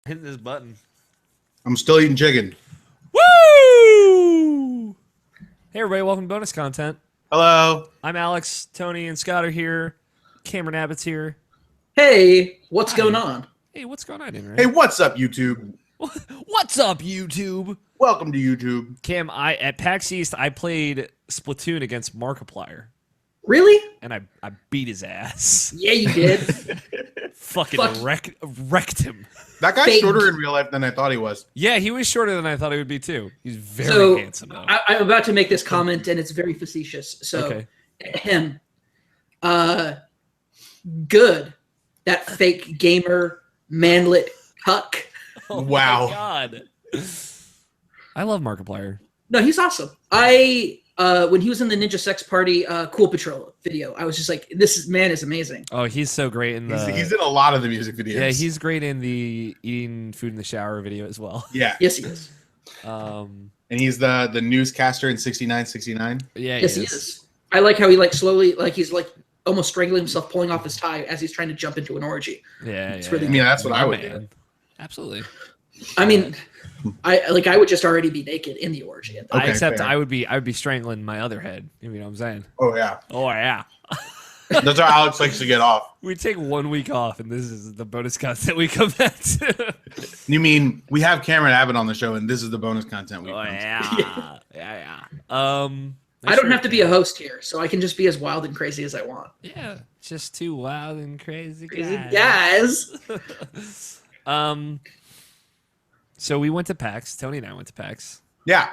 hitting this button. I'm still eating chicken. Woo! Hey, everybody. Welcome to bonus content. Hello. I'm Alex. Tony and Scott are here. Cameron Abbott's here. Hey, what's going on? Hey, what's going on, Henry? Hey, what's up, YouTube? What's up, YouTube? Welcome to YouTube. Cam, at PAX East, I played Splatoon against Markiplier. Really? And I beat his ass. Yeah, you did. Fucking wrecked him. That guy's shorter in real life than I thought he was. Yeah, he was shorter than I thought he would be, too. He's very handsome, though. I'm about to make this comment, and it's very facetious. So, him. Good. That fake gamer, manlet cuck. Oh, wow. My God. I love Markiplier. No, he's awesome. When he was in the Ninja Sex Party Cool Patrol video, I was just like, man is amazing. Oh, he's so great in the... He's in a lot of the music videos. Yeah, he's great in the eating food in the shower video as well. Yeah. Yes, he is. And he's the newscaster in 6969. Yeah, yes, he is. I like how he slowly, he's almost strangling himself, pulling off his tie as he's trying to jump into an orgy. Yeah, it's really. I mean, that's what I would do. Absolutely. I mean, I would just already be naked in the orgy. Except fair. I would be strangling my other head. You know what I'm saying? Oh yeah. Oh yeah. That's how Alex likes to get off. We take 1 week off, and this is the bonus content we come back to. You mean we have Cameron Abbott on the show, and this is the bonus content we? Oh yeah. Yeah. I don't have to be a host here, so I can just be as wild and crazy as I want. Yeah, just two wild and crazy guys. So we went to PAX. Tony and I went to PAX. Yeah.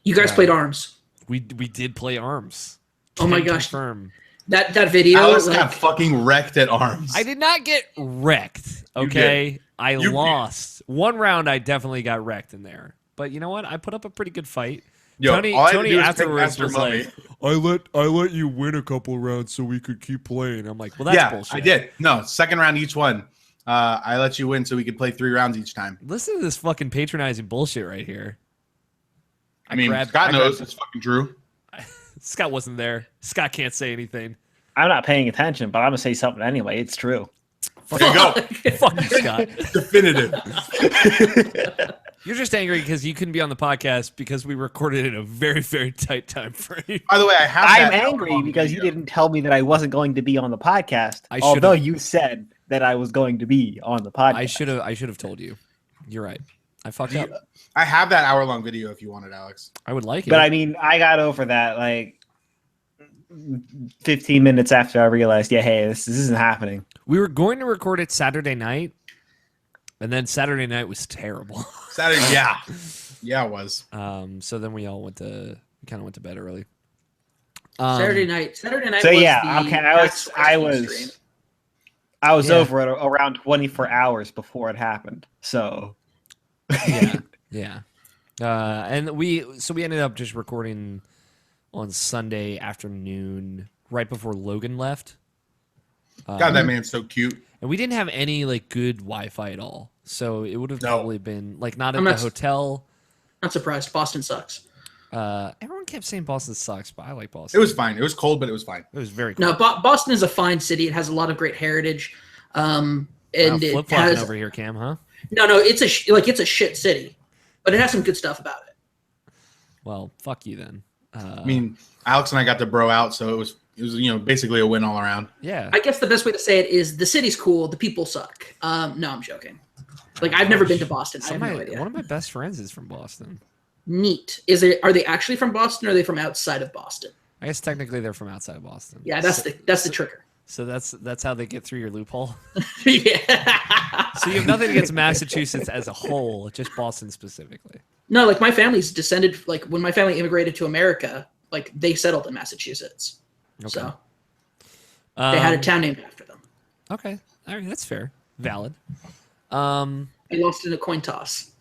You guys played ARMS. We did play ARMS. Oh my gosh. Confirm. That video. Alex got fucking wrecked at ARMS. I did not get wrecked. Okay. I lost. One round I definitely got wrecked in there. But you know what? I put up a pretty good fight. Yo, Tony afterwards was like, I let you win a couple rounds so we could keep playing. I'm like, well, that's bullshit. I did. No, second round each one. I let you win so we could play 3 rounds each time. Listen to this fucking patronizing bullshit right here. Scott knows it's fucking true. Scott wasn't there. Scott can't say anything. I'm not paying attention, but I'm gonna say something anyway. It's true. There you go. Fuck you, Scott. Definitive. You're just angry because you couldn't be on the podcast because we recorded in a very, very tight time frame. By the way, I'm angry because you didn't tell me that I wasn't going to be on the podcast. Although you said that I was going to be on the podcast. I should have told you. You're right. I fucked up. I have that hour-long video if you want it, Alex. I would like it. But I mean, I got over that 15 minutes after I realized, hey, this isn't happening. We were going to record it Saturday night, and then Saturday night was terrible. Saturday, yeah, it was. So then we kind of went to bed early. Saturday night. So I was over at around 24 hours before it happened. So yeah. And we ended up just recording on Sunday afternoon, right before Logan left. God, that man's so cute. And we didn't have any good Wi-Fi at all, so it would have probably been not at the hotel. Not surprised. Boston sucks. Everyone kept saying Boston sucks, but I like Boston. It was fine. It was cold, but it was fine. It was very cool. No, Boston is a fine city. It has a lot of great heritage. And it has over here, Cam, huh? No, it's a shit city, but it has some good stuff about it. Well, fuck you then. I mean, Alex and I got to bro out, so it was basically a win all around. Yeah. I guess the best way to say it is the city's cool, the people suck. No, I'm joking. I've never been to Boston. I have no idea. One of my best friends is from Boston. Neat. Are they actually from Boston or are they from outside of Boston? I guess technically they're from outside of Boston. Yeah, that's the trigger. So that's how they get through your loophole. Yeah. So you have nothing against Massachusetts as a whole, just Boston specifically. No, my family's descended. When my family immigrated to America, they settled in Massachusetts. Okay. So they had a town named after them. Okay, all right, that's fair, valid. They lost in a coin toss.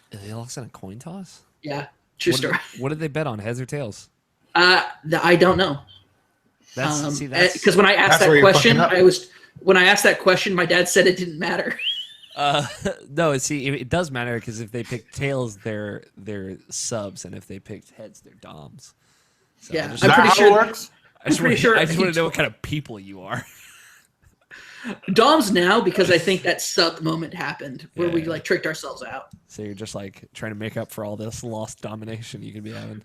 They lost in a coin toss? Yeah, true story. What did they bet on, heads or tails? I don't know. Because when I asked that question, my dad said it didn't matter. No, it does matter because if they pick tails, they're subs, and if they picked heads, they're doms. So yeah, I'm pretty sure. I just want to know what kind of people you are. Dom's now because I think that suck moment happened where we Yeah. like tricked ourselves out. So you're just like trying to make up for all this lost domination you could be having.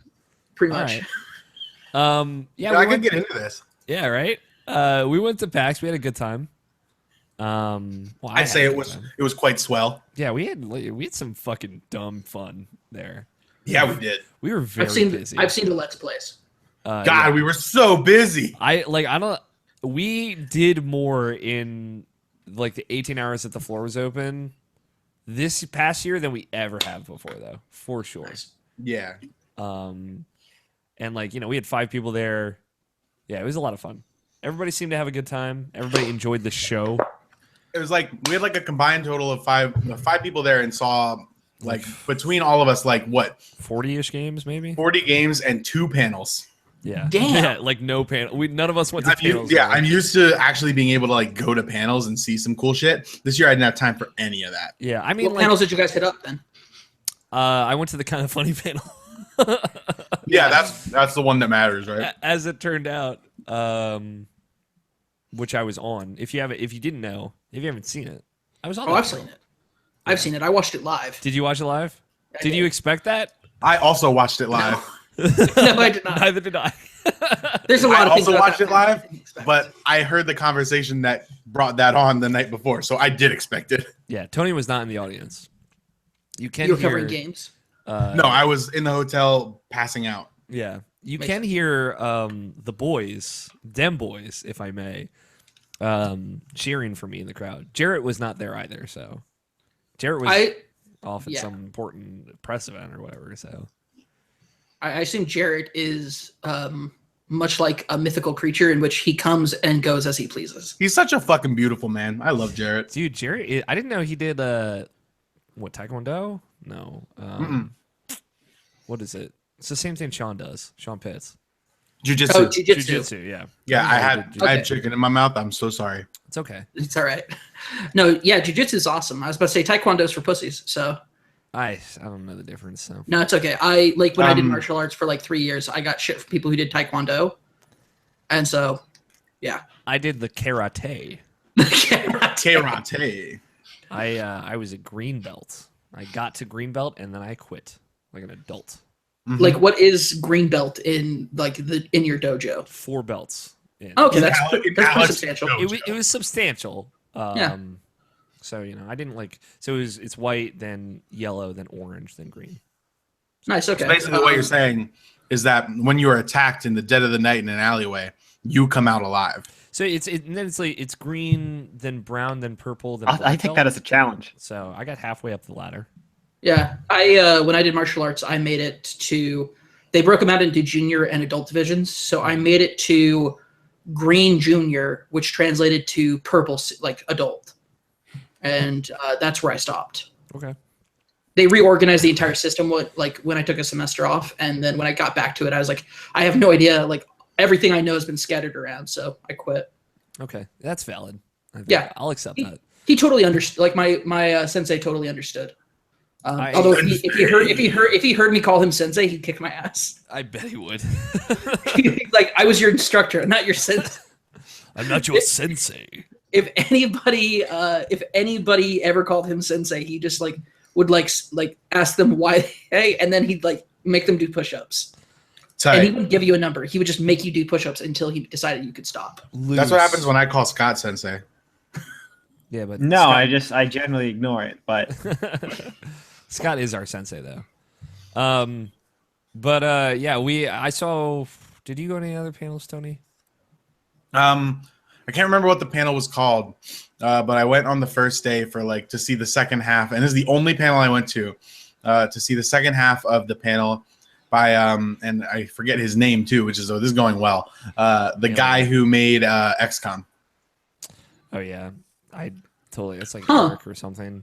Pretty All much. right. Yeah, I could get into this. Yeah, right. We went to PAX. We had a good time. Well, I'd say had a it good was time. quite swell. Yeah, we had some fucking dumb fun there. Yeah, we did. We were very busy. I've seen the Let's Plays. God, yeah. we were so busy. We did more in like the 18 hours that the floor was open this past year than we ever have before, though, for sure. Nice. Yeah. And like, we had 5 people there. Yeah, it was a lot of fun. Everybody seemed to have a good time. Everybody enjoyed the show. It was like we had like a combined total of five people there and saw like between all of us like what 40-ish games, maybe 40 games and 2 panels. Yeah, Damn. yeah, like no panel. None of us went to panels. I'm used to actually being able to like go to panels and see some cool shit. This year I didn't have time for any of that. Yeah, I mean, What panels did you guys hit up then? I went to the Kind of Funny panel. Yeah, that's the one that matters, right? As it turned out, which I was on. If you didn't know, if you haven't seen it, I was on. Oh, I've seen it. I've seen it. I watched it live. Did you watch it live? I Did did. you expect that? I also watched it live. No, I did not. Neither did I. There's a lot I of things also about watched that it live, I didn't expect. but I heard the conversation that brought that on the night before, so I did expect it. Yeah, Tony was not in the audience. You can you were hear. covering games. No, I was in the hotel passing out. Yeah, you Makes can sense. hear the boys, them boys, if I may, cheering for me in the crowd. Jarrett was not there either, so Jarrett was off at yeah. some important press event or whatever. So I assume Jarrett is much like a mythical creature in which he comes and goes as he pleases. He's such a fucking beautiful man. I love Jarrett. dude, Jarrett, I didn't know he did what, Taekwondo? No, what is it? It's the same thing Sean does. Sean Pitts. Jiu-jitsu. Oh, jiu-jitsu. Jiu-jitsu, yeah. Yeah, I had Okay. chicken in my mouth. I'm so sorry. It's okay. It's all right. No, yeah, jiu-jitsu is awesome. I was about to say taekwondo's for pussies, so I don't know the difference. So no, it's okay. I like when I did martial arts for like 3 years, I got shit from people who did taekwondo, and so yeah. I did the karate. Karate. I was a green belt. I got to green belt and then I quit like an adult. Like, what is green belt in like in your dojo? 4 belts. In. Okay, that's Alex- pretty Alex substantial. dojo. It was substantial. Yeah. So I didn't like. So it's white, then yellow, then orange, then green. Nice. Okay. Basically, what you're saying is that when you are attacked in the dead of the night in an alleyway, you come out alive. So and then it's like it's green, then brown, then purple, then I black take belt. that as a challenge. So I got halfway up the ladder. Yeah, I when I did martial arts, I made it to. They broke them out into junior and adult divisions, so I made it to green junior, which translated to purple like adult, and that's where I stopped. Okay. They reorganized the entire system. When I took a semester off, and then when I got back to it, I was like, I have no idea. Like everything I know has been scattered around, so I quit. Okay, that's valid. Yeah. I'll accept that. He totally understood. Like my sensei totally understood. Although if he heard me call him sensei, he'd kick my ass. I bet he would. Like I was your instructor, not your sensei. I'm not your sensei. If anybody ever called him sensei, he just would ask them why, hey, and then he'd make them do push-ups. Tight. And he wouldn't give you a number. He would just make you do push-ups until he decided you could stop. That's what happens when I call Scott sensei. Yeah, but No, Scott, I generally ignore it. But Scott is our sensei though. Yeah, I saw. Did you go to any other panels, Tony? I can't remember what the panel was called, but I went on the first day for to see the second half, and this is the only panel I went to see the second half of the panel by and I forget his name too, which is this is going well. The guy who made XCOM. Oh yeah, I totally. It's like Eric or something.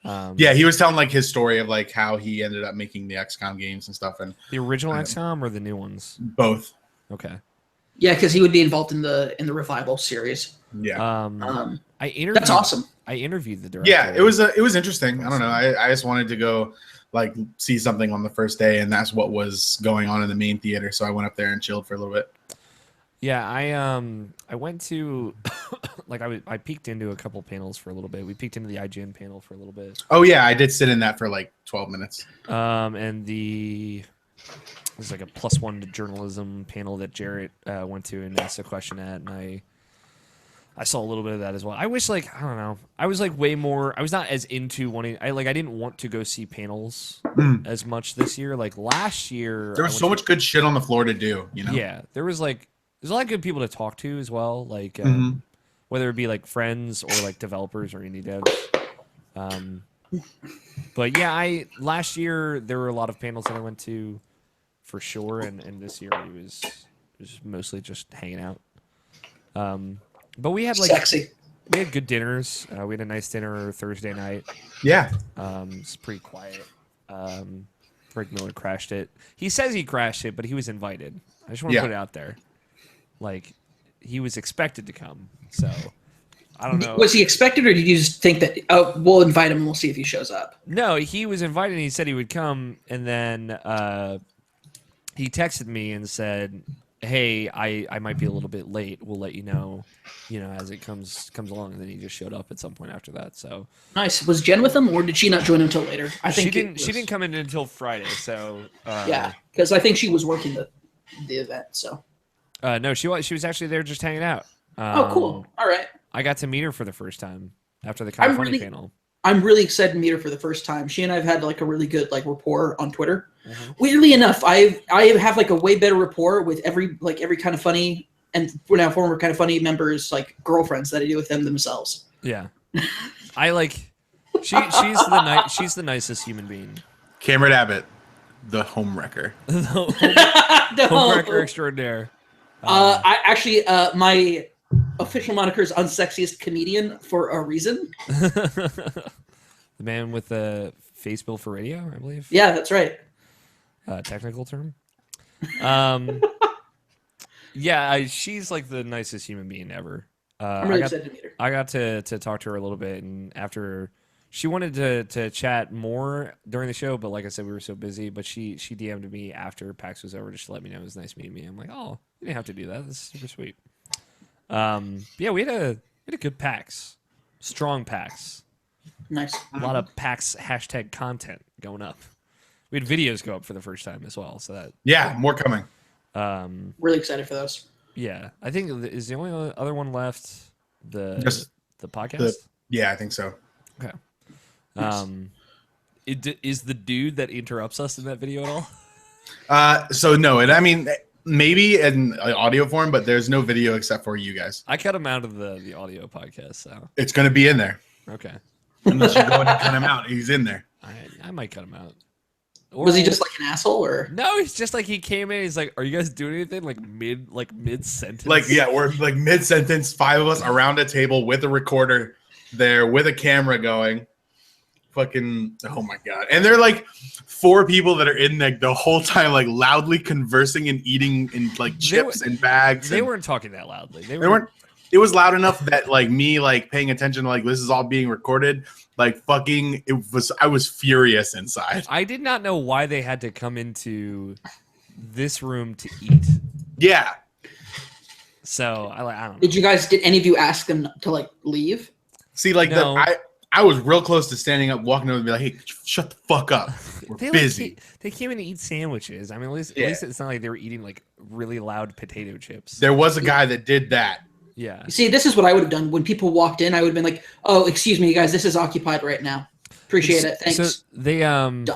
Yeah, he was telling his story of how he ended up making the XCOM games and stuff, and The original XCOM or the new ones? both. Okay. Yeah, because he would be involved in the revival series. Yeah, I interviewed. That's awesome. I interviewed the director. yeah, it was interesting. I don't know. I just wanted to go see something on the first day, and that's what was going on in the main theater. So I went up there and chilled for a little bit. Yeah, I went to like I peeked into a couple panels for a little bit. We peeked into the IGN panel for a little bit. Oh yeah, I did sit in that for like 12 minutes. And there's like a +1 to journalism panel that Jarrett went to and asked a question at, and I saw a little bit of that as well. I wish, like, I don't know, I was like way more. I was not as into wanting. I didn't want to go see panels as much this year. Like last year, There was so much good shit on the floor to do. You know. Yeah, there's a lot of good people to talk to as well. Like whether it be like friends or like developers or indie devs. But yeah, last year there were a lot of panels that I went to for sure, and this year it was mostly just hanging out. But we had Sexy. We had good dinners. We had a nice dinner Thursday night. Yeah. It's pretty quiet. Greg Miller crashed it. He says he crashed it, but he was invited. I just want to put it out there. Like, he was expected to come. So, I don't know. Was he expected, or did you just think that, oh, we'll invite him and we'll see if he shows up? No, he was invited and he said he would come. And then he texted me and said, hey, I might be a little bit late. We'll let you know as it comes along. And then he just showed up at some point after that. So nice. Was Jen with him, or did she not join until later? I think she didn't come in until Friday. So yeah, because I think she was working the event. So no, she was actually there just hanging out. Oh, cool. All right. I got to meet her for the first time after the Kind of Funny panel. I'm really excited to meet her for the first time. She and I've had like a really good like rapport on Twitter. Mm-hmm. Weirdly enough, I have like a way better rapport with every Kind of Funny and now former Kind of Funny members, like girlfriends, that I do with them themselves. Yeah, I like. She's the nicest human being. Cameron Abbott, the homewrecker. The homewrecker extraordinaire. I actually my official moniker is unsexiest comedian for a reason. The man with the face bill for radio, I believe. Yeah, that's right. Technical term. Yeah, she's like the nicest human being ever. I'm really excited to meet her. I got to talk to her a little bit, and after she wanted to chat more during the show, but like I said, we were so busy. But she DM'd me after PAX was over just to let me know it was nice meeting me. I'm like, oh, you didn't have to do that. This is super sweet. Yeah, we had a good PAX, strong PAX. Nice. A lot of PAX hashtag content going up. We had videos go up for the first time as well. So that more coming. Really excited for those. Yeah, I think is the only other one left the podcast. Yeah, I think so. Okay. Is the dude that interrupts us in that video at all? So no, and I mean maybe in audio form, but there's no video except for you guys. I cut him out of the audio podcast, so it's gonna be in there. Okay. Unless you go in and cut him out, he's in there. I might cut him out. Or was he just like an asshole, or no? He's just like he came in. He's like, "Are you guys doing anything?" Like mid sentence. Like yeah, we're like mid sentence, 5 of us around a table with a recorder there with a camera going. Fucking oh my god! And they're like 4 people that are in like the whole time, like loudly conversing and eating in like chips and bags. They weren't talking that loudly. They weren't. It was loud enough that like me like paying attention to like this is all being recorded. Like fucking, I was furious inside. I did not know why they had to come into this room to eat. Yeah. So I don't know. Did any of you ask them to like leave? See, like no. I was real close to standing up, walking over and be like, hey, shut the fuck up. We're busy. They came in to eat sandwiches. I mean, at least it's not like they were eating like really loud potato chips. There was a guy that did that. Yeah. See, this is what I would have done when people walked in. I would have been like, "Oh, excuse me, guys, this is occupied right now. Appreciate it. Thanks." So they Out.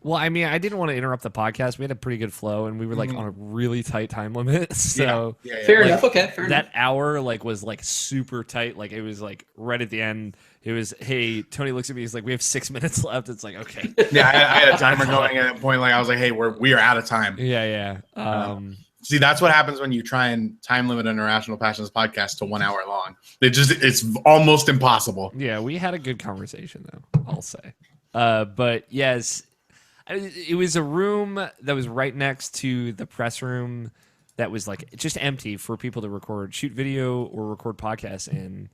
Well, I mean, I didn't want to interrupt the podcast. We had a pretty good flow, and we were like on a really tight time limit. So fair enough. Okay, fair that enough. hour like was like super tight. Like it was like right at the end. It was, hey, Tony looks at me. He's like, we have 6 minutes left. It's like, okay. Yeah, I had a timer going at that point. Like I was like, hey, we are out of time. Yeah. See, that's what happens when you try and time limit an Irrational Passions podcast to 1 hour long. It's almost impossible. Yeah, we had a good conversation though, I'll say. But yes, it was a room that was right next to the press room that was like just empty for people to shoot video or record podcasts in.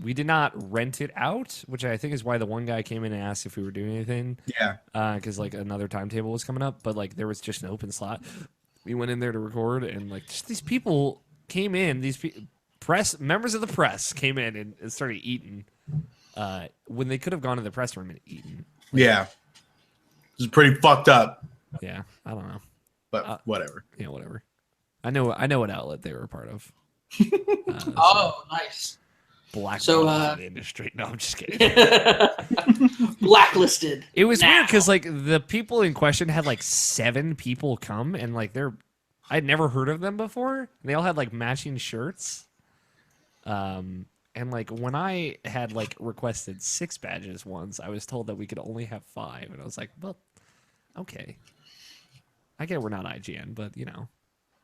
We did not rent it out, which I think is why the one guy came in and asked if we were doing anything. Yeah. Because like another timetable was coming up, but like there was just an open slot. We went in there to record, and like just these people came in. These members of the press came in and started eating when they could have gone to the press room and eaten. Like, Yeah, this is pretty fucked up. Yeah, I don't know, but whatever. Yeah, whatever. I know what outlet they were a part of. Nice. Black in the industry. No, I'm just kidding. Blacklisted. It was weird because like the people in question had like 7 people come, and like I'd never heard of them before. They all had like matching shirts. And like when I had like requested 6 badges once, I was told that we could only have 5, and I was like, well, okay. I get we're not IGN, but you know,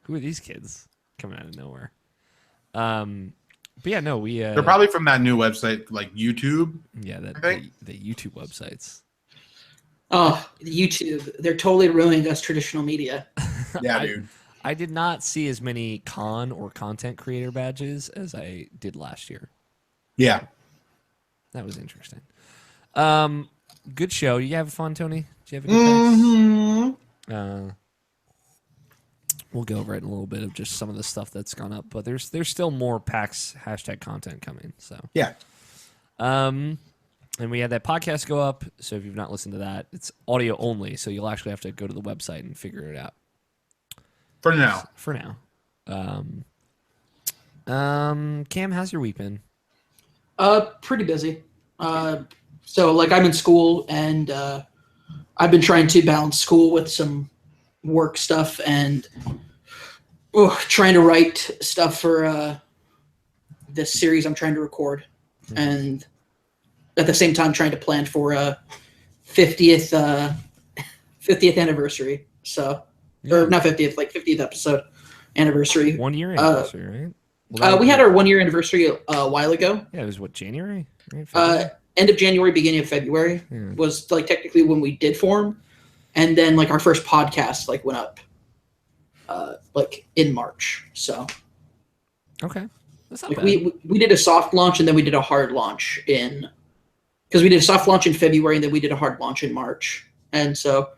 who are these kids coming out of nowhere? But yeah, no, they're probably from that new website, like YouTube. Yeah, the YouTube websites. Oh, YouTube. They're totally ruining us traditional media. Yeah, dude. I did not see as many con or content creator badges as I did last year. Yeah. That was interesting. Good show. You have fun, Tony? Did you have a good PAX? We'll go over it in a little bit of just some of the stuff that's gone up, but there's still more PAX hashtag content coming. So yeah. And we had that podcast go up. So if you've not listened to that, it's audio only. So you'll actually have to go to the website and figure it out. For now. Cam, how's your week been? Pretty busy. So like I'm in school, and I've been trying to balance school with some work stuff and trying to write stuff for this series I'm trying to record, and at the same time trying to plan for a 50th anniversary. So, or not 50th, like 50th episode anniversary. 1 year anniversary, right? Well, we had our 1 year anniversary a while ago. Yeah, it was what, January? Right? End of January, beginning of February was like technically when we did form. And then like our first podcast like went up like in March. So okay, that's not like, bad. we did a soft launch, and then we did a hard launch because we did a soft launch in February, and then we did a hard launch in March. And so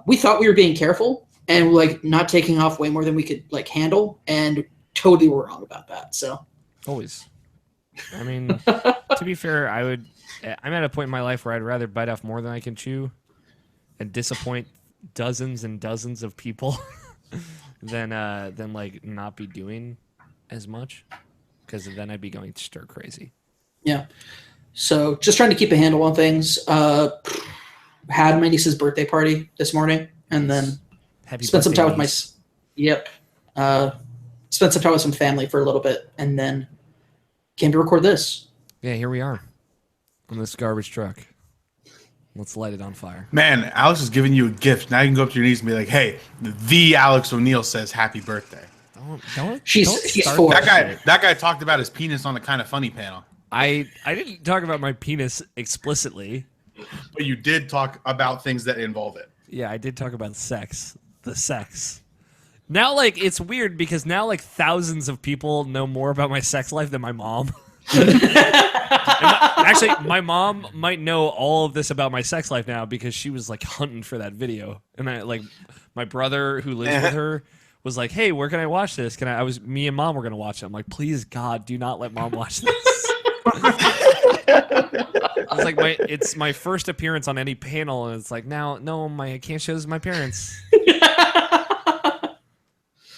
we thought we were being careful and like not taking off way more than we could like handle, and totally were wrong about that. So always. I mean, to be fair, I'm at a point in my life where I'd rather bite off more than I can chew and disappoint dozens and dozens of people than like not be doing as much, because then I'd be going stir crazy. Yeah. So just trying to keep a handle on things. Had my niece's birthday party this morning, and then spent some time with my spent some time with some family for a little bit, and then came to record this. Yeah, here we are on this garbage truck. Let's light it on fire. Man, Alex is giving you a gift. Now you can go up to your niece and be like, hey, the Alex O'Neill says happy birthday. She's 4. That guy talked about his penis on the Kind of Funny panel. I didn't talk about my penis explicitly. But you did talk about things that involve it. Yeah, I did talk about sex. The sex. Now, like, it's weird because now, like, thousands of people know more about my sex life than my mom. Actually, my mom might know all of this about my sex life now because she was like hunting for that video, and my brother who lives with her was like, "Hey, where can I watch this? Me and mom were gonna watch it." I'm like, "Please, God, do not let mom watch this." It's like it's my first appearance on any panel, and it's like I can't show this to my parents.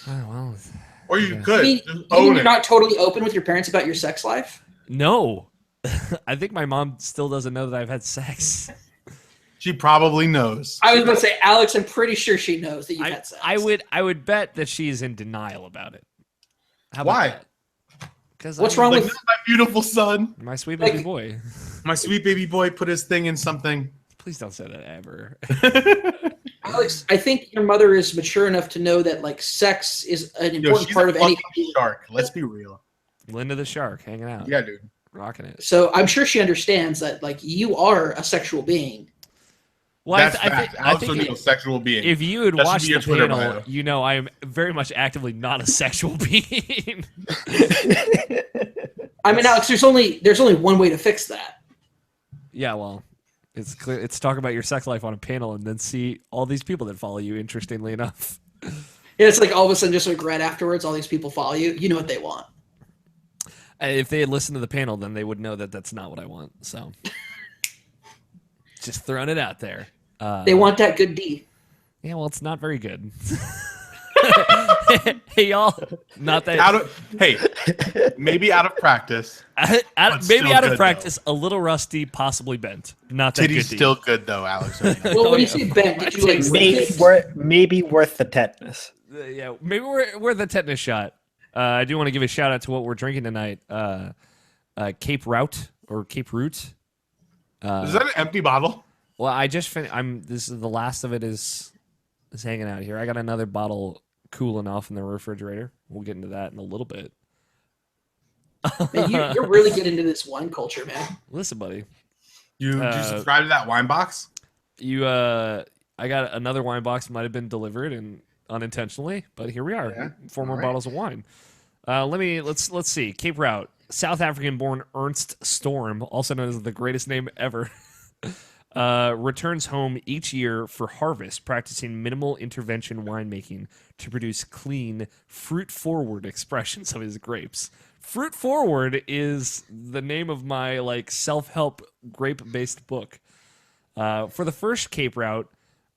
Oh, well, or you could. You're not totally open with your parents about your sex life? No. I think my mom still doesn't know that I've had sex. She probably knows. I was going to say, Alex, I'm pretty sure she knows that you've had sex. I would bet that she's in denial about it. Why? Because what's wrong with my beautiful son? My sweet baby boy. My sweet baby boy put his thing in something. Please don't say that ever. Alex, I think your mother is mature enough to know that like sex is an important part of any shark. Let's be real. Linda the shark hanging out. Yeah, dude. Rocking it. So I'm sure she understands that like you are a sexual being. Well, I think a sexual being. If you had watched the panel, you know I am very much actively not a sexual being. I mean, Alex, there's only one way to fix that. Yeah, well, it's clear. It's talk about your sex life on a panel and then see all these people that follow you. Interestingly enough. It's like all of a sudden just regret afterwards. All these people follow you. You know what they want. If they had listened to the panel, then they would know that that's not what I want. So, just throwing it out there. They want that good D. Yeah, well, it's not very good. Hey, y'all. Not that. Maybe out of practice. Maybe out of practice, a little rusty, possibly bent. Not that Titty's good. still good though, Alex. Well, when you say bent, did you like maybe worth the tetanus? Yeah, maybe we're the tetanus shot. I do want to give a shout out to what we're drinking tonight. Cape Route or Cape Root. Is that an empty bottle? Well, I just finished. This is the last of it is hanging out here. I got another bottle cooling off in the refrigerator. We'll get into that in a little bit. Man, you're really getting into this wine culture, man. Listen, buddy. You subscribe to that wine box? I got another wine box. Might have been delivered and unintentionally, but here we are. Yeah. 4 more bottles of wine. Let's see. Cape Route, South African-born Ernst Storm, also known as the greatest name ever, returns home each year for harvest, practicing minimal intervention winemaking to produce clean, fruit-forward expressions of his grapes. Fruit Forward is the name of my self-help grape-based book. For the first Cape Route,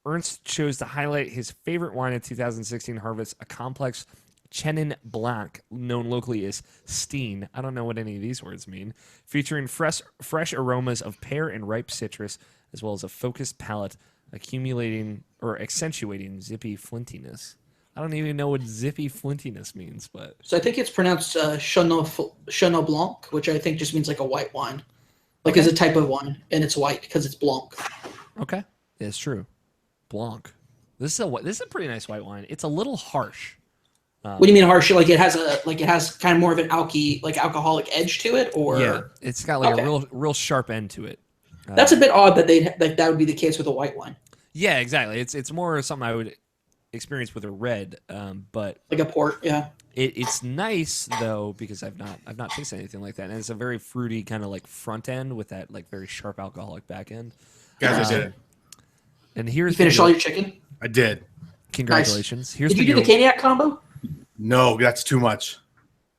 Ernst chose to highlight his favorite wine of 2016 harvest, a complex Chenin Blanc, known locally as Steen. I don't know what any of these words mean. Featuring fresh aromas of pear and ripe citrus, as well as a focused palate, accumulating or accentuating zippy flintiness. I don't even know what zippy flintiness means, but So I think it's pronounced Chenin Blanc, which I think just means like a white wine, as a type of wine, and it's white because it's Blanc. Okay, it's true. Blanc. This is a pretty nice white wine. It's a little harsh. What do you mean harsh? Like it has kind of more of an alcoholic edge to it, or yeah, it's got a real sharp end to it. That's a bit odd that that would be the case with a white wine. Yeah, exactly. It's more something I would experience with a red, but like a port. Yeah, it's nice though because I've not tasted anything like that, and it's a very fruity kind of front end with that very sharp alcoholic back end. Guys, I did it. And here's you finished all your chicken. I did. Congratulations. Nice. Did you do the cognac combo? No, that's too much.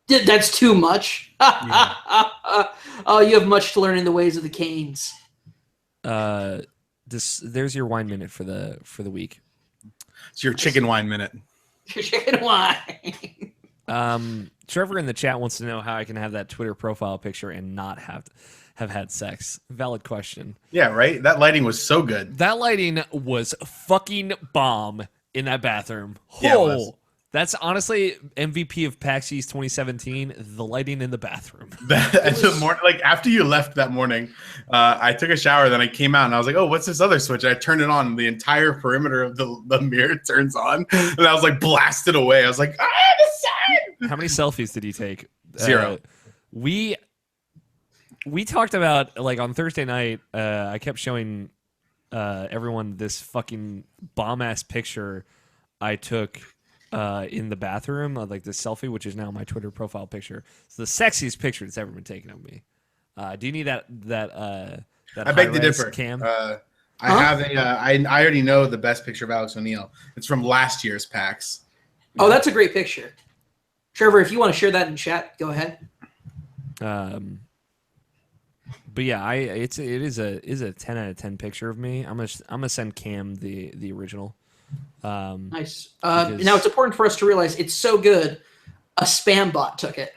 That's too much. Yeah. Oh, you have much to learn in the ways of the Canes. There's your wine minute for the week. It's your chicken wine minute. Your chicken wine. Trevor in the chat wants to know how I can have that Twitter profile picture and not have had sex. Valid question. Yeah, right? That lighting was so good. That lighting was fucking bomb in that bathroom. Yeah, it was. That's honestly MVP of PAX East 2017, the lighting in the bathroom. After you left that morning, I took a shower, then I came out and I was like, oh, what's this other switch? I turned it on. The entire perimeter of the mirror turns on. And I was blasted away. I was like, the sun! How many selfies did you take? 0. We talked about, on Thursday night, I kept showing everyone this fucking bomb-ass picture I took in the bathroom, this selfie, which is now my Twitter profile picture. It's the sexiest picture that's ever been taken of me. Do you need that I beg to differ. Cam? I have I already know the best picture of Alex O'Neill. It's from last year's PAX. Oh, that's a great picture. Trevor, if you want to share that in chat, go ahead. But yeah, it is a 10 out of 10 picture of me. I'm gonna send Cam the original. Nice. Now it's important for us to realize it's so good. A spam bot took it.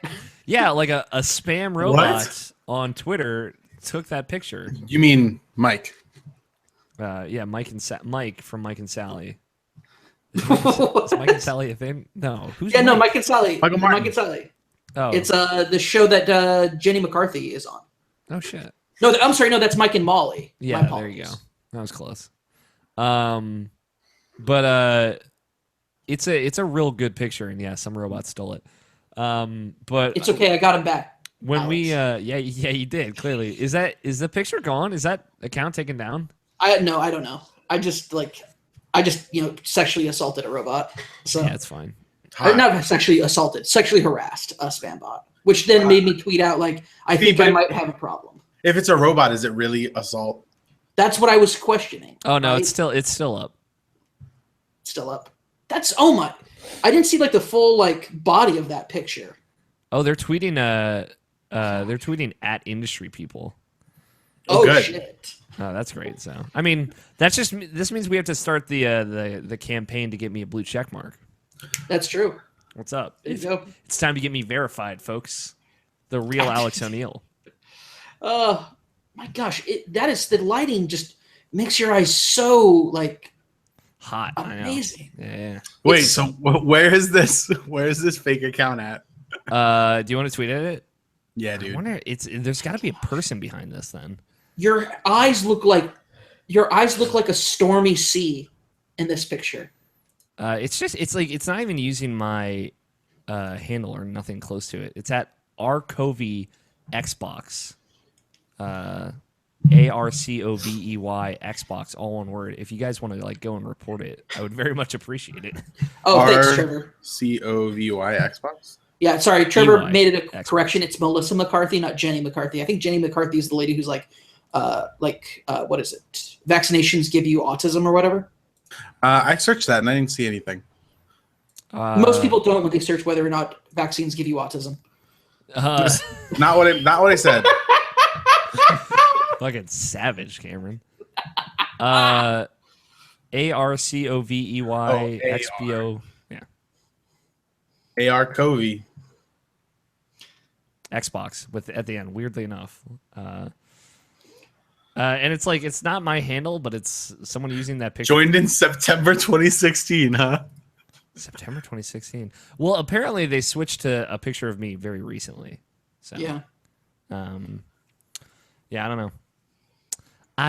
Yeah, a spam robot on Twitter took that picture. You mean Mike? Yeah, Mike from Mike and Sally. Is Mike and Sally a thing? No. Who's no, Mike and Sally. Michael Martin. Mike and Sally. Oh. It's the show that Jenny McCarthy is on. Oh shit. No, I'm sorry. No, that's Mike and Molly. Yeah, there you go. That was close. But it's a real good picture, and yeah, some robot stole it. But it's okay. I got him back. When Alex. yeah, you did clearly. Is the picture gone? Is that account taken down? I don't know. I just sexually assaulted a robot. So yeah, it's fine. Not sexually assaulted, sexually harassed a spam bot, which then made me tweet out I think I might have a problem. If it's a robot, is it really assault? That's what I was questioning. Oh no, right? it's still up. Still up. That's oh my! I didn't see like the full like body of that picture. Oh, they're tweeting. They're tweeting at industry people. Oh good. shit! Oh, that's great. So, I mean, this means we have to start the campaign to get me a blue check mark. That's true. What's up? There you go. It's time to get me verified, folks. The real Alex O'Neill. Oh my gosh! That is the lighting just makes your eyes so like Hot. amazing. I know. Yeah. Wait, so where is this? Where is this fake account at? Do you want to tweet at it? Yeah, I dude. wonder. There's got to be a person behind this then. Your eyes look like a stormy sea in this picture. It's not even using my handle or nothing close to it. It's at Arcovey Xbox. ARCOVEY Xbox, all one word. If you guys want to like go and report it, I would very much appreciate it. Oh, thanks, Trevor. Covey Xbox. Yeah, sorry, Trevor EY made it a Xbox. correction. It's Melissa McCarthy, not Jenny McCarthy. I think Jenny McCarthy is the lady who's like what is it? Vaccinations give you autism or whatever. I searched that and I didn't see anything. Most people don't when they search whether or not vaccines give you autism. Not what I said. Fucking savage, Cameron. ARCOVEY XBO. Yeah. AR Covey. Xbox with at the end, weirdly enough. And it's like it's not my handle, but it's someone using that picture. Joined in September 2016, huh? September 2016. Well, apparently they switched to a picture of me very recently. So Yeah. Yeah, I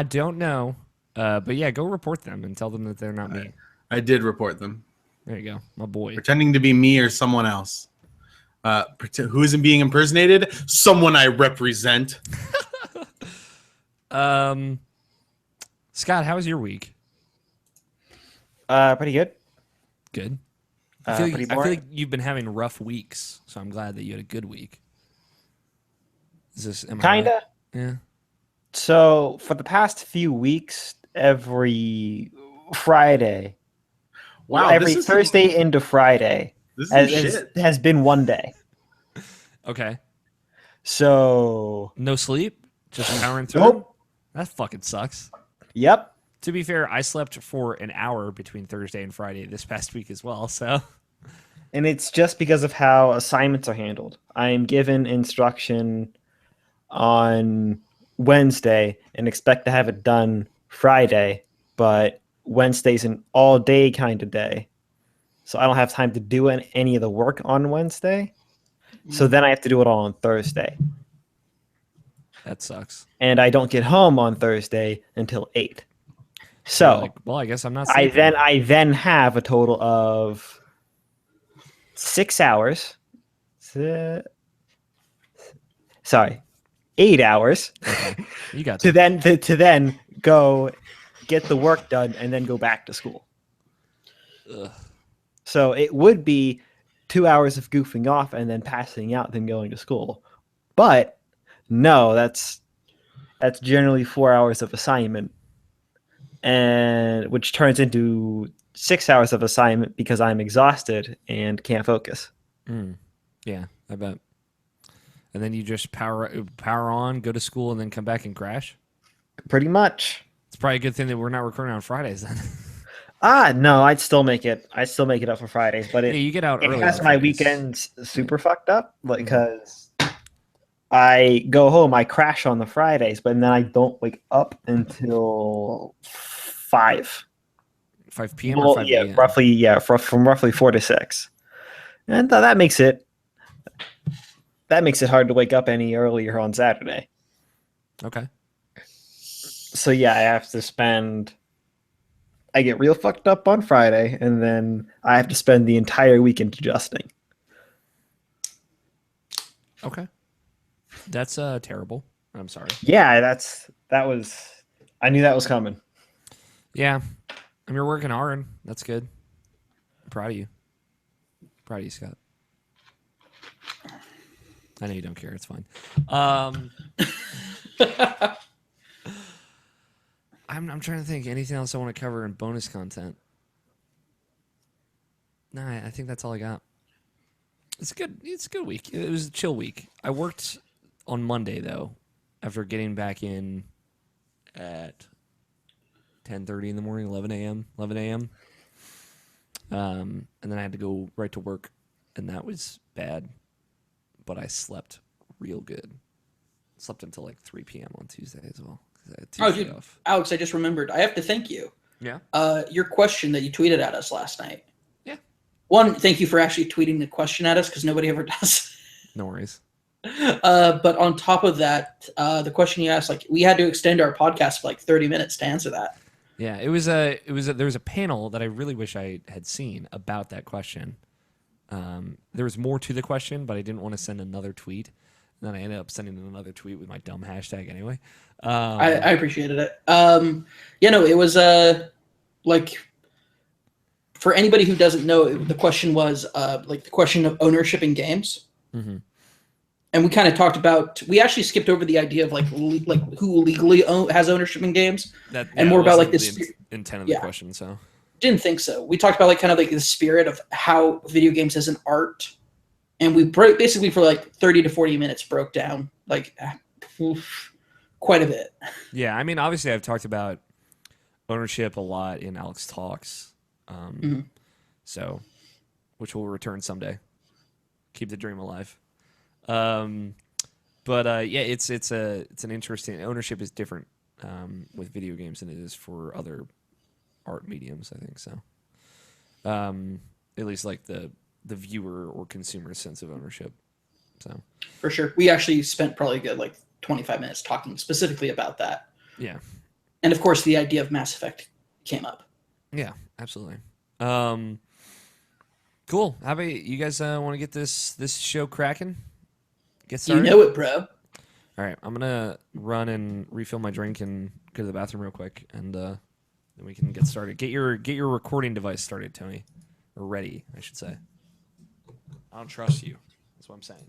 don't know. But yeah, go report them and tell them that they're not me. I did report them. There you go, my boy. Pretending to be me or someone else. Who isn't being impersonated? Someone I represent. Scott, how was your week? Pretty good. Good. Pretty I feel boring. like you've been having rough weeks, so I'm glad that you had a good week. Am I Kinda. right? Yeah. So for the past few weeks, every Friday, Wow, every Thursday into Friday This is shit. has been one day. Okay. So No sleep? Just powering through? nope. That fucking sucks. Yep. To be fair, I slept for an hour between Thursday and Friday this past week as well, so. And it's just because of how assignments are handled. I am given instruction on Wednesday and expect to have it done Friday, but Wednesday's an all-day kind of day. So I don't have time to do any of the work on Wednesday. So then I have to do it all on Thursday. That sucks. And I don't get home on Thursday until 8. So Like, well, I guess I'm not I sleeping. then have a total of 6 hours. Sorry, 8 hours Okay. You got to that. then go get the work done and then go back to school. Ugh. So it would be 2 hours of goofing off and then passing out, then going to school. But no, that's generally 4 hours of assignment, and which turns into 6 hours of assignment because I'm exhausted and can't focus. Yeah, I bet. And then you just power on, go to school, and then come back and crash? Pretty much. It's probably a good thing that we're not recording on Fridays then. No, I'd still make it up for Fridays, but Yeah, you get out it early. has on my Fridays. weekends super fucked up because I go home, I crash on the Fridays, but then I don't wake up until 5. 5 p.m. or 5 a.m.? From roughly 4 to 6. And that makes it hard to wake up any earlier on Saturday. Okay. So yeah, I get real fucked up on Friday, and then I have to spend the entire weekend adjusting. Okay. That's terrible. I'm sorry. Yeah, I knew that was coming. Yeah. You're working hard. That's good. I'm proud of you. Proud of you, Scott. I know you don't care. It's fine. I'm trying to think anything else I want to cover in bonus content. Nah, I think that's all I got. It's good. It's a good week. It was a chill week. I worked on Monday though, after getting back in at 10:30 in the morning, 11 a.m. And then I had to go right to work, and that was bad. But I slept real good. Slept until like 3 p.m. on Tuesday as well. I had Tuesday off. Alex, I just remembered. I have to thank you. Yeah. Your question that you tweeted at us last night. Yeah. One, thank you for actually tweeting the question at us because nobody ever does. No worries. But on top of that, the question you asked, like we had to extend our podcast for like 30 minutes to answer that. Yeah, there was a panel that I really wish I had seen about that question. There was more to the question, but I didn't want to send another tweet. And then I ended up sending another tweet with my dumb hashtag anyway. I appreciated it. It was like for anybody who doesn't know, the question was like the question of ownership in games. Mm-hmm. And we kind of talked about. We actually skipped over the idea of like who legally has ownership in games, and more about like this intent of the question. So didn't think so. We talked about like kind of like the spirit of how video games as an art, and we basically for like 30 to 40 minutes broke down like quite a bit. Yeah, I mean, obviously, I've talked about ownership a lot in Alex Talks, so which will return someday. Keep the dream alive. But yeah, it's an interesting ownership is different with video games than it is for other art mediums, I think so. At least like the viewer or consumer sense of ownership. So for sure, we actually spent probably a good like 25 minutes talking specifically about that. Yeah, and of course the idea of Mass Effect came up. Yeah, absolutely. Cool. How about you guys want to get this show cracking? Get started? You know it, bro. All right, I'm gonna run and refill my drink and go to the bathroom real quick, and then we can get started. Get your recording device started, Tony, or ready, I should say. I don't trust you. That's what I'm saying.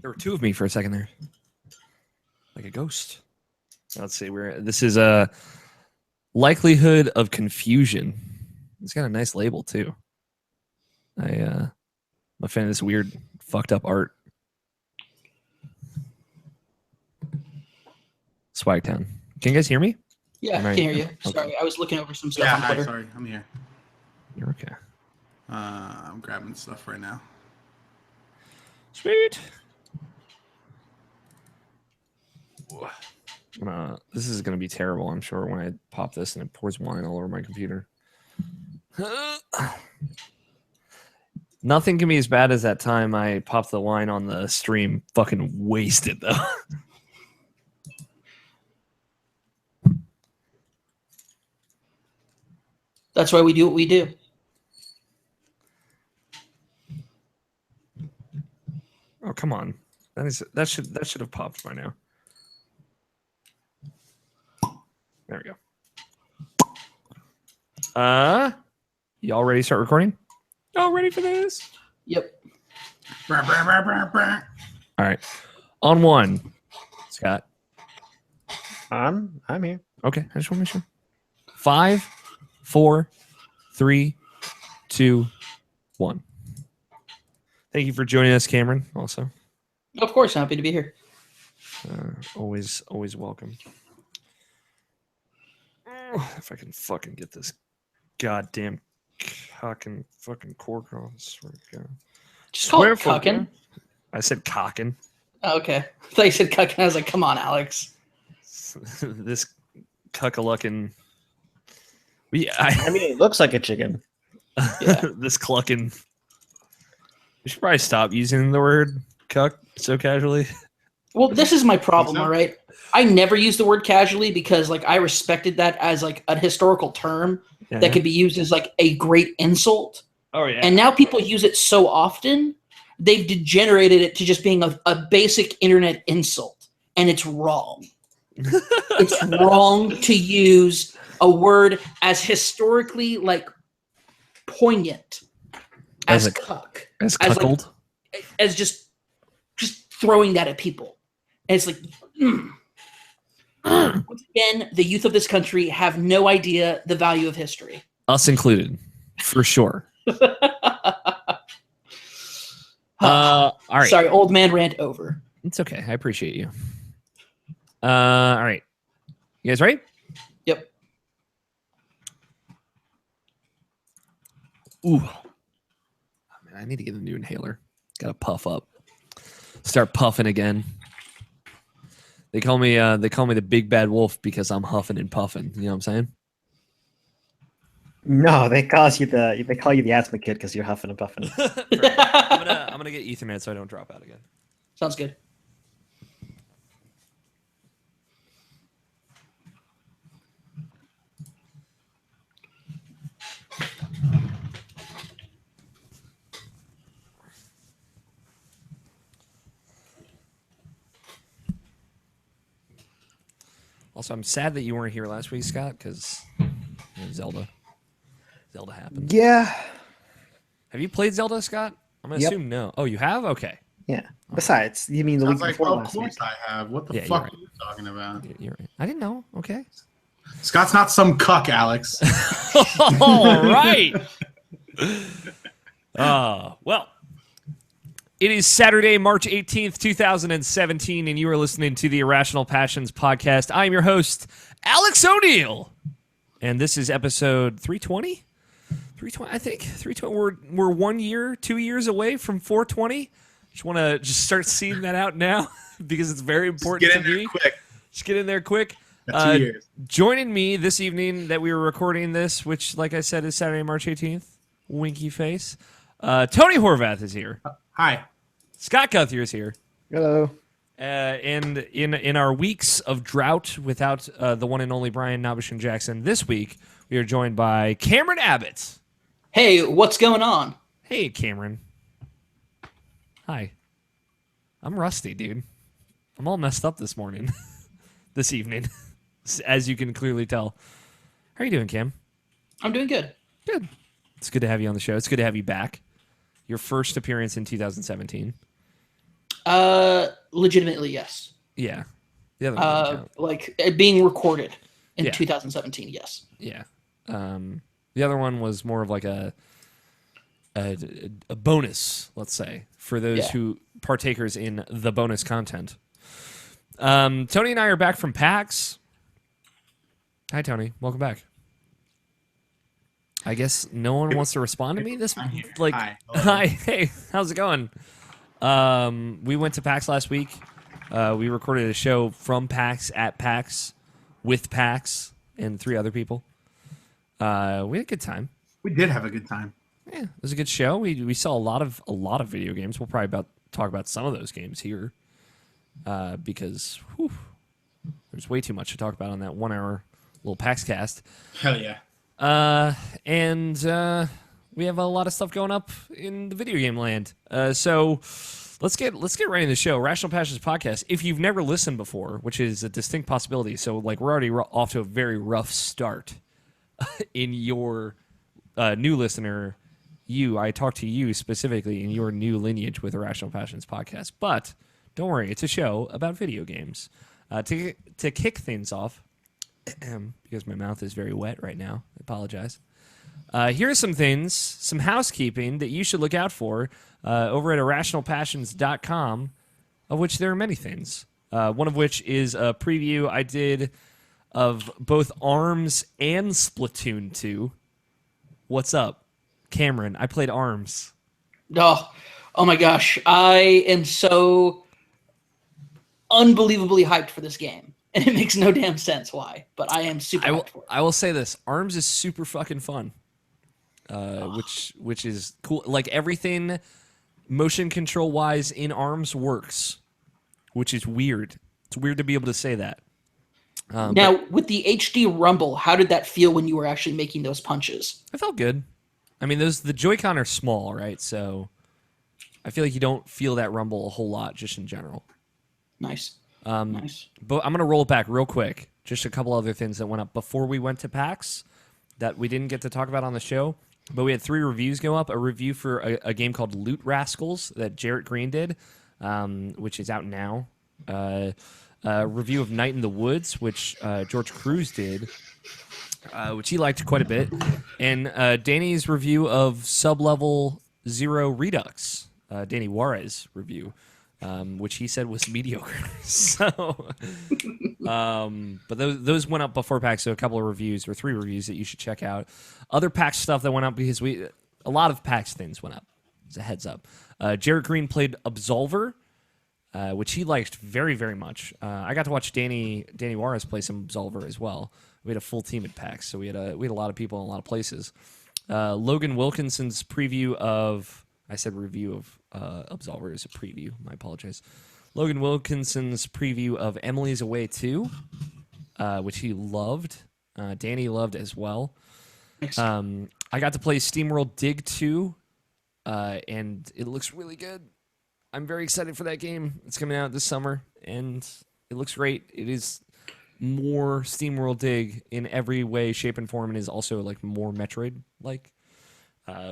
There were two of me for a second there, like a ghost. Let's see. This is a likelihood of confusion. It's got a nice label too. I'm a fan of this weird, fucked up art. Swagtown. Can you guys hear me? Yeah, I can hear you. Okay. Sorry, I was looking over some stuff Yeah, on hi, Twitter. sorry, I'm here. You're okay. I'm grabbing stuff right now. Sweet. This is gonna be terrible, I'm sure, when I pop this and it pours wine all over my computer. Nothing can be as bad as that time I popped the wine on the stream. Fucking wasted though. That's why we do what we do. Oh, come on. That should have popped by now. There we go. Y'all ready to start recording? Y'all ready for this? Yep. All All right. On one. Scott. I'm here. Okay, I just want to make sure. 5, 4, 3, 2, 1. Thank you for joining us, Cameron. Also, Of course, happy to be here. always welcome. If I can fucking get this goddamn cocking fucking cork on, I swear to God. Just call it cucking. I said cocking. Oh, okay. I thought you said cucking. I was like, come on, Alex. This cuckalucking. I mean, it looks like a chicken. Yeah. This clucking. We should probably stop using the word cuck so casually. Well, this is my problem, So? all right? I never use the word casually because like I respected that as like a historical term that could be used as like a great insult. Oh yeah. And now people use it so often, they've degenerated it to just being a basic internet insult. And it's wrong. It's wrong to use a word as historically like poignant as cuck. As cuckold. As just throwing that at people. And it's like, Once again, the youth of this country have no idea the value of history. Us included, for sure. All right. Sorry, old man rant over. It's okay. I appreciate you. All right. You guys ready? Yep. Ooh. Oh, man, I need to get a new inhaler. Gotta puff up. Start puffing again. They call me the big bad wolf because I'm huffing and puffing. You know what I'm saying? No, they call you the asthma kid because you're huffing and puffing. I'm gonna get Ethernet so I don't drop out again. Sounds good. Also, I'm sad that you weren't here last week, Scott, because Zelda happened. Yeah. Have you played Zelda, Scott? I'm gonna assume no. Oh, you have? Okay. Yeah. Besides, you mean the Sounds week like, before of last course week? I have. What the Yeah, fuck you're are you talking about? You're right. I didn't know. Okay. Scott's not some cuck, Alex. All right. Well, it is Saturday, March 18th, 2017, and you are listening to the Irrational Passions podcast. I am your host, Alex O'Neill, and this is episode 320. 320, I think. 320. We're 1 year, 2 years away from 420. Just want to start seeing that out now because it's very important to me. Quick. Just get in there quick. 2 years. Joining me this evening that we were recording this, which, like I said, is Saturday, March 18th. Winky face. Tony Horvath is here. Hi. Scott Guthrie is here. Hello. And in our weeks of drought without the one and only Brian Nabishan Jackson, this week we are joined by Cameron Abbott. Hey, what's going on? Hey, Cameron. Hi. I'm rusty, dude. I'm all messed up this morning. This evening, as you can clearly tell. How are you doing, Cam? I'm doing good. Good. It's good to have you on the show. It's good to have you back. Your first appearance in 2017. Legitimately, yes. Yeah. The other one didn't count. Like being recorded in Yeah. 2017, yes. Yeah. The other one was more of like a bonus, let's say, for those who partakers in the bonus content. Tony and I are back from PAX. Hi, Tony. Welcome back. I guess no one wants to respond to me this Hi. hi, hey, how's it going? We went to PAX last week. We recorded a show from PAX at PAX with PAX and 3 other people. We had a good time. We did have a good time. Yeah, it was a good show. We saw a lot of video games. We'll probably talk about some of those games here, because there's way too much to talk about on that 1 hour little PAX cast. Hell yeah. And we have a lot of stuff going up in the video game land. So let's get right into the show. Rational Passions Podcast. If you've never listened before, which is a distinct possibility, so like we're already off to a very rough start. In your new listener, I talk to you specifically in your new lineage with the Irrational Passions Podcast. But don't worry, it's a show about video games. To kick things off, because my mouth is very wet right now, I apologize. Here are some things, some housekeeping that you should look out for over at IrrationalPassions.com, of which there are many things. One of which is a preview I did of both ARMS and Splatoon 2. What's up, Cameron? I played ARMS. Oh my gosh. I am so unbelievably hyped for this game. And it makes no damn sense why, but I am super hyped for it. I will say this. ARMS is super fucking fun. Which is cool. Like everything motion control wise in ARMS works, which is weird. It's weird to be able to say that. Now, with the HD rumble, how did that feel when you were actually making those punches? I felt good. I mean, the Joy-Con are small, right? So I feel like you don't feel that rumble a whole lot just in general. Nice. Nice. But I'm going to roll it back real quick. Just a couple other things that went up before we went to PAX that we didn't get to talk about on the show. But we had 3 reviews go up. A review for a game called Loot Rascals that Jarrett Green did, which is out now. A review of Night in the Woods, which George Cruz did, which he liked quite a bit. And Danny's review of Sublevel Zero Redux, Danny Juarez review, which he said was mediocre. So, but those went up before PAX, so a couple of reviews, or 3 reviews that you should check out. Other PAX stuff that went up, because a lot of PAX things went up. As a heads up. Jarrett Green played Absolver, which he liked very, very much. I got to watch Danny Juarez play some Absolver as well. We had a full team at PAX, so we had a lot of people in a lot of places. Logan Wilkinson's review of Absolver is a preview. I apologize. Logan Wilkinson's preview of Emily's Away 2, which he loved. Danny loved as well. I got to play SteamWorld Dig 2, and it looks really good. I'm very excited for that game. It's coming out this summer, and it looks great. It is more SteamWorld Dig in every way, shape, and form, and is also like more Metroid-like,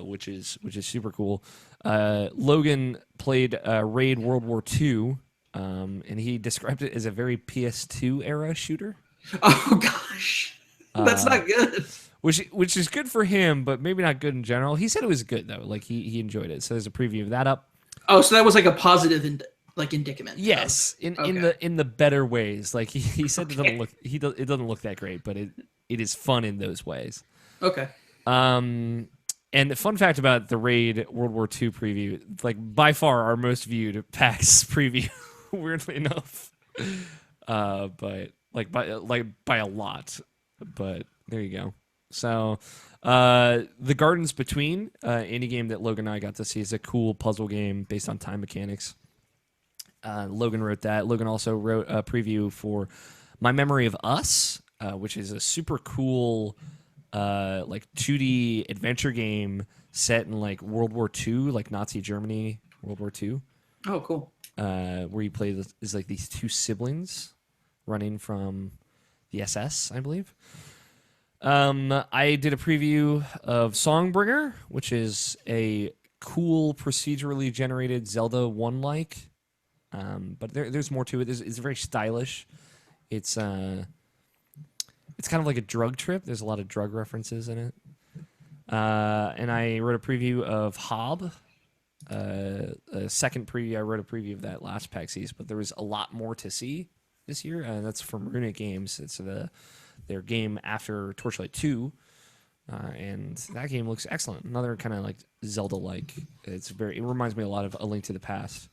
which is super cool. Logan played Raid World War II, and he described it as a very PS2 era shooter. Oh gosh, that's not good. Which is good for him, but maybe not good in general. He said it was good though. Like he enjoyed it. So there's a preview of that up. Oh, so that was like a positive indicament. Yes, in the better ways. Like he said, Okay. it doesn't look that great, but it is fun in those ways. Okay. And the fun fact about the Raid World War II preview, like by far our most viewed PAX preview, weirdly enough, but by a lot. But there you go. So, The Gardens Between, indie game that Logan and I got to see, is a cool puzzle game based on time mechanics. Logan wrote that. Logan also wrote a preview for My Memory of Us, which is a super cool, like 2D adventure game set in like World War II, like Nazi Germany, World War II. Oh, cool. Where you play is like these 2 siblings running from the SS, I believe. I did a preview of Songbringer, which is a cool procedurally generated Zelda 1-like. But there's more to it. It's very stylish. It's kind of like a drug trip. There's a lot of drug references in it. And I wrote a preview of Hob. A second preview. I wrote a preview of that last PAX East, but there was a lot more to see this year. That's from Runic Games. It's their game after Torchlight 2. And that game looks excellent. Another kind of like Zelda-like. It reminds me a lot of A Link to the Past,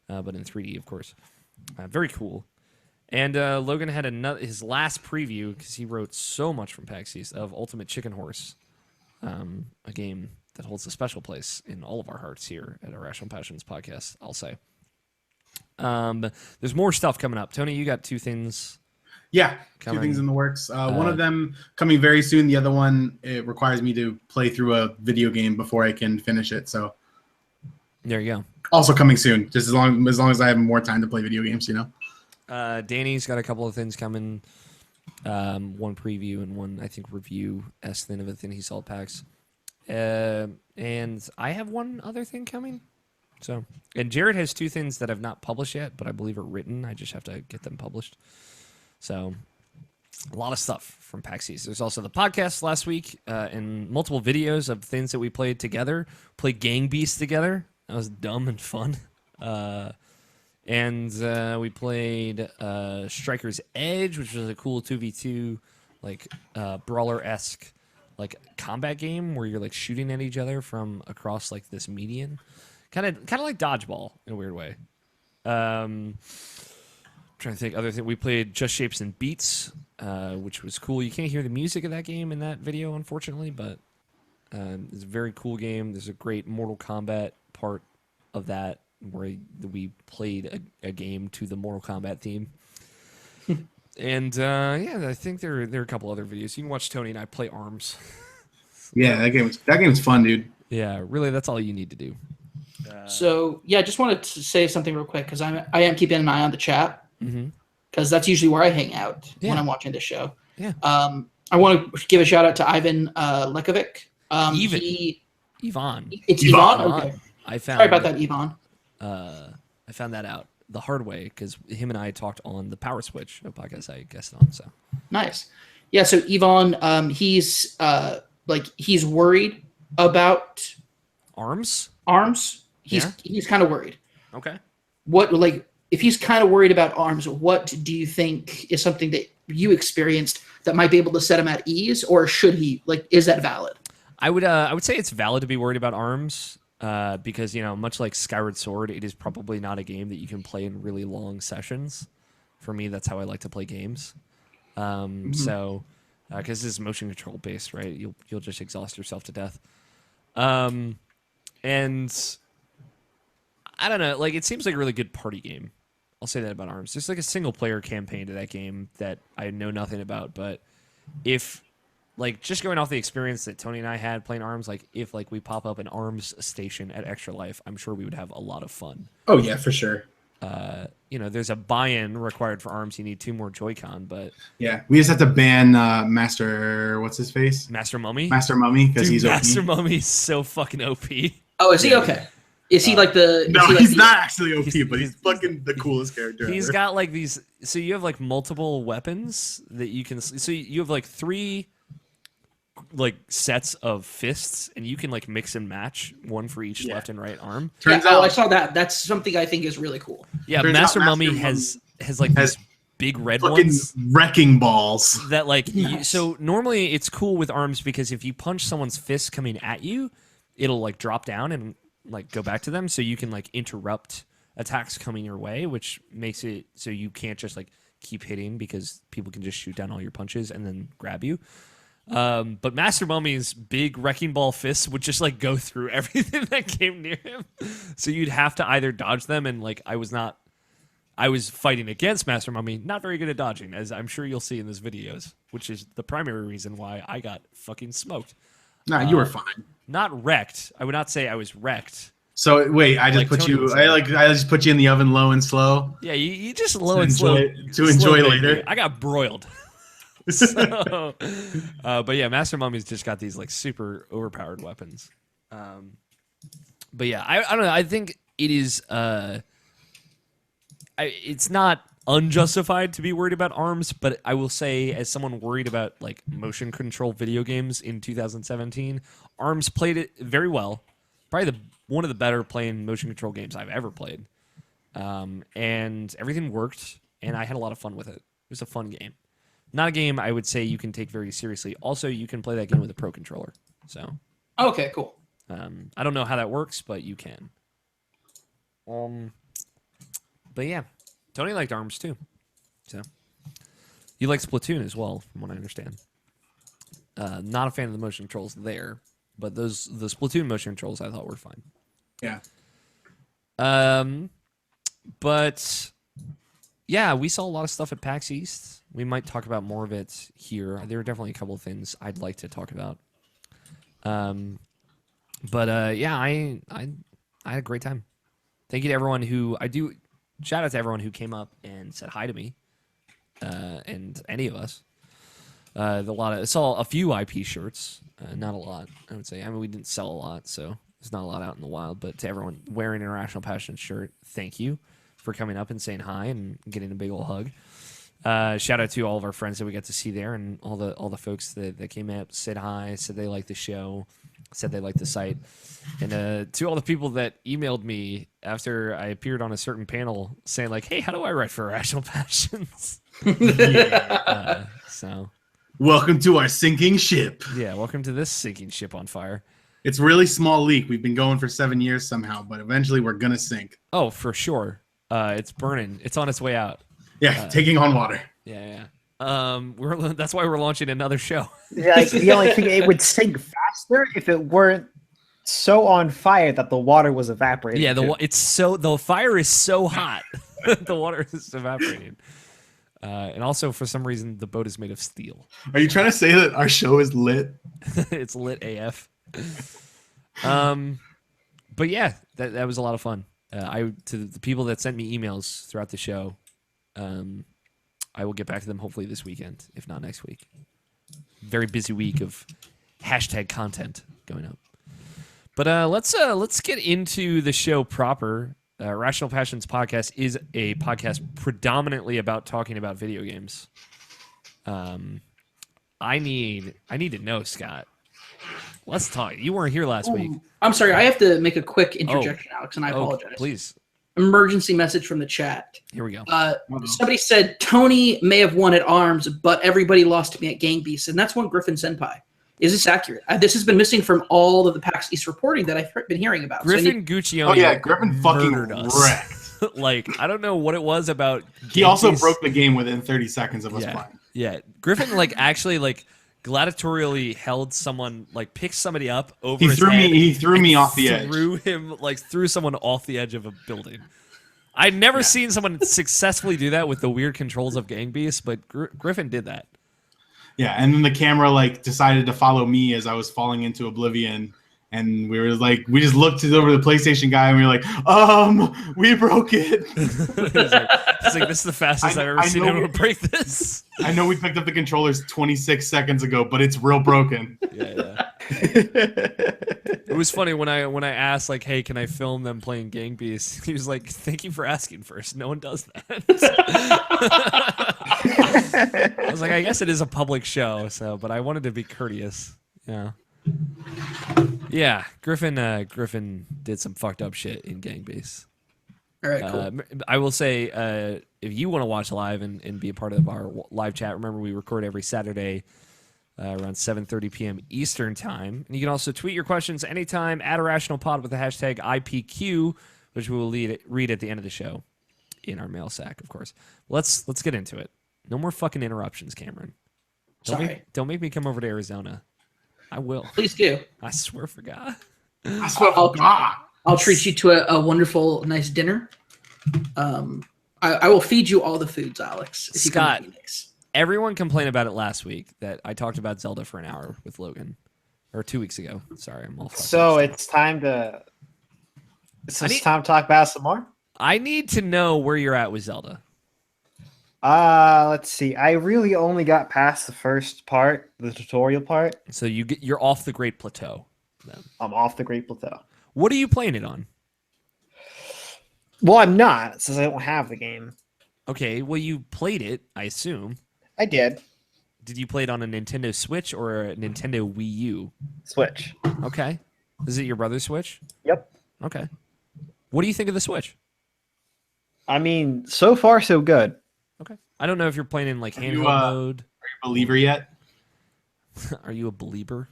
but in 3D, of course. Very cool. And Logan had his last preview, because he wrote so much from PAX East, of Ultimate Chicken Horse, a game that holds a special place in all of our hearts here at Irrational Passions podcast, I'll say. There's more stuff coming up. Tony, you got two things. Yeah, coming. 2 things in the works. One of them coming very soon. The other one, it requires me to play through a video game before I can finish it. So there you go. Also coming soon, just as long as I have more time to play video games, you know. Danny's got a couple of things coming. One preview and one, I think, review-esque thing of a thing he saw at PAX. And I have one other thing coming. So, and Jared has 2 things that I've not published yet, but I believe are written. I just have to get them published. So, a lot of stuff from PAX East. There's also the podcast last week and multiple videos of things that we played together. Played Gang Beasts together. That was dumb and fun. And we played Striker's Edge, which was a cool 2v2, like brawler-esque, like combat game where you're like shooting at each other from across like this median, kind of like dodgeball in a weird way. Trying to think other thing. We played Just Shapes and Beats, which was cool. You can't hear the music of that game in that video, unfortunately, but it's a very cool game. There's a great Mortal Kombat part of that where we played a game to the Mortal Kombat theme. And yeah, I think there are a couple other videos. You can watch Tony and I play ARMS. Yeah, that game's fun, dude. Yeah, really, that's all you need to do. So yeah, I just wanted to say something real quick because I am keeping an eye on the chat Mm-hmm. because that's usually where I hang out Yeah. when I'm watching this show. Yeah. I want to give a shout out to Ivan Lekovic. Yvonne. It's Yvonne? Yvonne. Okay. I found. Sorry about that, Yvonne. I found that out the hard way because him and I talked on the Power Switch, a podcast I guested on. So Nice. Yeah. So Yvonne, he's he's worried about ARMS. arms. Yeah. He's kind of worried. Okay. If he's kind of worried about arms, what do you think is something that you experienced that might be able to set him at ease, or should he is that valid? I would say it's valid to be worried about ARMS because much like Skyward Sword, it is probably not a game that you can play in really long sessions. For me, that's how I like to play games. So because this is motion control based, right? You'll just exhaust yourself to death. And I don't know, it seems like a really good party game. I'll say that about ARMS. There's like a single player campaign to that game that I know nothing about, but if just going off the experience that Tony and I had playing ARMS, if we pop up an ARMS station at Extra Life, I'm sure we would have a lot of fun. Oh yeah, for sure. There's a buy-in required for ARMS. You need 2 more Joy-Con, but Yeah, we just have to ban Master. What's his face? Master Mummy. Master Mummy, because he's Master OP. Mummy is so fucking OP. Oh, is he okay? Is he like the? No, is he he's not actually OP, but he's- he's fucking the coolest character. He's ever. got these. So you have multiple weapons that you can. So you have 3 sets of fists, and you can mix and match one for each Yeah. left and right arm. Turns I out, saw that. That's something I think is really cool. Yeah, Turns Master out Mummy Master has has these big red fucking ones wrecking balls. that Nice. so normally it's cool with arms because if you punch someone's fist coming at you, it'll drop down and go back to them, so you can interrupt attacks coming your way, which makes it so you can't just keep hitting because people can just shoot down all your punches and then grab you. But Master Mummy's big wrecking ball fists would just go through everything that came near him, so you'd have to either dodge them, and I was fighting against Master Mummy, not very good at dodging, as I'm sure you'll see in this videos, which is the primary reason why I got fucking smoked. Nah, you were fine. Not wrecked. I would not say I was wrecked. So wait, I just Like put Tony you. would say. I just put you in the oven low and slow. Yeah, you just low To and slow enjoy- to slow enjoy baked later. me. I got broiled. So, but yeah, Master Mummy's just got these super overpowered weapons. But yeah, I don't know. I think it is. It's not unjustified to be worried about ARMS, but I will say, as someone worried about motion control video games in 2017, ARMS played it very well. Probably one of the better playing motion control games I've ever played. And everything worked, and I had a lot of fun with it. It was a fun game. Not a game I would say you can take very seriously. Also, you can play that game with a pro controller. So, Okay, cool. I don't know how that works, but you can. But yeah, Tony liked ARMS too. So you like Splatoon as well, from what I understand. Not a fan of the motion controls there, but the Splatoon motion controls I thought were fine. Yeah. But yeah, we saw a lot of stuff at PAX East. We might talk about more of it here. There are definitely a couple of things I'd like to talk about. But yeah, I had a great time. Thank you to everyone who shout out to everyone who came up and said hi to me, and any of us. I saw a few IP shirts, not a lot, I would say. I mean, we didn't sell a lot, so there's not a lot out in the wild. But to everyone wearing an Irrational Passion shirt, thank you for coming up and saying hi and getting a big old hug. Shout out to all of our friends that we got to see there, and all the folks that came up, said hi, said they liked the show, said they liked the site. And to all the people that emailed me after I appeared on a certain panel saying like, hey, how do I write for Irrational Passions? So welcome to our sinking ship. Yeah, welcome to this sinking ship on fire. It's really small leak. We've been going for 7 years somehow, but eventually we're gonna sink. Oh, for sure. It's burning. It's on its way out. Yeah, taking on water. Yeah. That's why we're launching another show. Like, the only thing, it would sink faster if it weren't so on fire that the water was evaporating. Yeah, the fire is so hot, the water is evaporating. And also, for some reason, the boat is made of steel. Are you trying to say that our show is lit? It's lit AF. But yeah, that was a lot of fun. To the people that sent me emails throughout the show, I will get back to them hopefully this weekend, if not next week. Very busy week of hashtag content going up. But let's get into the show proper. Rational Passions podcast is a podcast predominantly about talking about video games. I need to know, Scott. Let's talk. You weren't here last week. I'm sorry. I have to make a quick interjection, Alex, and I apologize. Please. Emergency message from the chat. Here we go. Somebody said Tony may have won at ARMS, but everybody lost to me at Gang Beasts, and that's one Griffin Senpai. Is this accurate? This has been missing from all of the PAX East reporting that I've been hearing about. Griffin Guccione. Oh yeah, Griffin fucking us. wrecked. Like, I don't know what it was about. He also broke the game within 30 seconds of us playing. Yeah, Griffin actually gladiatorially held someone, picked somebody up over his head. He threw me off the edge. Threw someone off the edge of a building. I'd never seen someone successfully do that with the weird controls of Gang Beasts, but Griffin did that. Yeah, and then the camera decided to follow me as I was falling into oblivion, and we just looked over the PlayStation guy and we were like, we broke it. It's like, this is the fastest I've ever seen anyone break this. I know we picked up the controllers 26 seconds ago, but it's real broken. Yeah. It was funny when I asked, hey, can I film them playing Gang Beasts? He was like, thank you for asking first. No one does that. I was like, I guess it is a public show, but I wanted to be courteous. Yeah. Griffin did some fucked up shit in Gang Beasts. All right, cool. I will say, if you want to watch live and be a part of our live chat, remember we record every Saturday around 7:30 p.m. Eastern time. And you can also tweet your questions anytime at IrrationalPod with the hashtag IPQ, which we will read at the end of the show in our mail sack, of course. Let's get into it. No more fucking interruptions, Cameron. Don't make me come over to Arizona. I will. Please do. I swear for God. I swear for God. I'll treat you to a wonderful, nice dinner. I will feed you all the foods, Alex. If Scott, you Phoenix. Everyone complained about it last week that I talked about Zelda for an hour with Logan. Or 2 weeks ago. Sorry, I'm all fucked So up. it's time to talk about some more? I need to know where you're at with Zelda. Let's see. I really only got past the first part, the tutorial part. So you're off the Great Plateau. Then. I'm off the Great Plateau. What are you playing it on? Well, I'm not, since I don't have the game. Okay, well, you played it, I assume. I did. Did you play it on a Nintendo Switch or a Nintendo Wii U? Switch. Okay. Is it your brother's Switch? Yep. Okay. What do you think of the Switch? I mean, so far, so good. Okay. I don't know if you're playing in handheld mode. Are you a believer yet? Are you a believer?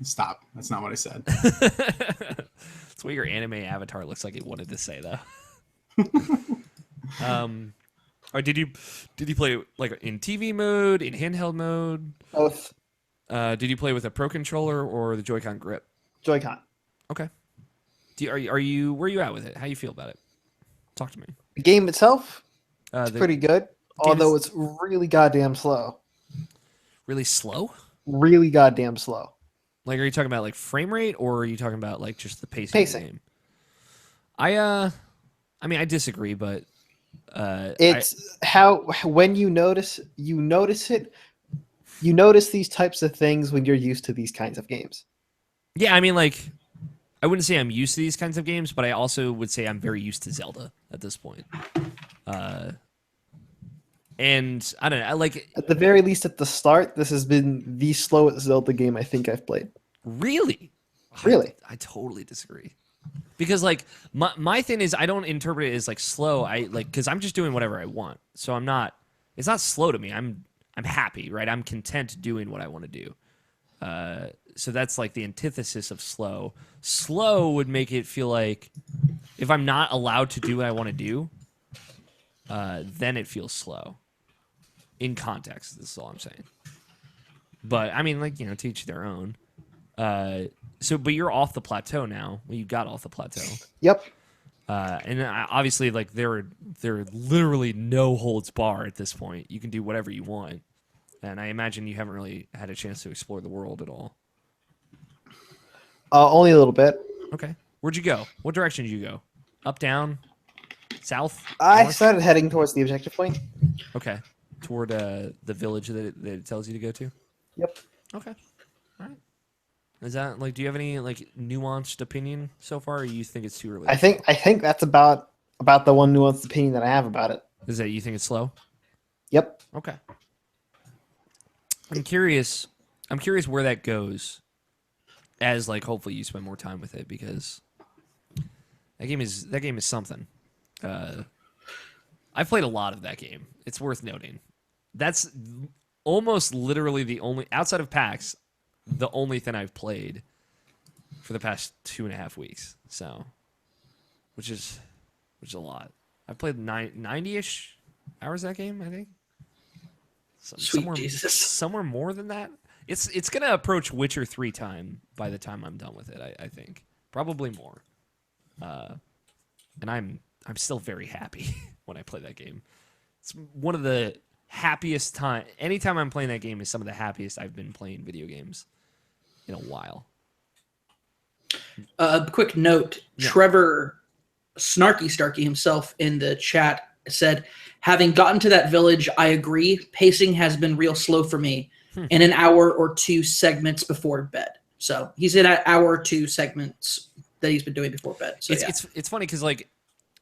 Stop. That's not what I said. That's what your anime avatar looks like it wanted to say, though. Or did you play like in TV mode, in handheld mode? Both. Did you play with a Pro controller or the Joy-Con grip? Joy-Con. Okay. Are you where are you at with it? How you feel about it? Talk to me. The game itself, it's The pretty good, although it's really goddamn slow. really slow. Really goddamn slow. Like, are you talking about like frame rate, or are you talking about like just the pacing of the game? I mean, I disagree, but it's how when you notice it. You notice these types of things when you're used to these kinds of games. Yeah, I mean, like, I wouldn't say I'm used to these kinds of games, but I also would say I'm very used to Zelda at this point. And I don't know, I like At the very least, at the start, this has been the slowest Zelda game I think I've played. really, Really? I totally disagree. Because like my thing is I don't interpret it as like slow. I like because I'm just doing whatever I want. So I'm not. It's not slow to me. I'm happy, right? I'm content doing what I want to do. So that's like the antithesis of slow. Slow would make it feel like if I'm not allowed to do what I want to do, then it feels slow. In context, this is all I'm saying. But I mean, like, to each their own. But you're off the plateau now. Well, you got off the plateau. Yep. And obviously, like there are literally no holds bar at this point. You can do whatever you want, and I imagine you haven't really had a chance to explore the world at all. Only a little bit. Okay, where'd you go? What direction did you go? Up, down, south? I north? started heading towards the objective point. Okay, toward the village that it tells you to go to. Yep. Okay, all right. Is that like? Do you have any like nuanced opinion so far, or you think it's too early? I think that's about the one nuanced opinion that I have about it. Is that you think it's slow? Yep. Okay. I'm curious where that goes as like hopefully you spend more time with it because that game is something. I've played a lot of that game. It's worth noting. That's almost literally the only outside of PAX, the only thing I've played for the past 2.5 weeks. So, which is a lot. I've played 90-ish hours of that game, I think. Sweet Jesus. Somewhere more than that. It's gonna approach Witcher 3 time by the time I'm done with it. I think probably more. And I'm still very happy when I play that game. It's one of the happiest time. Anytime I'm playing that game is some of the happiest I've been playing video games in a while. Quick note: Yeah. Trevor Snarky Starkey himself in the chat said, "Having gotten to that village, I agree. Pacing has been real slow for me in an hour or two segments before bed." So he's in an hour or two segments that he's been doing before bed. So it's funny because like,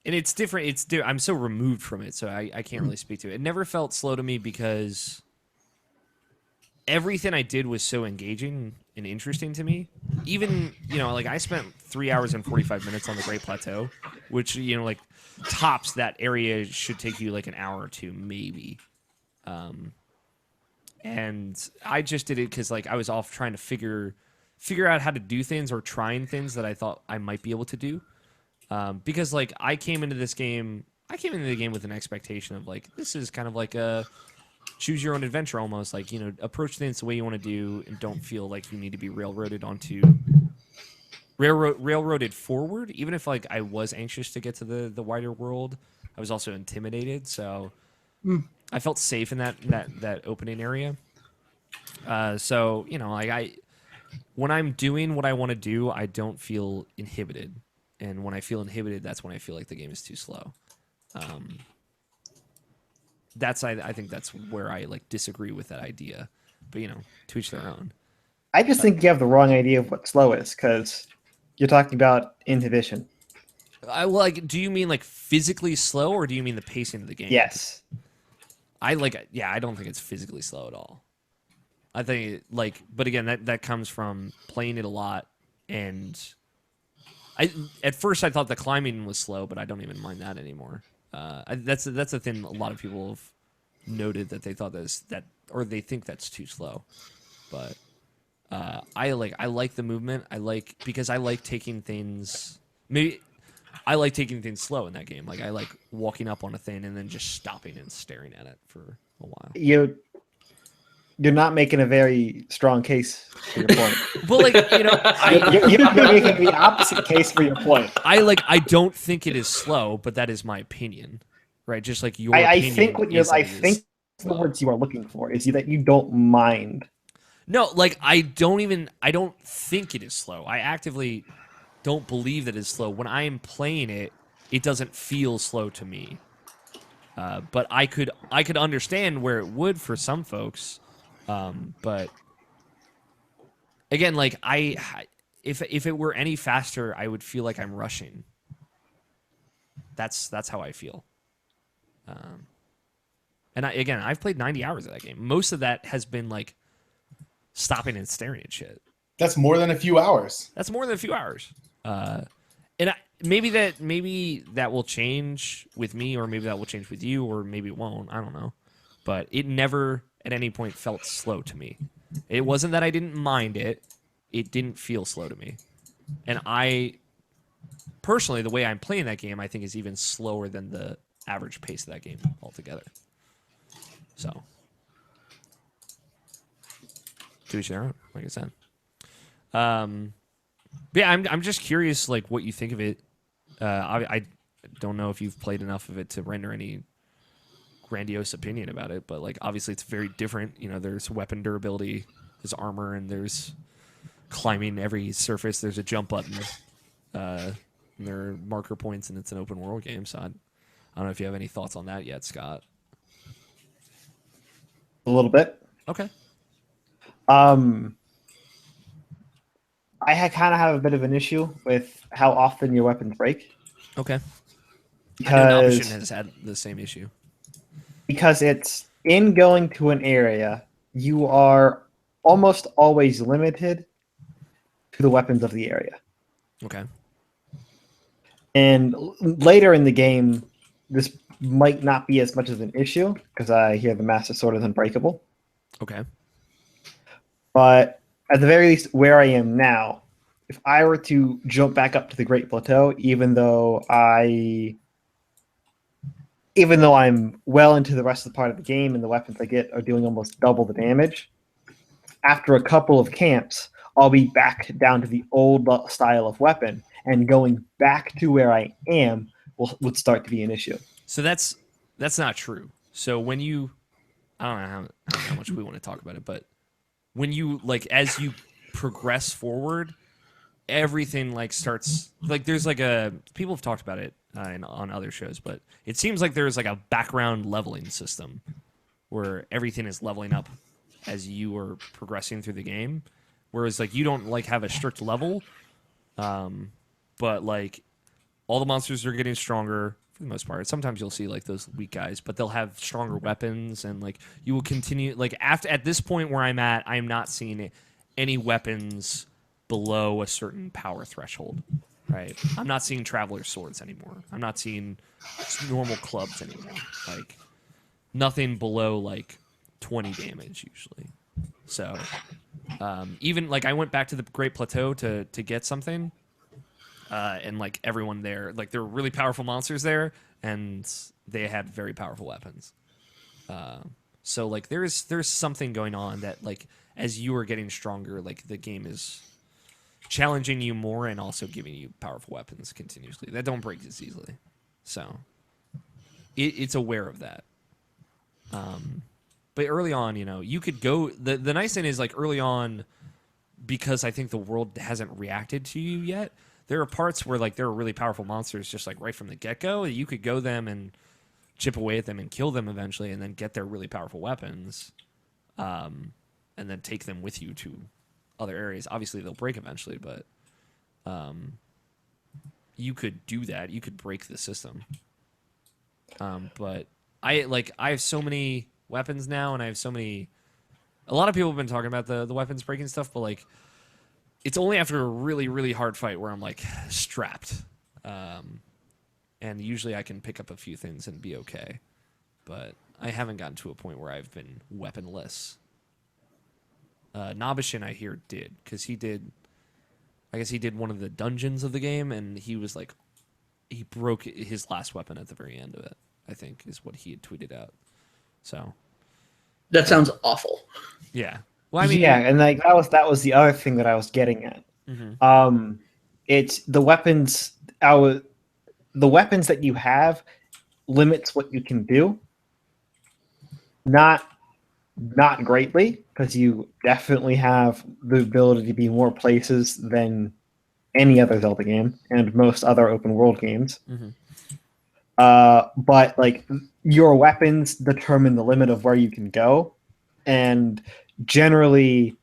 and it's different. I'm so removed from it, so I can't really speak to it. It never felt slow to me because everything I did was so engaging and interesting to me. Even like I spent 3 hours and 45 minutes on the Great Plateau, which like tops that area should take you like an hour or two maybe. And I just did it because like I was off trying to figure out how to do things or trying things that I thought I might be able to do. Because like I came into the game with an expectation of like this is kind of like a choose your own adventure almost, like approach things the way you want to do and don't feel like you need to be railroaded forward. Even if like I was anxious to get to the wider world, I was also intimidated. So I felt safe in that opening area. So like when I'm doing what I want to do, I don't feel inhibited. And when I feel inhibited, that's when I feel like the game is too slow. I think that's where I like disagree with that idea. But to each their own. I just think you have the wrong idea of what slow is because you're talking about inhibition. Do you mean like physically slow, or do you mean the pacing of the game? Yes. I don't think it's physically slow at all. I think but again, that comes from playing it a lot, and at first I thought the climbing was slow, but I don't even mind that anymore. That's a thing a lot of people have noted that they thought they think that's too slow, but I like the movement. Because I like taking things. Maybe I like taking things slow in that game. Like I like walking up on a thing and then just stopping and staring at it for a while. You're not making a very strong case for your point. But like You're making the opposite case for your point. I don't think it is slow, but that is my opinion, right? Just like your I opinion. think the words you are looking for is that you don't mind. No, like I don't think it is slow. I actively don't believe that it's slow. When I am playing it, it doesn't feel slow to me. But I could understand where it would for some folks. But again, like if it were any faster, I would feel like I'm rushing. That's how I feel. And I've played 90 hours of that game. Most of that has been like stopping and staring at shit. That's more than a few hours. That's more than a few hours. And maybe that will change with me, or maybe that will change with you, or maybe it won't. I don't know. But it never at any point felt slow to me. It wasn't that I didn't mind it. It didn't feel slow to me. And I, personally, the way I'm playing that game, I think is even slower than the average pace of that game altogether. So, to each their own, like I said. Yeah, I'm just curious, like, what you think of it. I don't know if you've played enough of it to render any grandiose opinion about it, but like obviously it's very different. You know, there's weapon durability, there's armor, and there's climbing every surface. There's a jump button. And there are marker points, and it's an open world game. So I don't know if you have any thoughts on that yet, Scott. A little bit. Okay. I kind of have a bit of an issue with how often your weapons break. Okay. Because Novition has had the same issue. Because it's in going to an area, you are almost always limited to the weapons of the area. Okay. And later in the game, this might not be as much of an issue because I hear the Master Sword is unbreakable. Okay. But at the very least, where I am now, if I were to jump back up to the Great Plateau, even though I'm well into the rest of the part of the game and the weapons I get are doing almost double the damage, after a couple of camps, I'll be back down to the old style of weapon, and going back to where I am would start to be an issue. So that's not true. So when you, I don't know how much we want to talk about it, but when you, like, as you progress forward, everything like starts, like there's like people have talked about it on other shows, but it seems like there's like a background leveling system where everything is leveling up as you are progressing through the game. Whereas like you don't like have a strict level, but like all the monsters are getting stronger for the most part. Sometimes you'll see like those weak guys, but they'll have stronger weapons, and like you will continue. Like at this point where I'm at, I'm not seeing any weapons below a certain power threshold. Right? I'm not seeing traveler swords anymore. I'm not seeing normal clubs anymore. Like nothing below like 20 damage usually. So even like I went back to the Great Plateau to get something, and like everyone there, like there were really powerful monsters there, and they had very powerful weapons. So like there's something going on that like as you are getting stronger, like the game is challenging you more and also giving you powerful weapons continuously that don't break as easily. So it's aware of that. But early on, you know, you could go. The nice thing is like early on, because I think the world hasn't reacted to you yet. There are parts where like there are really powerful monsters just like right from the get-go. You could go them and chip away at them and kill them eventually, and then get their really powerful weapons, and then take them with you to other areas. Obviously, they'll break eventually, but you could do that. You could break the system. But I have so many weapons now, and I have so many. A lot of people have been talking about the weapons breaking stuff, but like, it's only after a really, really hard fight where I'm like strapped. And usually I can pick up a few things and be okay. But I haven't gotten to a point where I've been weaponless. Nobishin, I hear, did, because he did. I guess he did one of the dungeons of the game, and he was like he broke his last weapon at the very end of it, I think, is what he had tweeted out. So That sounds awful. yeah. Well, I mean, yeah, and like that was the other thing that I was getting at. It's the weapons. The weapons that you have limits what you can do. Not greatly, because you definitely have the ability to be more places than any other Zelda game and most other open world games. But like your weapons determine the limit of where you can go, and generally,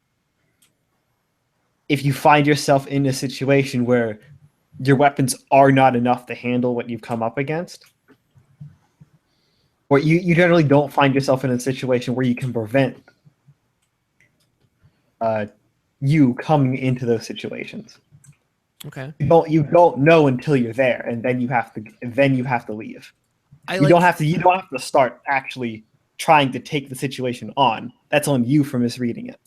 if you find yourself in a situation where your weapons are not enough to handle what you've come up against, or you generally don't find yourself in a situation where you can prevent you coming into those situations. okay. You don't know until you're there, and then you have to leave. You don't have to start actually trying to take the situation on. That's on you for misreading it.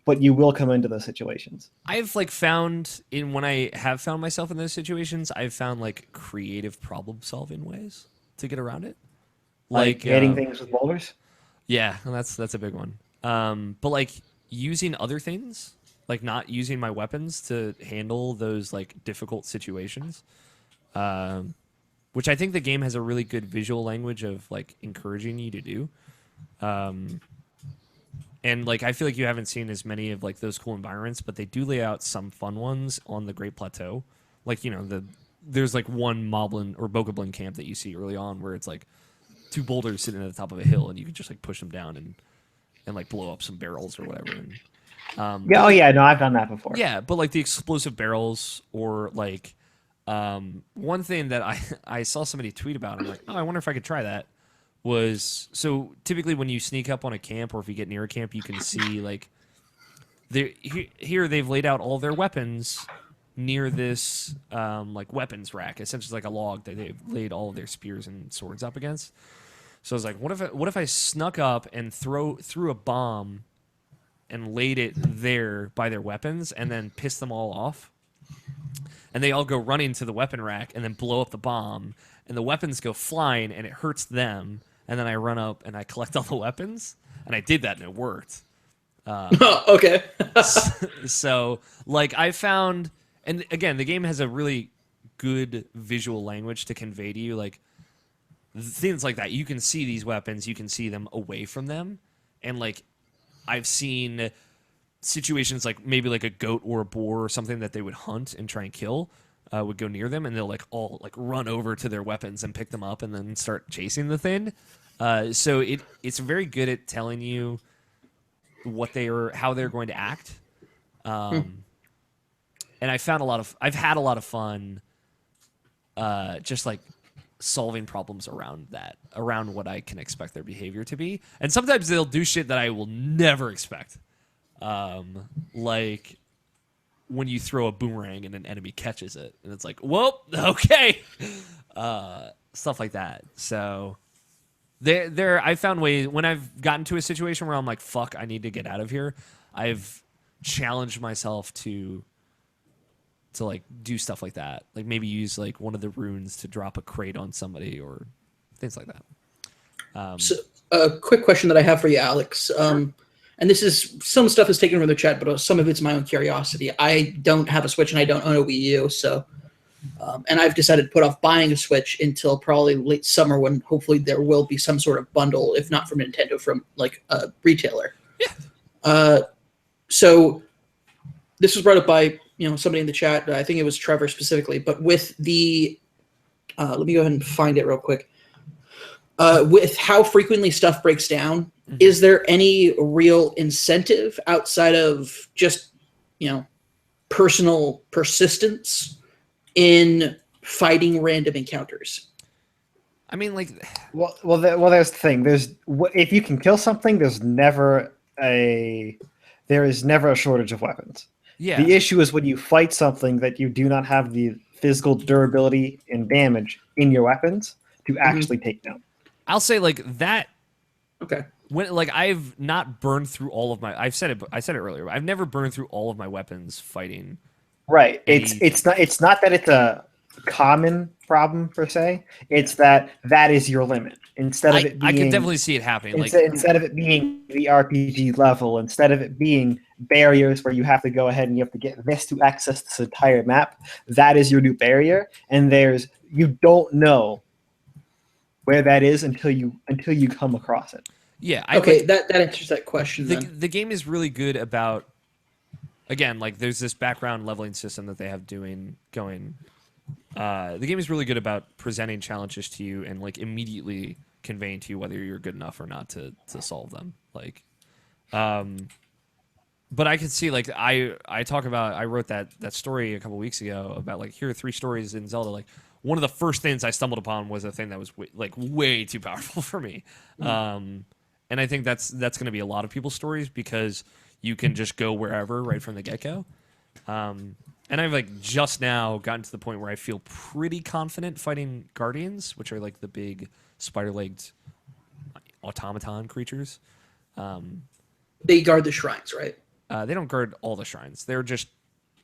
But you will come into those situations. I've like found when I have found myself in those situations, I've found like creative problem solving ways to get around it. Like hitting things with boulders? Yeah, and that's a big one. But like using other things, like not using my weapons to handle those like difficult situations. Which I think the game has a really good visual language of like encouraging you to do. And like I feel like you haven't seen as many of like those cool environments, but they do lay out some fun ones on the Great Plateau. Like, you know, there's like one Moblin or Bokoblin camp that you see early on where it's like two boulders sitting at the top of a hill and you can just like push them down and like blow up some barrels or whatever. And, yeah, no, I've done that before. Yeah, but like the explosive barrels or like one thing that I saw somebody tweet about, I'm like, oh, I wonder if I could try that. Was so typically when you sneak up on a camp or if you get near a camp, you can see like here they've laid out all their weapons near this like weapons rack, essentially like a log that they've laid all of their spears and swords up against. So I was like, what if I snuck up and threw a bomb and laid it there by their weapons and then pissed them all off, and they all go running to the weapon rack and then blow up the bomb and the weapons go flying and it hurts them. And then I run up and I collect all the weapons, and I did that and it worked. Okay. So, like, I found, and again, the game has a really good visual language to convey to you, like things like that. You can see these weapons, you can see them away from them, and like I've seen situations like maybe like a goat or a boar or something that they would hunt and try and kill. Would go near them and they'll like all like run over to their weapons and pick them up and then start chasing the thing. So it's very good at telling you how they're going to act. And I've had a lot of fun just like solving problems around what I can expect their behavior to be. And sometimes they'll do shit that I will never expect. Like when you throw a boomerang and an enemy catches it, and it's like, whoa, okay, stuff like that. So I found ways when I've gotten to a situation where I'm like, fuck, I need to get out of here. I've challenged myself to like do stuff like that, like maybe use like one of the runes to drop a crate on somebody or things like that. So a quick question that I have for you, Alex. Sure. And this is some stuff is taken from the chat, but some of it's my own curiosity. I don't have a Switch and I don't own a Wii U, so and I've decided to put off buying a Switch until probably late summer when hopefully there will be some sort of bundle, if not from Nintendo, from like a retailer. Yeah. So this was brought up by somebody in the chat. I think it was Trevor specifically, but with the let me go ahead and find it real quick. With how frequently stuff breaks down, is there any real incentive outside of just, personal persistence in fighting random encounters? I mean, like, well, there's the thing. If you can kill something, there is never a shortage of weapons. Yeah. The issue is when you fight something that you do not have the physical durability and damage in your weapons to actually take down. I'll say like that. Okay. When like I've not burned through all of my. I said it earlier. But I've never burned through all of my weapons fighting. Right. It's not that it's a common problem per se. It's that is your limit. Instead of it being, I can definitely see it happening. Instead of it being the RPG level, instead of it being barriers where you have to go ahead and you have to get this to access this entire map, that is your new barrier. And you don't know where that is until you come across it. Yeah. That answers that question. The game is really good about, again, like there's this background leveling system that they have going. The game is really good about presenting challenges to you and like immediately conveying to you whether you're good enough or not to solve them. Like, but I could see, like, I wrote that story a couple weeks ago about like, here are 3 stories in Zelda. Like, one of the first things I stumbled upon was a thing that was way too powerful for me. And I think that's going to be a lot of people's stories because you can just go wherever right from the get-go. And I've like just now gotten to the point where I feel pretty confident fighting guardians, which are like the big spider-legged automaton creatures. They guard the shrines, right? They don't guard all the shrines. They're just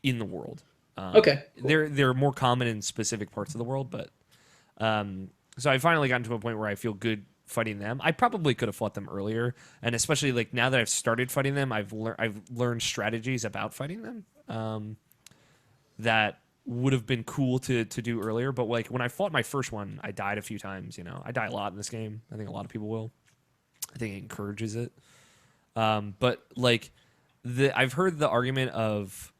in the world. Okay. Cool. They're more common in specific parts of the world, but so I've finally gotten to a point where I feel good fighting them. I probably could have fought them earlier, and especially like now that I've started fighting them, I've learned strategies about fighting them that would have been cool to do earlier. But like when I fought my first one, I died a few times. You know, I die a lot in this game. I think a lot of people will. I think it encourages it. But like I've heard the argument of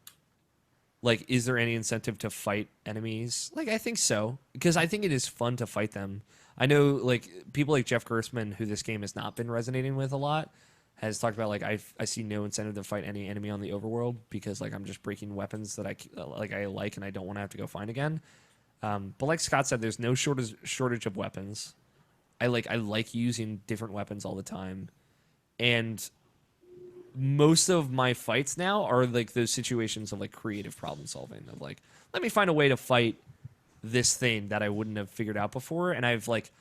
like, is there any incentive to fight enemies? Like, I think so, because I think it is fun to fight them. I know, like, people like Jeff Gerstmann, who this game has not been resonating with a lot, has talked about, like, I see no incentive to fight any enemy on the overworld because, like, I'm just breaking weapons that I like and I don't want to have to go find again. But like Scott said, there's no shortage of weapons. I like using different weapons all the time. And most of my fights now are like those situations of like creative problem solving of like, let me find a way to fight this thing that I wouldn't have figured out before. And I've like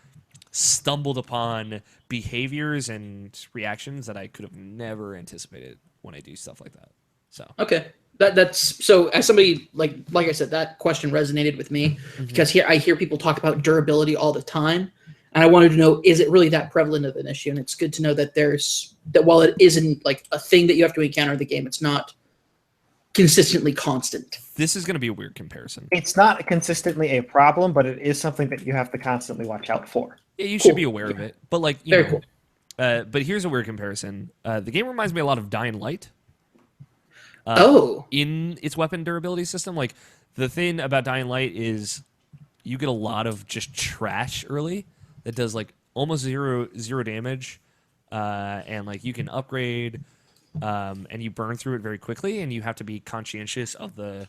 stumbled upon behaviors and reactions that I could have never anticipated when I do stuff like that. So, okay. That's so as somebody like I said, that question resonated with me because here I hear people talk about durability all the time. And I wanted to know, is it really that prevalent of an issue? And it's good to know that that while it isn't like a thing that you have to encounter in the game, it's not consistently constant. This is going to be a weird comparison. It's not consistently a problem, but it is something that you have to constantly watch out for. Yeah, you should be aware of it. But like, Very cool. But here's a weird comparison. The game reminds me a lot of Dying Light. In its weapon durability system. Like, the thing about Dying Light is you get a lot of just trash early that does like almost zero damage, and like you can upgrade, and you burn through it very quickly, and you have to be conscientious of the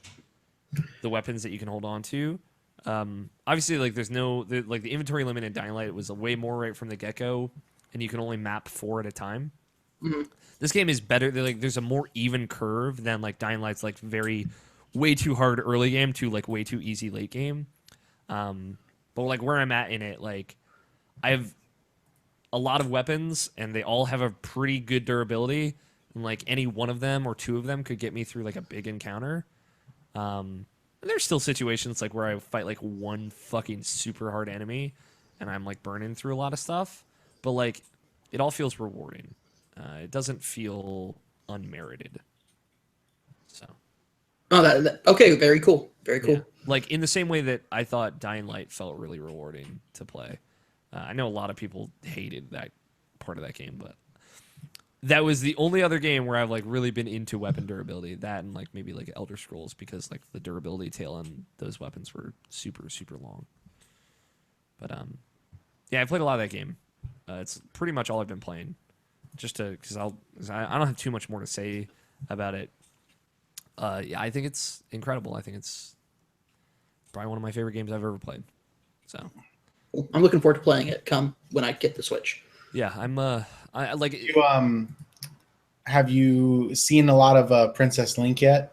weapons that you can hold on to. Obviously, like there's the inventory limit in Dying Light was way more right from the get-go, and you can only map 4 at a time. Mm-hmm. This game is better. There's a more even curve than like Dying Light's like way too hard early game to like way too easy late game. But like where I'm at in it, like I have a lot of weapons and they all have a pretty good durability. And like any one of them or 2 of them could get me through like a big encounter. There's still situations like where I fight like one fucking super hard enemy and I'm like burning through a lot of stuff. But like it all feels rewarding. It doesn't feel unmerited. So. Oh, okay. Very cool. Very cool. Yeah. Like in the same way that I thought Dying Light felt really rewarding to play. I know a lot of people hated that part of that game, but that was the only other game where I've like really been into weapon durability. That and like maybe like Elder Scrolls, because like the durability tail on those weapons were super, super long. But yeah, I played a lot of that game. It's pretty much all I've been playing. Just because I don't have too much more to say about it. Yeah, I think it's incredible. I think it's probably one of my favorite games I've ever played. So I'm looking forward to playing it when I get the Switch. Yeah, I like it. Have you seen a lot of Princess Link yet?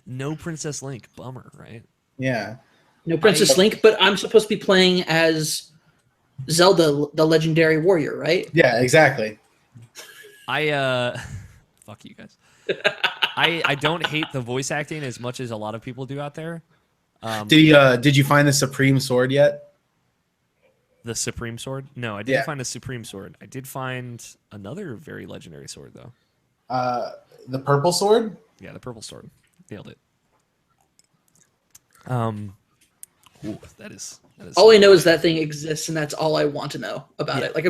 No Princess Link. Bummer, right? Yeah. No Princess Link, but I'm supposed to be playing as Zelda, the legendary warrior, right? Yeah, exactly. Fuck you guys. I don't hate the voice acting as much as a lot of people do out there. Did you find the Supreme Sword yet? The Supreme Sword? No, I didn't find a Supreme Sword. I did find another very legendary sword, though. The Purple Sword? Yeah, the Purple Sword. Nailed it. Ooh, that is All I know is that thing exists, and that's all I want to know about it. Like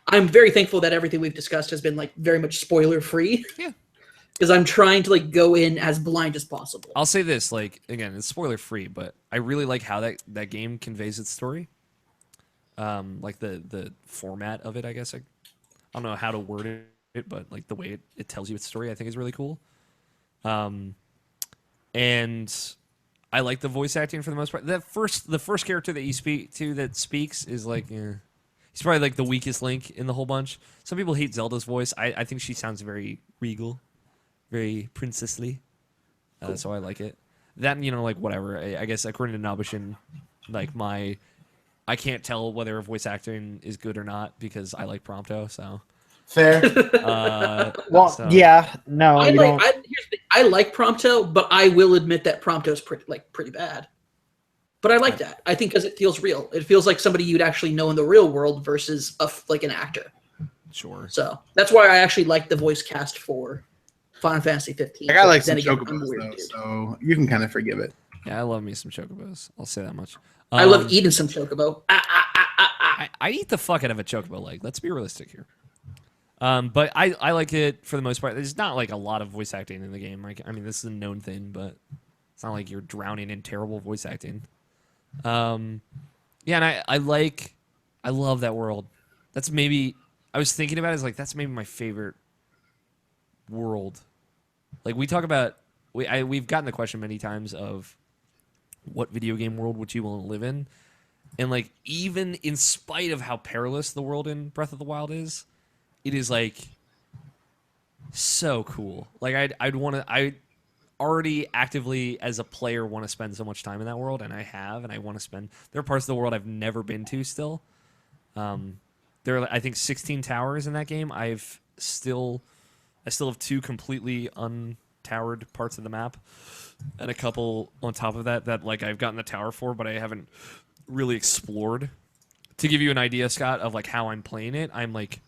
I'm very thankful that everything we've discussed has been like very much spoiler free. Yeah. Because I'm trying to like go in as blind as possible. I'll say this, like, again, it's spoiler free, but I really like how that game conveys its story. Like the format of it, I guess. I don't know how to word it, but like the way it tells you its story, I think is really cool. And I like the voice acting for the most part. The first character that you speak to that speaks is like, he's probably like the weakest link in the whole bunch. Some people hate Zelda's voice. I think she sounds very regal, very princessly. Cool. So I like it. That, like whatever. I guess according to Nabushin, like I can't tell whether her voice acting is good or not because I like Prompto. So fair. Yeah, no, I like Prompto, but I will admit that Prompto's pretty bad. But I like that. I think because it feels real. It feels like somebody you'd actually know in the real world versus like an actor. Sure. So that's why I actually like the voice cast for Final Fantasy 15. I got like some chocobos though, so you can kind of forgive it. Yeah, I love me some chocobos. I'll say that much. I love eating some chocobo. I eat the fuck out of a chocobo leg. Let's be realistic here. But I like it for the most part. There's not like a lot of voice acting in the game. Like, I mean, this is a known thing, but it's not like you're drowning in terrible voice acting. Yeah, and I love that world. That's maybe I was thinking about it as like that's maybe my favorite world. Like we talk about, we've gotten the question many times of what video game world would you want to live in, and like even in spite of how perilous the world in Breath of the Wild is, it is like so cool. Like I already actively as a player want to spend so much time in that world, and I want to spend. There are parts of the world I've never been to still. There are I think 16 towers in that game. I still have 2 completely untowered parts of the map, and a couple on top of that like I've gotten the tower for, but I haven't really explored. To give you an idea, Scott, of like how I'm playing it, I'm like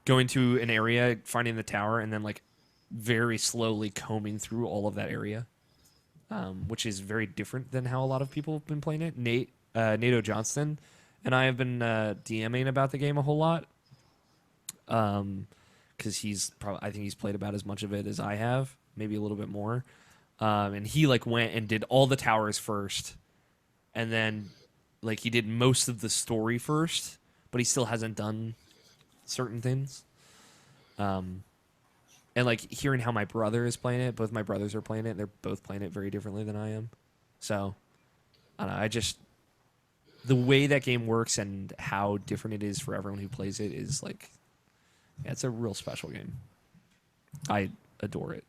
going to an area, finding the tower, and then like very slowly combing through all of that area, which is very different than how a lot of people have been playing it. Nato Johnston and I have been DMing about the game a whole lot, because I think he's played about as much of it as I have, maybe a little bit more. And he like went and did all the towers first, and then like he did most of the story first, but he still hasn't done certain things. And like hearing how my brother is playing it, both my brothers are playing it. They're both playing it very differently than I am. So I don't know. The way that game works and how different it is for everyone who plays it is like, yeah, it's a real special game. I adore it.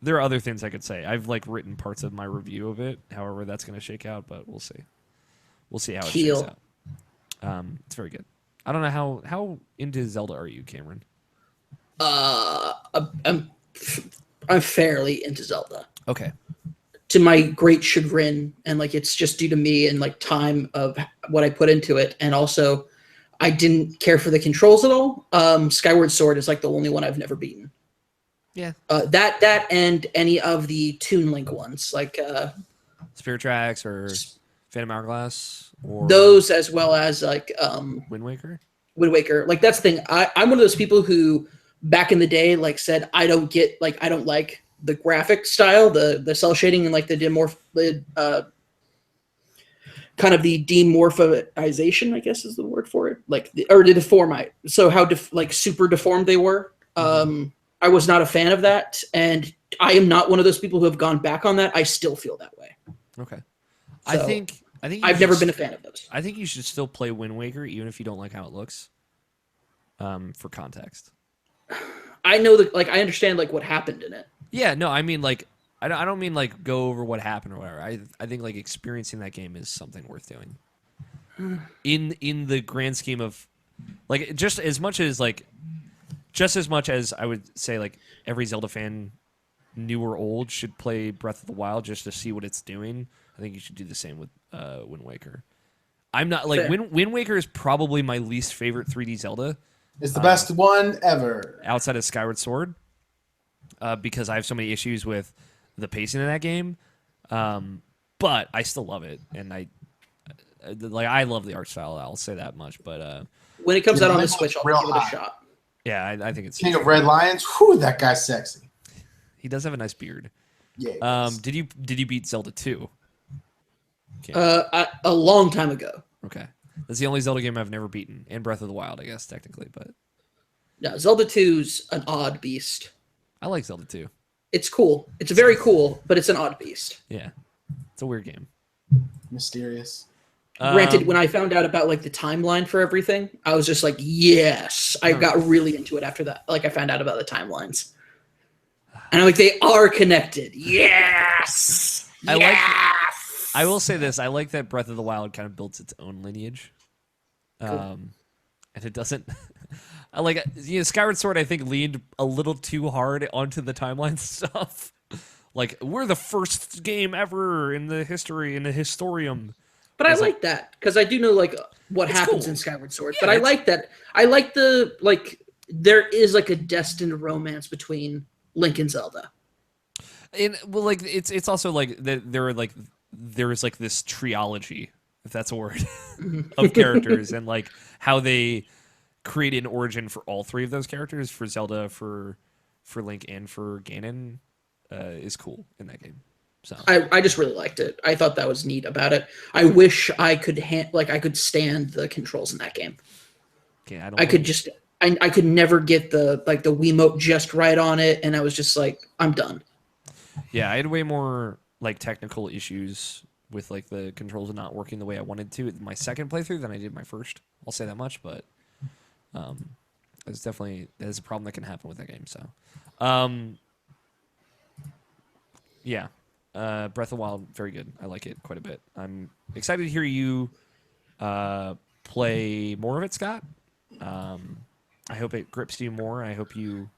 There are other things I could say. I've like written parts of my review of it. However, that's going to shake out, but we'll see. We'll see how it shakes out. It's very good. I don't know how into Zelda are you, Cameron? I'm fairly into Zelda. Okay. To my great chagrin, and like it's just due to me and like time of what I put into it, and also I didn't care for the controls at all. Skyward Sword is like the only one I've never beaten. Yeah. That and any of the Toon Link ones, like Spirit Tracks or Phantom Hourglass, or those, as well as like Wind Waker. Wind Waker. Like that's the thing. I'm one of those people who back in the day like said I don't like the graphic style, the cell shading, and like the kind of the demorphization, I guess is the word for it, like the deformite. So how super deformed they were. I was not a fan of that, and I am not one of those people who have gone back on that. I still feel that way. Okay. So, I think I've never been a fan of those. I think you should still play Wind Waker, even if you don't like how it looks. For context. I know that, like, I understand like what happened in it. Yeah, no, I mean like I don't mean like go over what happened or whatever. I think like experiencing that game is something worth doing. In the grand scheme of like just as much as I would say like every Zelda fan new or old, should play Breath of the Wild just to see what it's doing. I think you should do the same with Wind Waker. I'm not like Wind Waker is probably my least favorite 3D Zelda. It's the best one ever outside of Skyward Sword, because I have so many issues with the pacing of that game. But I still love it, and I love the art style. I'll say that much. But when it comes out on the Switch, I'll give it a shot. Yeah, I think it's King of Red Lions. Whew, that guy's sexy. He does have a nice beard. Yeah. Did you beat Zelda 2? A long time ago. Okay, that's the only Zelda game I've never beaten, and Breath of the Wild, I guess technically, but yeah, Zelda 2's an odd beast. I like Zelda 2. It's cool. It's very cool, but it's an odd beast. Yeah, it's a weird game. Mysterious. Granted, when I found out about like the timeline for everything, I was just like, yes. I got really into it after that. Like I found out about the timelines. And I'm like, they are connected. Yes. I will say this. I like that Breath of the Wild kind of builds its own lineage. Cool. And it doesn't I like Skyward Sword I think leaned a little too hard onto the timeline stuff. Like we're the first game ever in the history in the historium. But I like that because I do know like what happens in Skyward Sword. Yeah, but I like that. I like the like there is like a destined romance between Link and Zelda. And well, like it's also like that there is like this trilogy, if that's a word, of characters and like how they create an origin for all three of those characters, for Zelda, for Link, and for Ganon, is cool in that game. So I just really liked it. I thought that was neat about it. I wish I could I could stand the controls in that game. Okay, I could never get the Wiimote just right on it, and I was just like, I'm done. Yeah, I had way more like technical issues with like the controls not working the way I wanted to in my second playthrough than I did my first. I'll say that much, but that's definitely a problem that can happen with that game. So, yeah. Breath of the Wild, very good. I like it quite a bit. I'm excited to hear you play more of it, Scott. I hope it grips you more. I hope you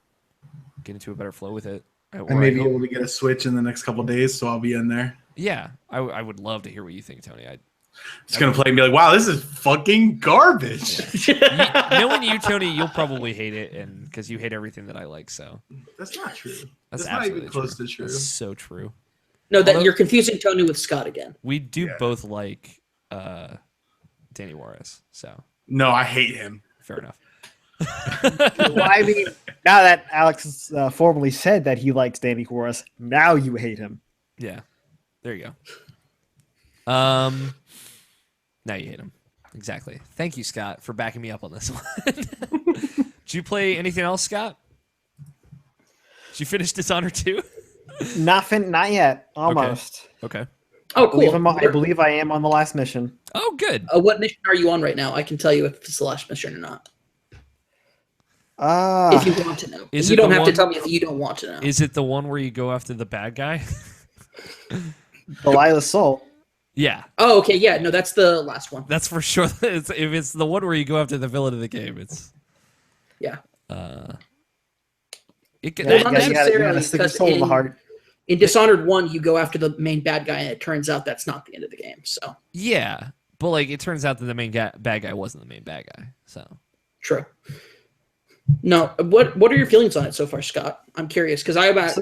get into a better flow with it. I may be able to get a Switch in the next couple of days, so I'll be in there. Yeah, I would love to hear what you think, Tony. It's going to play and be like, wow, this is fucking garbage. Yeah. Knowing you, Tony, you'll probably hate it and because you hate everything that I like. So that's not true. That's not even close to true. That's so true. No, that you're confusing Tony with Scott again. We do both like Danny Juarez, so no, I hate him. Fair enough. Well, I mean, now that Alex has formally said that he likes Danny Juarez, now you hate him. Yeah, there you go. Now you hate him. Exactly. Thank you, Scott, for backing me up on this one. Did you play anything else, Scott? Did you finish Dishonored 2? Not yet. Almost. Okay. Oh, cool. I believe I am on the last mission. Oh, good. What mission are you on right now? I can tell you if it's the last mission or not. If you want to know. You don't have to tell me if you don't want to know. Is it the one where you go after the bad guy? Delilah's Soul. Yeah. Oh, okay. Yeah. No, that's the last one. That's for sure. If it's the one where you go after the villain of the game, it's... Yeah. You gotta stick your soul in the heart. In Dishonored 1, you go after the main bad guy, and it turns out that's not the end of the game. So yeah, but like it turns out that the main bad guy wasn't the main bad guy. So true. No, what are your feelings on it so far, Scott? I'm curious because I'm at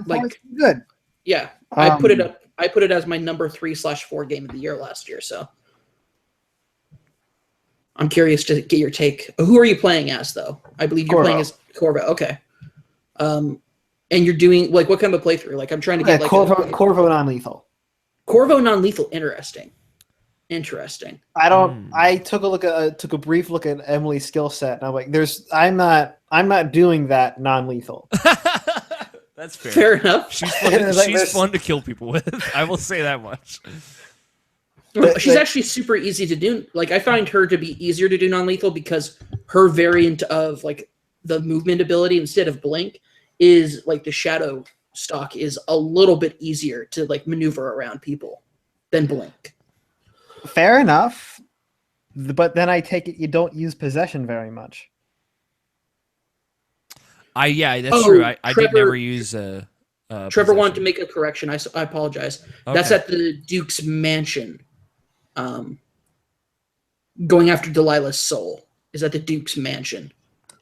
good. Yeah, I put it up. I put it as my number 3/4 game of the year last year. So I'm curious to get your take. Who are you playing as, though? I believe you're playing as Corvo. Okay. And you're doing like what kind of a playthrough? Like I'm trying to get like Corvo non-lethal. Corvo non-lethal. Interesting. I don't. I took a brief look at Emily's skill set, and I'm like, I'm not doing that non-lethal. That's fair. Fair enough. She's fun to kill people with. I will say that much. She's actually super easy to do. Like I find her to be easier to do non-lethal because her variant of like the movement ability instead of blink is like the shadow stock is a little bit easier to like maneuver around people than blink. Fair enough, but then I take it you don't use possession very much. That's true. I did never use Trevor wanted to possession. make a correction. I apologize. Okay. That's at the Duke's mansion. Going after Delilah's soul is at the Duke's mansion.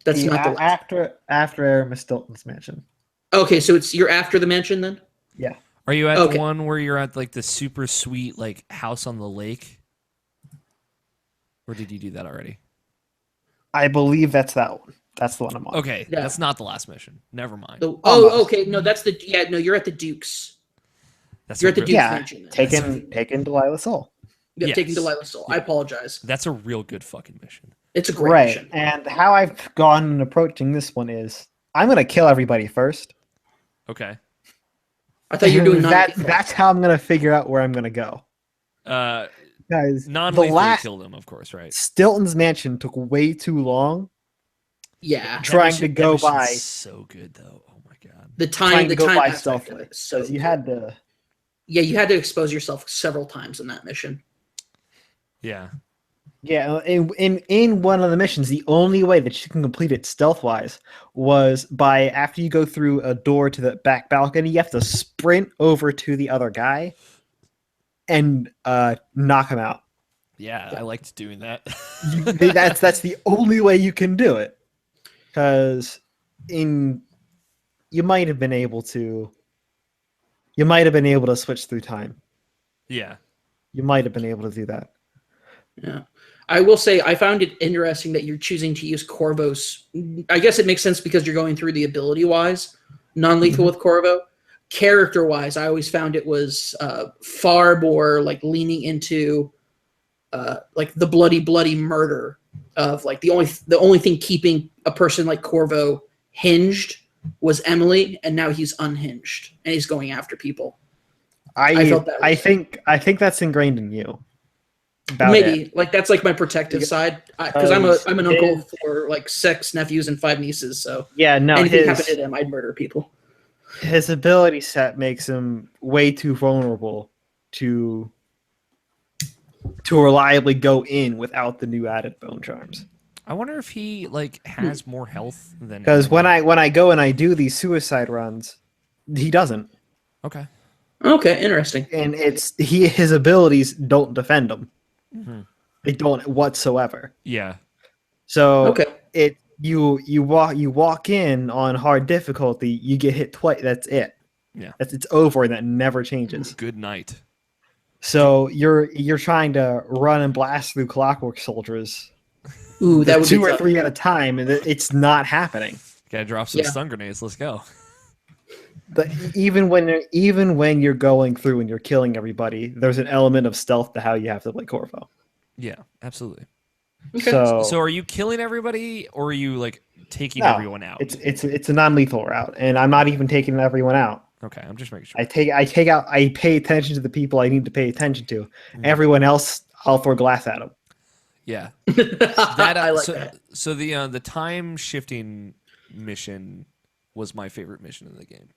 That's not the last. after Aramis Stilton's mansion. Okay, so you're after the mansion then? Yeah. Are you at Okay. the one where you're at like the super sweet like house on the lake? Or did you do that already? I believe that's that one. That's the one I'm on. Okay, Yeah. that's not the last mission. Never mind. Almost. Okay. No, that's the No, you're at the Duke's. That's You're a at the real- Duke's Yeah, mansion. taking Delilah's soul. Yeah, Yes. taking Delilah's soul. I apologize. That's a real good fucking mission. It's a great Right. mission. And how I've gone and approaching this one is I'm gonna kill everybody first. Okay. I thought you were doing that. non-lethal. That's how I'm gonna figure out where I'm gonna go. Guys, the Non-lethal last kill them, of course, right? Stilton's mansion took way too long Yeah. trying to go mission's by. So good though. Oh my god. The Trying time to go by aspect of stealthily. it is so Because you good. had to. Yeah, you had to expose yourself several times in that mission. Yeah. Yeah, in one of the missions, the only way that you can complete it stealth wise was by after you go through a door to the back balcony, you have to sprint over to the other guy and knock him out. Yeah, I liked doing that. That's the only way you can do it, because you might have been able to switch through time. Yeah. You might have been able to do that. Yeah. I will say I found it interesting that you're choosing to use Corvo's. I guess it makes sense because you're going through the ability wise, non-lethal with Corvo. Character wise, I always found it was far more like leaning into like the bloody murder of like the only thing keeping a person like Corvo hinged was Emily, and now he's unhinged and he's going after people. I felt that I think that's ingrained in you. About Maybe it. like that's like my protective side because I'm an uncle for like 6 nephews and 5 nieces. So Yeah, no, anything happened to them, I'd murder people. his ability set makes him way too vulnerable to reliably go in without the new added bone charms. I wonder if he like has more health than Because when I go and I do these suicide runs, he doesn't, Okay. Okay, interesting. and his abilities don't defend him. Mhm. They don't whatsoever. Yeah. So Okay. you walk in on hard difficulty, you get hit twice. That's it. Yeah. It's over, and that never changes. Good night. So you're trying to run and blast through Clockwork Soldiers. Ooh, that would be 2 or tough. 3 at a time, and it's not happening. Gotta drop some Yeah. stun grenades. Let's go. But even when you're going through and you're killing everybody, there's an element of stealth to how you have to play Corvo. Yeah, absolutely. Okay. So are you killing everybody or are you like taking No, everyone out? it's a non-lethal route, and I'm not even taking everyone out. Okay, I'm just making sure. I pay attention to the people I need to pay attention to. Everyone else, I'll throw glass at them. Yeah. I like that. So the time shifting mission was my favorite mission in the game.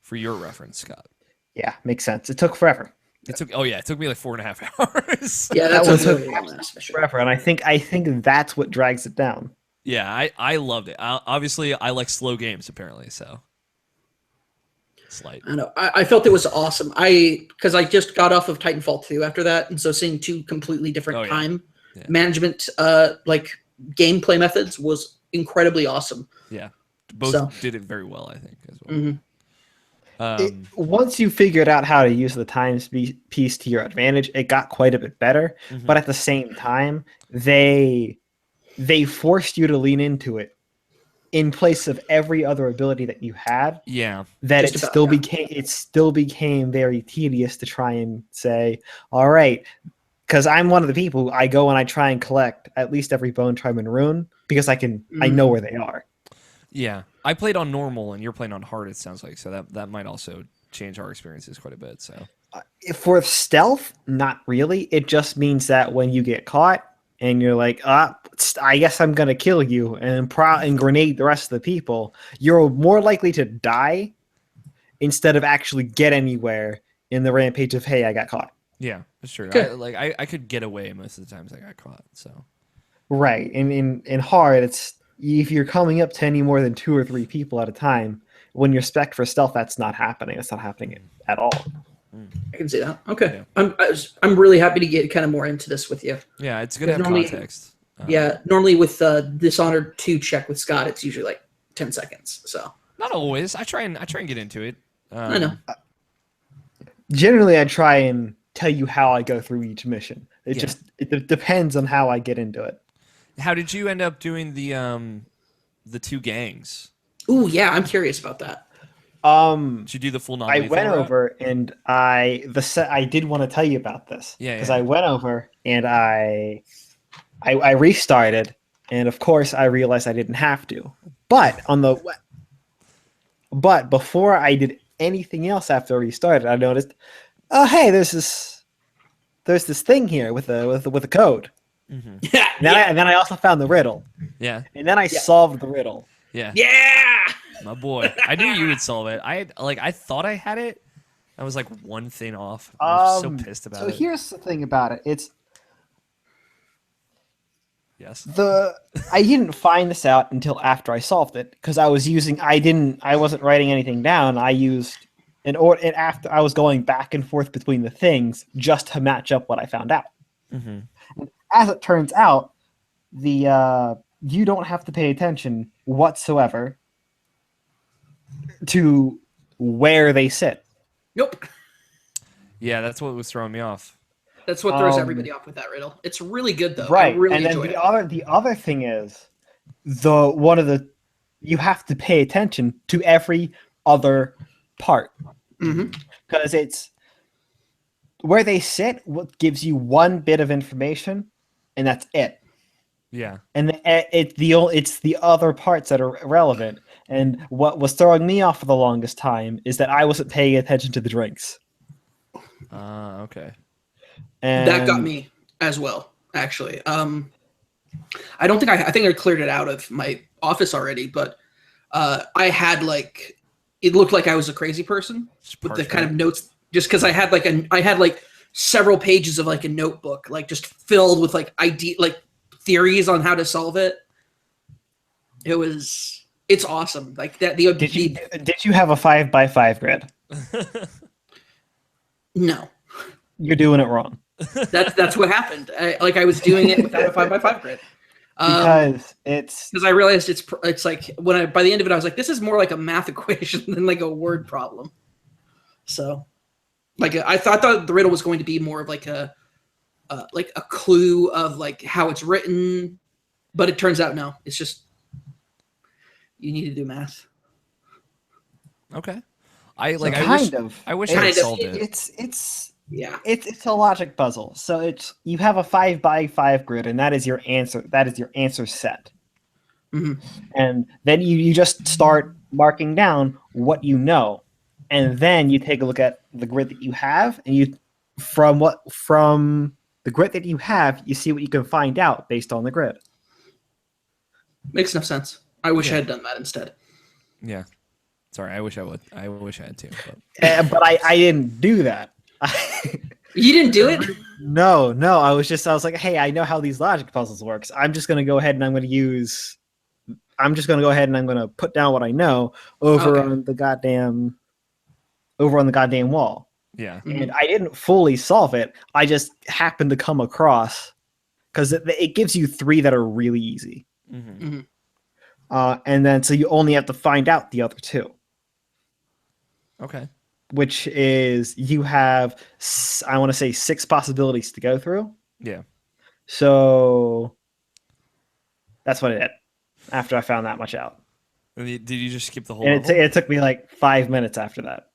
For your reference, Scott. Yeah, makes sense. It took forever. It took me like 4.5 hours. Yeah, That that's was a really last mission. Forever, and I think that's what drags it down. Yeah, I loved it. Obviously, I like slow games apparently, so slight. I know. I felt it was awesome. Because I just got off of Titanfall 2 after that, and so seeing 2 completely different time management like gameplay methods was incredibly awesome. Yeah, both did it very well, I think, as well. Mhm. Once you figured out how to use the time piece to your advantage, it got quite a bit better. Mhm. But at the same time, they forced you to lean into it in place of every other ability that you had. Yeah. That Just it about, still became very tedious to try and say, all right, because I'm one of the people, I go and I try and collect at least every bone, charm, and rune because I know where they are. Yeah. I played on normal and you're playing on hard, it sounds like. So that might also change our experiences quite a bit. So For stealth, not really. It just means that when you get caught and you're like, I guess I'm going to kill you and grenade the rest of the people, you're more likely to die instead of actually get anywhere in the rampage of, hey, I got caught. yeah, that's true. Okay. I could get away most of the times I got caught. So Right. In hard, it's if you're coming up to any more than 2 or 3 people at a time, when you're spec for stealth, that's not happening. That's not happening at all. I can see that. Okay. Yeah. I'm really happy to get kind of more into this with you. Yeah, it's good to have Normally- context. Yeah, normally with Dishonored 2 check with Scott, it's usually like 10 seconds. So Not always. I try and get into it. I know. Generally, I try and tell you how I go through each mission. It depends on how I get into it. How did you end up doing the 2 gangs? Ooh, yeah, I'm curious about that. Did you do the full I non-lethal went route? over and I did want to tell you about this. Yeah, Because yeah. I went over and I restarted, and of course I realized I didn't have to. But before I did anything else after I restarted, I noticed, oh hey, there's this thing here with a code. Mm-hmm. Yeah. And then I also found the riddle. Yeah, And then I solved the riddle. yeah. Yeah. My boy. I knew you would solve it. I thought I had it. I was like one thing off. I was so pissed about so it. here's the thing about it. It's Yes. I didn't find this out until after I solved it because I wasn't writing anything down. I used and after I was going back and forth between the things just to match up what I found out. Mm-hmm. And as it turns out, you don't have to pay attention whatsoever to where they sit. Nope. Yeah, that's what was throwing me off. That's what throws everybody off with that riddle. It's really good though. Right. I really and then enjoyed the other thing is you have to pay attention to every other part. Mm-hmm. Because it's where they sit, what gives you one bit of information, and that's it. Yeah. And it's the other parts that are irrelevant. And what was throwing me off for the longest time is that I wasn't paying attention to the drinks. Okay. And That got me as well, actually. I don't think I think I cleared it out of my office already, but I had like it looked like I was a crazy person with the kind of notes, just because I had like several pages of like a notebook, like just filled with like theories on how to solve it. It's awesome. Like that. Did you have a 5x5 grid? No, You're doing it wrong. that's what happened. I was doing it without a 5x5 grid. Because I realized it's like by the end of it I was like, this is more like a math equation than like a word problem. So like I thought the riddle was going to be more of like a clue of like how it's written, but it turns out no, it's just you need to do math. Okay. I wish I had solved it. It's a logic puzzle. So you have a 5x5 grid, and that is your answer. That is your answer set. Mm-hmm. And then you just start marking down what you know, and then you take a look at the grid that you have, and from the grid that you have, you see what you can find out based on the grid. Makes enough sense. I wish I had done that instead. Yeah. Sorry, I wish I would. I wish I had too. But I didn't do that. You didn't do it? No. I was like, hey, I know how these logic puzzles works. I'm just gonna go ahead and I'm gonna put down what I know over on the goddamn wall. Yeah. And I didn't fully solve it. I just happened to come across because it gives you 3 that are really easy. Mm-hmm. Mm-hmm. And then so you only have to find out the other 2. Okay. Which is you have, I want to say 6 possibilities to go through. Yeah. So that's what I did after I found that much out. And did you just skip the whole And level? it took me like 5 minutes after that.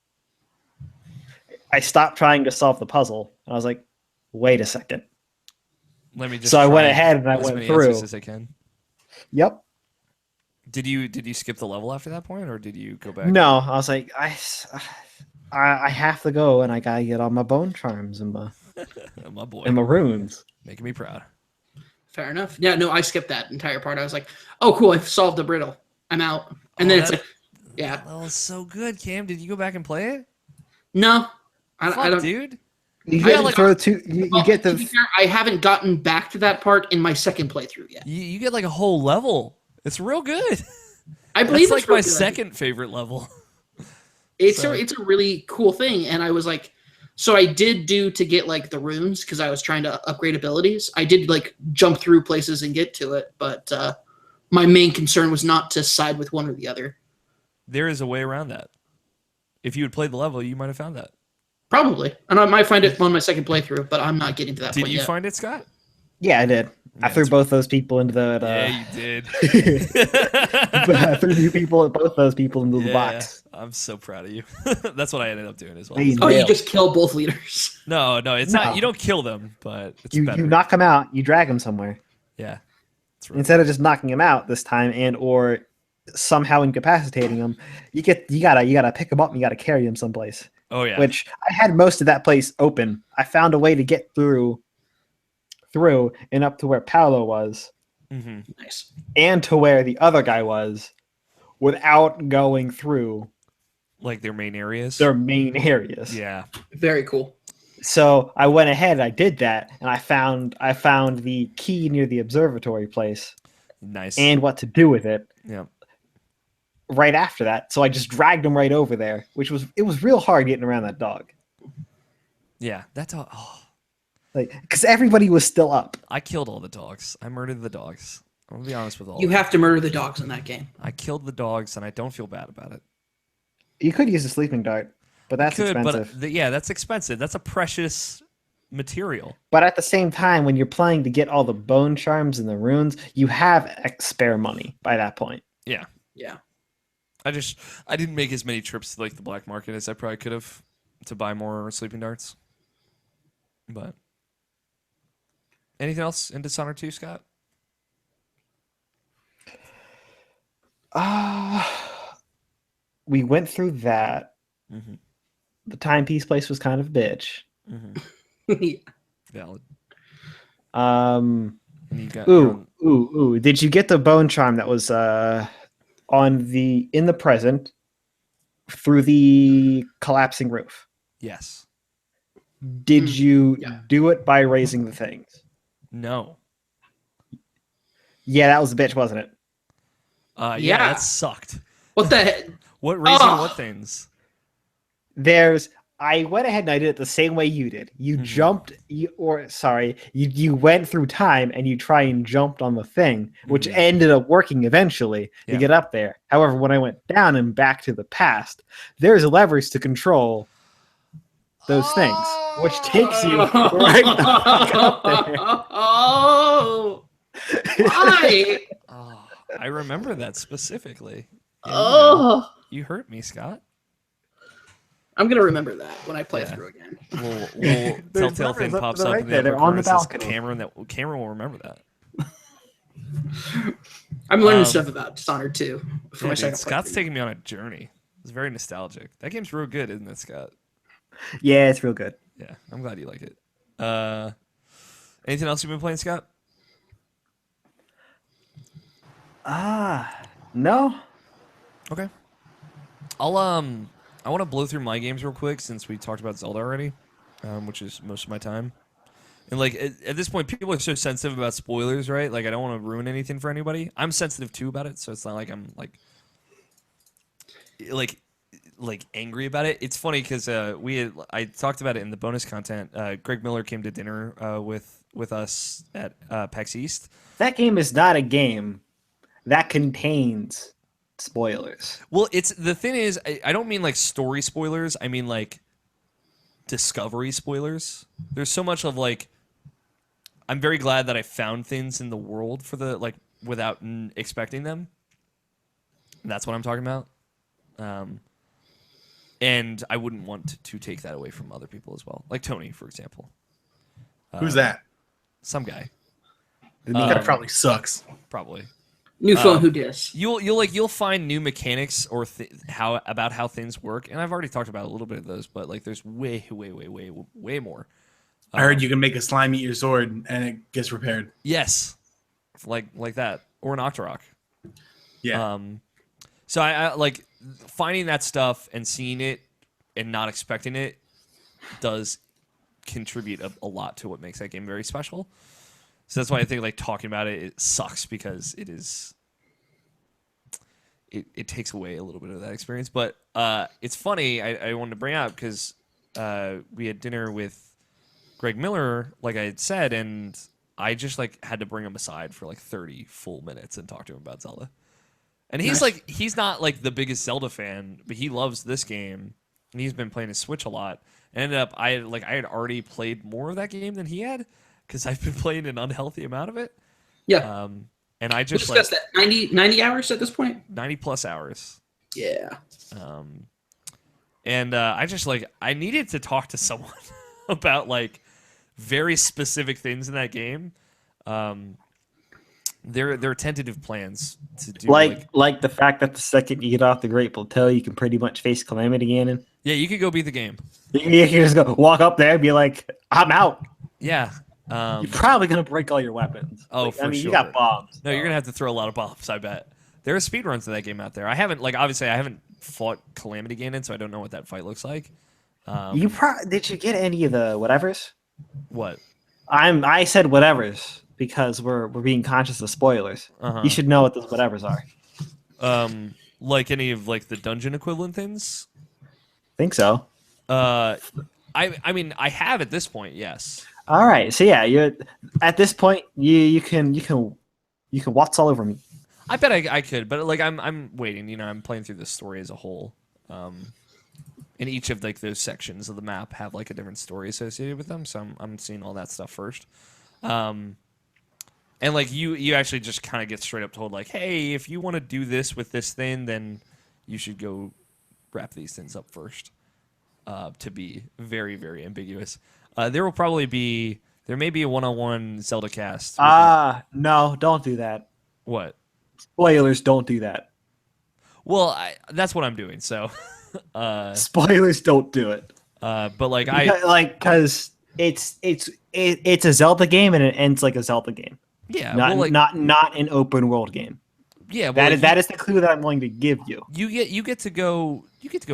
I stopped trying to solve the puzzle. And I was like, wait a second. Let me just. So I went try ahead and I as went many through. answers as I can. Yep. Did you skip the level after that point, or did you go back? No, I was like, I have to go and I gotta get all my bone charms and My boy. my runes. Making me proud. Fair enough. Yeah, no, I skipped that entire part. I was like, oh, cool, I've solved the riddle. I'm out. And then it's like, yeah. That level's so good, Cam. Did you go back and play it? No. I Fuck, don't. dude. You I get like- to throw 2. You get to to. be fair, I haven't gotten back to that part in my second playthrough yet. You get like a whole level. It's real good. I believe It's like real my good. second favorite level. It's a really cool thing, and I was like, so I did do to get like the runes because I was trying to upgrade abilities. I did like jump through places and get to it, but my main concern was not to side with one or the other. There is a way around that. If you had played the level, you might have found that. Probably, and I might find it on my second playthrough, but I'm not getting to that point Did you yet. find it, Scott? Yeah, I did. I threw that's- both those people into the. Yeah, you did. I threw both those people into the box. I'm so proud of you. That's what I ended up doing as well. Hey, Oh, you nailed. just kill both leaders. No, it's No. not. You don't kill them, but it's You better. knock them out. You drag them somewhere Yeah. It's really instead of just knocking them out this time and or somehow incapacitating them. You gotta pick them up. And you gotta carry them someplace. Oh yeah. Which I had most of that place open. I found a way to get through and up to where Paolo was hmm Nice. and to where the other guy was without going through Like their main areas. their main areas. Yeah. Very cool. So I went ahead and I did that, and I found the key near the observatory place Nice. and what to do with it yeah. right after that. So I just dragged him right over there, it was real hard getting around that dog. Yeah. That's all. Oh, Like, because everybody was still up. I killed all the dogs. I murdered the dogs. I'm gonna be honest with all. You of you. have to murder the dogs in that game. I killed the dogs, and I don't feel bad about it. You could use a sleeping dart, but that's expensive. But yeah, that's expensive. That's a precious material. But at the same time, when you're playing to get all the bone charms and the runes, you have spare money by that point. Yeah. Yeah. I didn't make as many trips to like the black market as I probably could have to buy more sleeping darts. But anything else in Dishonored 2, Scott? We went through that. Mm-hmm. The timepiece place was kind of a bitch. Mm-hmm. Valid. Um, And you got ooh. Did you get the bone charm that was in the present through the collapsing roof? Yes. Did you yeah. do it by raising the things? No. Yeah, that was a bitch, wasn't it? Yeah, Yeah. that sucked. What the heck? What raising Ugh. what things? I went ahead and I did it the same way you did. You Mhm. jumped, you went through time and you try and jumped on the thing, which Mhm. ended up working eventually Yeah. to get up there. However, when I went down and back to the past, there's levers to control those things, which takes you right the fuck up there. Oh, why? Oh, I remember that specifically. Yeah, Oh, you hurt me, Scott. I'm gonna remember that when I play Yeah. through again. Little There's telltale levers thing up pops to the up right in the there. upper They're on corner the that says balcony. Cameron will remember that. I'm learning Um, stuff about Dishonored 2 for Yeah, my dude, second Scott's playthrough. taking me on a journey. It's very nostalgic. That game's real good, isn't it, Scott? Yeah, it's real good. Yeah, I'm glad you like it. Anything else you've been playing, Scott? No. Okay. I want to blow through my games real quick since we talked about Zelda already, which is most of my time. And like at this point, people are so sensitive about spoilers, right? Like I don't want to ruin anything for anybody. I'm sensitive too about it, so it's not like I'm like angry about it. It's funny because I talked about it in the bonus content. Greg Miller came to dinner with us at PAX East. That game is not a game that contains spoilers. Well, the thing is, I don't mean like story spoilers. I mean like discovery spoilers. There's so much of like, I'm very glad that I found things in the world for the like without expecting them. That's what I'm talking about. And I wouldn't want to take that away from other people as well. Like Tony, for example. Who's that? Some guy, That probably sucks. probably. New phone, who dis? You'll find new mechanics or how things work, and I've already talked about a little bit of those, but like there's way more. I heard you can make a slime eat your sword and it gets repaired. Yes, like that, or an Octorok. Yeah. So I like finding that stuff and seeing it and not expecting it does contribute a lot to what makes that game very special. So that's why I think like talking about it sucks because it takes away a little bit of that experience. But it's funny. I wanted to bring up because we had dinner with Greg Miller, like I had said, and I just like had to bring him aside for like 30 full minutes and talk to him about Zelda. And he's Nice. like, he's not like the biggest Zelda fan, but he loves this game, and he's been playing his Switch a lot. And ended up, I had already played more of that game than he had because I've been playing an unhealthy amount of it. Yeah. And I We just discussed like that 90 hours at this point. 90 plus hours. Yeah. And I just like I needed to talk to someone about like very specific things in that game. There are tentative plans to do like the fact that the second you get off the Great Plateau, you can pretty much face Calamity Ganon. yeah, you could go beat the game. You can just go walk up there and be like, "I'm out." Yeah. You're probably gonna break all your weapons. Oh, Like, for I mean, sure. you got bombs. No, you're gonna have to throw a lot of bombs. I bet there are speedruns to that game out there. I haven't obviously I haven't fought Calamity Ganon, so I don't know what that fight looks like. Did you get any of the whatevers? What? I said whatevers because we're being conscious of spoilers. Uh-huh. You should know what those whatevers are. Like any of like the dungeon equivalent things? Think so. I mean I have at this point, yes. All right. So yeah, you're at this point. You can waltz all over me. I bet I could, but like I'm waiting. You know, I'm playing through the story as a whole. And each of like those sections of the map have like a different story associated with them. So I'm seeing all that stuff first. And like you actually just kind of get straight up told like, hey, if you want to do this with this thing, then you should go wrap these things up first. To be very, very ambiguous. There may be a one-on-one Zelda cast. No, don't do that. What? Spoilers, don't do that. Well, that's what I'm doing. So, Spoilers, don't do it. but like because it's a Zelda game and it ends like a Zelda game. yeah, Not well, like, not an open world game. yeah, well, That is the clue that I'm willing to give you. you get to go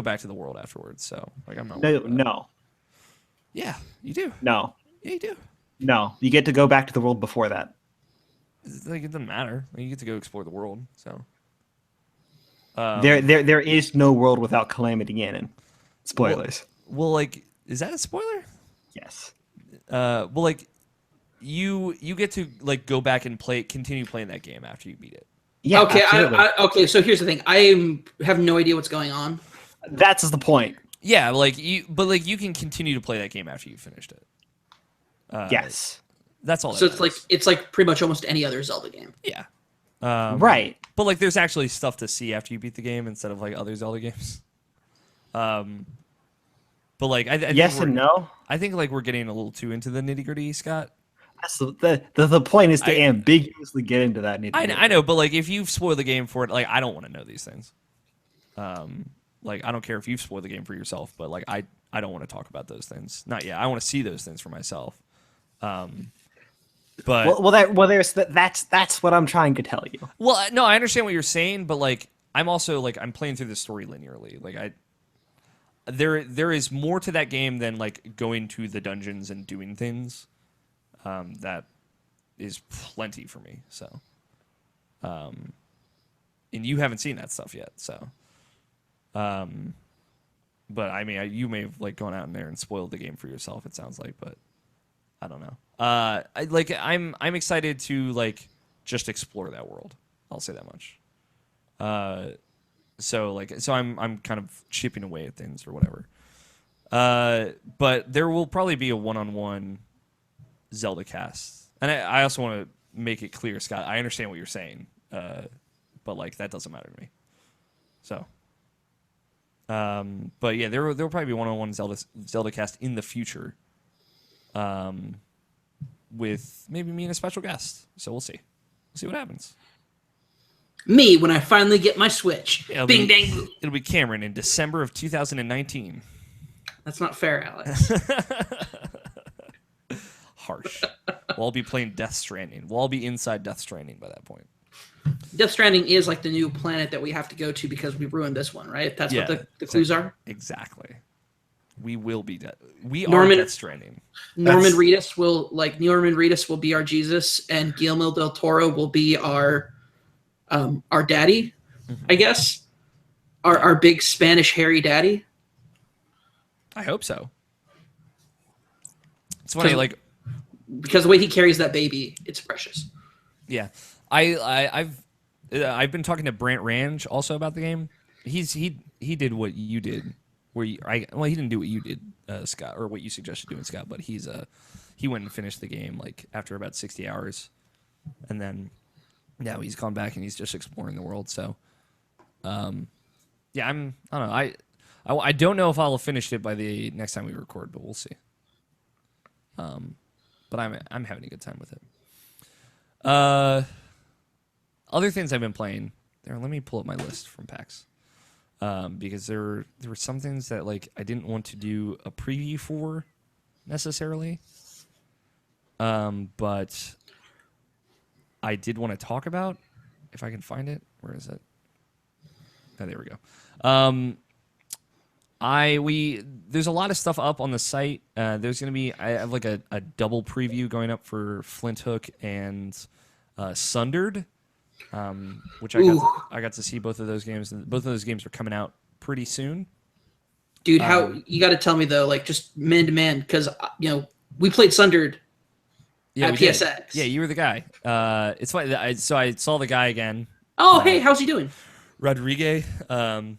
back to the world afterwards. So like I'm not worried about it. No, Yeah, you do. no, Yeah, you do. no. You get to go back to the world before that. It's like it doesn't matter. Like, you get to go explore the world. So There is no world without Calamity Ganon. Spoilers. well, like, is that a spoiler? Yes. Well, like, you get to like go back and continue playing that game after you beat it. Yeah. Okay. absolutely. Okay. So here's the thing. I have no idea what's going on. That's the point. Yeah, like you can continue to play that game after you finished it. Yes. That's all. So that it's like pretty much almost any other Zelda game. yeah. Right. But like, there's actually stuff to see after you beat the game instead of like other Zelda games. But like, I think Yes and no. I think like we're getting a little too into the nitty gritty, Scott. That's the point is to ambiguously get into that. I know, but like if you've spoiled the game for it, like I don't want to know these things. Like I don't care if you've spoiled the game for yourself, but like I don't want to talk about those things. Not yet. I want to see those things for myself. But that's what I'm trying to tell you. well, no, I understand what you're saying, but like I'm also like I'm playing through the story linearly. Like there is more to that game than like going to the dungeons and doing things. That is plenty for me. So, and you haven't seen that stuff yet. So, but I mean, you may have like gone out in there and spoiled the game for yourself. It sounds like, but I don't know. I'm excited to like just explore that world. I'll say that much. So I'm kind of chipping away at things or whatever. But there will probably be a one-on-one Zelda cast, and I also want to make it clear, Scott. I understand what you're saying, but like that doesn't matter to me. So, but yeah, there will probably be one-on-one Zelda cast in the future. With maybe me and a special guest. So we'll see. We'll see what happens. Me when I finally get my Switch. Yeah, Bing dang boom. It'll be Cameron in December of 2019. That's not fair, Alex. Harsh. We'll all be playing Death Stranding. We'll all be inside Death Stranding by that point. Death Stranding is like the new planet that we have to go to because we ruined this one, right? That's what the clues are. Exactly. We will be we Norman- are Death Stranding. Norman Reedus will be our Jesus, and Guillermo del Toro will be our daddy. I guess. Our big Spanish hairy daddy. I hope so. It's funny, like because the way he carries that baby, it's precious. yeah, I've been talking to Brant Range also about the game. He did what you did, where he didn't do what you did, Scott, or what you suggested doing, Scott. But he went and finished the game like after about 60 hours, and then now he's gone back and he's just exploring the world. So, yeah, I don't know. I don't know if I'll have finished it by the next time we record, but we'll see. But I'm having a good time with it. Other things I've been playing. There, let me pull up my list from PAX. Because there were some things that like I didn't want to do a preview for necessarily. But I did want to talk about, if I can find it. Where is it? Oh, there we go. There's a lot of stuff up on the site. There's going to be, I have like a double preview going up for Flint Hook and Sundered, which I got to see both of those games, and both of those games are coming out pretty soon. Dude, how you got to tell me though, like just man to man, because we played Sundered at PSX. Did. Yeah, you were the guy. It's funny. So I saw the guy again. Oh, hey, how's he doing? Rodriguez. I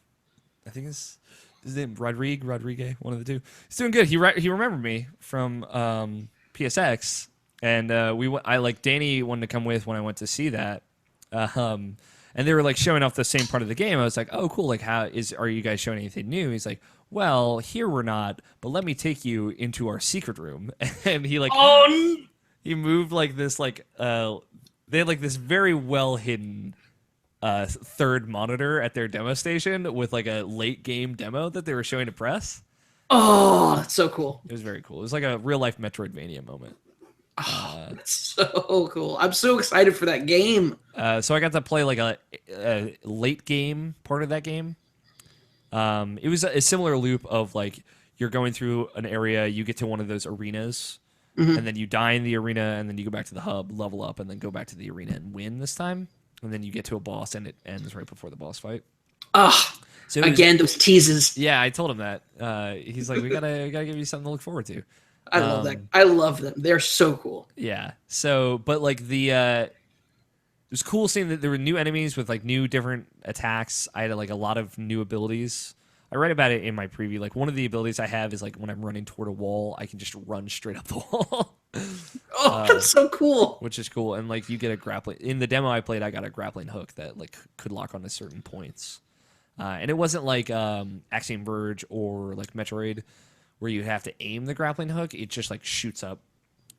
think his name Rodriguez, one of the two. He's doing good. He remembered me from PSX, and I like Danny wanted to come with when I went to see that. And they were like showing off the same part of the game. I was like, oh, cool. Like, are you guys showing anything new? He's like, well, here we're not, but let me take you into our secret room. And he like, he moved like this, like, they had like this very well hidden third monitor at their demo station with like a late game demo that they were showing to press. Oh, that's so cool. It was very cool. It was like a real life Metroidvania moment. Oh, that's so cool. I'm so excited for that game. So I got to play like a late game part of that game. It was a similar loop of like you're going through an area, you get to one of those arenas, and then you die in the arena, and then you go back to the hub, level up, and then go back to the arena and win this time. And then you get to a boss, and it ends right before the boss fight. So again, those teases. Yeah, I told him that. He's like, we gotta give you something to look forward to. I love that. I love them. They're so cool. Yeah. So, but like it was cool seeing that there were new enemies with like new different attacks. I had like a lot of new abilities. I read about it in my preview. Like one of the abilities I have is like when I'm running toward a wall, I can just run straight up the wall. That's so cool. Which is cool. And like you get a grappling. In the demo I played, I got a grappling hook that like could lock onto certain points. And it wasn't like Axiom Verge or like Metroid where you have to aim the grappling hook. It just like shoots up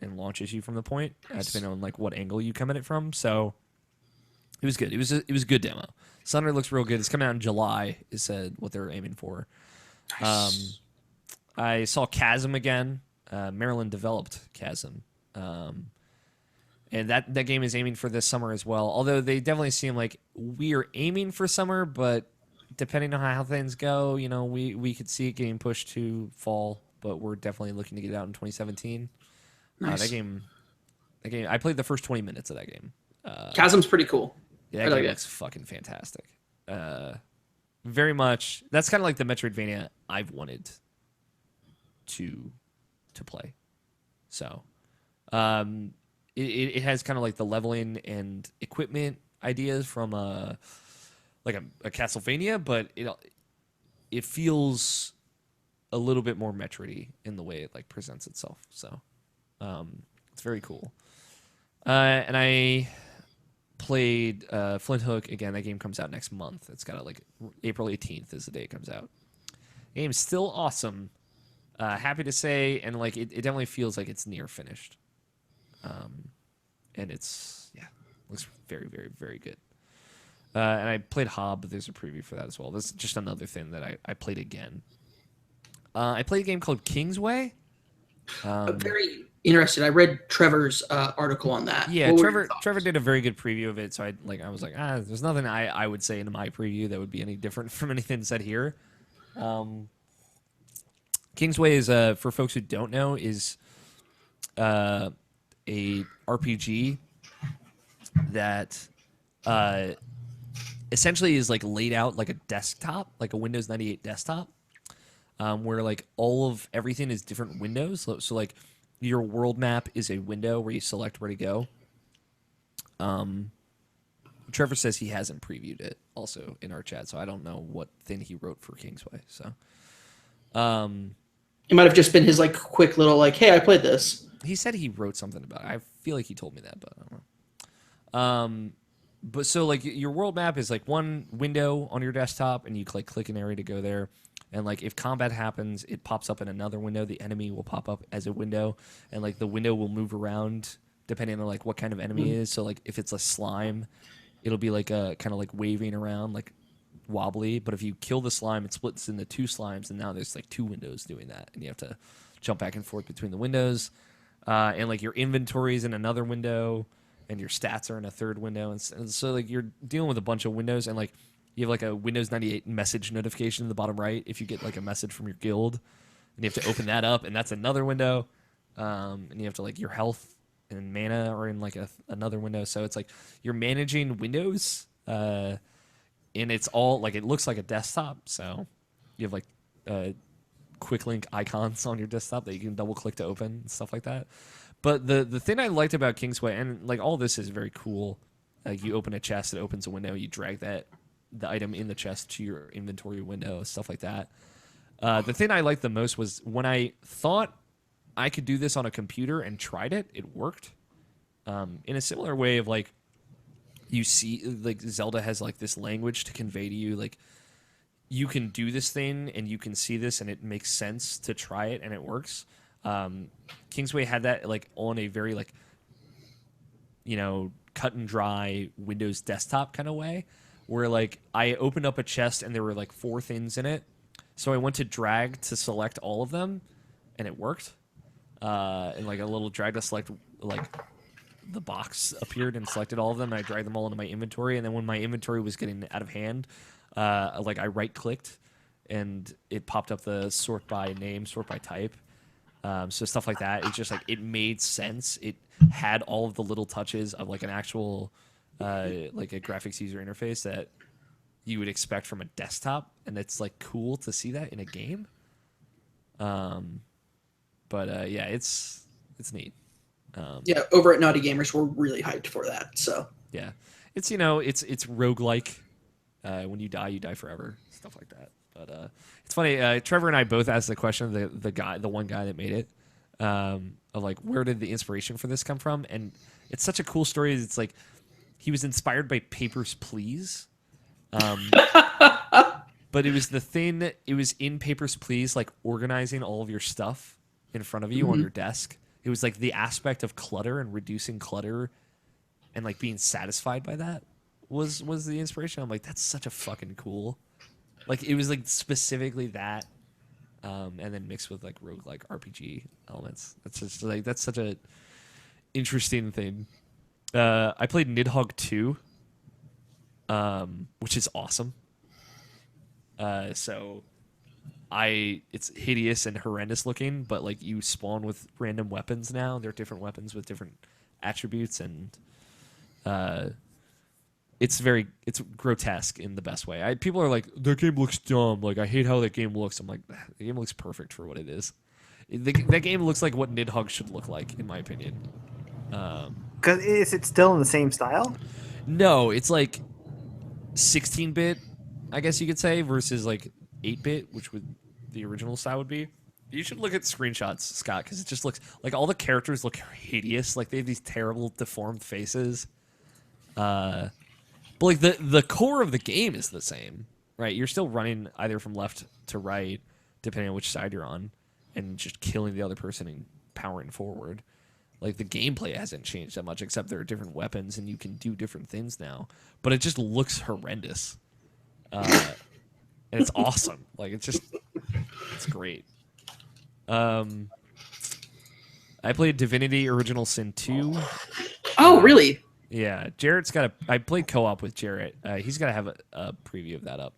and launches you from the point, depending on like what angle you come at it from. So it was good. It was a good demo. Sunder looks real good. It's coming out in July. Is said what they're aiming for. Nice. I saw Chasm again. Maryland developed Chasm, and that game is aiming for this summer as well. Although they definitely seem like we are aiming for summer, but depending on how things go, we could see it getting pushed to fall. But we're definitely looking to get it out in 2017. Nice. That game. I played the first 20 minutes of that game. Chasm's pretty cool. Yeah, that game looks fucking fantastic. Very much. That's kind of like the Metroidvania I've wanted to play. So, it has kind of like the leveling and equipment ideas from a Castlevania, but it feels a little bit more Metroid-y in the way it like presents itself. So, it's very cool. And I played Flint Hook again. That game comes out next month. It's got like April 18th is the day it comes out. Game's still awesome. Happy to say, and like it definitely feels like it's near finished. And it's looks very, very, very good. And I played Hob, but there's a preview for that as well. That's just another thing that I played again. I played a game called Kingsway. I'm very interested. I read Trevor's article on that. Yeah, Trevor did a very good preview of it. So I was like, there's nothing I would say in my preview that would be any different from anything said here. Kingsway is for folks who don't know is a RPG that essentially is like laid out like a desktop, like a Windows 98 desktop, where like all of everything is different windows. So like your world map is a window where you select where to go. Trevor says he hasn't previewed it also in our chat, so I don't know what thing he wrote for Kingsway. So, it might have just been his like quick little like, hey, I played this. he said he wrote something about it. I feel like he told me that, but I don't know. But so like your world map is like one window on your desktop, and you click an area to go there. And like if combat happens, it pops up in another window. The enemy will pop up as a window, and like the window will move around depending on like what kind of enemy it is. So like if it's a slime, it'll be like a kind of like waving around, like wobbly. But if you kill the slime, it splits into two slimes, and now there's like two windows doing that, and you have to jump back and forth between the windows. And like your inventory is in another window, and your stats are in a third window, and so like you're dealing with a bunch of windows, and like you have like a Windows 98 message notification in the bottom right if you get like a message from your guild, and you have to open that up, and that's another window. And you have to like your health and mana are in like another window, so it's like you're managing windows, and it's all like it looks like a desktop. So you have like quick link icons on your desktop that you can double click to open and stuff like that. But the thing I liked about Kingsway, and like all this is very cool, like you open a chest, it opens a window, you drag the item in the chest to your inventory window, stuff like that. The thing I liked the most was when I thought I could do this on a computer and tried it, it worked. In a similar way of like, you see, like Zelda has like this language to convey to you, like you can do this thing and you can see this and it makes sense to try it and it works. Kingsway had that like on a very like, you know, cut and dry Windows desktop kind of way, where like I opened up a chest and there were like 4 things in it. So I went to drag to select all of them and it worked. And like a little drag to select, like the box appeared and selected all of them, and I dragged them all into my inventory. And then when my inventory was getting out of hand, like I right clicked and it popped up the sort by name, sort by type. So stuff like that. It's just like it made sense. It had all of the little touches of like an actual like a graphics user interface that you would expect from a desktop, and it's like cool to see that in a game. But yeah, it's neat. Yeah, over at Naughty Gamers, we're really hyped for that. So yeah, it's, you know, it's roguelike. When you die forever, stuff like that. But it's funny. Trevor and I both asked the question of the one guy that made it, of like, where did the inspiration for this come from? And it's such a cool story. It's like he was inspired by Papers, Please. But it was the thing that it was in Papers, Please, like organizing all of your stuff in front of you on your desk. It was like the aspect of clutter and reducing clutter and like being satisfied by that was the inspiration. I'm like, that's such a fucking cool. Like it was like specifically that, and then mixed with like roguelike RPG elements. That's just like, that's such a interesting thing. I played Nidhogg 2, which is awesome. So it's hideous and horrendous looking, but like you spawn with random weapons now. They're different weapons with different attributes, and it's grotesque in the best way. People are like, that game looks dumb. Like, I hate how that game looks. I'm like, the game looks perfect for what it is. That game looks like what Nidhogg should look like, in my opinion. Because is it still in the same style? No, it's like 16-bit, I guess you could say, versus like 8-bit, which would the original style would be. You should look at screenshots, Scott, because it just looks like all the characters look hideous. Like they have these terrible deformed faces. But like the core of the game is the same, right? You're still running either from left to right, depending on which side you're on, and just killing the other person and powering forward. Like the gameplay hasn't changed that much, except there are different weapons and you can do different things now. But it just looks horrendous, and it's awesome. Like it's great. I played Divinity: Original Sin 2. oh, really? Yeah, Jarrett's got I played co-op with Jarrett. He's got to have a preview of that up.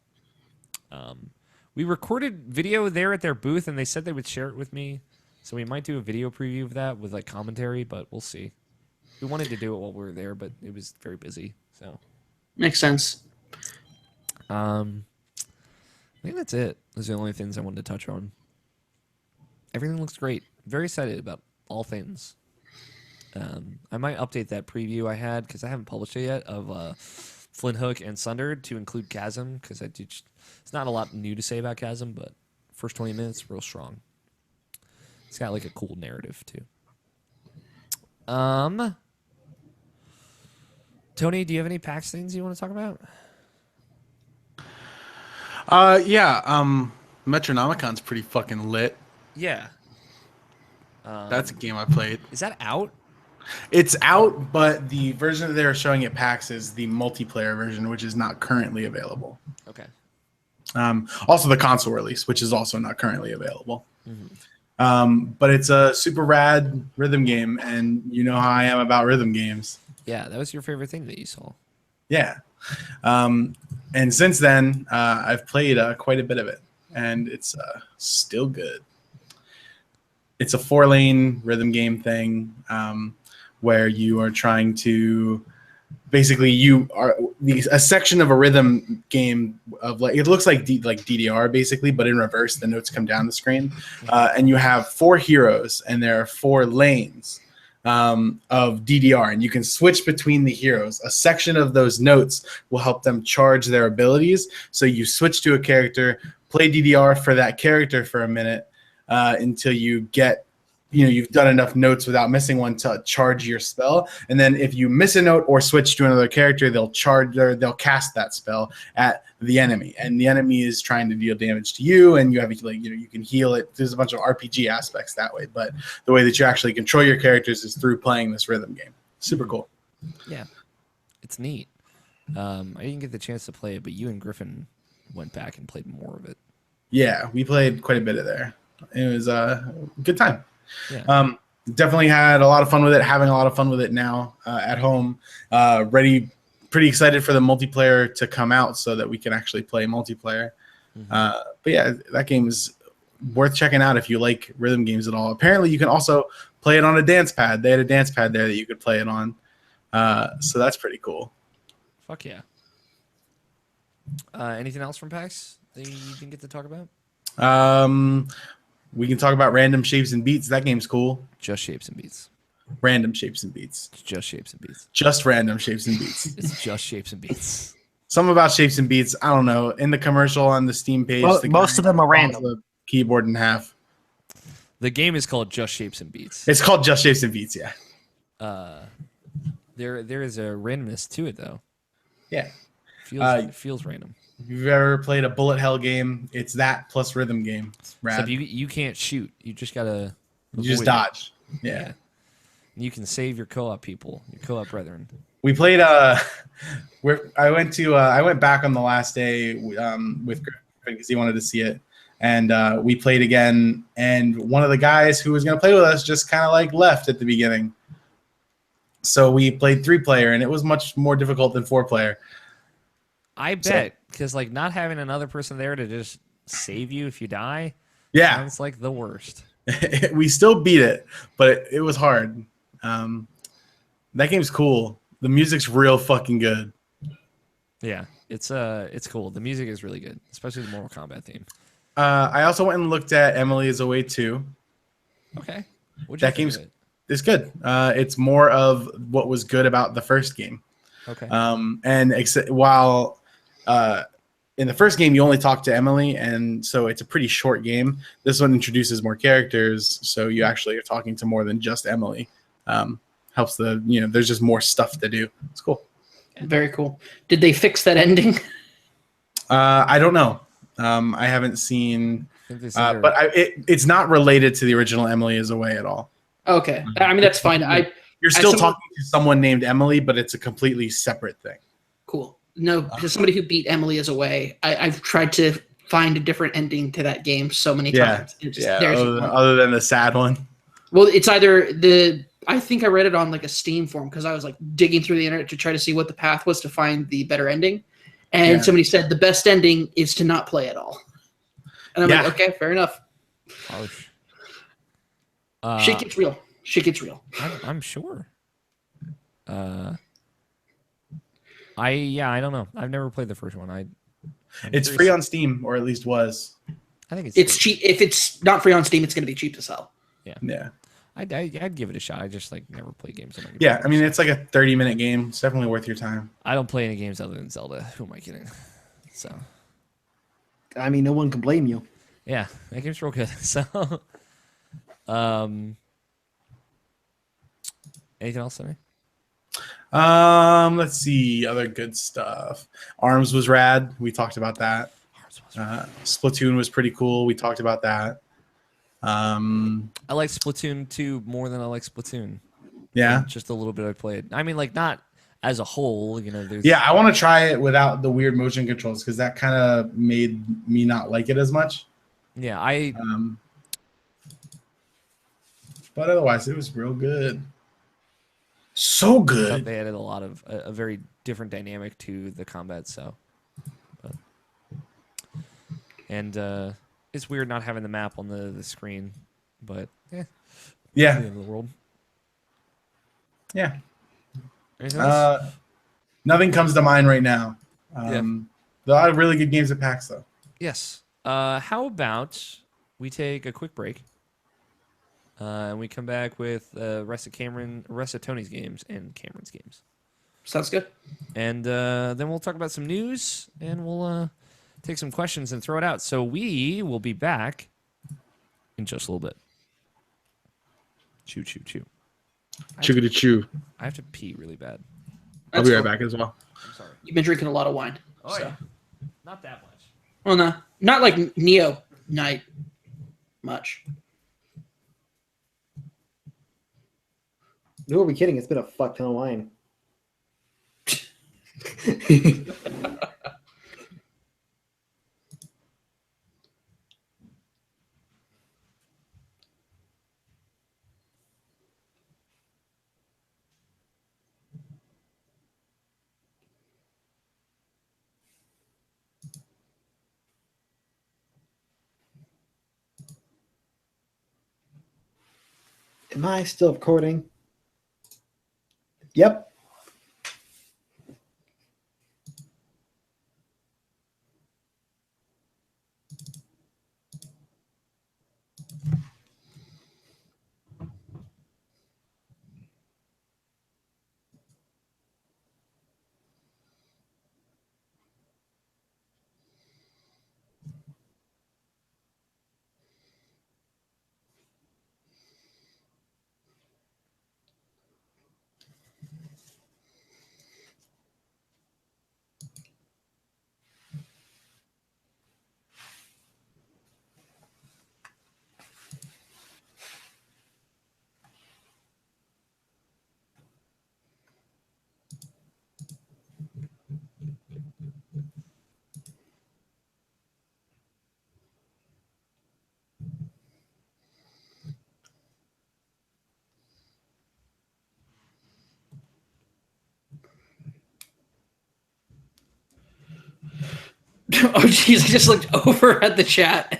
We recorded video there at their booth, and they said they would share it with me. So we might do a video preview of that with like commentary, but we'll see. We wanted to do it while we were there, but it was very busy. So Makes sense. I think that's it. Those are the only things I wanted to touch on. Everything looks great. Very excited about all things. I might update that preview I had because I haven't published it yet of Flint Hook and Sundered to include Chasm because it's not a lot new to say about Chasm, but first 20 minutes real strong. It's got like a cool narrative too. Tony, do you have any PAX things you want to talk about? Metronomicon's pretty fucking lit. Yeah. That's a game I played. Is that out? It's out, but the version that they were showing at PAX is the multiplayer version, which is not currently available. Okay. Also the console release, which is also not currently available. Mm-hmm. But it's a super rad rhythm game, and you know how I am about rhythm games. Yeah, that was your favorite thing that you saw. Yeah. And since then, I've played quite a bit of it, and it's still good. It's a 4-lane rhythm game thing where you are trying to basically a section of a rhythm game of like it looks like DDR basically, but in reverse. The notes come down the screen, and you have 4 heroes, and there are 4 lanes of DDR, and you can switch between the heroes. A section of those notes will help them charge their abilities. So you switch to a character, play DDR for that character for a minute until you get, you've done enough notes without missing one to charge your spell. And then if you miss a note or switch to another character, they'll cast that spell at the enemy, and the enemy is trying to deal damage to you, and you have you can heal it. There's a bunch of RPG aspects that way, but the way that you actually control your characters is through playing this rhythm game. Super cool. Yeah, it's neat. I didn't get the chance to play it, but you and Griffin went back and played more of it. Yeah, we played quite a bit of there. It was a good time. Yeah. Definitely had a lot of fun with it, having a lot of fun with it now at home. Pretty excited for the multiplayer to come out so that we can actually play multiplayer. Mm-hmm. But yeah, that game is worth checking out if you like rhythm games at all. Apparently, you can also play it on a dance pad. They had a dance pad there that you could play it on. So that's pretty cool. Fuck yeah. Anything else from PAX that you didn't get to talk about? We can talk about Random Shapes and Beats. That game's cool. Just Shapes and Beats. Random Shapes and Beats. It's just Shapes and Beats. Just Random Shapes and Beats. It's just Shapes and Beats. Something about Shapes and Beats. I don't know. In the commercial on the Steam page, Most of them are random. The keyboard in half. The game is called Just Shapes and Beats. It's called Just Shapes and Beats. Yeah. There is a randomness to it though. Yeah. It feels random. If you've ever played a bullet hell game, it's that plus rhythm game. It's rad. Except you can't shoot. You just gotta. You just dodge. Yeah. You can save your co-op people, your co-op brethren. We played. I went back on the last day with Griffin because he wanted to see it, and we played again. And one of the guys who was going to play with us just kind of like left at the beginning. So we played 3-player, and it was much more difficult than 4-player. I bet because like not having another person there to just save you if you die. Yeah, sounds like the worst. We still beat it, but it was hard. That game's cool. The music's real fucking good. Yeah, it's cool. The music is really good, especially the Mortal Kombat theme. I also went and looked at Emily is Away 2. Okay. That game's it's good. It's more of what was good about the first game. Okay. While in the first game you only talk to Emily, and so it's a pretty short game. This one introduces more characters, so you actually are talking to more than just Emily. Helps there's just more stuff to do. It's cool. Very cool. Did they fix that ending? I don't know. I haven't seen, but it's not related to the original Emily is Away at all. Okay. I mean, that's fine. You're still talking to someone named Emily, but it's a completely separate thing. Cool. No, as somebody who beat Emily is Away, I've tried to find a different ending to that game so many times. Other than the sad one. Well, it's either I think I read it on like a Steam forum because I was like digging through the internet to try to see what the path was to find the better ending. And somebody said the best ending is to not play at all. And I'm like, okay, fair enough. Harsh. Shit gets real. Shit gets real. I'm sure. I don't know. I've never played the first one. It's free on Steam, or at least was. I think It's cheap. If it's not free on Steam, it's going to be cheap to sell. Yeah. I'd give it a shot. I just like never play games on my Yeah, computer, I mean, so. it's like a 30-minute game. It's definitely worth your time. I don't play any games other than Zelda. Who am I kidding? So I mean, no one can blame you. yeah, that game's real good. So anything else, Sonny? Let's see, other good stuff. Arms was rad. We talked about that. Splatoon was pretty cool. We talked about that. I like Splatoon 2 more than I like Splatoon. Yeah. Just a little bit I played. I mean, like not as a whole, you know. There's Yeah, I want to try it without the weird motion controls because that kind of made me not like it as much. Yeah, But otherwise, it was real good. So thought good. they added a lot of a very different dynamic to the combat. So, and it's weird not having the map on the screen, but Yeah. the end of the world. Yeah. Anything else? Nothing comes to mind right now. Yeah. There are a lot of really good games at PAX, though. Yes. How about we take a quick break, and we come back with rest of Tony's games and Cameron's games, Sounds good. and then we'll talk about some news, and we'll take some questions and throw it out. So we will be back in just a little bit. Chew, chew, chew. Chickadee chew. I have to pee really bad. I'll That's be right cool. back as well. I'm sorry. You've been drinking a lot of wine. Oh so. yeah, not that much. Well, no, not like Neo night much. Who are we kidding? It's been a fuck ton of wine. Am I still recording? Yep. Oh jeez, I just looked over at the chat.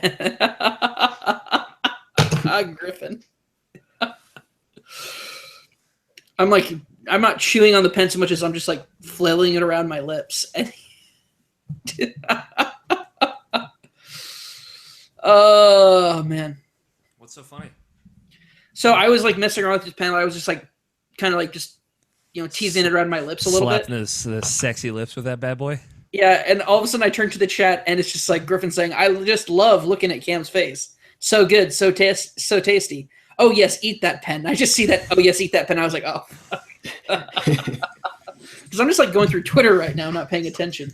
Griffin. I'm not chewing on the pen so much as I'm just like flailing it around my lips. Oh man. What's so funny? So I was like messing around with this pen. I was just like kind of like just teasing it around my lips a little bit. Slapping the sexy lips with that bad boy. Yeah, and all of a sudden I turn to the chat and it's just like Griffin saying, "I just love looking at Cam's face. So good, so tasty. Oh yes, eat that pen." I just see that. Oh yes, eat that pen. I was like, oh, because I'm just like going through Twitter right now, not paying attention.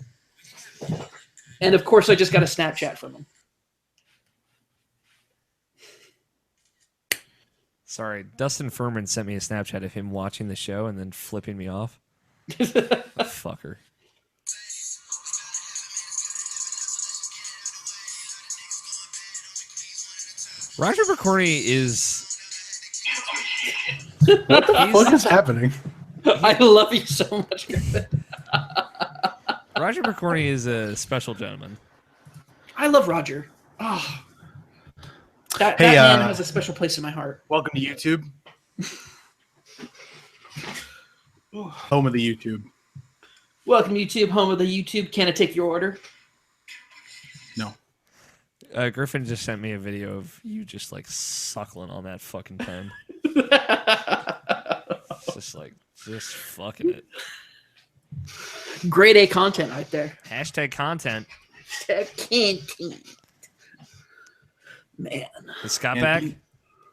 And of course, I just got a Snapchat from him. Sorry, Dustin Furman sent me a Snapchat of him watching the show and then flipping me off. Fucker. Roger McCorney is... What the fuck is happening? I love you so much, Griffin. Roger McCorney is a special gentleman. I love Roger. Oh, that man has a special place in my heart. Welcome to YouTube. Home of the YouTube. Welcome YouTube, home of the YouTube. Can I take your order? No. Griffin just sent me a video of you just like suckling on that fucking pen. It's just like, just fucking it. Grade A content right there. Hashtag content. Content. Man. Is Scott back?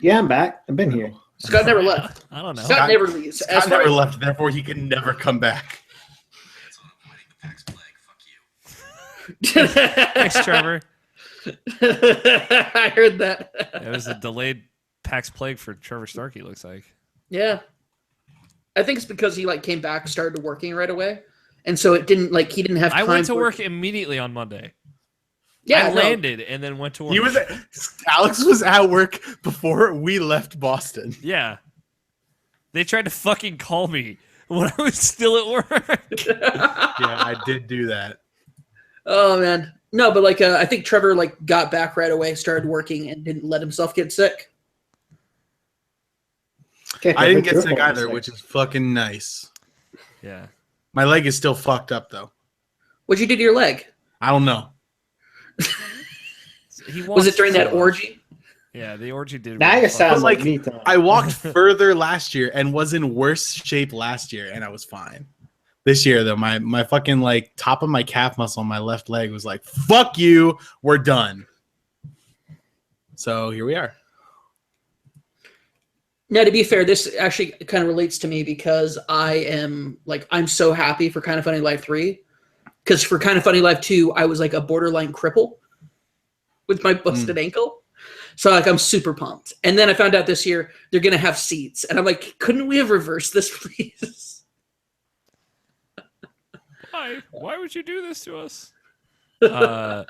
Yeah, I'm back. I've been here. Scott never left. I don't know. Scott never leaves. Scott never left, therefore he can never come back. Thanks, Trevor. I heard that. It was a delayed PAX Plague for Trevor Starkey, looks like. Yeah. I think it's because he like came back, started working right away. And so it didn't like he didn't have time. I went to work immediately on Monday. Yeah, I landed and then went to work. Alex was at work before we left Boston. Yeah. They tried to fucking call me when I was still at work. Yeah, I did do that. Oh man. No, but like I think Trevor like got back right away, started working and didn't let himself get sick. I didn't get sick either, which is fucking nice. Yeah. My leg is still fucked up though. What'd you do to your leg? I don't know. Was it during that orgy? Yeah, the orgy did. Now really you fuck sound up. like me, Tom. I walked further last year and was in worse shape last year, and I was fine. This year, though, my fucking like top of my calf muscle on my left leg was like, "Fuck you, we're done." So here we are. Now, to be fair, this actually kind of relates to me because I'm so happy for Kind of Funny Life 3. Because for Kind of Funny Life 2, I was like a borderline cripple with my busted ankle. So like I'm super pumped. And then I found out this year they're going to have seats. And I'm like, couldn't we have reversed this, please? Why? Why would you do this to us? I'm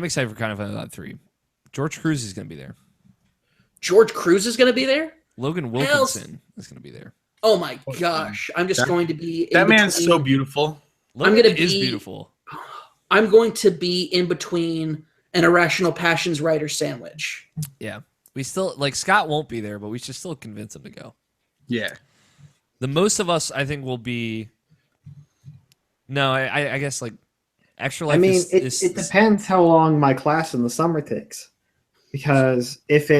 excited for Kind of Funny Life 3. George Cruz is going to be there. George Cruz is going to be there? Logan Wilkinson is going to be there. Oh my gosh. I'm just going to be That man's so beautiful. Logan is beautiful. I'm going to be in between an Irrational Passions writer sandwich. Yeah. We still, like, Scott won't be there, but we should still convince him to go. Yeah. The most of us, I think, will be. No, I guess, like, Extra Life it depends how long my class in the summer takes. Because if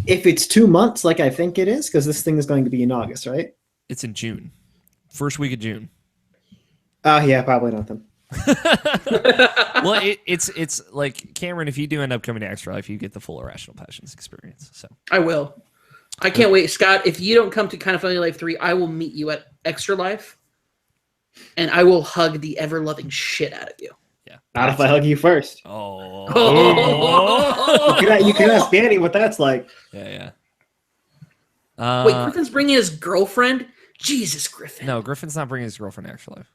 it's 2 months, like I think it is, because this thing is going to be in August, right? It's in June. First week of June. Oh, yeah, probably not then. Well, it's like, Cameron, if you do end up coming to Extra Life, you get the full Irrational Passions experience. So I will. I can't wait. Scott, if you don't come to Kind of Funny Life 3, I will meet you at Extra Life, and I will hug the ever-loving shit out of you. Yeah. Not if I hug you first. Oh. You can ask Danny what that's like. Yeah. Wait, Griffin's bringing his girlfriend? Jesus, Griffin. No, Griffin's not bringing his girlfriend to Extra Life.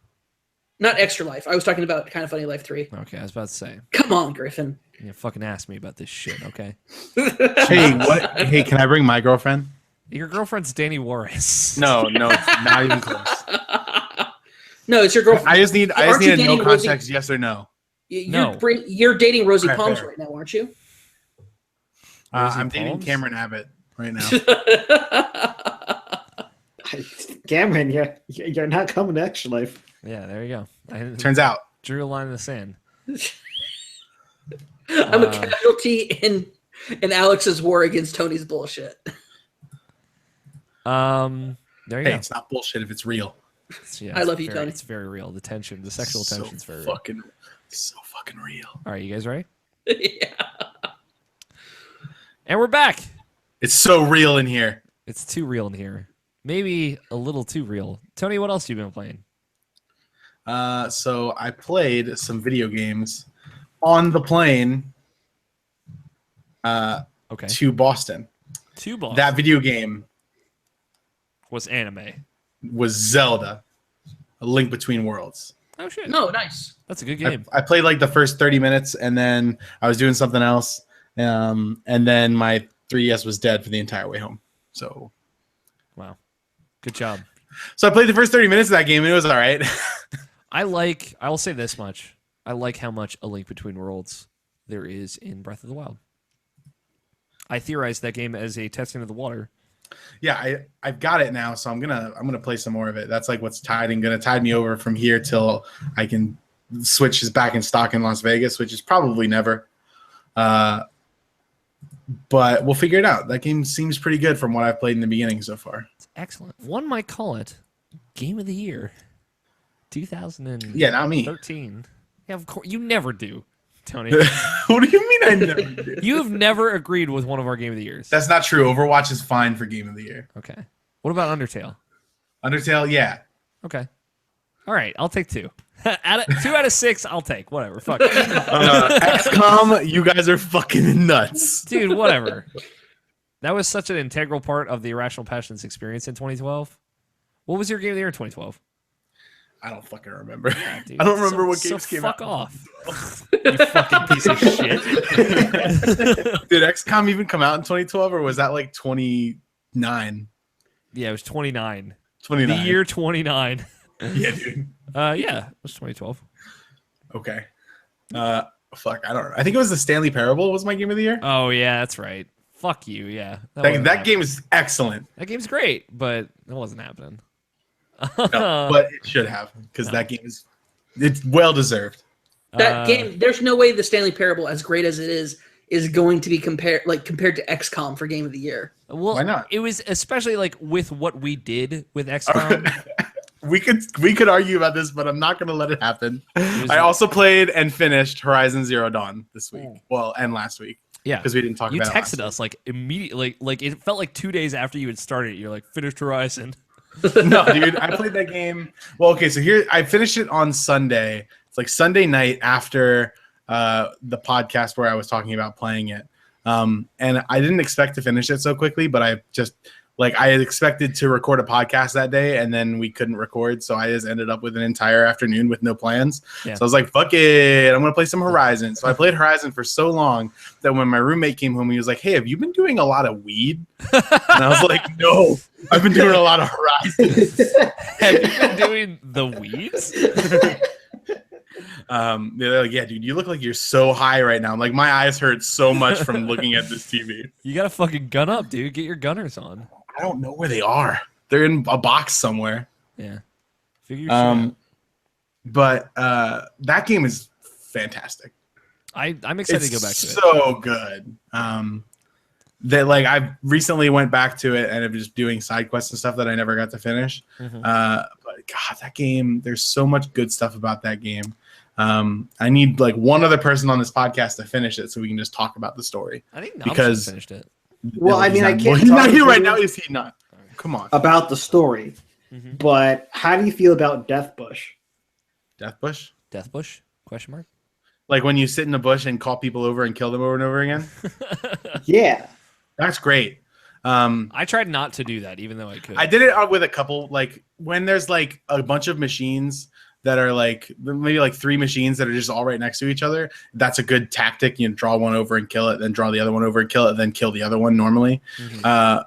Not Extra Life. I was talking about Kind of Funny Life 3. Okay, I was about to say. Come on, Griffin. You fucking ask me about this shit, okay? Hey, what? Hey, can I bring my girlfriend? Your girlfriend's Danny Juarez. No, it's not even close. No, it's your girlfriend. I just need Aren't you a no dating Rosie? context yes or no. You're dating Rosie Okay, Palms fair. right now, aren't you? Rosie I'm dating Palms? Cameron Abbott right now. Cameron, you're not coming to Extra Life. Yeah, there you go. I Turns out. drew a line in the sand. I'm a casualty in Alex's war against Tony's bullshit. There you Hey, go. it's not bullshit if it's real. I love you, Tony. It's very real. The tension, the sexual tension's very real. So fucking real. All right, you guys ready? Yeah. And we're back. It's so real in here. It's too real in here. Maybe a little too real. Tony, what else have you been playing? So I played some video games on the plane Okay. to Boston. Two balls. That video game was anime. was Zelda, A Link Between Worlds. Oh, shit. No, nice. That's a good game. I played like the first 30 minutes, and then I was doing something else, and then my 3DS was dead for the entire way home. So Wow. Good job. I played the first 30 minutes of that game, and it was all right. I will say this much. I like how much A Link Between Worlds there is in Breath of the Wild. I theorized that game as a testing of the water Yeah, I've got it now, so I'm gonna play some more of it. That's like what's gonna tide me over from here till I can switch is back in stock in Las Vegas, which is probably never. But we'll figure it out. That game seems pretty good from what I've played in the beginning so far. It's excellent. One might call it Game of the Year, 2013. Yeah, not me. Yeah, of course you never do, Tony. What do you mean I never do? You have never agreed with one of our Game of the Years. That's not true. Overwatch is fine for Game of the Year. Okay. What about Undertale? Undertale, yeah. Okay. All right, I'll take 2. 2 out of 6, I'll take. Whatever. Fuck. XCOM, you guys are fucking nuts. Dude, whatever. That was such an integral part of the Irrational Passions experience in 2012. What was your Game of the Year in 2012? I don't fucking remember. Yeah, dude, I don't remember what games came out. Fuck off. You fucking piece of shit. Did XCOM even come out in 2012, or was that like 29? Yeah, it was 29. 29. The year 29. Yeah, dude. Yeah, it was 2012. Okay. Fuck, I don't know. I think it was the Stanley Parable was my Game of the Year. Oh, yeah, that's right. Fuck you, yeah. That game is excellent. That game's great, but it wasn't happening. No, but it should have, because that game it's well deserved. That game, there's no way the Stanley Parable, as great as it is going to be compared to XCOM for Game of the Year. Well, why not? It was especially like with what we did with XCOM. We could argue about this, but I'm not going to let it happen. I also played and finished Horizon Zero Dawn this week. Well, and last week. Yeah, because we didn't talk about it. You texted us like immediately, like it felt like 2 days after you had started it. You're like, finished Horizon. No, dude, I played that game. Well, okay, so here I finished it on Sunday. It's like Sunday night after the podcast where I was talking about playing it. And I didn't expect to finish it so quickly, but I just I had expected to record a podcast that day, and then we couldn't record, so I just ended up with an entire afternoon with no plans. Yeah. So I was like, fuck it, I'm gonna play some Horizon. So I played Horizon for so long that when my roommate came home, he was like, hey, have you been doing a lot of weed? And I was like, no, I've been doing a lot of Horizon. Have you been doing the weeds? They're like, yeah, dude, you look like you're so high right now. I'm like, my eyes hurt so much from looking at this TV. You gotta fucking gun up, dude. Get your gunners on. I don't know where they are. They're in a box somewhere. Yeah. Figure your shit out. But that game is fantastic. I'm excited to go back to it. So good. That I recently went back to it and I'm just doing side quests and stuff that I never got to finish. Mm-hmm. But God, that game, there's so much good stuff about that game. I need one other person on this podcast to finish it so we can just talk about the story. I think Nobs finished it. Well, I mean, I can't. Well, he's not here right now, is he not? Come on. About the story, but how do you feel about Deathbush? Deathbush? Deathbush? Question mark. Like when you sit in a bush and call people over and kill them over and over again. Yeah, that's great. I tried not to do that, even though I could. I did it with a couple. When there's a bunch of machines that are maybe 3 machines that are just all right next to each other. That's a good tactic. You draw one over and kill it, then draw the other one over and kill it, then kill the other one normally. Mm-hmm.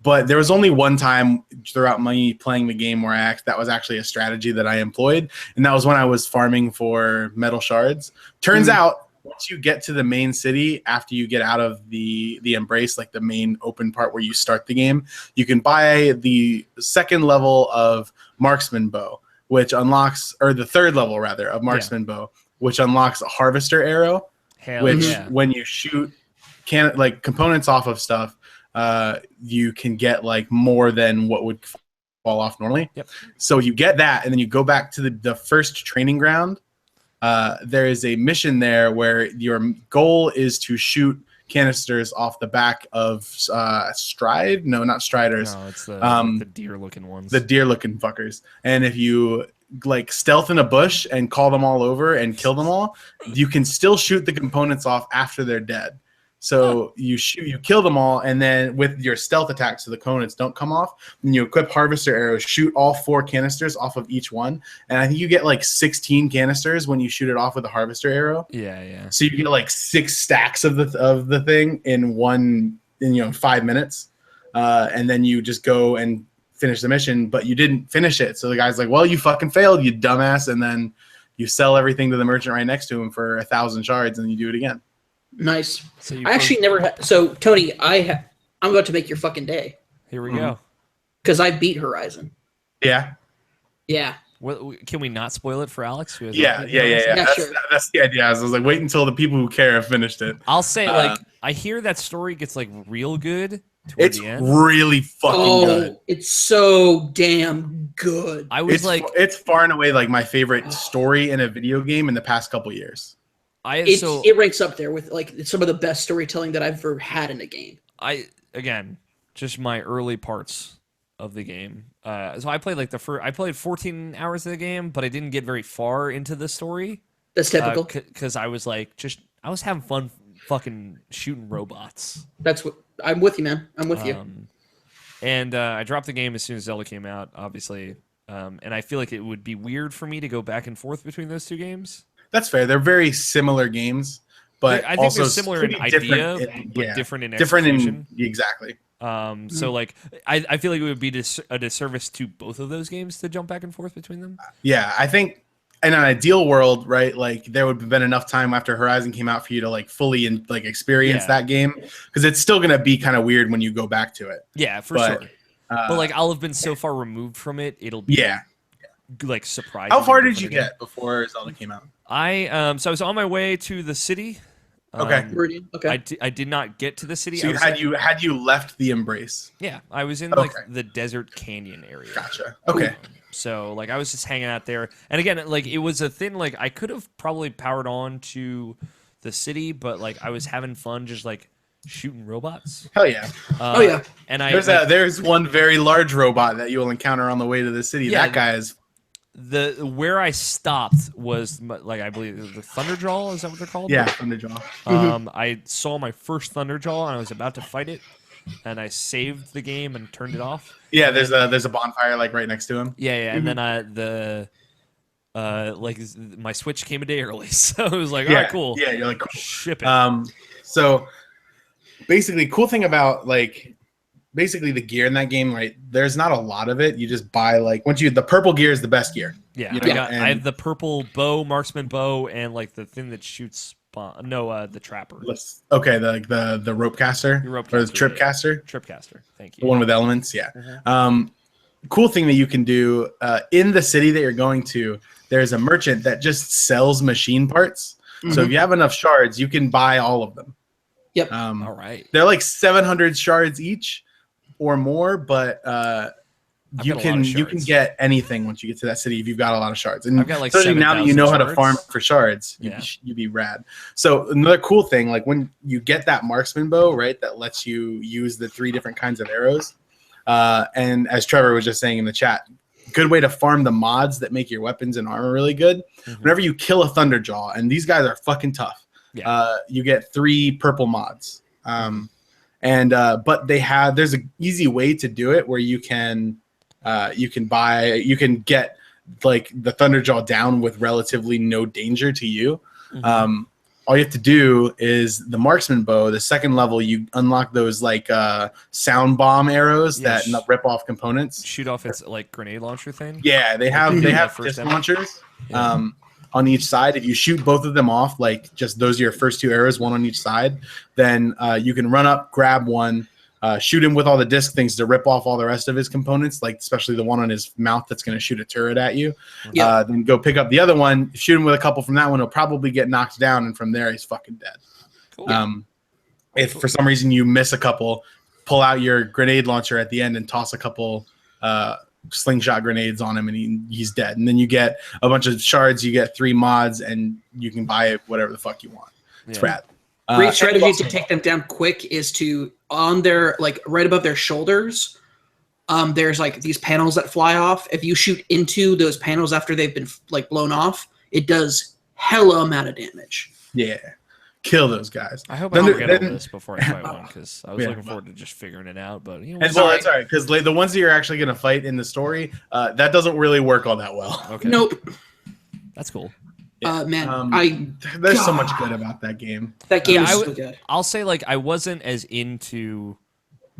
But there was only one time throughout my playing the game where that was actually a strategy that I employed, and that was when I was farming for metal shards. Turns out, once you get to the main city, after you get out of the Embrace, the main open part where you start the game, you can buy the second level of Marksman Bow, which unlocks, or the third level rather, of Marksman Bow, which unlocks a Harvester Arrow, when you shoot components off of stuff, you can get more than what would fall off normally. Yep. So you get that, and then you go back to the first training ground. There is a mission there where your goal is to shoot canisters off the back of Stride. No, not Striders. No, it's the deer-looking ones. The deer-looking fuckers. And if you stealth in a bush and call them all over and kill them all, you can still shoot the components off after they're dead. So you kill them all, and then with your stealth attack, so the components don't come off, and you equip Harvester Arrows, shoot all 4 canisters off of each one, and I think you get 16 canisters when you shoot it off with a Harvester Arrow. Yeah. So you get 6 stacks of the thing in 5 minutes, and then you just go and finish the mission, but you didn't finish it. So the guy's like, "Well, you fucking failed, you dumbass," and then you sell everything to the merchant right next to him for 1,000 shards, and you do it again. Nice. I actually never had. So Tony, I'm about to make your fucking day. Here we go. Because I beat Horizon. Yeah. Yeah. Can we not spoil it for Alex? Who has Yeah. not beaten Horizon? Yeah, That's, sure. that's the idea. I was like, wait until the people who care have finished it. I'll say, I hear that story gets like real good toward It's the end. really fucking good. It's so damn good. I was It's far and away like my favorite story in a video game in the past couple years. It ranks up there with like some of the best storytelling that I've ever had in a game. Again, just my early parts of the game. So I played I played 14 hours of the game, but I didn't get very far into the story. That's typical. Because I was like, I was having fun fucking shooting robots. That's what I'm with you, man. I'm with you. And I dropped the game as soon as Zelda came out, obviously. And I feel like it would be weird for me to go back and forth between those two games. That's fair. They're very similar games, but I think also they're similar in idea, but different in execution. Exactly. So like, I feel like it would be a disservice to both of those games to jump back and forth between them. Yeah, I think in an ideal world, right, like there would have been enough time after Horizon came out for you to like fully experience that game, because it's still gonna be kind of weird when you go back to it. Yeah, for sure. But like, I'll have been so far removed from it, it'll be like surprising. How far did you get before Zelda came out? So I was on my way to the city. Okay. I did not get to the city. So had you left the Embrace? Yeah, I was in like the desert canyon area. Gotcha. Okay. So like I was just hanging out there, and again, like it was a thing. Like I could have probably powered on to the city, but like I was having fun just like shooting robots. Hell yeah. And there's one very large robot that you will encounter on the way to the city. Yeah, that guy is. Where I stopped was like, I believe the Thunderjaw, is that what they're called? Yeah, Thunderjaw. I saw my first Thunderjaw and I was about to fight it, and I saved the game and turned it off. Yeah, there's a bonfire like right next to him. Yeah, and then my Switch came a day early, so it was like, all right, cool. Yeah, you're like, cool. Ship it. So basically, cool thing about basically the gear in that game, right? There's not a lot of it. You just buy the purple gear is the best gear. Yeah, I have the purple bow, marksman bow, and like the thing that shoots. The trapper. Okay, the rope caster, or the trip caster. Trip caster. Thank you. The one with elements. Yeah. Cool thing that you can do in the city that you're going to. There's a merchant that just sells machine parts. So if you have enough shards, you can buy all of them. Yep. All right. They're like 700 shards each or more, but you can get anything once you get to that city if you've got a lot of shards. And I've got like especially now that you know how to shards. farm for shards, you'd be rad. So another cool thing, like when you get that marksman bow, right, that lets you use the 3 different kinds of arrows. And as Trevor was just saying in the chat, good way to farm the mods that make your weapons and armor really good. Whenever you kill a Thunderjaw, and these guys are fucking tough, you get 3 purple mods. But there's an easy way to do it where you can get like the Thunderjaw down with relatively no danger to you. All you have to do is the marksman bow. The second level, you unlock those like sound bomb arrows that rip off components. Shoot off its like grenade launcher thing. Yeah, they have disc launchers on each side. If you shoot both of them off, like just those are your first 2 arrows, one on each side, then you can run up, grab one, shoot him with all the disc things to rip off all the rest of his components, like especially the one on his mouth that's going to shoot a turret at you. Then go pick up the other one, shoot him with a couple from that one. He'll probably get knocked down, and from there he's fucking dead. Cool. If for some reason you miss a couple, pull out your grenade launcher at the end and toss a couple slingshot grenades on him, and he's dead. And then you get a bunch of shards, you get 3 mods, and you can buy whatever the fuck you want. It's rad. Great strategy to take them down quick is to, on their, like right above their shoulders, there's like these panels that fly off. If you shoot into those panels after they've been like blown off, it does hella amount of damage. Yeah. Kill those guys. I hope I don't get all this before I fight one, because I was looking forward to just figuring it out. But that's all right, because the ones that you're actually going to fight in the story, that doesn't really work all that well. Okay. Nope. That's cool. There's so much good about that game. That game is so good. I'll say, like, I wasn't as into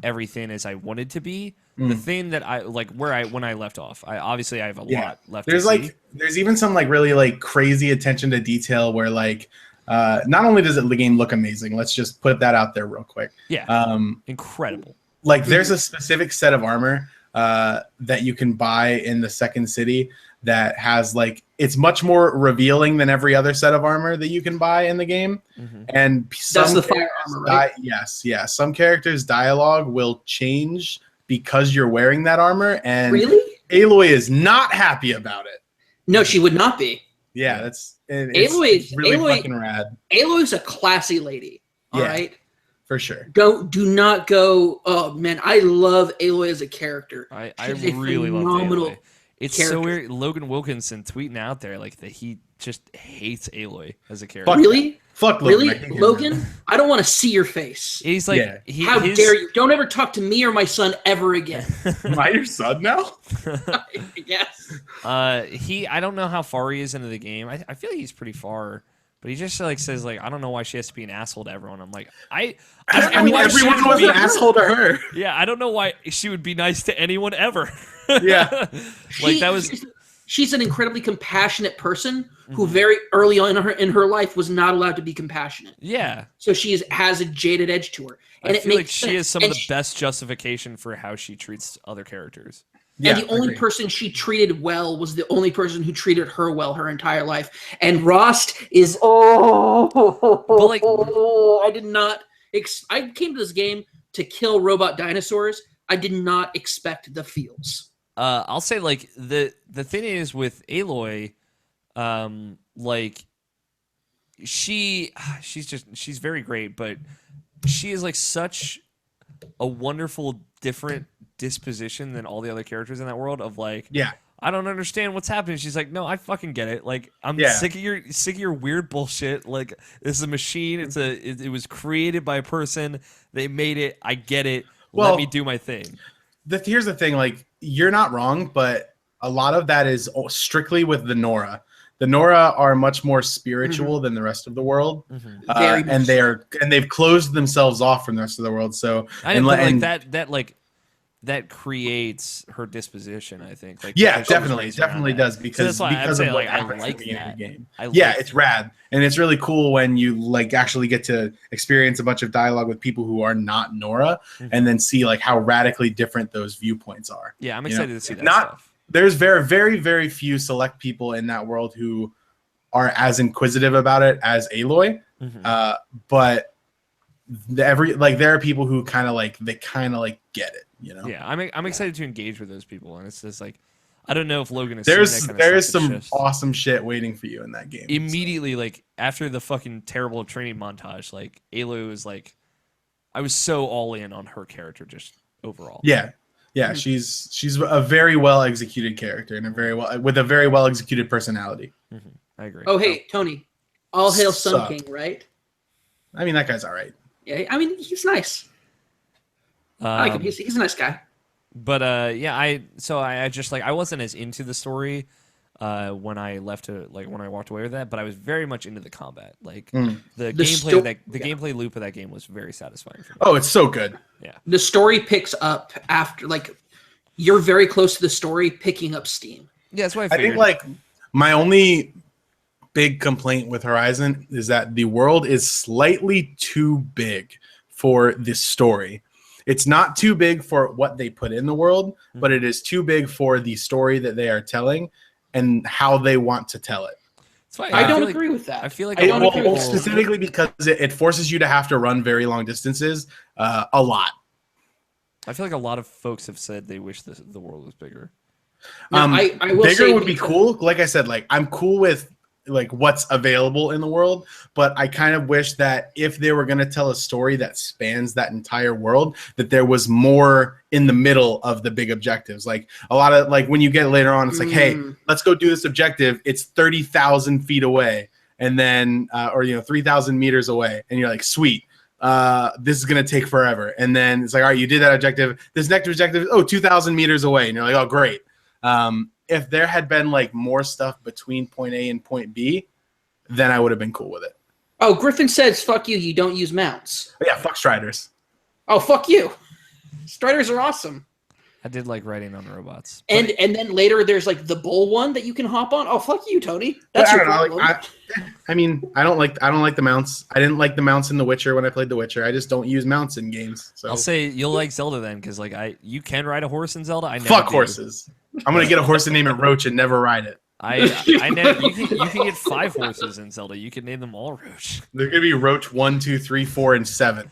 everything as I wanted to be. The thing that I like, when I left off, I have a lot left. There's even some like really like crazy attention to detail where like not only does the game look amazing, let's just put that out there real quick. Yeah. Incredible. like there's a specific set of armor that you can buy in the second city that has like it's much more revealing than every other set of armor that you can buy in the game. And That's the fire armor, right? Yes. Some characters' dialogue will change because you're wearing that armor, and Really? Aloy is not happy about it. No, she would not be. Yeah, it's really fucking rad. Aloy's a classy lady. All right. For sure. Do not go. Oh man, I love Aloy as a character. I really love Aloy. It's so weird. Logan Wilkinson tweeting out there like that he just hates Aloy as a character. Really? Fuck Logan. Really? Logan? I don't want to see your face. He's like, how dare you? Don't ever talk to me or my son ever again. Am I your son now? Yes. I don't know how far he is into the game. I feel like he's pretty far. But he just like says like I don't know why she has to be an asshole to everyone. I'm like I mean everyone was an asshole to her. Yeah, I don't know why she would be nice to anyone ever. Yeah, She's an incredibly compassionate person who very early on in her life was not allowed to be compassionate. Yeah. So she has a jaded edge to her, and I feel like she has some of the best justification for how she treats other characters. And the only person she treated well was the only person who treated her well her entire life. And Rost is but like I did not. I came to this game to kill robot dinosaurs. I did not expect the feels. I'll say like the thing is with Aloy, like she's very great, but she is like such a wonderful different disposition than all the other characters in that world of like I don't understand what's happening. She's like, no, I fucking get it. Like I'm sick of your weird bullshit. Like this is a machine. It was created by a person. They made it. I get it. Let me do my thing. Here's the thing, like you're not wrong, but a lot of that is strictly with the Nora. The Nora are much more spiritual than the rest of the world, and they've closed themselves off from the rest of the world. So that creates her disposition. I think. Like, definitely does because of what happens at the beginning of the game. It's rad, and it's really cool when you like actually get to experience a bunch of dialogue with people who are not Nora, and then see like how radically different those viewpoints are. Yeah, I'm excited to see that stuff. There's very, very, very few select people in that world who are as inquisitive about it as Aloy, but there are people who kind of get it. You know? Yeah, I'm excited to engage with those people, and it's just like I don't know if Logan is. There's some awesome shit waiting for you in that game. Immediately, like after the fucking terrible training montage, like Aloy was like, I was so all in on her character just overall. Yeah, she's a very well executed character and with a very well executed personality. I agree. Oh hey Tony, all hail Sun King, right? I mean that guy's all right. Yeah, I mean he's nice. I like him. He's a nice guy. But I just like I wasn't as into the story when I walked away with that, but I was very much into the combat. Like the gameplay loop of that game was very satisfying for me. Oh, it's so good. Yeah. The story picks up after like you're very close to the story picking up steam. Yeah, that's why I think like my only big complaint with Horizon is that the world is slightly too big for this story. It's not too big for what they put in the world, but it is too big for the story that they are telling and how they want to tell it. I don't agree with that. I feel like specifically because it forces you to have to run very long distances a lot. I feel like a lot of folks have said they wish the world was bigger. I will bigger say would be cool. Like I said, like I'm cool with like what's available in the world, but I kind of wish that if they were going to tell a story that spans that entire world, that there was more in the middle of the big objectives. Like a lot of like when you get later on, it's like, hey, let's go do this objective. It's 30,000 feet away, and then 3,000 meters away, and you're like, sweet. This is going to take forever. And then it's like, all right, you did that objective. This next objective, 2,000 meters away. And you're like, oh, great. If there had been like more stuff between point A and point B, then I would have been cool with it. Oh, Griffin says, fuck you, you don't use mounts. But yeah, fuck Striders. Oh, fuck you. Striders are awesome. I did like riding on robots. And then later there's like the bull one that you can hop on. Oh fuck you, Tony. That's your problem. I mean, I don't like the mounts. I didn't like the mounts in The Witcher when I played The Witcher. I just don't use mounts in games. So I'll say you'll like Zelda then, because like you can ride a horse in Zelda. I never fuck do. horses. I'm gonna get a horse and name it Roach and never ride it. I never. You can get 5 horses in Zelda. You can name them all Roach. They're gonna be Roach 1, 2, 3, 4, and 7.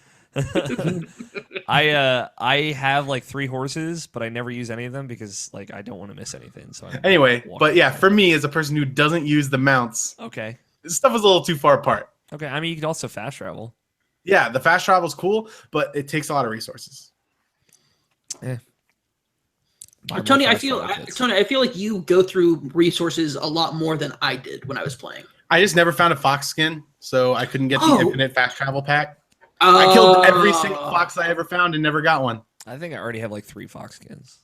I have like 3 horses, but I never use any of them because like I don't want to miss anything. So anyway, but yeah, for me as a person who doesn't use the mounts, okay, this stuff is a little too far apart. Okay, I mean you could also fast travel. Yeah, the fast travel is cool, but it takes a lot of resources. Tony, I feel like you go through resources a lot more than I did when I was playing. I just never found a fox skin, so I couldn't get the infinite fast travel pack. I killed every single fox I ever found and never got one. I think I already have like 3 fox skins.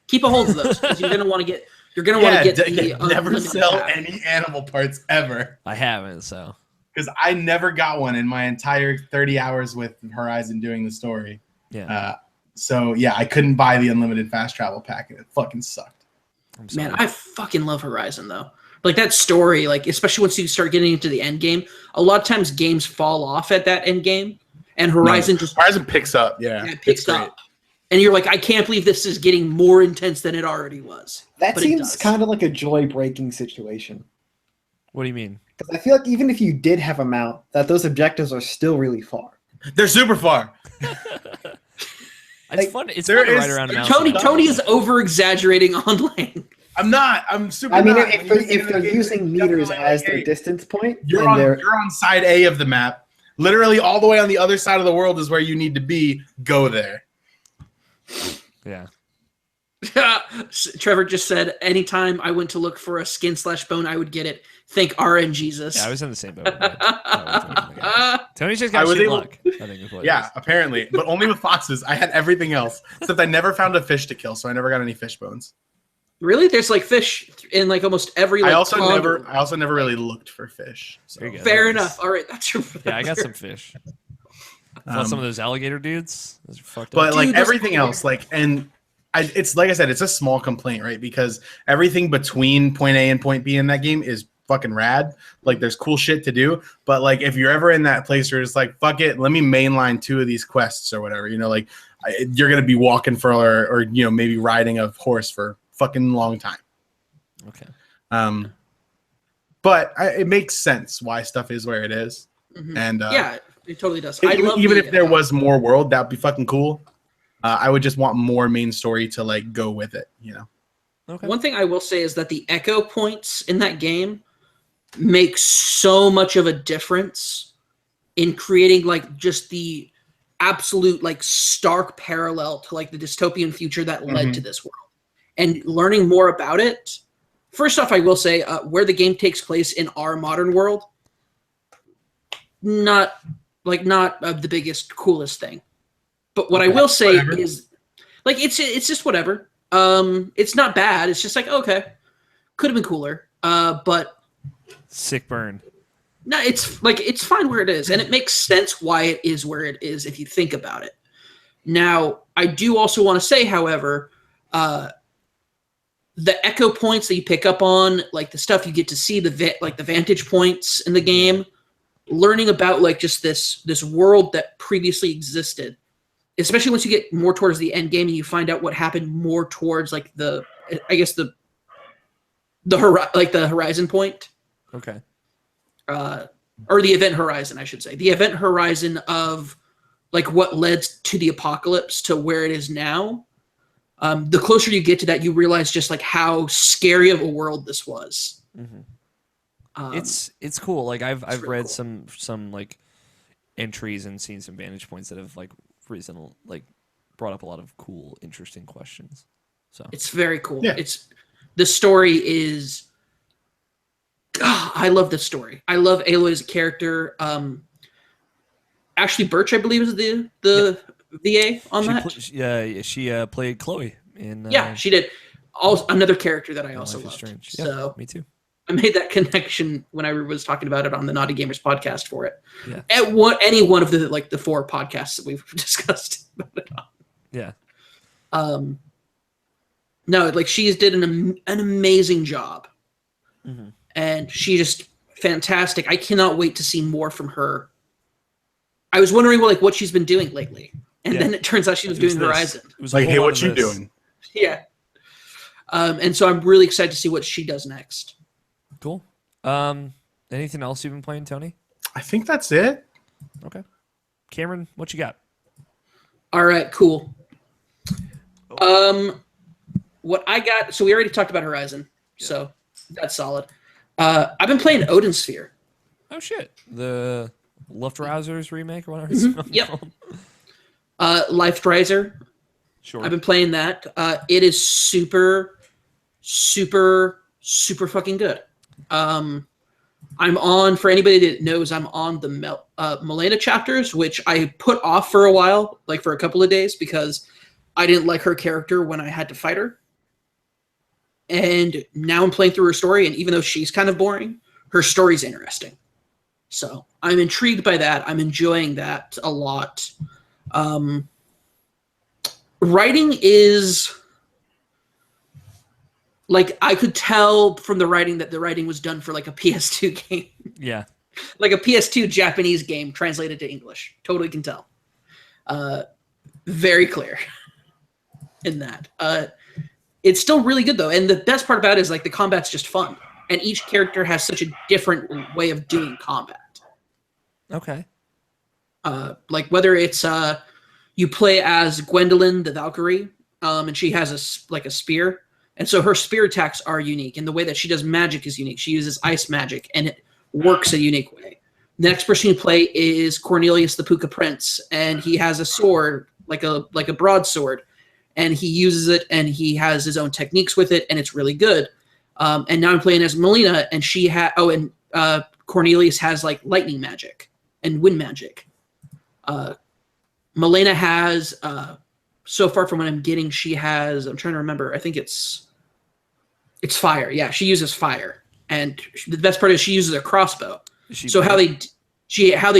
Keep a hold of those because you're gonna want to get. You're gonna want to get the never sell any animal parts ever. I haven't, so because I never got one in my entire 30 hours with Horizon doing the story. Yeah. So yeah, I couldn't buy the unlimited fast travel pack, and it fucking sucked. Man, I fucking love Horizon though. Like that story, like especially once you start getting into the end game, a lot of times games fall off at that end game, and Horizon picks up. Yeah, it picks up, and you're like, I can't believe this is getting more intense than it already was. That seems kind of like a joy-breaking situation. What do you mean? Because I feel like even if you did have a mount, that those objectives are still really far. They're super far. It's fun. It's fun to ride around a mountain. Tony is over exaggerating on length. I'm not. I'm super. I mean, if they're using meters as their distance point, you're on side A of the map. Literally, all the way on the other side of the world is where you need to be. Go there. Yeah. Trevor just said, anytime I went to look for a skin/bone, I would get it. Thank RNGesus. Yeah, I was in the same boat. Tony's just got shit luck. I think apparently, but only with foxes. I had everything else, except I never found a fish to kill, so I never got any fish bones. Really? There's like fish in like almost every. Like, I also never really looked for fish. So. Fair enough. All right, that's your. Yeah, I got some fish. Some of those alligator dudes. Those are fucked up. But like everything else, like it's like I said, it's a small complaint, right? Because everything between point A and point B in that game is fucking rad. Like there's cool shit to do. But like if you're ever in that place where it's like, fuck it, let me mainline 2 of these quests or whatever, like you're gonna be walking for or maybe riding a horse for fucking long time. Okay. But it makes sense why stuff is where it is. Mm-hmm. And yeah, it totally does. Even if there was more world, that'd be fucking cool. I would just want more main story to like go with it, Okay. One thing I will say is that the echo points in that game make so much of a difference in creating like just the absolute like stark parallel to like the dystopian future that led to this world. And learning more about it. First off, I will say where the game takes place in our modern world, not the biggest, coolest thing. But what I will say is, like, it's just whatever. It's not bad. It's just like, okay, could have been cooler. But sick burn. No, it's fine where it is, and it makes sense why it is where it is if you think about it. Now, I do also want to say, however, the echo points that you pick up on, like the stuff you get to see, the vantage points in the game, learning about like just this world that previously existed. Especially once you get more towards the end game and you find out what happened more towards like the horizon point. Okay. Or the event horizon, I should say. The event horizon of like what led to the apocalypse to where it is now. The closer you get to that, you realize just like how scary of a world this was. Mm-hmm. It's cool. Like I've read cool. some like entries and seen some vantage points that have like brought up a lot of cool, interesting questions. So it's very cool. Yeah. The story is. I love this story. I love Aloy as a character. Ashley Birch, I believe, is the VA on that. She played Chloe in. She did. Another character that I also love. Strange. Yeah, so me too. I made that connection when I was talking about it on the Naughty Gamers podcast for it. Yeah. Any one of the 4 podcasts that we've discussed about it on. Yeah. No, like she's did an amazing job, and she just fantastic. I cannot wait to see more from her. I was wondering what she's been doing lately, and then it turns out she was doing Horizon. It was like, hey, what you doing? Yeah. And so I'm really excited to see what she does next. Cool. Anything else you've been playing, Tony? I think that's it. Okay. Cameron, what you got? All right, cool. What I got, so we already talked about Horizon, so that's solid. I've been playing Odin Sphere. Oh, shit. The Luftrausers remake or whatever it's called? Yep. Liftriser. Sure. I've been playing that. It is super, super, super fucking good. I'm on, for anybody that knows, I'm on the Milena chapters, which I put off for a while, like for a couple of days, because I didn't like her character when I had to fight her. And now I'm playing through her story, and even though she's kind of boring, her story's interesting. So I'm intrigued by that. I'm enjoying that a lot. Writing is... Like, I could tell from the writing that the writing was done for, like, a PS2 game. Yeah. Like a PS2 Japanese game translated to English. Totally can tell. Very clear in that. It's still really good, though. And the best part about it is, like, the combat's just fun. And each character has such a different way of doing combat. Okay. Like, whether it's you play as Gwendolyn, the Valkyrie, and she has a spear. And so her spear attacks are unique, and the way that she does magic is unique. She uses ice magic, and it works a unique way. The next person you play is Cornelius the Puka Prince, and he has a sword, like a broadsword, and he uses it, and he has his own techniques with it, and it's really good. And now I'm playing as Melina, and Cornelius has like lightning magic and wind magic. Melina has, so far from what I'm getting, she has, I'm trying to remember, I think it's fire. Yeah, she uses fire. And the best part is she uses a crossbow. So how they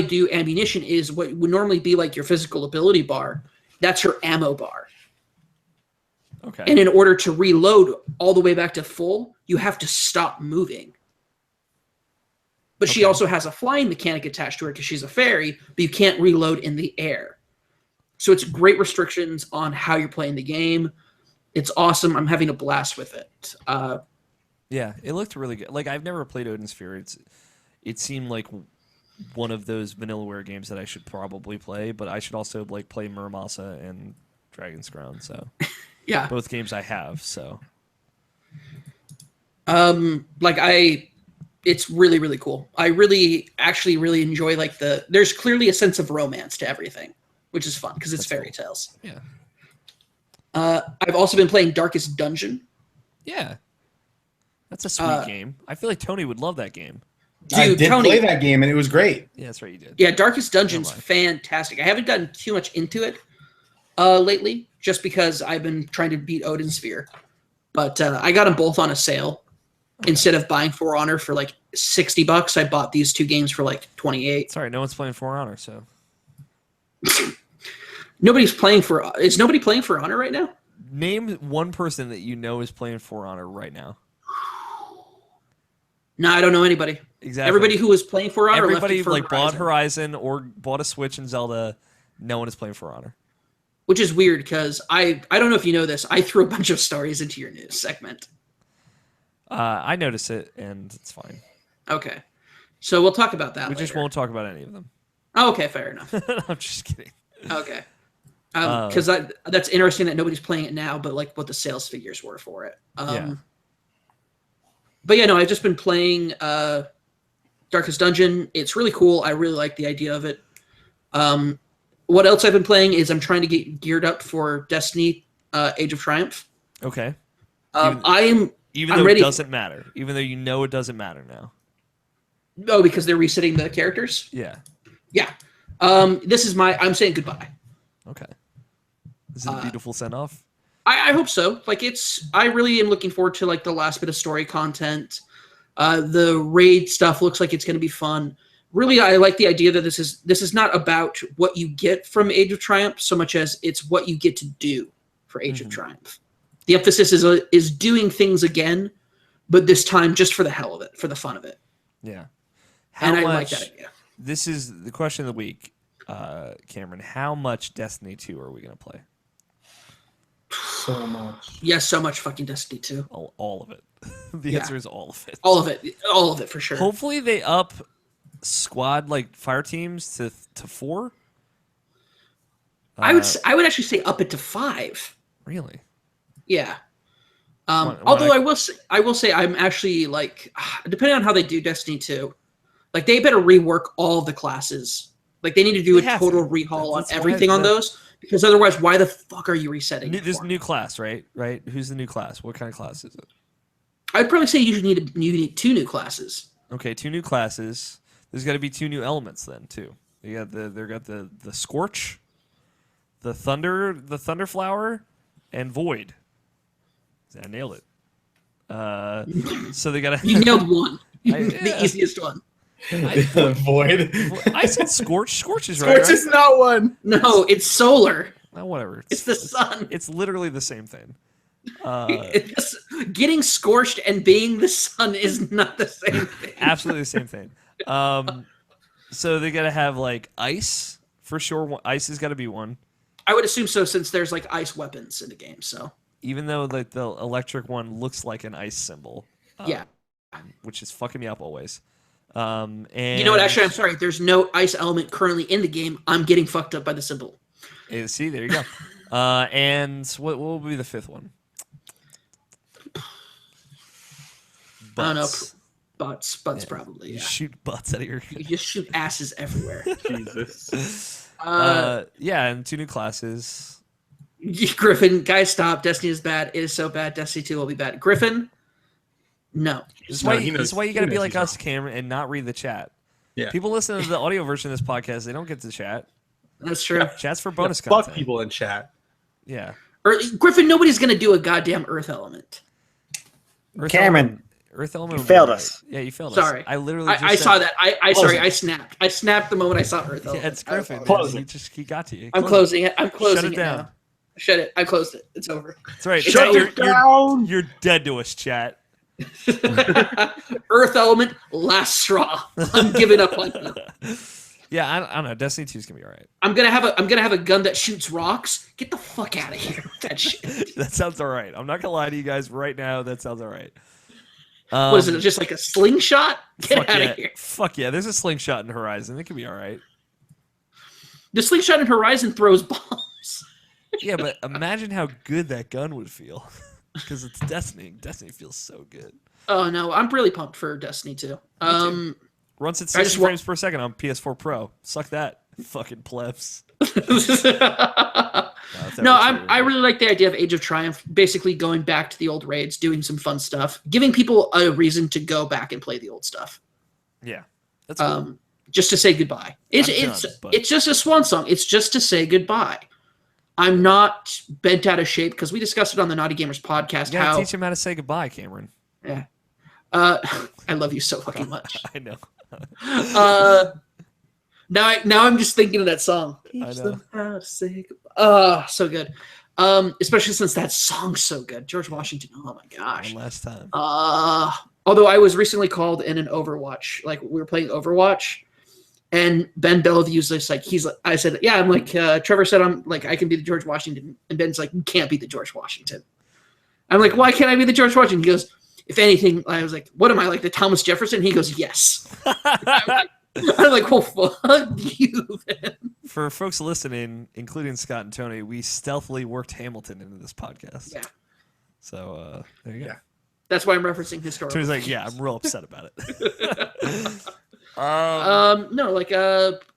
do ammunition is what would normally be like your physical ability bar. That's her ammo bar. Okay. And in order to reload all the way back to full, you have to stop moving. But she also has a flying mechanic attached to her because she's a fairy, but you can't reload in the air. So it's great restrictions on how you're playing the game. It's awesome. I'm having a blast with it. Yeah, it looked really good. Like, I've never played Odin Sphere. It seemed like one of those Vanillaware games that I should probably play, but I should also like play Muramasa and Dragon's Crown. So yeah, both games I have. So it's really, really cool. I really enjoy there's clearly a sense of romance to everything, which is fun because it's fairy tales. Yeah. I've also been playing Darkest Dungeon. Yeah. That's a sweet game. I feel like Tony would love that game. Dude, I did Tony, play that game, and it was great. Yeah, that's right, you did. Yeah, Darkest Dungeon's fantastic. I haven't gotten too much into it lately, just because I've been trying to beat Odin Sphere. But I got them both on a sale. Okay. Instead of buying For Honor for like $60, I bought these two games for like $28. Sorry, no one's playing For Honor, so... Is nobody playing For Honor right now? Name one person that you know is playing For Honor right now. No, I don't know anybody. Exactly. Everybody who was playing For Honor everybody left it for like Horizon. bought Horizon or bought a Switch and Zelda. No one is playing For Honor. Which is weird because I don't know if you know this. I threw a bunch of stories into your news segment. I noticed it, and it's fine. Okay. So we'll talk about that later. We just won't talk about any of them. Oh, okay, fair enough. I'm just kidding. Okay. Because that's interesting that nobody's playing it now, but like what the sales figures were for it. Yeah. But yeah, no, I've just been playing Darkest Dungeon. It's really cool. I really like the idea of it. What else I've been playing is I'm trying to get geared up for Destiny Age of Triumph. Okay. I'm ready. It doesn't matter. Even though you know it doesn't matter now. Oh, because they're resetting the characters? Yeah. Yeah. I'm saying goodbye. Okay. Is it a beautiful send-off? I hope so. I really am looking forward to like the last bit of story content. The raid stuff looks like it's going to be fun. Really, I like the idea that this is not about what you get from Age of Triumph so much as it's what you get to do for Age of Triumph. The emphasis is doing things again, but this time just for the hell of it, for the fun of it. Yeah. I like that idea. This is the question of the week, Cameron. How much Destiny 2 are we going to play? So much. Yes, so much fucking Destiny 2. All of it. The answer is all of it. All of it. All of it for sure. Hopefully they up squad like fire teams to 4. I would actually say up it to 5. Really? Yeah. Although I will say I'm actually like, depending on how they do Destiny 2, like they better rework all of the classes. Like they need to do a total rehaul on everything on those, because otherwise, why the fuck are you resetting? This new class, right? Right? Who's the new class? What kind of class is it? I'd probably say you need 2 new classes. Okay, 2 new classes. There's got to be 2 new elements then too. They got the Scorch, the Thunderflower, and Void. I nailed it. So they got to. You nailed one. The easiest one. Void. I said Scorch. Scorch is right. Scorch is not one. No, it's solar. Whatever. It's the sun. It's literally the same thing. Getting scorched and being the sun is not the same thing. Absolutely the same thing. So they got to have like ice for sure. Ice has got to be one. I would assume so, since there's like ice weapons in the game. So even though like the electric one looks like an ice symbol, yeah, which is fucking me up always. And you know what? Actually, I'm sorry. There's no ice element currently in the game. I'm getting fucked up by the symbol. See, there you go. And what will be the 5th one? Butts. I don't know. Butts probably. Yeah. You shoot butts out of your. You just shoot asses everywhere. Jesus. Yeah, and 2 new classes. Griffin, guys, stop. Destiny is bad. It is so bad. Destiny 2 will be bad. Griffin, no. This is why you got to be like us, Cameron, and not read the chat. Yeah. People listen to the audio version of this podcast. They don't get to chat. That's true. Chat's for bonus content. Fuck people in chat. Yeah. Griffin, nobody's going to do a goddamn Earth element. Cameron. Earth element failed us. Yeah, you failed us. Sorry. I literally I saw that. I snapped. I snapped the moment I saw Earth element. Yeah, it's Griffin. He got to you. I'm closing it. I'm closing Shut it down. now. Shut it. I closed it. It's over. That's right. Shut it down. You're dead to us, chat. Earth element, last straw. I'm giving up on you. Yeah, I don't know. Destiny 2 is gonna be all right. I'm gonna have a gun that shoots rocks. Get the fuck out of here with that shit. That sounds all right. I'm not gonna lie to you guys right now. That sounds all right. What is it? Just like a slingshot? Get out of here. Fuck yeah. There's a slingshot in Horizon. It could be all right. The slingshot in Horizon throws bombs. Yeah, but imagine how good that gun would feel. Because it's Destiny. Destiny feels so good. Oh no, I'm really pumped for Destiny 2. Runs at 60 frames per second on PS4 Pro. Suck that, fucking plebs. No, I really like the idea of Age of Triumph, basically going back to the old raids, doing some fun stuff, giving people a reason to go back and play the old stuff. Yeah, that's cool. Just to say goodbye. It's just a swan song. It's just to say goodbye. I'm not bent out of shape, because we discussed it on the Naughty Gamers podcast. You gotta teach him how to say goodbye, Cameron. Yeah. I love you so fucking much. I know. Now I'm just thinking of that song. Teach them how to say goodbye. So good. Especially since that song's so good. George Washington. Oh my gosh. One last time. Although I was recently called in an Overwatch. Like, we were playing Overwatch, and Ben Bellevue's just like, I said, yeah, I'm like, Trevor said, I'm like, I can be the George Washington. And Ben's like, you can't be the George Washington. I'm like, why can't I be the George Washington? He goes, if anything, I was like, what am I, like the Thomas Jefferson? He goes, yes. I'm like, well, fuck you, man. For folks listening, including Scott and Tony, we stealthily worked Hamilton into this podcast. Yeah. So there you go. Yeah. That's why I'm referencing historical. Tony's like, yeah, I'm real upset about it. No, like,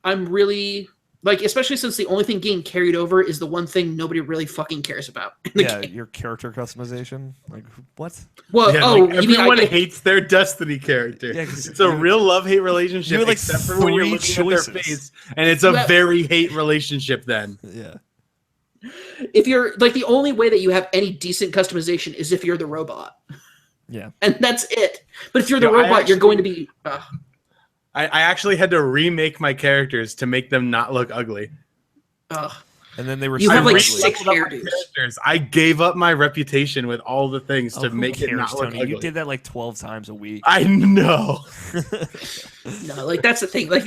I'm really, like, especially since the only thing getting carried over is the one thing nobody really fucking cares about. Yeah, your character customization. Like, what? Well, Yeah, oh, like, you mean everyone hates their Destiny character. Yeah, it's a real love-hate relationship, you had, like, except for when you're 3 looking choices. at their face, and it's a very hate relationship then. Yeah. If you're, like, the only way that you have any decent customization is if you're the robot. Yeah. And that's it. But if you're the robot, you're going to be... I actually had to remake my characters to make them not look ugly. And then they were You have, so like, ugly. 6 leveled up my hairdos. characters. I gave up my reputation with all the things to who make it cares, not look Tony? ugly. You did that like 12 times a week. I know. No, like that's the thing. Like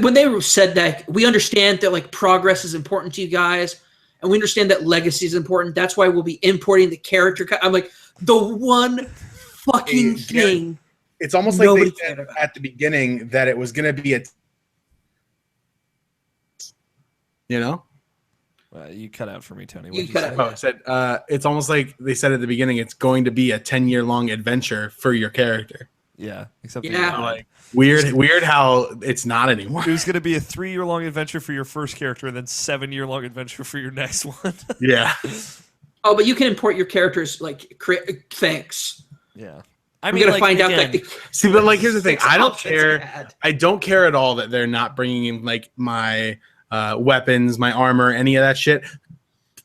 when they said that, we understand that like progress is important to you guys, and we understand that legacy is important. That's why we'll be importing the character. I'm like the one fucking thing. It's almost like Nobody they cared said about. at the beginning that it was going to be a, you know. You cut out for me, Tony. You What'd you cut say? out. Oh, I said it's almost like they said at the beginning it's going to be a 10-year long adventure for your character. Yeah, except Yeah. for Like weird how it's not anymore. it was going to be a 3-year-long adventure for your first character, and then 7-year-long adventure for your next one. Yeah. Oh, but you can import your characters like thanks. Yeah, I'm gonna find out again, like See, but like here's the thing. six I don't options I care. had. I don't care at all that they're not bringing in like my weapons, my armor, any of that shit.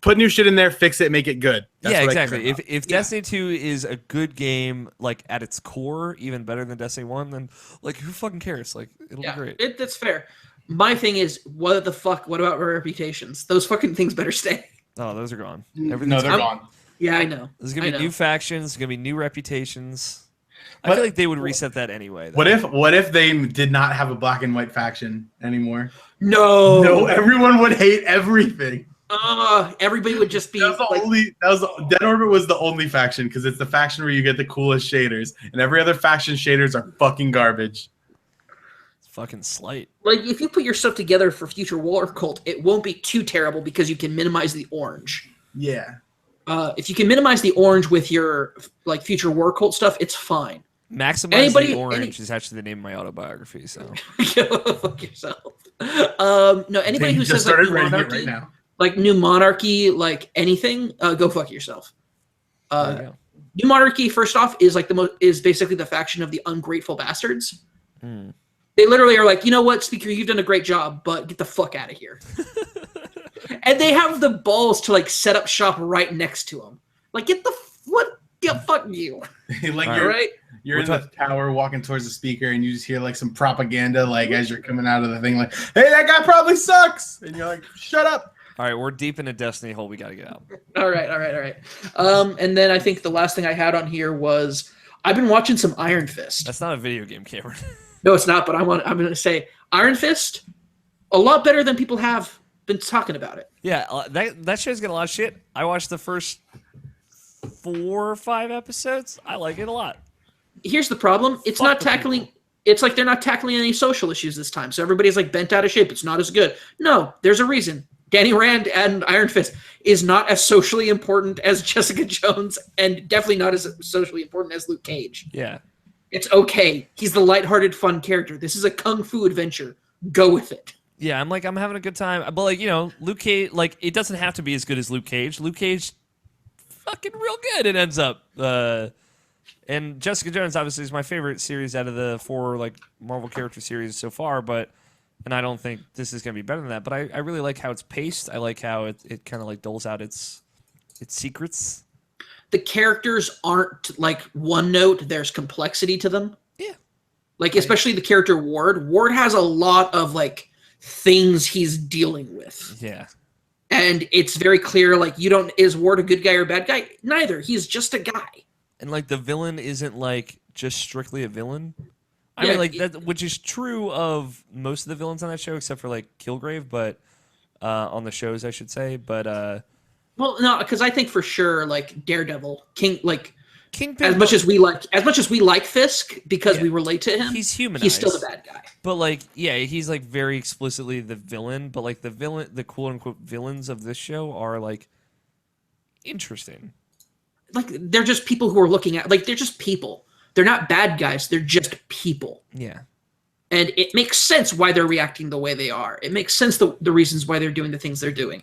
Put new shit in there, fix it, make it good. That's yeah, what I care exactly. about. If Destiny 2 is a good game, like at its core, even better than Destiny 1, then like who fucking cares? Like it'll be great. That's fair. My thing is, what the fuck? What about our reputations? Those fucking things better stay. Oh, those are gone. No, Everything's they're gone. gone. Yeah, I know. There's gonna I be know. new factions. There's gonna be new reputations. I But- feel like they would reset that anyway. Though. What if they did not have a black and white faction anymore? No, No, everyone would hate everything. everybody would just be Dead Orbit was the only faction because it's the faction where you get the coolest shaders, and every other faction shaders are fucking garbage. It's fucking slight. like if you put your stuff together for Future War Cult, it won't be too terrible because you can minimize the orange. Yeah. If you can minimize the orange with your like Future War Cult stuff, it's fine. Maximize the orange is actually the name of my autobiography. So Go fuck yourself. No, anybody who just says like started new writing it monarchy, right now. like new monarchy, like anything, go fuck yourself. there you go. New monarchy, first off, is like is basically the faction of the ungrateful bastards. Hmm. They literally are like, you know what, Speaker, you've done a great job, but get the fuck out of here. And they have the balls to like set up shop right next to them. Like, get the what? Yeah, fuck you. Like All you're Right? you're We're in the tower walking towards the speaker, and you just hear like some propaganda, like as you're coming out of the thing, like, "Hey, that guy probably sucks," and you're like, "Shut up." All right, we're deep in a Destiny hole. We gotta get out. All right. And then I think the last thing I had on here was I've been watching some Iron Fist. That's not a video game, Cameron. No, it's not, but I'm going to say Iron Fist, a lot better than people have been talking about it. Yeah, that show's got a lot of shit. I watched the first 4 or 5 episodes. I like it a lot. Here's the problem. It's Fuck not the tackling people. it's like they're not tackling any social issues this time. So everybody's like bent out of shape. It's not as good. No, there's a reason. Danny Rand and Iron Fist is not as socially important as Jessica Jones and definitely not as socially important as Luke Cage. Yeah. It's okay. He's the lighthearted, fun character. This is a kung fu adventure. Go with it. Yeah, I'm having a good time. But like, Luke Cage, like it doesn't have to be as good as Luke Cage. Luke Cage fucking real good it ends up. And Jessica Jones obviously is my favorite series out of the 4 like Marvel character series so far, and I don't think this is gonna be better than that. But I really like how it's paced. I like how it kind of like doles out its secrets. The characters aren't like one note. There's complexity to them. Yeah. Like, especially the character Ward. Ward has a lot of like things he's dealing with. Yeah. And it's very clear, like, is Ward a good guy or a bad guy? Neither. He's just a guy. And like the villain isn't like just strictly a villain. I Yeah, mean, like that, which is true of most of the villains on that show, except for like Kilgrave, but on the shows, I should say. But Well, no, because I think for sure, like Daredevil, Kingpin, as much as we like Fisk because we relate to him, he's humanized. he's still the bad guy. But like, yeah, he's like very explicitly the villain. But like the quote unquote villains of this show are like interesting. Like, they're just people who are looking at, like, they're just people. They're not bad guys. They're just people. Yeah. And it makes sense why they're reacting the way they are. It makes sense the reasons why they're doing the things they're doing.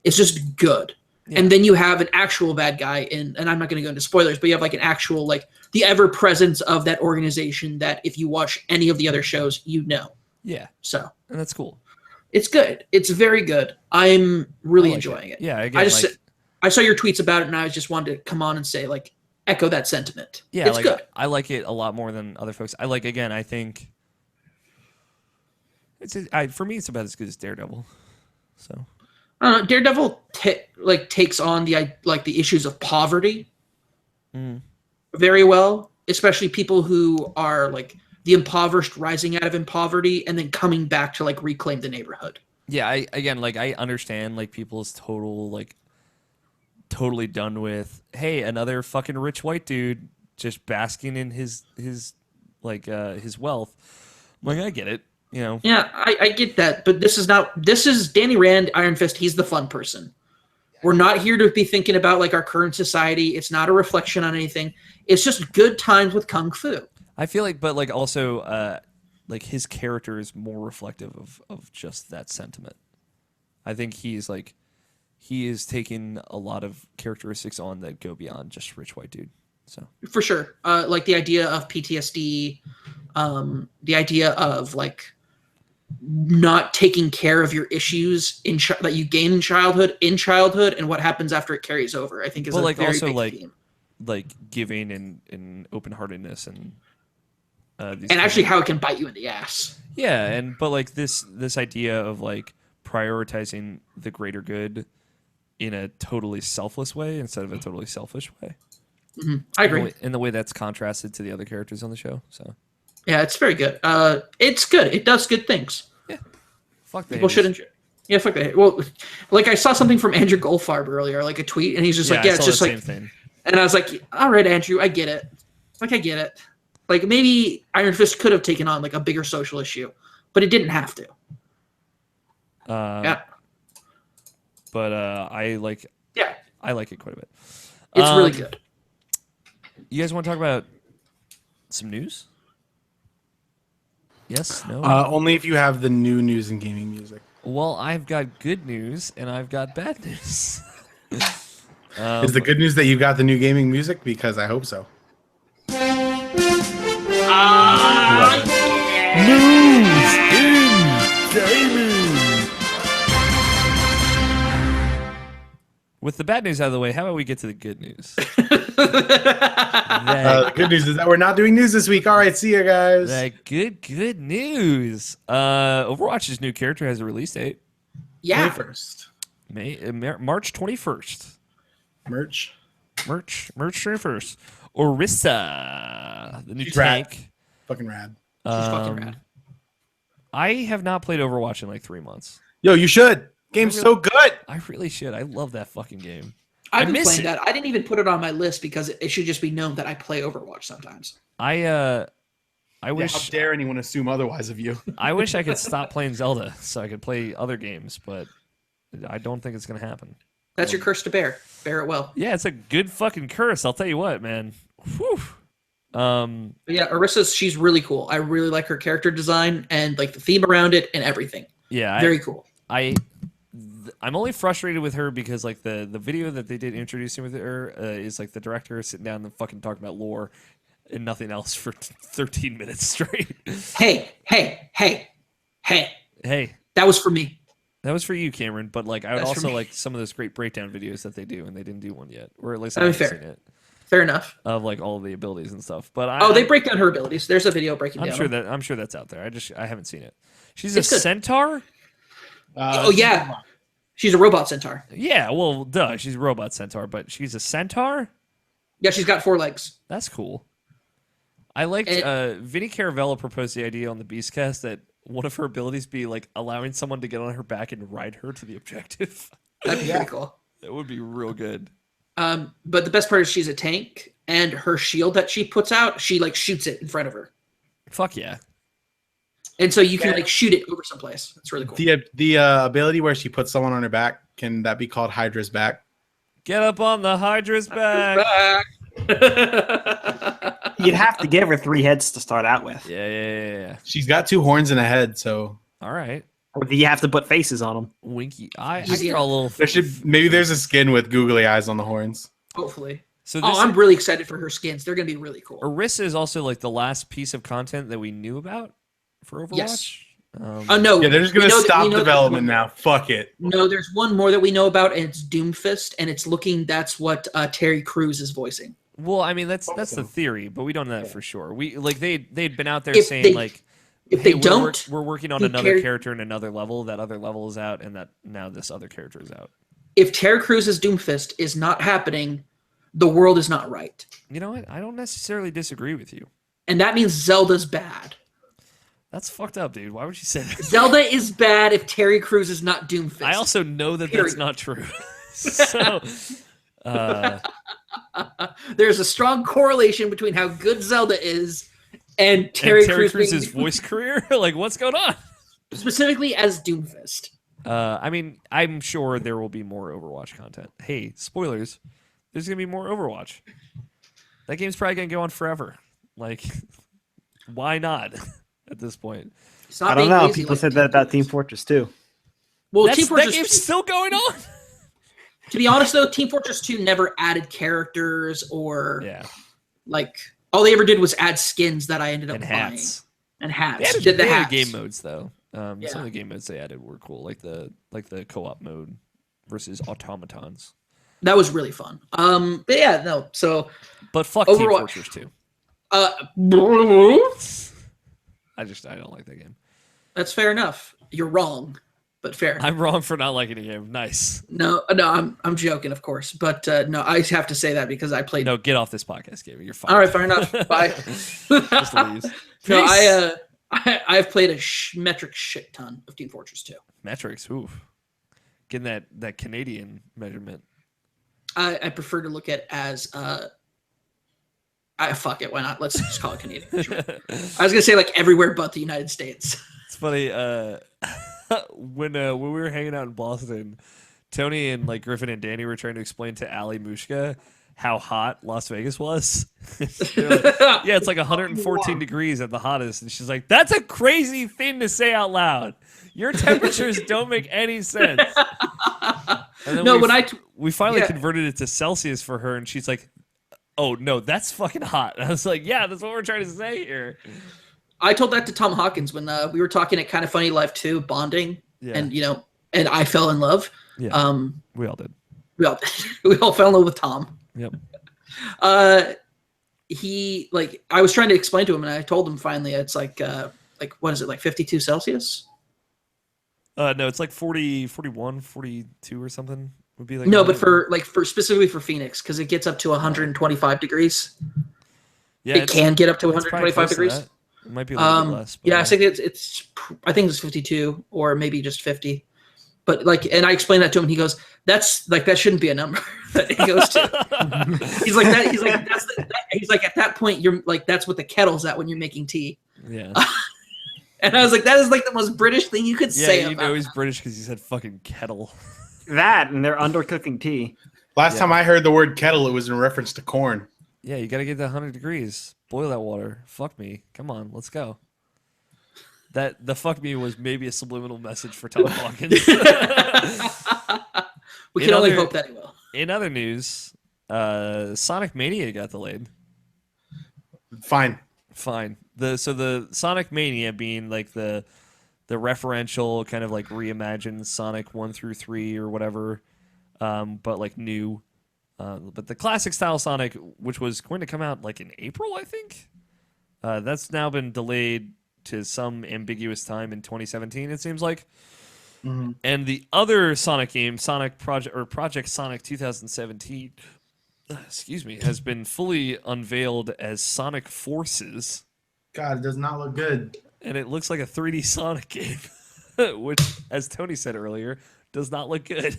It's just good. Yeah. And then you have an actual bad guy and I'm not going to go into spoilers, but you have like an actual, like, the ever presence of that organization that if you watch any of the other shows, you know. Yeah. So And that's cool. it's good. It's very good. I'm really I like enjoying it. Yeah. Again, I saw your tweets about it and I just wanted to come on and say, like, echo that sentiment. yeah, It's like good. I like it a lot more than other folks. I think for me it's about as good as Daredevil. So I don't know, Daredevil takes on the issues of poverty very well, especially people who are like the impoverished rising out of poverty and then coming back to like reclaim the neighborhood. Yeah, I understand like people's totally done with, hey, another fucking rich white dude just basking in his wealth. I'm like, I get it, you know. Yeah, I get that, but this is Danny Rand, Iron Fist. He's the fun person. We're not here to be thinking about like our current society. It's not a reflection on anything. It's just good times with kung fu. I feel like, but like also, like his character is more reflective of just that sentiment. I think he is taking a lot of characteristics on that go beyond just rich white dude. So for sure, like the idea of PTSD, the idea of like not taking care of your issues that you gain in childhood, and what happens after it carries over. I think is like very also big like theme. Like giving and open heartedness and actually how it can bite you in the ass. Yeah, but like this idea of like prioritizing the greater good in a totally selfless way instead of a totally selfish way. Mm-hmm. I agree. In the way that's contrasted to the other characters on the show. So yeah, it's very good. It's good. It does good things. Yeah. Fuck that. People should enjoy. Yeah, fuck that. Well, like I saw something from Andrew Goldfarb earlier, like a tweet, and he's just like, yeah, it's just like, same thing. And I was like, all right, Andrew, I get it. Like, I get it. Like, maybe Iron Fist could have taken on like a bigger social issue, but it didn't have to. Yeah. But I like it quite a bit. It's really good. You guys want to talk about some news? Yes? No? Only if you have the new news and gaming music. Well, I've got good news and I've got bad news. Is the good news that you got the new gaming music? Because I hope so. News in gaming. With the bad news out of the way, how about we get to the good news? The good news is that we're not doing news this week. All right, see you guys. That good news. Overwatch's new character has a release date. Yeah. May 1st. March 21st. March 21st. Orisa, the new She's tank. Rad. Fucking rad. She's fucking rad. I have not played Overwatch in like 3 months. Yo, you should. Game's so good. I really should. I love that fucking game. I've been playing that. I didn't even put it on my list because it should just be known that I play Overwatch sometimes. I wish. How dare anyone assume otherwise of you? I wish I could stop playing Zelda so I could play other games, but I don't think it's gonna happen. That's your curse to bear. Bear it well. Yeah, it's a good fucking curse. I'll tell you what, man. Whew. But yeah, Orisa's she's really cool. I really like her character design and like the theme around it and everything. Yeah, very cool. I'm only frustrated with her because like the video that they did introducing with her is like the director sitting down and fucking talking about lore and nothing else for 13 minutes straight. Hey. That was for me. That was for you, Cameron. But like, I would also like some of those great breakdown videos that they do, and they didn't do one yet, or at least I haven't seen it. Fair enough. Of like all of the abilities and stuff. But they break down her abilities. There's a video breaking down. I'm sure that's out there. I haven't seen it. She's a centaur. Yeah. She's a robot centaur. Yeah, well, duh. She's a robot centaur, but she's a centaur? Yeah, she's got 4 legs. That's cool. I liked Vinny Caravella proposed the idea on the Beastcast that one of her abilities be like allowing someone to get on her back and ride her to the objective. That'd be pretty cool. That would be real good. But the best part is she's a tank, and her shield that she puts out, she like shoots it in front of her. Fuck yeah. And so you can like shoot it over someplace. That's really cool. The ability where she puts someone on her back, can that be called Hydra's back? Get up on the Hydra's back. You'd have to give her 3 heads to start out with. Yeah. She's got 2 horns and a head, so. All right. Or do you have to put faces on them? Winky. I draw a little. Maybe there's a skin with googly eyes on the horns. Hopefully. So I'm really excited for her skins. They're going to be really cool. Orisa is also like the last piece of content that we knew about for Overwatch. Yes. No. Yeah, they're just going to stop development now. Fuck it. No, there's one more that we know about, and it's Doomfist, and it's that's what Terry Crews is voicing. Well, I mean, that's the theory, but we don't know that for sure. We like they'd been out there saying like If hey, they don't, we're working on another character in another level. That other level is out, and that now this other character is out. if Terry Crews' Doomfist is not happening, the world is not right. You know what? I don't necessarily disagree with you. And that means Zelda's bad. That's fucked up, dude. Why would you say that? Zelda is bad if Terry Crews is not Doomfist. I also know that that's not true. So, there's a strong correlation between how good Zelda is and Terry Crews' voice career. Like, what's going on? Specifically as Doomfist. I mean, I'm sure there will be more Overwatch content. Hey, spoilers. There's going to be more Overwatch. That game's probably going to go on forever. Like, why not at this point? I don't know. People said that about Team Fortress 2. Well, Team Fortress that game's still going on. To be honest, though, Team Fortress 2 never added characters or like all they ever did was add skins that I ended up buying. And hats. They added game modes though. Some of the game modes they added were cool, like the co-op mode versus automatons. That was really fun. But yeah, no. So, but fuck Overwatch. Team Fortress 2. I don't like that game. That's fair enough. You're wrong, but fair enough. I'm wrong for not liking the game. Nice. No, I'm joking, of course. But no, I have to say that because I played. No, get off this podcast, Gabe. You're fine. All right, fair enough. Bye. Just leaves. No, I've played a metric shit ton of Team Fortress 2. Metrics, oof. Getting that Canadian measurement. I prefer to look at as fuck it, why not? Let's just call it Canadian. I was gonna say like everywhere but the United States. It's funny, when we were hanging out in Boston, Tony and like Griffin and Danny were trying to explain to Ali Mushka how hot Las Vegas was. Like, yeah, it's like 114 degrees at the hottest. And she's like, that's a crazy thing to say out loud. Your temperatures don't make any sense. And then we finally converted it to Celsius for her, and she's like, oh, no, that's fucking hot. And I was like, yeah, that's what we're trying to say here. I told that to Tom Hawkins when we were talking at Kind of Funny Life 2, bonding, and and I fell in love. Yeah, we all did. We all fell in love with Tom. Yep. He I was trying to explain to him, and I told him finally it's like what is it, like 52 Celsius? No, it's like 40, 41, 42 or something would be like. No, but for specifically for Phoenix, because it gets up to 125 degrees. Yeah, it can get up to 125 degrees. It might be a little bit less. Yeah, I think I think it's 52 or maybe just 50. But and I explained that to him, and he goes, "That's that shouldn't be a number." That he goes to. He's like that. He's like he's like at that point you're like that's what the kettle's at when you're making tea. Yeah. And I was like, that is like the most British thing you could say. Yeah, you know he's British because he said fucking kettle. That and they're undercooking tea. Last time I heard the word kettle, it was in reference to corn. Yeah, you got to get that 100 degrees. Boil that water. Fuck me. Come on, let's go. The fuck me was maybe a subliminal message for Tom Hawkins. We can only hope that he will. In other news, Sonic Mania got delayed. Fine. The Sonic Mania being like the referential kind of like reimagined Sonic 1 through 3 or whatever, but like new. But the classic style Sonic, which was going to come out like in April, I think, that's now been delayed to some ambiguous time in 2017. It seems like. Mm-hmm. And the other Sonic game, Project Sonic 2017. Excuse me, has been fully unveiled as Sonic Forces. God, it does not look good. And it looks like a 3D Sonic game, which, as Tony said earlier, does not look good.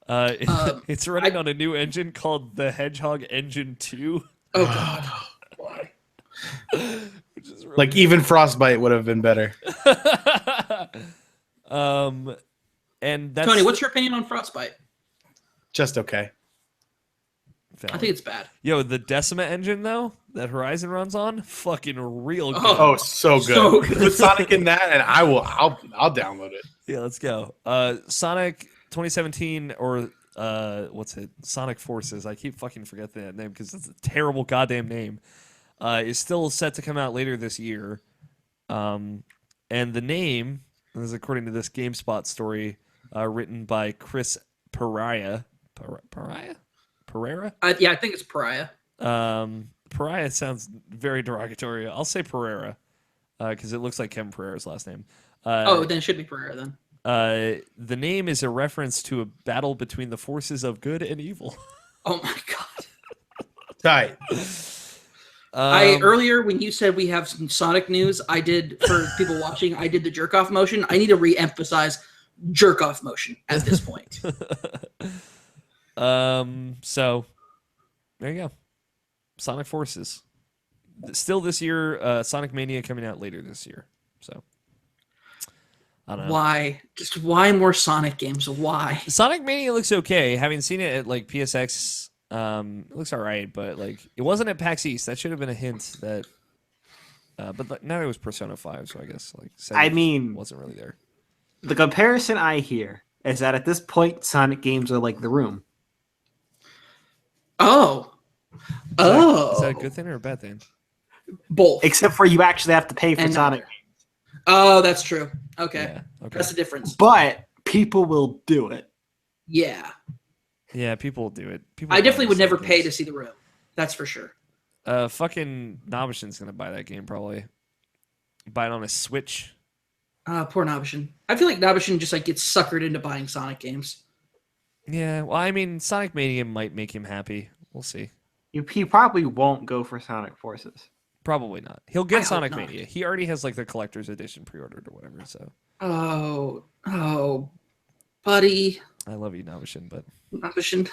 It's running on a new engine called the Hedgehog Engine 2. Oh, God. Why? Really like, even Frostbite would have been better. And that's... Tony, what's your opinion on Frostbite? Just okay. I think it's bad. Yo, the Decima engine though that Horizon runs on, fucking real good. Oh, so good. So good. Put Sonic in that, and I'll download it. Yeah, let's go. Sonic 2017 or what's it? Sonic Forces. I keep fucking forgetting that name because it's a terrible goddamn name. Is still set to come out later this year. And the name is according to this GameSpot story, written by Chris Pereira. Pereira? Yeah, I think it's Pariah. Pariah sounds very derogatory. I'll say Pereira. because it looks like Kevin Pereira's last name. Then it should be Pereira then. The name is a reference to a battle between the forces of good and evil. Oh my god. Tight. Earlier when you said we have some Sonic news, I did, for people watching, I did the jerk off motion. I need to re-emphasize jerk off motion at this point. So there you go. Sonic Forces. Still this year, Sonic Mania coming out later this year. So I don't know. Why? Just why more Sonic games? Why? Sonic Mania looks okay. Having seen it at like PSX, it looks all right, but like it wasn't at PAX East. That should have been a hint that. But now it was Persona 5, so I guess like I mean, wasn't really there. The comparison I hear is that at this point, Sonic games are like The Room. Oh. Is that a good thing or a bad thing? Both. Except for you actually have to pay for Sonic. Oh, that's true. Okay. Yeah, okay. That's the difference. But people will do it. Yeah. Yeah, people will do it. People I definitely would never Sonic pay games. to see The Room. That's for sure. Fucking Nobishin's gonna buy that game probably. Buy it on a Switch. Poor Nobishin. I feel like Nobishin just like gets suckered into buying Sonic games. Yeah, well, I mean, Sonic Mania might make him happy. We'll see. He probably won't go for Sonic Forces. Probably not. He'll I get hope Sonic not. Mania. He already has like the collector's edition pre-ordered or whatever. So. Oh, buddy, I love you, Nobishin, but Nobishin.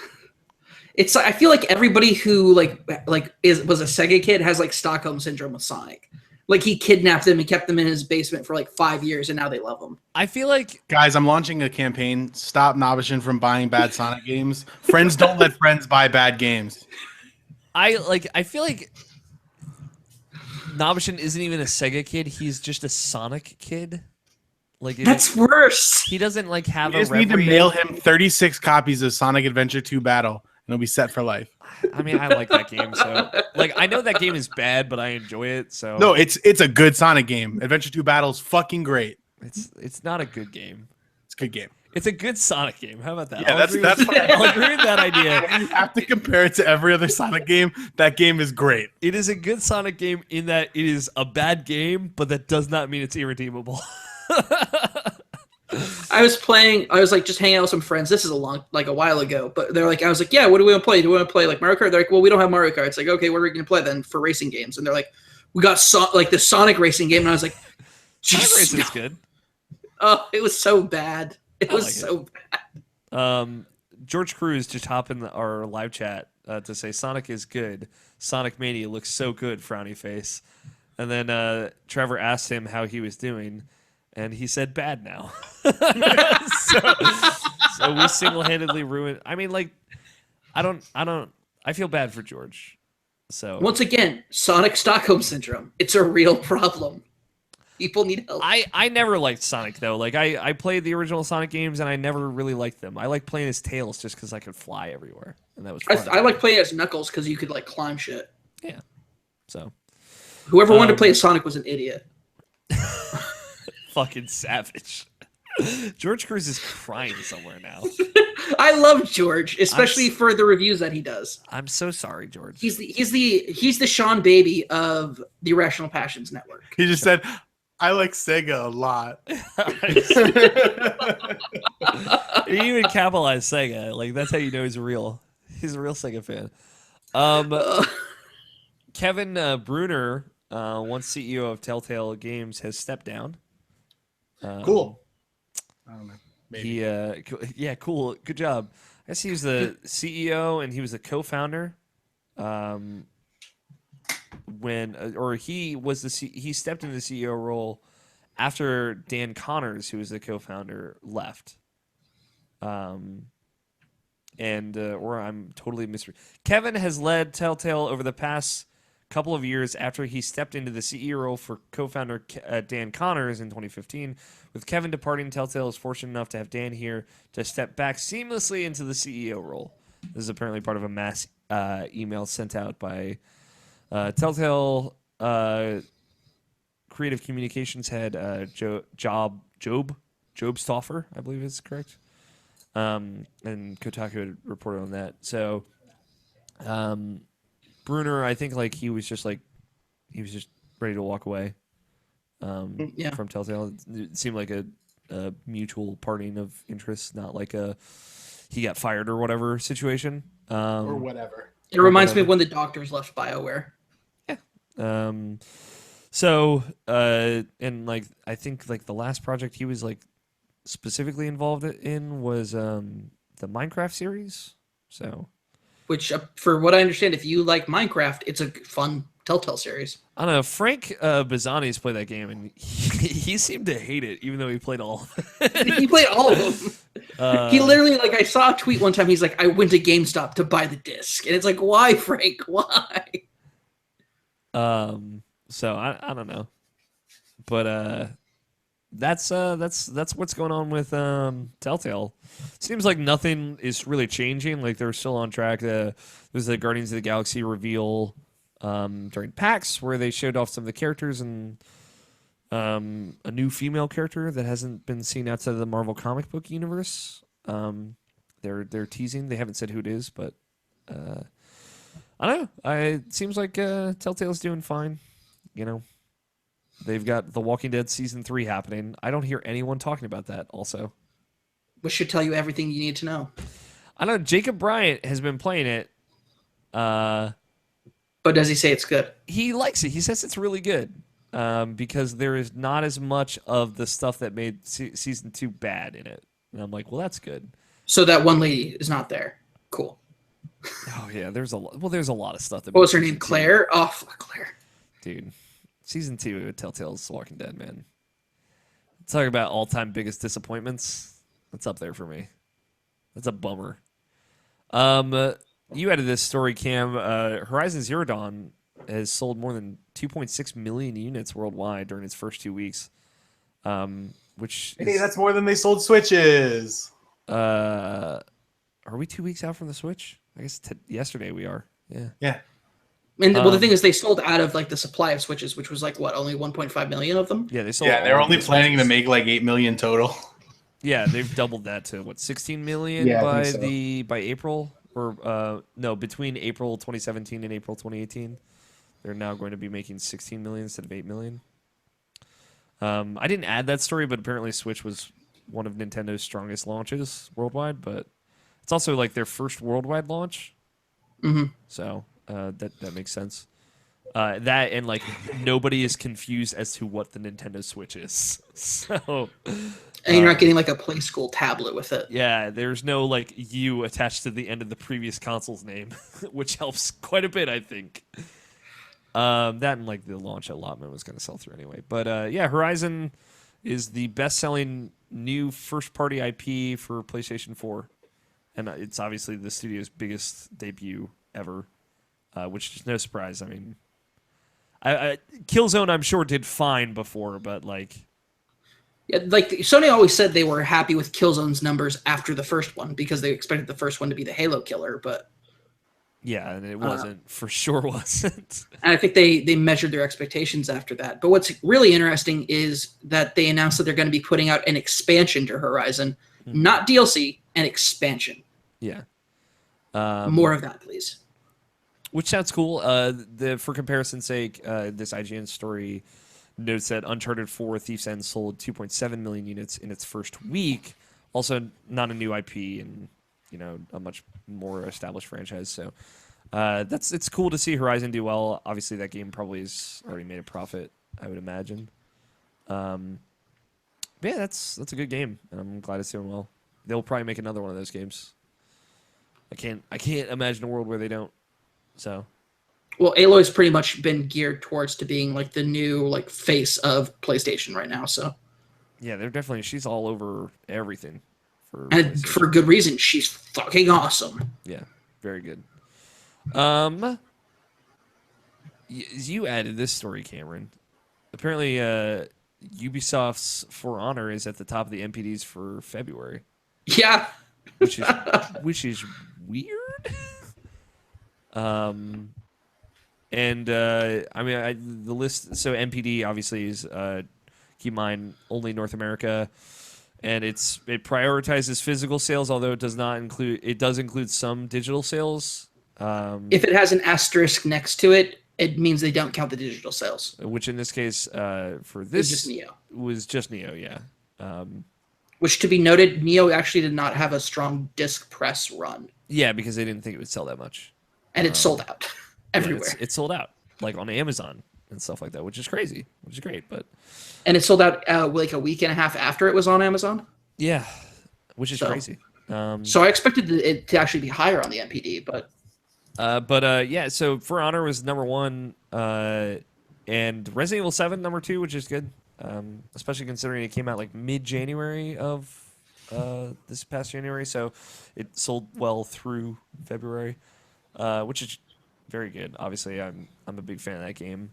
It's. I feel like everybody who was a Sega kid has like Stockholm syndrome with Sonic. Like he kidnapped them and kept them in his basement for like 5 years, and now they love him. I feel like Guys, I'm launching a campaign. Stop Nobishin from buying bad Sonic games. Friends don't let friends buy bad games. I feel like Nobishin isn't even a Sega kid. He's just a Sonic kid. Like That's worse. he doesn't like have You a just need to reverie. mail him 36 copies of Sonic Adventure 2 Battle, and he'll be set for life. I mean, I like that game, so like I know that game is bad, but I enjoy it. So No, it's a good Sonic game. Adventure 2 Battle is fucking great. it's not a good game. It's a good game. It's a good Sonic game. How about that? Yeah, that's fine. I'll agree with that idea. When you have to compare it to every other Sonic game, that game is great. It is a good Sonic game in that it is a bad game, but that does not mean it's irredeemable. I was like just hanging out with some friends. This is a while ago, but they're like, I was like, yeah, what do we want to play? Do we want to play like Mario Kart? They're like, well, we don't have Mario Kart. It's like, okay, what are we going to play then for racing games? And they're like, we got the Sonic racing game. And I was like, Sonic Jesus, Racing is good. oh, it was so bad. It was like so bad. George Cruz just hopped in our live chat to say Sonic is good. Sonic Mania looks so good, frowny face. And then Trevor asked him how he was doing, and he said bad now. so we single-handedly ruined. I mean, like, I feel bad for George. So Once again, Sonic Stockholm syndrome. It's a real problem. People need help. I never liked Sonic though. Like I played the original Sonic games and I never really liked them. I like playing as Tails just because I could fly everywhere and that was fun. I like playing as Knuckles because you could like climb shit. Yeah. So Whoever wanted to play as Sonic was an idiot. fucking savage. George Cruz is crying somewhere now. I love George, especially for the reviews that he does. I'm so sorry, George. He's the Sean Baby of the Irrational Passions Network. He just said, I like Sega a lot. He even capitalized Sega. Like that's how you know he's real. He's a real Sega fan. Kevin Bruner, once CEO of Telltale Games, has stepped down. Cool. I don't know. Maybe. Yeah, cool. Good job. I guess he was the CEO and he was the co-founder. He stepped into the CEO role after Dan Connors, who was the co-founder, left. I'm totally Kevin has led Telltale over the past couple of years after he stepped into the CEO role for co-founder Dan Connors in 2015. With Kevin departing, Telltale is fortunate enough to have Dan here to step back seamlessly into the CEO role. This is apparently part of a mass email sent out by Telltale creative communications head Job Stauffer, I believe is correct. And Kotaku had reported on that. So Bruner, I think he was just ready to walk away. Yeah. from Telltale. It seemed like a mutual parting of interest, not like a he got fired or whatever situation. Or whatever. It reminds me of when the doctors left BioWare. So, and like I think like the last project he was like specifically involved in was the Minecraft series. So, Which, for what I understand, if you like Minecraft, it's a fun Telltale series. I don't know. Frank Bazzani's played that game, and he seemed to hate it, even though he played all of it. He played all of them. He literally, like, I saw a tweet one time. He's like, "I went to GameStop to buy the disc," and it's like, "Why, Frank? Why?" So I don't know, but that's what's going on with Telltale. Seems like nothing is really changing. Like they're still on track. There's the Guardians of the Galaxy reveal during PAX where they showed off some of the characters and a new female character that hasn't been seen outside of the Marvel comic book universe. They're teasing. They haven't said who it is, but I don't know. It seems like Telltale's doing fine. You know, they've got The Walking Dead season 3 happening. I don't hear anyone talking about that. Also, Which should tell you everything you need to know. I know Jacob Bryant has been playing it. But does he say it's good? He likes it. He says it's really good because there is not as much of the stuff that made season 2 bad in it. And I'm like, well, that's good. So that one lady is not there. Cool. Oh yeah, there's a lot of stuff that. What was her name? Claire. Oh, fuck Claire. Dude, season 2 of Telltale's Walking Dead, man. Talking about all-time biggest disappointments. That's up there for me. That's a bummer. You added this story, Cam. Horizon Zero Dawn has sold more than 2.6 million units worldwide during its first 2 weeks. Which Hey, that's more than they sold Switches. Are we 2 weeks out from the Switch? I guess yesterday we are. Yeah. Yeah. And well, the thing is, they sold out of like the supply of Switches, which was like what, only 1.5 million of them. Yeah, they sold. Yeah, they're all only the planning to Switches. make like 8 million total. Yeah, they've doubled that to what 16 million Yeah, I by think so. by April or no, between April 2017 and April 2018. They're now going to be making 16 million instead of 8 million. I didn't add that story, but apparently Switch was one of Nintendo's strongest launches worldwide, but it's also like their first worldwide launch. Mm-hmm. So that makes sense. That and like nobody is confused as to what the Nintendo Switch is. So And you're not getting like a Play School tablet with it. yeah, there's no like U attached to the end of the previous console's name, which helps quite a bit, I think. That and like the launch allotment was going to sell through anyway. But yeah, Horizon is the best-selling new first-party IP for PlayStation 4, and it's obviously the studio's biggest debut ever, which is no surprise. I mean, Killzone I'm sure did fine before, but like. Yeah, like Sony always said they were happy with Killzone's numbers after the first one because they expected the first one to be the Halo killer, but Yeah, and it wasn't. For sure wasn't. and I think they measured their expectations after that. But what's really interesting is that they announced that they're going to be putting out an expansion to Horizon, not DLC, an expansion. Yeah. More of that, please. Which sounds cool. For comparison's sake, this IGN story notes that Uncharted 4 Thief's End sold 2.7 million units in its first week. Also, not a new IP and a much more established franchise. So it's cool to see Horizon do well. Obviously, that game probably has already made a profit, I would imagine. But yeah, that's a good game, and I'm glad it's doing well. They'll probably make another one of those games. I can't imagine a world where they don't. So. Well, Aloy's pretty much been geared towards to being like the new like face of PlayStation right now. So yeah, she's all over everything. And for good reason. She's fucking awesome. Yeah, very good. You added this story, Cameron. Apparently, Ubisoft's For Honor is at the top of the MPDs for February. Yeah. Which is weird. And I mean, the list. So MPD obviously is keep in mind only North America, and it prioritizes physical sales, although it does include some digital sales. If it has an asterisk next to it, it means they don't count the digital sales. Which in this case, for It's this just Neo. was just Neo, yeah. Which, to be noted, Neo actually did not have a strong disc press run. Yeah, because they didn't think it would sell that much. And it's sold out everywhere. Yeah, it's sold out, like on Amazon and stuff like that, which is crazy, which is great. And it sold out like a week and a half after it was on Amazon. Yeah, which is crazy. So I expected it to actually be higher on the NPD, but yeah. So For Honor was number 1, and Resident Evil 7 number 2, which is good, especially considering it came out like mid-January of this past January, so it sold well through February, which is very good. Obviously, I'm a big fan of that game.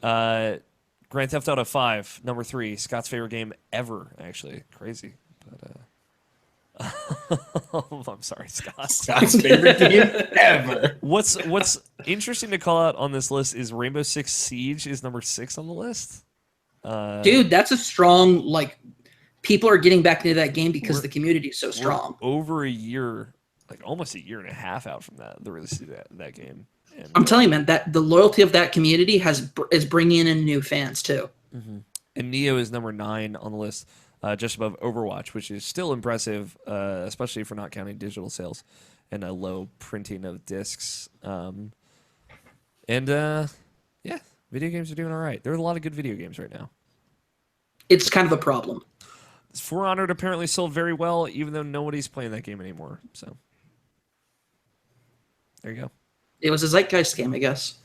Grand Theft Auto 5 number 3, Scott's favorite game ever. Actually, crazy, but. I'm sorry, Scott. Scott's favorite game ever. What's interesting to call out on this list is Rainbow Six Siege is number 6 on the list. dude, that's a strong, like, people are getting back into that game because the community is so strong. Over a year, like almost a year and a half out from the release of that game. And, I'm telling you, man, that the loyalty of that community is bringing in new fans too. mm-hmm. And Neo is number 9 on the list. Just above Overwatch, which is still impressive, especially for not counting digital sales and a low printing of discs. Yeah, video games are doing all right. There are a lot of good video games right now. It's kind of a problem. For Honor apparently sold very well, even though nobody's playing that game anymore. So there you go. It was a zeitgeist game, I guess.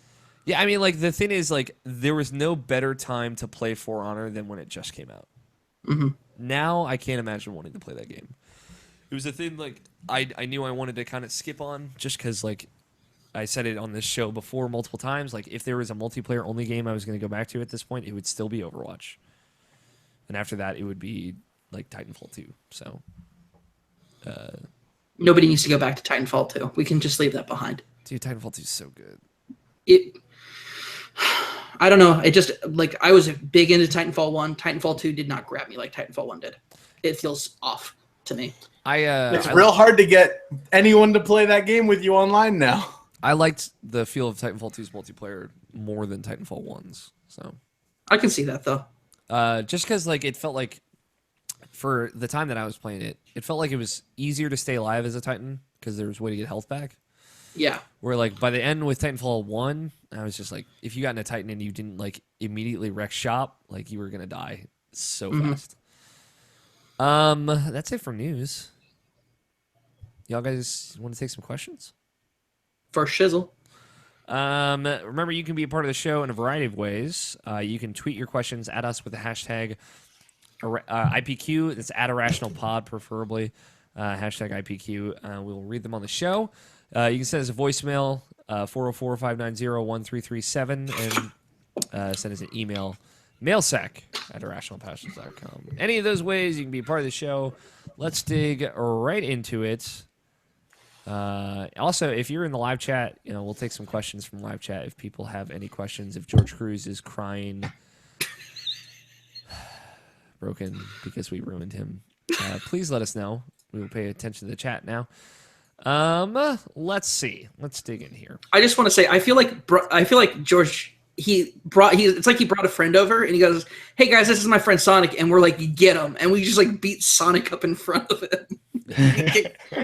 Yeah, I mean, like the thing is, like there was no better time to play For Honor than when it just came out. Mm-hmm. Now I can't imagine wanting to play that game. It was a thing like I knew I wanted to kind of skip on just because like I said it on this show before multiple times. Like if there was a multiplayer only game I was going to go back to at this point, it would still be Overwatch, and after that it would be like Titanfall 2. So nobody needs to go back to Titanfall 2. We can just leave that behind. dude, Titanfall 2 is so good. I don't know. It just, like, I was big into Titanfall 1. Titanfall 2 did not grab me like Titanfall 1 did. It feels off to me. It's real hard to get anyone to play that game with you online now. I liked the feel of Titanfall 2's multiplayer more than Titanfall 1's. So I can see that, though. just because like it felt like for the time that I was playing it, it felt like it was easier to stay alive as a Titan because there was a way to get health back. Yeah. Where like by the end with Titanfall 1, I was just like, if you got in a Titan and you didn't like immediately wreck shop, like you were gonna die so fast. That's it for news. Y'all guys want to take some questions? For shizzle. Remember, you can be a part of the show in a variety of ways. You can tweet your questions at us with the hashtag IPQ. It's at IrrationalPod, preferably. Hashtag IPQ. We'll read them on the show. You can send us a voicemail, 404-590-1337, and send us an email, mailsack@irrationalpassions.com. Any of those ways, you can be a part of the show. Let's dig right into it. Also, if you're in the live chat, we'll take some questions from live chat if people have any questions. If George Cruz is crying broken because we ruined him, please let us know. We will pay attention to the chat now. Let's see. Let's dig in here. I just want to say, I feel like George, it's like he brought a friend over and he goes, "Hey guys, this is my friend Sonic," and we're like, "You get him," and we just like beat Sonic up in front of him.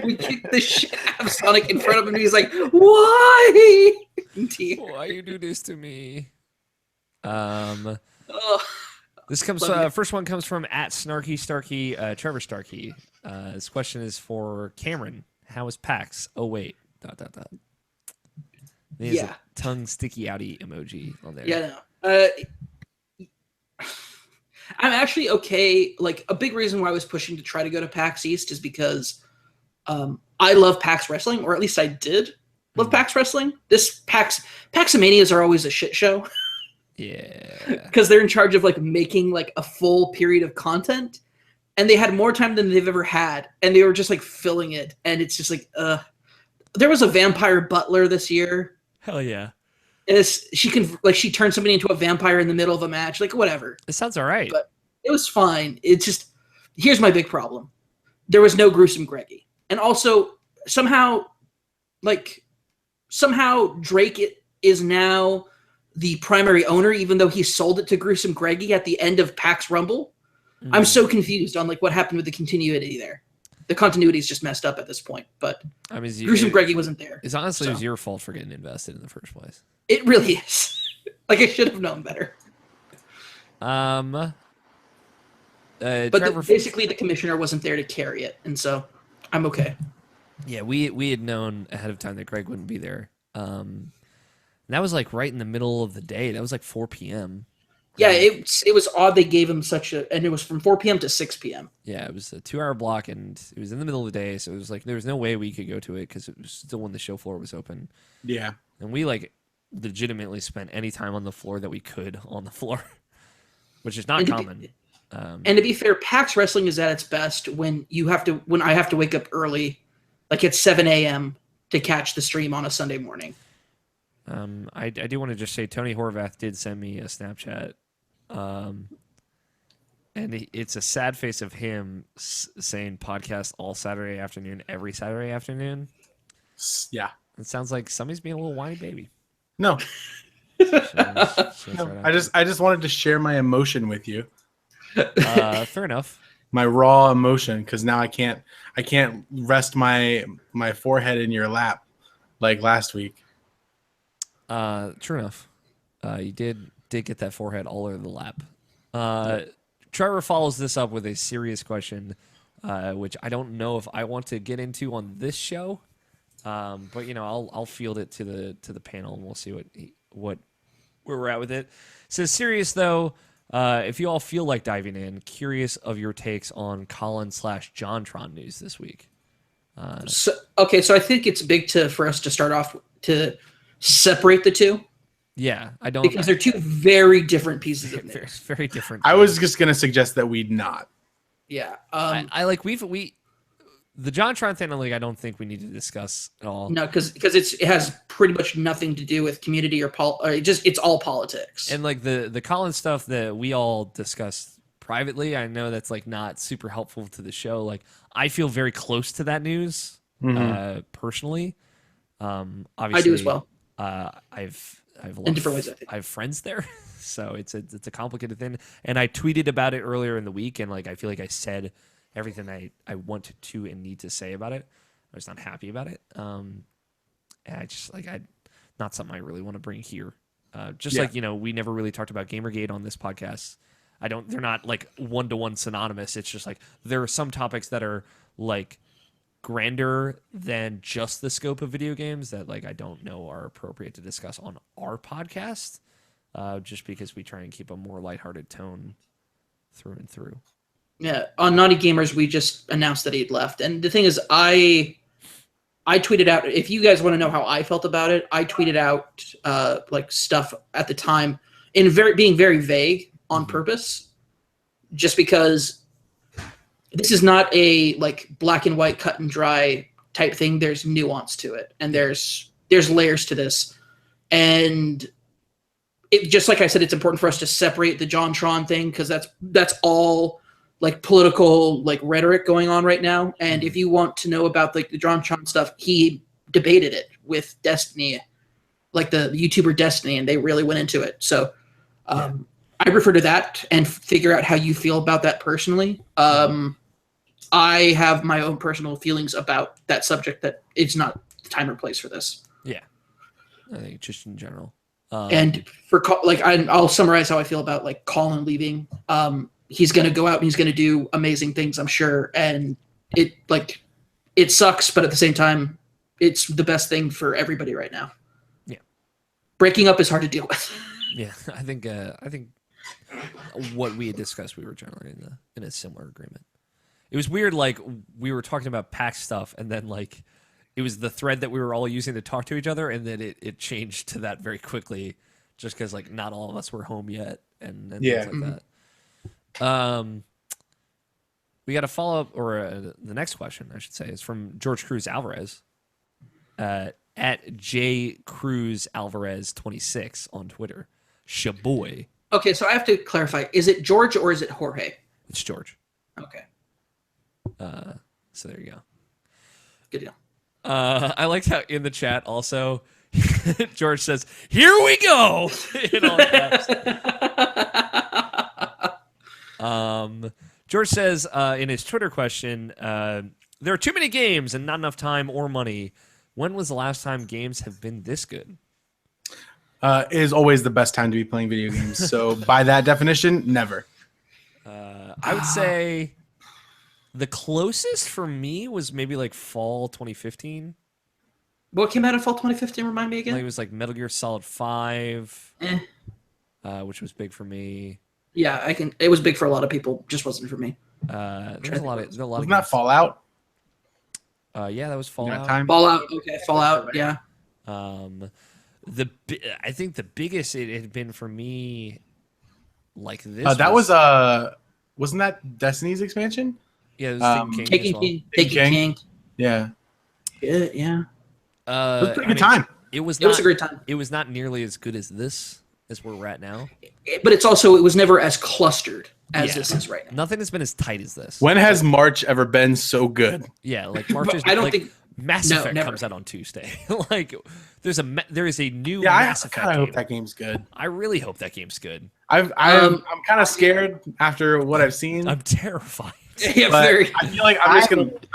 we kicked the shit out of Sonic in front of him, and he's like, "Why? Why you do this to me?" Oh, This comes. First one comes from @SnarkyStarky, Trevor Starkey. This question is for Cameron. How is PAX? Oh wait. ... There's a tongue sticky outy emoji on there. Yeah, no. I'm actually okay. Like, a big reason why I was pushing to try to go to PAX East is because I love PAX Wrestling, or at least I did love PAX Wrestling. This PAXamanias are always a shit show. Yeah. Because they're in charge of like making like a full period of content, and they had more time than they've ever had, and they were just like filling it, and it's just like there was a vampire butler this year. Hell yeah. She turned somebody into a vampire in the middle of a match, like whatever. It sounds all right. But it was fine. It's just, here's my big problem. There was no gruesome Greggy. And also somehow Drake is now the primary owner, even though he sold it to Gruesome Greggy at the end of PAX Rumble. I'm so confused on like what happened with the continuity there. The continuity is just messed up at this point, but I mean, Gruesome Greggy wasn't there. It's honestly it was your fault for getting invested in the first place. It really is. Like I should have known better. But Basically, the commissioner wasn't there to carry it, and so I'm okay. Yeah, we had known ahead of time that Greg wouldn't be there. And that was like right in the middle of the day. That was like 4 p.m. Yeah, it was odd they gave him and it was from 4 p.m. to 6 p.m. Yeah, it was a 2-hour block, and it was in the middle of the day, so it was like there was no way we could go to it because it was still when the show floor was open. Yeah. And we like legitimately spent any time on the floor that we could on the floor, which is not common. And to be fair, PAX Wrestling is at its best when I have to wake up early, like at 7 a.m. to catch the stream on a Sunday morning. I do want to just say Tony Horvath did send me a Snapchat, and it's a sad face of him saying podcast all Saturday afternoon, every Saturday afternoon. Yeah. It sounds like somebody's being a little whiny baby. No. No, I just wanted to share my emotion with you. Fair enough. My raw emotion, because now I can't rest my forehead in your lap like last week. True enough. You did get that forehead all over the lap. Trevor follows this up with a serious question, which I don't know if I want to get into on this show. But you know, I'll field it to the panel, and we'll see where we're at with it. It says serious though. If you all feel like diving in, curious of your takes on Colin/JonTron news this week. So I think it's big for us to start off to separate the two. Yeah, I don't because they're two very different pieces of news. Very different. I was just gonna suggest that we'd not. Yeah, I like the JonTron thing. Like, I don't think we need to discuss at all. No, because it has pretty much nothing to do with community or it's all politics. And like the Colin stuff that we all discussed privately, I know that's like not super helpful to the show. Like, I feel very close to that news personally. Obviously, I do as well. I've in different ways. I think I have friends there, so it's a complicated thing. And I tweeted about it earlier in the week, and like I feel like I said everything I want to and need to say about it. I was not happy about it. And I just not something I really want to bring here. Like, you know, we never really talked about Gamergate on this podcast. They're not like one-to-one synonymous. It's just like there are some topics that are like grander than just the scope of video games that like I don't know are appropriate to discuss on our podcast, just because we try and keep a more lighthearted tone through and through. Yeah, on Naughty Gamers, we just announced that he'd left, and the thing is, I tweeted out. If you guys want to know how I felt about it, I tweeted out like stuff at the time being very vague on purpose, just because this is not a like black and white, cut and dry type thing. There's nuance to it, and there's layers to this, and it just like I said, it's important for us to separate the JonTron thing because that's all like political like rhetoric going on right now. And if you want to know about like the JonTron stuff, he debated it with Destiny, like the YouTuber Destiny, and they really went into it. So I refer to that and figure out how you feel about that personally. I have my own personal feelings about that subject that it's not the time or place for this. Yeah, I think just in general. And for I'll summarize how I feel about like Colin leaving. He's going to go out and he's going to do amazing things, I'm sure. And it sucks, but at the same time, it's the best thing for everybody right now. Yeah. Breaking up is hard to deal with. Yeah. I think what we had discussed, we were generally in a similar agreement. It was weird. Like we were talking about PAX stuff and then like it was the thread that we were all using to talk to each other. And then it changed to that very quickly just because like not all of us were home yet. And things like that. We got a follow up, or the next question, I should say, is from George Cruz Alvarez at J Cruz Alvarez 26 on Twitter. Shaboy. Okay, so I have to clarify: is it George or is it Jorge? It's George. Okay. So there you go. Good deal. I liked how in the chat also George says, "Here we go." In all caps. George says in his Twitter question, there are too many games and not enough time or money. When was the last time games have been this good? Is always the best time to be playing video games. So by that definition, never. I would say the closest for me was maybe like fall 2015. What came out in fall 2015? Remind me again. Like, it was like Metal Gear Solid 5, which was big for me. Yeah, it was big for a lot of people. Just wasn't for me. There's a lot of Wasn't that Fallout? Yeah, that was Fallout. Time? Fallout. Okay, Fallout. Yeah. I think the biggest it had been for me, like this. That was wasn't that Destiny's expansion? Yeah, it was Taking King. Yeah. Yeah. It was a pretty good time. It was a great time. It was not nearly as good as this, as where we're at now. But it was never as clustered as this is right now. Nothing has been as tight as this. When has March ever been so good? Yeah, like March is. I don't think Mass Effect comes out on Tuesday. Like, there is a new Mass Effect. I hope that game's good. I really hope that game's good. I'm kind of scared after what I've seen. I'm terrified. Yeah, I feel like I'm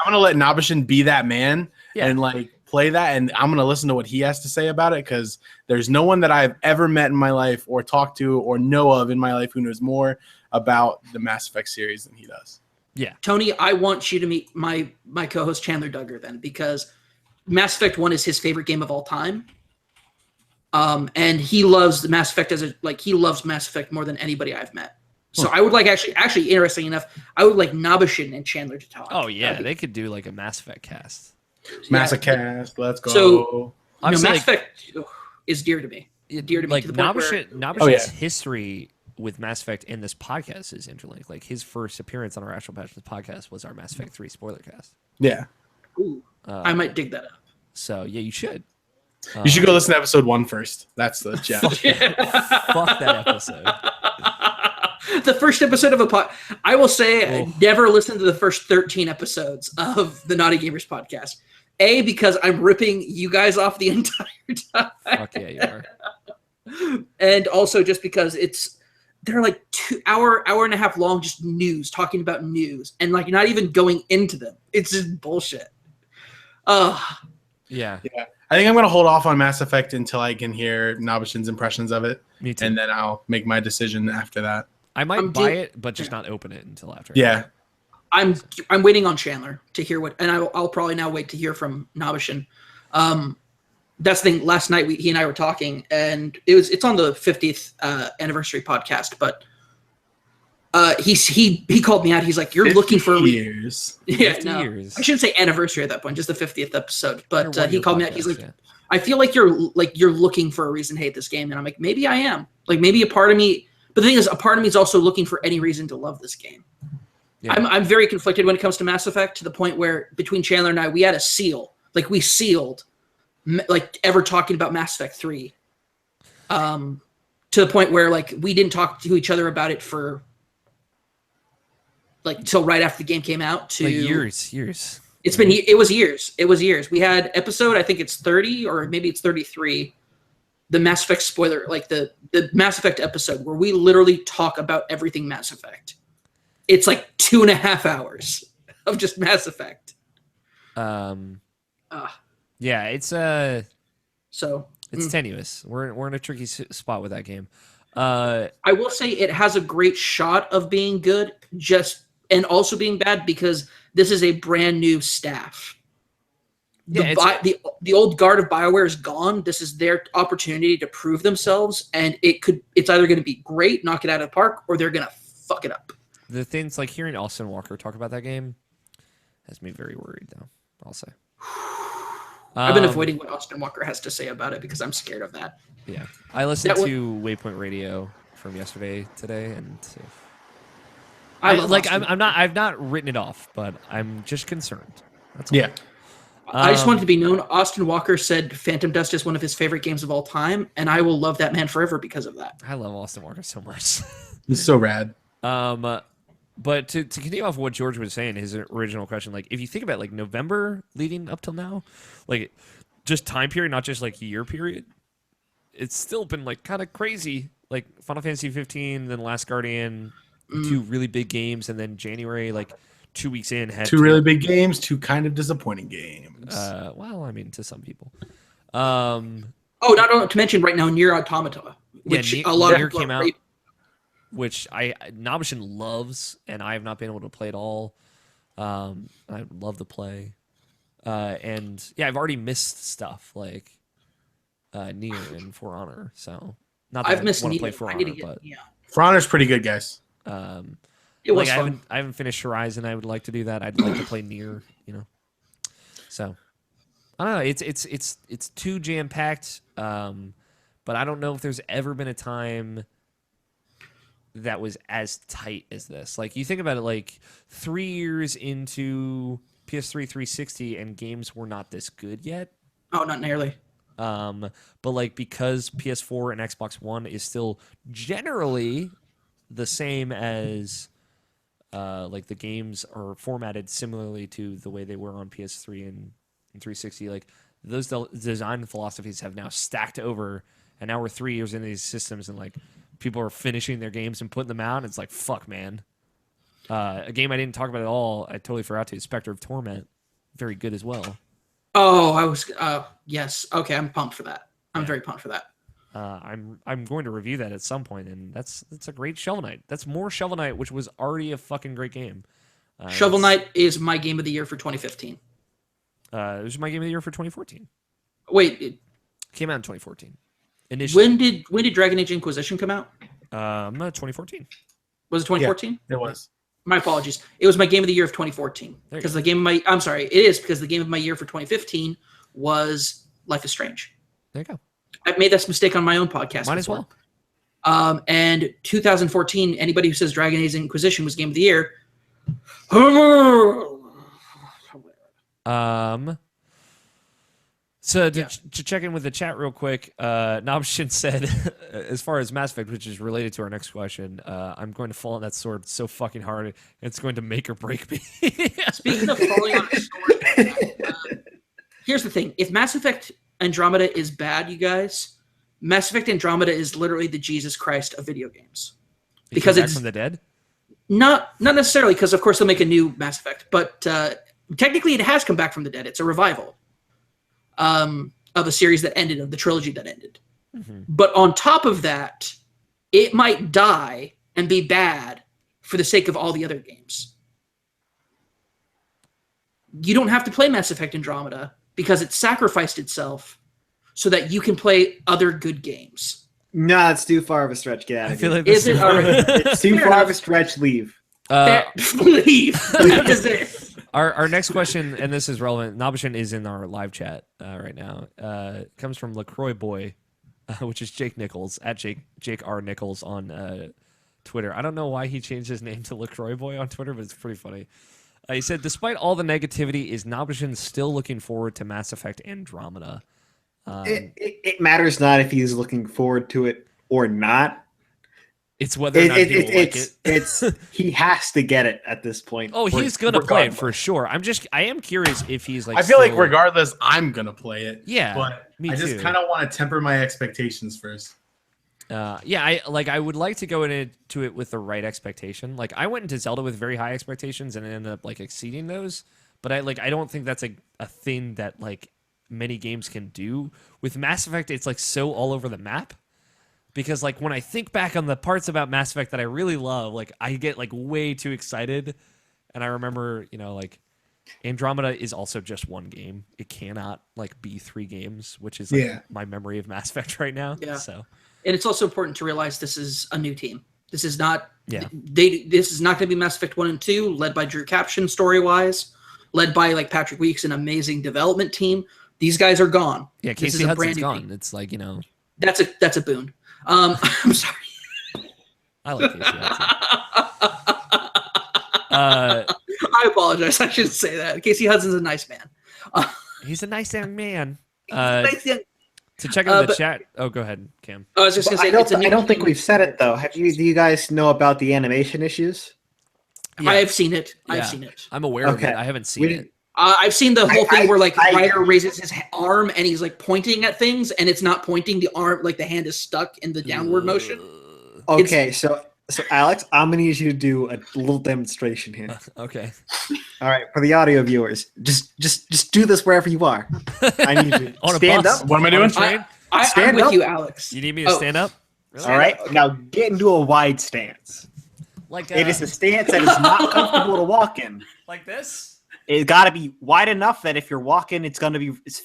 gonna let Nabishin be that man and like play that, and I'm gonna listen to what he has to say about it, because there's no one that I've ever met in my life or talked to or know of in my life who knows more about the Mass Effect series than he does. Yeah, Tony, I want you to meet my co-host Chandler Duggar then, because Mass Effect 1 is his favorite game of all time. And he loves the Mass Effect he loves Mass Effect more than anybody I've met. So I would like actually interesting enough, I would like Nabishin and Chandler to talk. Oh yeah, they could do like a Mass Effect cast. Mass Effect, let's go. So Mass Effect is dear to me. Dear to me. Like to the point where, Nabishin's history with Mass Effect and this podcast is interlinked. Like, his first appearance on our Irrational Passions podcast was our Mass Effect 3 spoiler cast. Yeah. Ooh, I might dig that up. So yeah, you should. You should go listen to episode 1 first. That's the gem. Fuck that episode. The first episode of a pod. I will say, I never listened to the first 13 episodes of the Naughty Gamers podcast. A, because I'm ripping you guys off the entire time. Fuck yeah, you are. And also just because they're like 2 hour and a half long, just news, talking about news, and like not even going into them. It's just bullshit. Yeah. I think I'm gonna hold off on Mass Effect until I can hear Nabishin's impressions of it. Me too. And then I'll make my decision after that. I might buy it, but just not open it until after. Yeah. I'm waiting on Chandler to hear and I'll probably now wait to hear from Nabishin. That's the thing. Last night he and I were talking, and it's on the 50th anniversary podcast. But he called me out. He's like, "You're looking for years." Yeah, 50 no, years. I shouldn't say anniversary at that point. Just the 50th episode. But he called me out. He's like, yeah. "I feel like you're looking for a reason to hate this game," and I'm like, "Maybe I am. Like, maybe a part of me." But the thing is, a part of me is also looking for any reason to love this game. Yeah. I'm very conflicted when it comes to Mass Effect, to the point where between Chandler and I, we had a seal. Like, we sealed, like, ever talking about Mass Effect 3. To the point where, like, we didn't talk to each other about it for, like, till right after the game came out. To like years. It was years. We had episode, I think it's 30 or maybe it's 33. The Mass Effect spoiler, like the Mass Effect episode where we literally talk about everything Mass Effect. It's like 2.5 hours of just Mass Effect. Yeah, it's so it's tenuous. We're in a tricky spot with that game. I will say it has a great shot of being good, and also being bad, because this is a brand new staff. The old guard of BioWare is gone. This is their opportunity to prove themselves, and it's either going to be great, knock it out of the park, or they're going to fuck it up. The things like hearing Austin Walker talk about that game has me very worried, though. I'll say. I've been avoiding what Austin Walker has to say about it because I'm scared of that. Yeah, I listened to Waypoint Radio from yesterday, today, and I've not written it off, but I'm just concerned. That's all. Yeah. I just wanted to be known. Austin Walker said Phantom Dust is one of his favorite games of all time, and I will love that man forever because of that. I love Austin Walker so much. He's so rad. But to continue off what George was saying, his original question, like, if you think about like November leading up till now, like just time period, not just like year period, it's still been like kind of crazy. Like Final Fantasy 15, then Last Guardian, 2 really big games, and then January, like 2 weeks in, had 2 really big games, 2 kind of disappointing games. Well, I mean, to some people. Not to mention right now, Nier Automata, which a lot of Nier people came are out, great. which Nobishin loves, and I have not been able to play at all. I love to play, and yeah, I've already missed stuff like Nier and For Honor. So not that I've missed want to Nier. play For I Honor, need to get, but yeah. For Honor's pretty good, guys. It was like, fun. I haven't finished Horizon. I would like to do that. I'd like to play Nier. So I don't know. It's too jam packed. But I don't know if there's ever been a time that was as tight as this. Like you think about it, like 3 years into PS3 360, and games were not this good yet. Oh, not nearly. But like because PS4 and Xbox One is still generally the same as like the games are formatted similarly to the way they were on PS3 and 360. Like those design philosophies have now stacked over, and now we're 3 years into these systems, and like people are finishing their games and putting them out. And it's like, fuck, man. A game I didn't talk about at all, I totally forgot to, Spectre of Torment. Very good as well. Oh, I was. Yes. Okay, I'm pumped for that. I'm very pumped for that. I'm going to review that at some point, and that's a great Shovel Knight. That's more Shovel Knight, which was already a fucking great game. Shovel Knight is my game of the year for 2015. It was my game of the year for 2014. Wait, it came out in 2014. Initially, when did Dragon Age Inquisition come out? 2014. Was it 2014? Yeah, it was. My apologies. It was my game of the year of 2014 because the game of my. I'm sorry. It is because the game of my year for 2015 was Life is Strange. There you go. I've made this mistake on my own podcast. Might as well. And 2014, anybody who says Dragon Age Inquisition was game of the year. So to check in with the chat real quick, Nobshin said, as far as Mass Effect, which is related to our next question, I'm going to fall on that sword so fucking hard, it's going to make or break me. Speaking of falling on a sword, here's the thing. If Mass Effect Andromeda is bad, you guys, Mass Effect Andromeda is literally the Jesus Christ of video games. Because it's from the dead? Not necessarily, because of course they'll make a new Mass Effect, but technically it has come back from the dead. It's a revival of a series that ended, of the trilogy that ended. Mm-hmm. But on top of that, it might die and be bad for the sake of all the other games. You don't have to play Mass Effect Andromeda because it sacrificed itself so that you can play other good games. No, it's too far of a stretch. Get out of here. I feel like is it? It's too far of a stretch. Leave. Leave. That is it. Our next question, and this is relevant, Nobishin is in our live chat right now. Comes from LaCroix Boy, which is Jake Nichols, at Jake R. Nichols on Twitter. I don't know why he changed his name to LaCroix Boy on Twitter, but it's pretty funny. He said, despite all the negativity, is Nobishin still looking forward to Mass Effect Andromeda? It matters not if he's looking forward to it or not. It's whether or not people like it. It's he has to get it at this point. Oh, he's gonna play it for sure. I am curious if he's like. I feel like regardless, I'm gonna play it. Yeah, but me I just kind of want to temper my expectations first. I would like to go into it with the right expectation. Like I went into Zelda with very high expectations and ended up like exceeding those. But I don't think that's a thing that like many games can do. With Mass Effect, it's like so all over the map. Because like when I think back on the parts about Mass Effect that I really love, like I get like way too excited. And I remember, like Andromeda is also just one game. It cannot like be 3 games, which is like my memory of Mass Effect right now. Yeah. So, and it's also important to realize this is a new team. This is not this is not going to be Mass Effect 1 and 2, led by Drew Caption story-wise, led by like Patrick Weeks, an amazing development team. These guys are gone. Yeah, Casey Hudson's gone. Team. It's like, That's a boon. I'm sorry. I like Casey Hudson. I apologize. I shouldn't say that. Casey Hudson's a nice man. He's a nice young man. Nice young. To check out the chat. Oh, go ahead, Cam. I was just going to say, I don't think we've said it though. Do you guys know about the animation issues? Yeah. I have seen it. I've seen it. I'm aware of it. I haven't seen it. I've seen the whole thing where like I- Ryder raises his arm and he's like pointing at things, and it's not pointing. The arm, like the hand, is stuck in the downward motion. Okay, so Alex, I'm gonna need you to do a little demonstration here. Okay. All right, for the audio viewers, just do this wherever you are. I need you to On a stand bus? up. What am I On a doing? train? I'm Stand with up. you, Alex. You need me to stand up? Really? All right, now get into a wide stance. Like It is a stance that is not comfortable to walk in. like this? It's got to be wide enough that if you're walking, it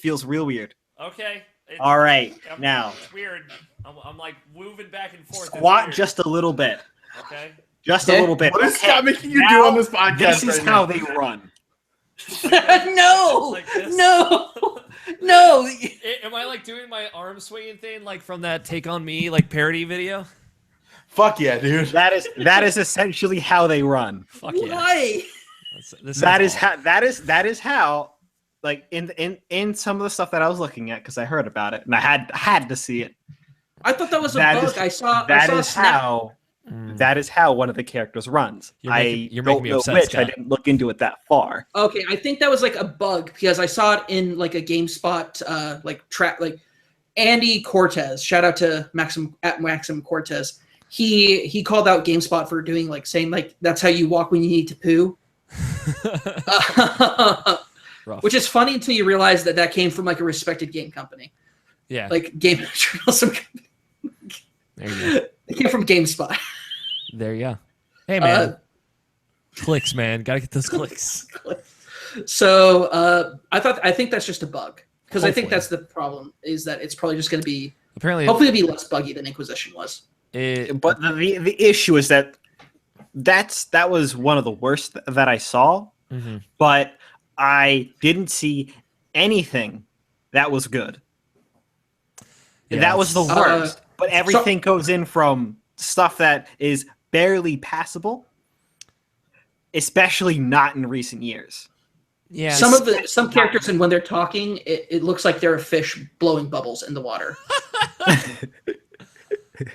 feels real weird. Okay. All right, now It's weird. I'm like moving back and forth. It's squat weird. just a little bit, Okay. just a Okay. little bit. What is Okay, Scott making you do now on this podcast? This is right how now? they run. No, Like this? no, no. Am I like doing my arm swinging thing like from that Take On Me like parody video? Fuck yeah, dude. That is essentially how they run. Fuck yeah. Why? This That sounds is how that is how, like in some of the stuff that I was looking at, because I heard about it and I had to see it. I thought that was a That bug. is- I saw. That I saw a is snap. how Mm. that is how one of the characters runs. You're making I don't me know upset, which. Scott. I didn't look into it that far. Okay, I think that was like a bug because I saw it in like a GameSpot like track like Andy Cortez. Shout out to Maxim Cortez. He called out GameSpot for doing like saying like that's how you walk when you need to poo. Rough. Which is funny until you realize that came from like a respected game company, Yeah. like Game Journalism. There you go. It came from GameSpot. There you go. Hey man. Clicks, man. Gotta get those clicks. So I think that's just a bug because I think Hopefully. that's the problem is that it's probably just going to be Apparently hopefully it'll be less buggy than Inquisition was. But the issue is that that was one of the worst that I saw. Mhm. But I didn't see anything that was good. Yeah, That was the it's- worst. But everything goes in from stuff that is barely passable, especially not in recent years. Yeah. Some characters, and when they're talking, it looks like they're a fish blowing bubbles in the water.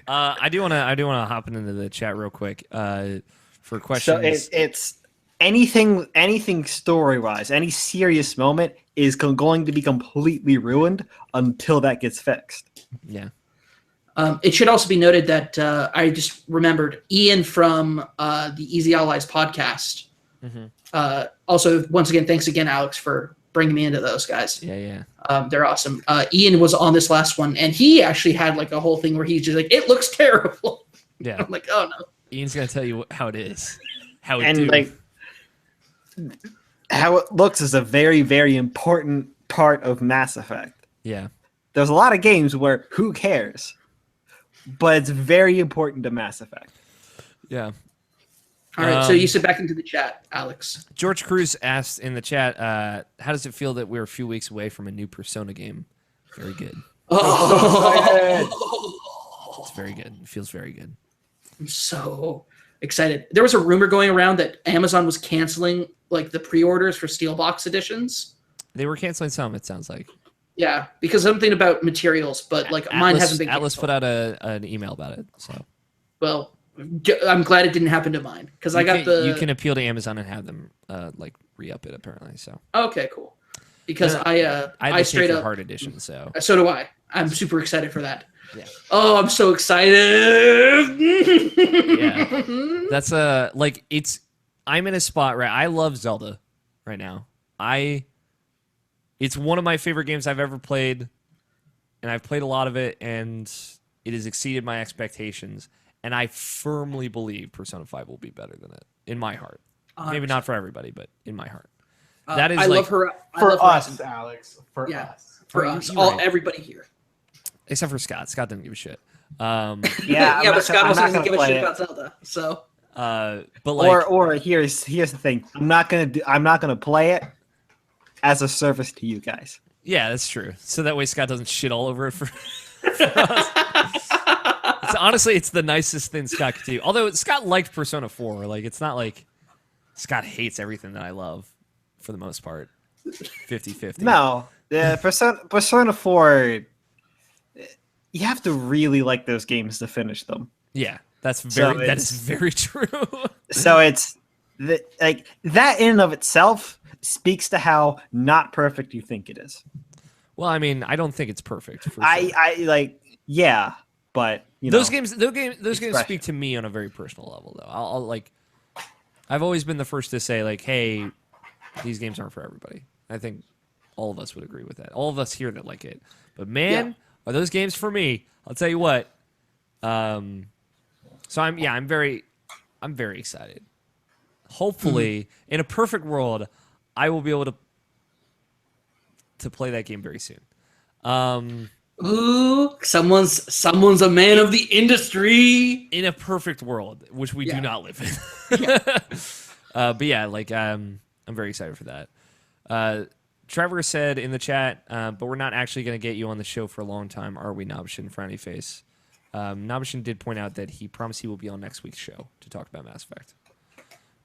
I do want to hop into the chat real quick for questions. So it's anything story wise, any serious moment is going to be completely ruined until that gets fixed. Yeah. It should also be noted that I just remembered Ian from the Easy Allies podcast. Mhm. Also, once again, thanks again, Alex, for bringing me into those guys. Yeah. They're awesome. Ian was on this last one, and he actually had like a whole thing where he's just like, "It looks terrible." Yeah. I'm like, "Oh no." Ian's gonna tell you how it is. How it And do. like how it looks is a very, very important part of Mass Effect. Yeah. There's a lot of games where who cares? But it's very important to Mass Effect. Yeah. All right, so you sit back into the chat, Alex. George Cruz asked in the chat, how does it feel that we're a few weeks away from a new Persona game? Very good. Oh, It's very good. It feels very good. I'm so excited. There was a rumor going around that Amazon was canceling like the pre-orders for Steelbox editions. They were canceling some, it sounds like. Yeah, because something about materials, but like mine hasn't been Atlas canceled. put out an email about it. So Well, I'm glad it didn't happen to mine because I got you can appeal to Amazon and have them like re-up it apparently. So Okay, cool. Because Yeah. I had the straight Sacred up Heart edition. So so do I. I'm super excited for that. Yeah. Oh, I'm so excited. Yeah. That's like I'm in a spot right. I love Zelda right now. It's one of my favorite games I've ever played, and I've played a lot of it, and it has exceeded my expectations. And I firmly believe Persona 5 will be better than it in my heart. Maybe not for everybody, but in my heart. That is I like love her I For love us, Horizon. Alex. For Yeah. us. For Oh, us, you're all right. everybody here. Except for Scott. Scott didn't give a shit. Yeah, Yeah, but Scott also doesn't give a shit it. about Zelda. So but like Or here's the thing. I'm not gonna play it as a service to you guys. yeah, that's true. So that way Scott doesn't shit all over it for us. Honestly, it's the nicest thing Scott could do. Although Scott liked Persona 4. Like, it's not like Scott hates everything that I love for the most part. 50-50. No, Persona 4. You have to really like those games to finish them. Yeah, that So is very true. So it's like that in and of itself speaks to how not perfect you think it is. Well, I mean, I don't think it's perfect. For sure. I like, yeah, but those games expression. speak to me on a very personal level, though. I'll like, I've always been the first to say like, hey, these games aren't for everybody. I think all of us would agree with that. All of us here that like it, but man, are those games for me? I'll tell you what. So I'm very excited. Hopefully, in a perfect world, I will be able to play that game very soon. Ooh, someone's a man of the industry. In a perfect world, which we do not live in. But yeah, like I'm very excited for that. Trevor said in the chat, but we're not actually going to get you on the show for a long time, are we, Nobishin? Frowny face. Nobishin did point out that he promised he will be on next week's show to talk about Mass Effect.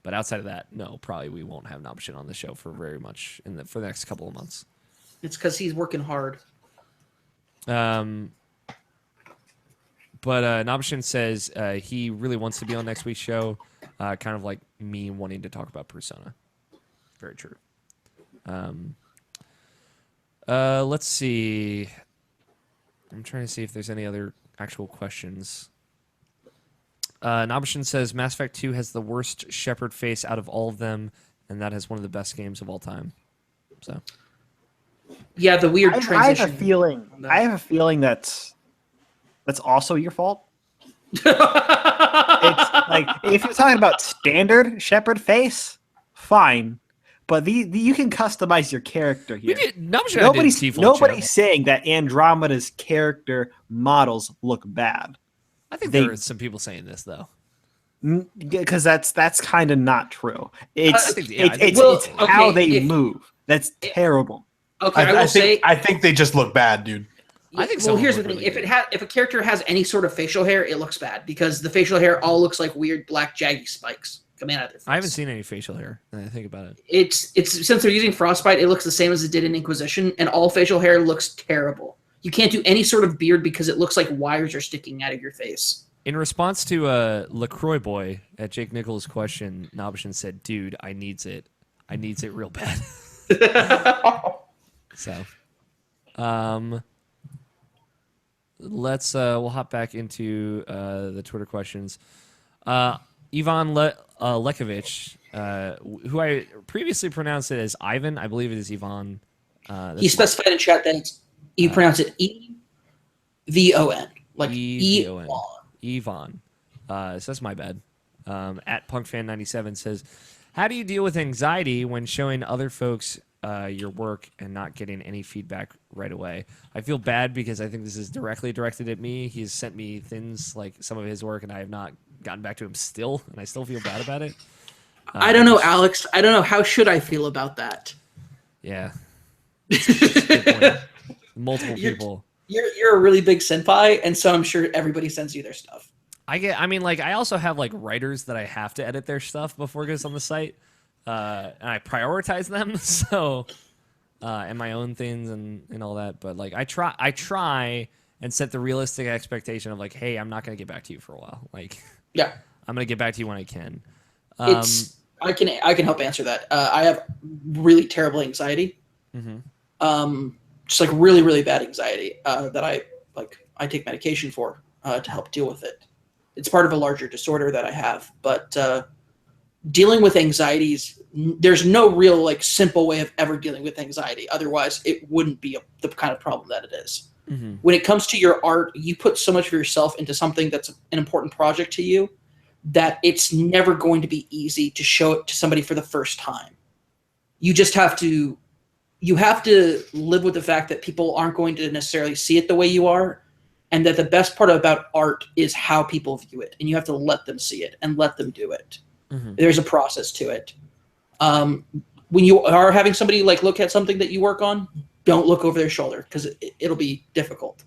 But outside of that, no, probably we won't have Nobishin on the show for very much for the next couple of months. It's because he's working hard. But Nobishin says he really wants to be on next week's show, kind of like me wanting to talk about Persona. Very true. Let's see. I'm trying to see if there's any other actual questions. Nobishin says Mass Effect 2 has the worst Shepard face out of all of them, and that has one of the best games of all time. So, yeah, the weird transition. I have a feeling that's also your fault. It's like if you're talking about standard Shepard face, fine, but you can customize your character here. Nobody's saying that Andromeda's character models look bad. I think there are some people saying this though, because that's kind of not true. It's how they move. That's terrible. Okay, I think they just look bad, dude. I think so. Well, here's the thing: if a character has any sort of facial hair, it looks bad because the facial hair all looks like weird black jaggy spikes coming out of their face. I haven't seen any facial hair. When I think about it. It's since they're using Frostbite, it looks the same as it did in Inquisition, and all facial hair looks terrible. You can't do any sort of beard because it looks like wires are sticking out of your face. In response to LaCroix Boy at Jake Nichols' question, Nobishin said, "Dude, I needs it real bad." So, let's we'll hop back into the Twitter questions. Ivan Lekovich, who I previously pronounced it as Ivan, I believe it is Ivan. He specified in chat that you pronounce it E-V-O-N, like E-V-O-N. Ivan. So that's my bad. At PunkFan97 says, how do you deal with anxiety when showing other folks your work and not getting any feedback right away? I feel bad because I think this is directly directed at me. He's sent me things like some of his work, and I have not gotten back to him still, and I still feel bad about it. I don't know, Alex. I don't know. How should I feel about that? Yeah. Good point. Multiple people. You're a really big senpai, and so I'm sure everybody sends you their stuff. I also have like writers that I have to edit their stuff before it goes on the site. And I prioritize them, so and my own things and all that. But like I try and set the realistic expectation of like, hey, I'm not gonna get back to you for a while. Like, yeah, I'm gonna get back to you when I can. I can help answer that. I have really terrible anxiety. Mm-hmm. Just like really, really bad anxiety that I take medication for to help deal with it. It's part of a larger disorder that I have, but dealing with anxieties, there's no real like simple way of ever dealing with anxiety. Otherwise, it wouldn't be the kind of problem that it is. Mm-hmm. When it comes to your art, you put so much of yourself into something that's an important project to you that it's never going to be easy to show it to somebody for the first time. You just have to live with the fact that people aren't going to necessarily see it the way you are, and that the best part about art is how people view it, and you have to let them see it and let them do it. Mm-hmm. There's a process to it. When you are having somebody like look at something that you work on, don't look over their shoulder because it'll be difficult.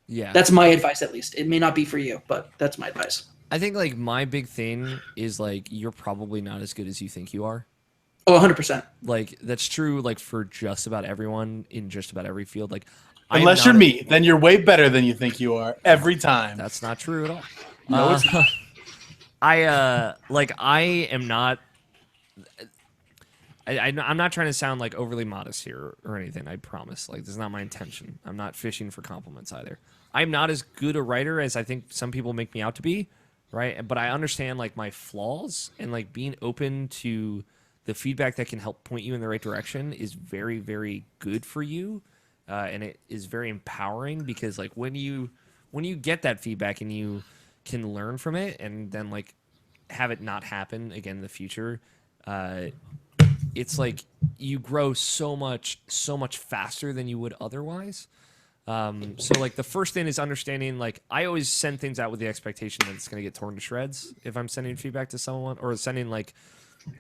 Yeah. That's my advice, at least. It may not be for you, but that's my advice. I think like my big thing is like you're probably not as good as you think you are. Oh, 100%. Like that's true like for just about everyone in just about every field. Like unless you're me, then you're way better than you think you are every time. That's not true at all. No, it's not. I am not. I'm not trying to sound like overly modest here or anything. I promise. Like, this is not my intention. I'm not fishing for compliments either. I'm not as good a writer as I think some people make me out to be, right? But I understand like my flaws, and like being open to the feedback that can help point you in the right direction is very, very good for you, and it is very empowering because like when you get that feedback and you can learn from it, and then like have it not happen again in the future. It's like you grow so much faster than you would otherwise. So like the first thing is understanding, like I always send things out with the expectation that it's going to get torn to shreds if I'm sending feedback to someone or sending like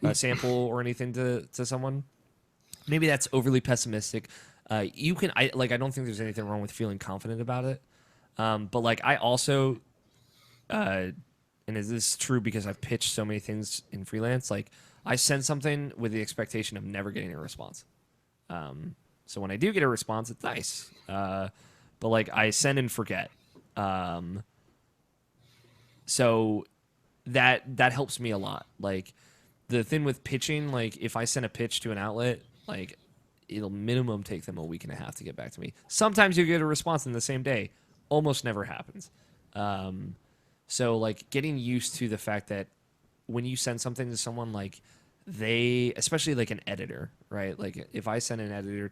a sample or anything to someone. Maybe that's overly pessimistic. I don't think there's anything wrong with feeling confident about it. But like I also, and is this true because I've pitched so many things in freelance, like I send something with the expectation of never getting a response. So when I do get a response, it's nice. But like I send and forget. So that helps me a lot. Like the thing with pitching, like if I send a pitch to an outlet, like it'll minimum take them a week and a half to get back to me. Sometimes you get a response in the same day. Almost never happens. So like getting used to the fact that when you send something to someone, like they, especially like an editor, right? Like if I send an editor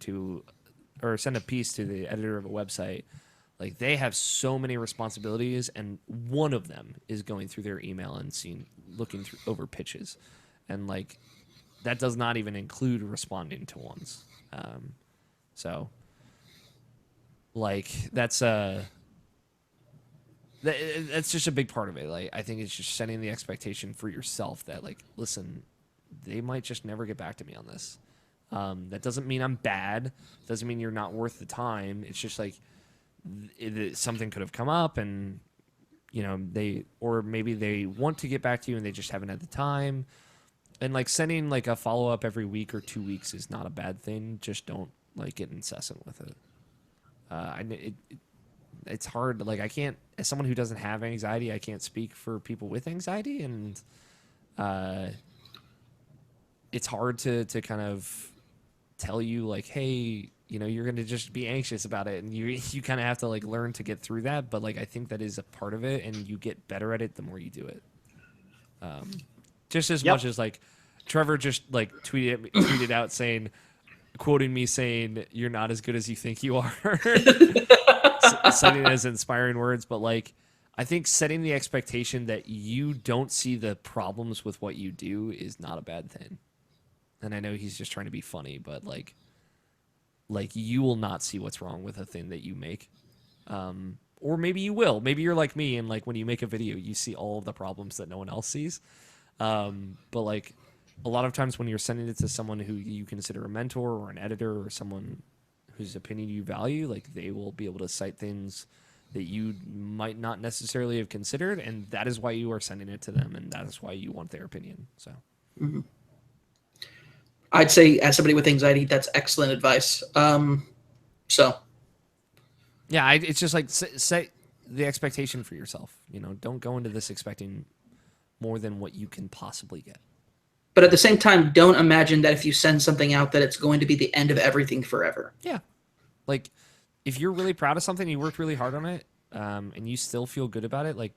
or send a piece to the editor of a website, like they have so many responsibilities, and one of them is going through their email and looking through over pitches, and like that does not even include responding to ones. So like that's just a big part of it. Like I think it's just setting the expectation for yourself that like, listen, they might just never get back to me on this. That doesn't mean I'm bad. Doesn't mean you're not worth the time. It's just like something could have come up, and you know maybe they want to get back to you and they just haven't had the time. And like sending like a follow up every week or 2 weeks is not a bad thing. Just don't like get incessant with it. It's hard. Like I can't, as someone who doesn't have anxiety, I can't speak for people with anxiety, and it's hard to kind of tell you like, hey, you know, you're gonna just be anxious about it, and you kind of have to like learn to get through that. But like I think that is a part of it, and you get better at it the more you do it. Just as much as like Trevor just like tweeted out saying, quoting me saying, "You're not as good as you think you are." Citing it as inspiring words, but like I think setting the expectation that you don't see the problems with what you do is not a bad thing. And I know he's just trying to be funny, but like you will not see what's wrong with a thing that you make. Or maybe you will. Maybe you're like me, and like when you make a video, you see all of the problems that no one else sees. But like a lot of times when you're sending it to someone who you consider a mentor or an editor or someone whose opinion you value, like they will be able to cite things that you might not necessarily have considered, and that is why you are sending it to them, and that is why you want their opinion. So I'd say as somebody with anxiety, that's excellent advice. So yeah, it's just like set the expectation for yourself. You know, don't go into this expecting more than what you can possibly get. But at the same time, don't imagine that if you send something out that it's going to be the end of everything forever. Yeah. Like, if you're really proud of something, you worked really hard on it, and you still feel good about it, like,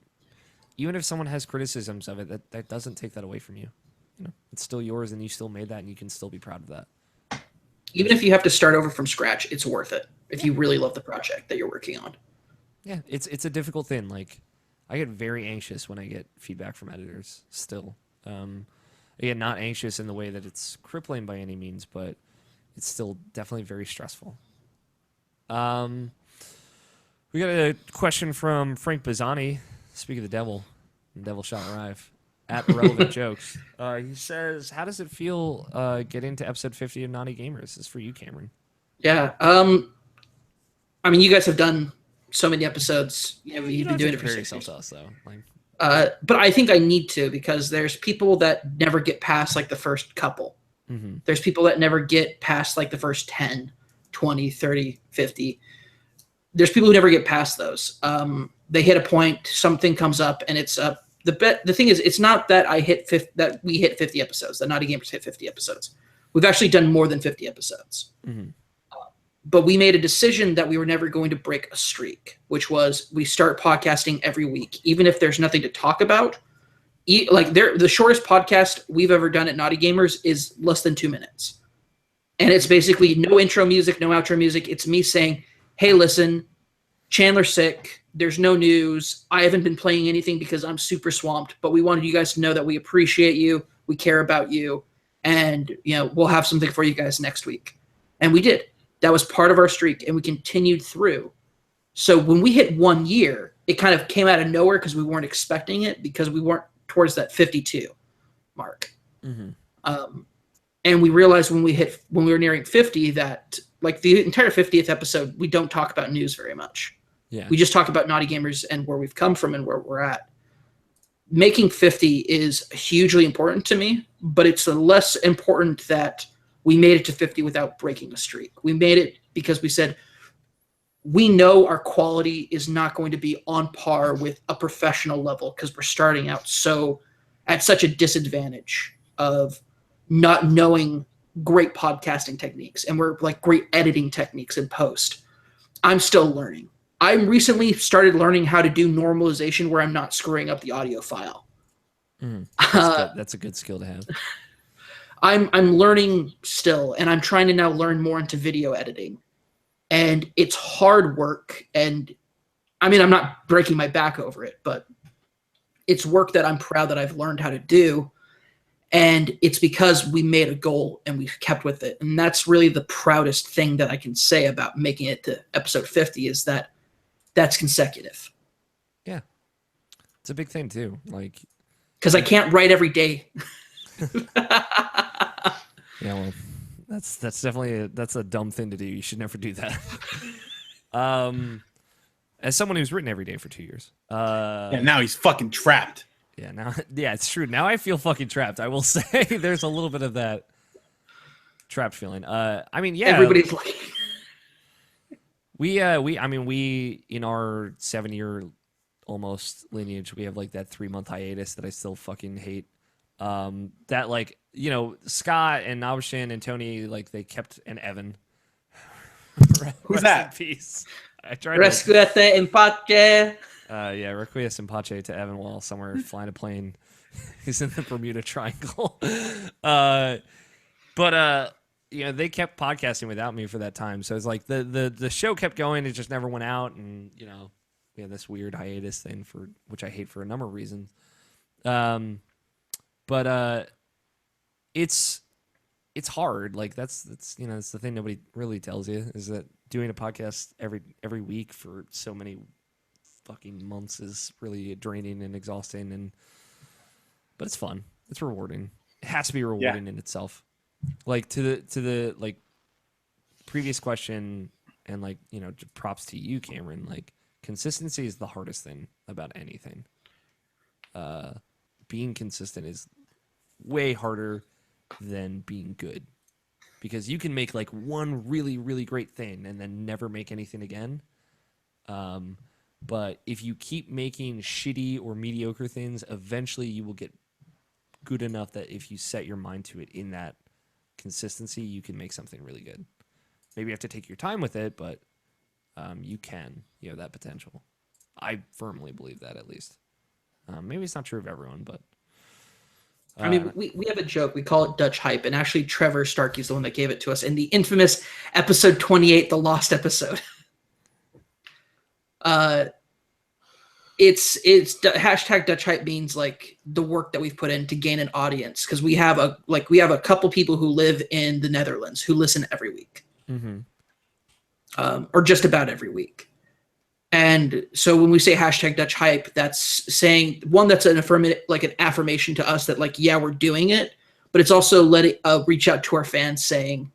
even if someone has criticisms of it, that doesn't take that away from you. You know, it's still yours, and you still made that, and you can still be proud of that. Even if you have to start over from scratch, it's worth it if you really love the project that you're working on. Yeah, it's a difficult thing. Like, I get very anxious when I get feedback from editors still. Again, not anxious in the way that it's crippling by any means, but it's still definitely very stressful. We got a question from Frank Bazzani. Speak of the devil shall arrive at Irrelevant Jokes. He says, how does it feel getting to episode 50 of Naughty Gamers? This is for you, Cameron. Yeah. I mean, you guys have done so many episodes. You know, you've been doing it for 6 years. To us, though. Like, but I think I need to, because there's people that never get past like the first couple. Mm-hmm. There's people that never get past like the first 10, 20, 30, 50. There's people who never get past those. They hit a point, something comes up, and it's the thing is, it's not that we hit 50 episodes, that Naughty Gamers hit 50 episodes. We've actually done more than 50 episodes. Mm-hmm. But we made a decision that we were never going to break a streak, which was we start podcasting every week, even if there's nothing to talk about. The shortest podcast we've ever done at Naughty Gamers is less than 2 minutes. And it's basically no intro music, no outro music. It's me saying, hey, listen, Chandler's sick. There's no news. I haven't been playing anything because I'm super swamped, but we wanted you guys to know that we appreciate you. We care about you. And, we'll have something for you guys next week. And we did. That was part of our streak, and we continued through. So when we hit 1 year, it kind of came out of nowhere because we weren't expecting it, because we weren't towards that 52 mark. Mm-hmm. And we realized when we were nearing 50 that like the entire 50th episode, we don't talk about news very much. Yeah. We just talk about Naughty Gamers and where we've come from and where we're at. Making 50 is hugely important to me, but it's less important that we made it to 50 without breaking a streak. We made it because we said, we know our quality is not going to be on par with a professional level because we're starting out at such a disadvantage of not knowing great podcasting techniques, and we're like great editing techniques in post. I'm still learning. I recently started learning how to do normalization where I'm not screwing up the audio file. That's a good skill to have. I'm learning still, and I'm trying to now learn more into video editing. And it's hard work, and I mean, I'm not breaking my back over it, but it's work that I'm proud that I've learned how to do. And it's because we made a goal and we kept with it. And that's really the proudest thing that I can say about making it to episode 50 is that that's consecutive. Yeah. It's a big thing too. Like, because I can't write every day. Yeah, well, that's definitely that's a dumb thing to do. You should never do that. As someone who's written every day for 2 years. Yeah, now he's fucking trapped. Yeah, it's true. Now I feel fucking trapped. I will say there's a little bit of that trapped feeling. I mean, yeah. Everybody's like we in our 7-year almost lineage, we have like that 3-month hiatus that I still fucking hate. That like, Scott and Nabashin and Tony, like they kept, and Evan. Who's that? In peace. I tried Rescuete in pace. Yeah, Requiesce in pace to Evan while somewhere flying a plane. He's in the Bermuda Triangle. But they kept podcasting without me for that time. So it's like the show kept going, it just never went out, and we had this weird hiatus thing for which I hate for a number of reasons. But it's hard. Like that's the thing nobody really tells you, is that doing a podcast every week for so many fucking months is really draining and exhausting, but it's fun. It's rewarding. It has to be rewarding in itself. Like to the like previous question, and like, props to you, Cameron. Like, consistency is the hardest thing about anything. Being consistent is way harder than being good, because you can make like one really, really great thing and then never make anything again. But if you keep making shitty or mediocre things, eventually you will get good enough that if you set your mind to it in that consistency, you can make something really good. Maybe you have to take your time with it, but you have that potential. I firmly believe that, at least. Maybe it's not true of everyone, but I mean, we have a joke. We call it Dutch hype, and actually Trevor Starkey's the one that gave it to us in the infamous episode 28, the lost episode. It's hashtag Dutch hype means like the work that we've put in to gain an audience, because we have a couple people who live in the Netherlands who listen every week, or just about every week. And so when we say hashtag Dutch hype, that's saying, one, that's an affirmation to us that like, yeah, we're doing it, but it's also reach out to our fans saying,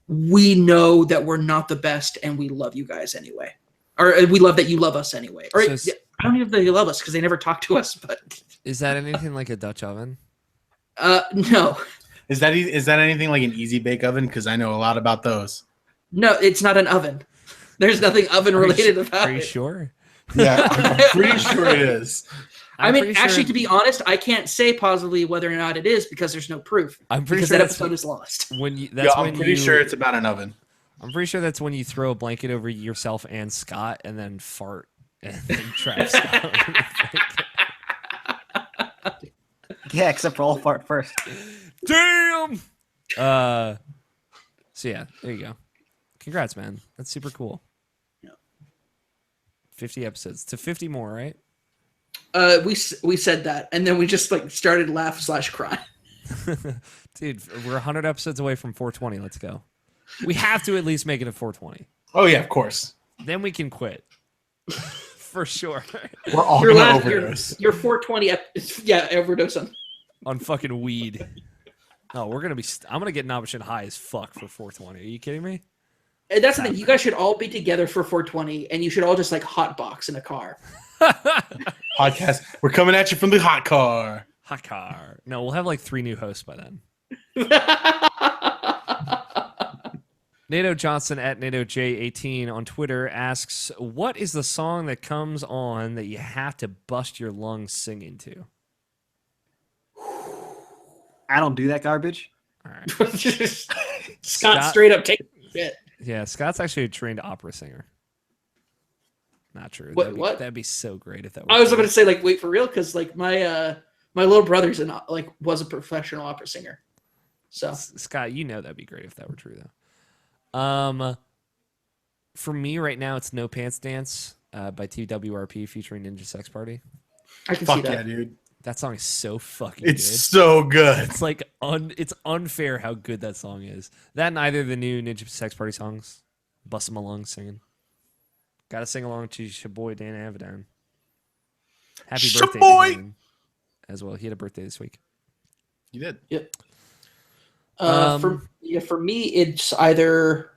we know that we're not the best and we love you guys anyway. Or we love that you love us anyway. Or So I don't even know that you love us because they never talk to us, but is that anything like a Dutch oven? no. Is that anything like an easy bake oven? Because I know a lot about those. No, it's not an oven. There's nothing oven related about it. Are you sure? Yeah, I'm pretty sure it is. I mean, pretty actually, sure- to be honest, I can't say positively whether or not it is because there's no proof. I'm pretty because sure that that's episode is lost. when you. Yeah, That's I'm when pretty you. sure it's about an oven. I'm pretty sure that's when you throw a blanket over yourself and Scott, and then fart and then trap Scott. Yeah, except for all fart first. Damn. So yeah, there you go. Congrats, man. That's super cool. Yeah. 50 episodes to 50 more, right? We said that, and then we just like started laugh/cry. Dude, we're 100 episodes away from 420. Let's go. We have to at least make it to 420. Oh yeah, of course. Then we can quit. For sure. We're all Your gonna last, overdose. your 420, overdose On fucking weed. No, we're gonna be. I'm gonna get Nabashin high as fuck for 420. Are you kidding me? And that's the thing. You guys should all be together for 420, and you should all just like hotbox in a car. Podcast. We're coming at you from the hot car. Hot car. No, we'll have like 3 new hosts by then. NATO Johnson at NatoJ18 on Twitter asks, "What is the song that comes on that you have to bust your lungs singing to?" I don't do that garbage. All right. Scott straight up take shit. Yeah, Scott's actually a trained opera singer. Not true. What? That'd be so great if that were I was true. about to say like wait for real because like my little brother's was a professional opera singer. So Scott, you know that'd be great if that were true though. For me right now, it's "No Pants Dance" by TWRP featuring Ninja Sex Party. I can see Fuck that. yeah, dude. That song is so fucking It's good. so good. It's like it's unfair how good that song is. That and either the new Ninja Sex Party songs, "Bust 'Em Along" singing. Got to sing along to your boy Dan Avidan. Happy birthday Shaboy! to him as well. He had a birthday this week. You did. Yep. Um, For me, it's either,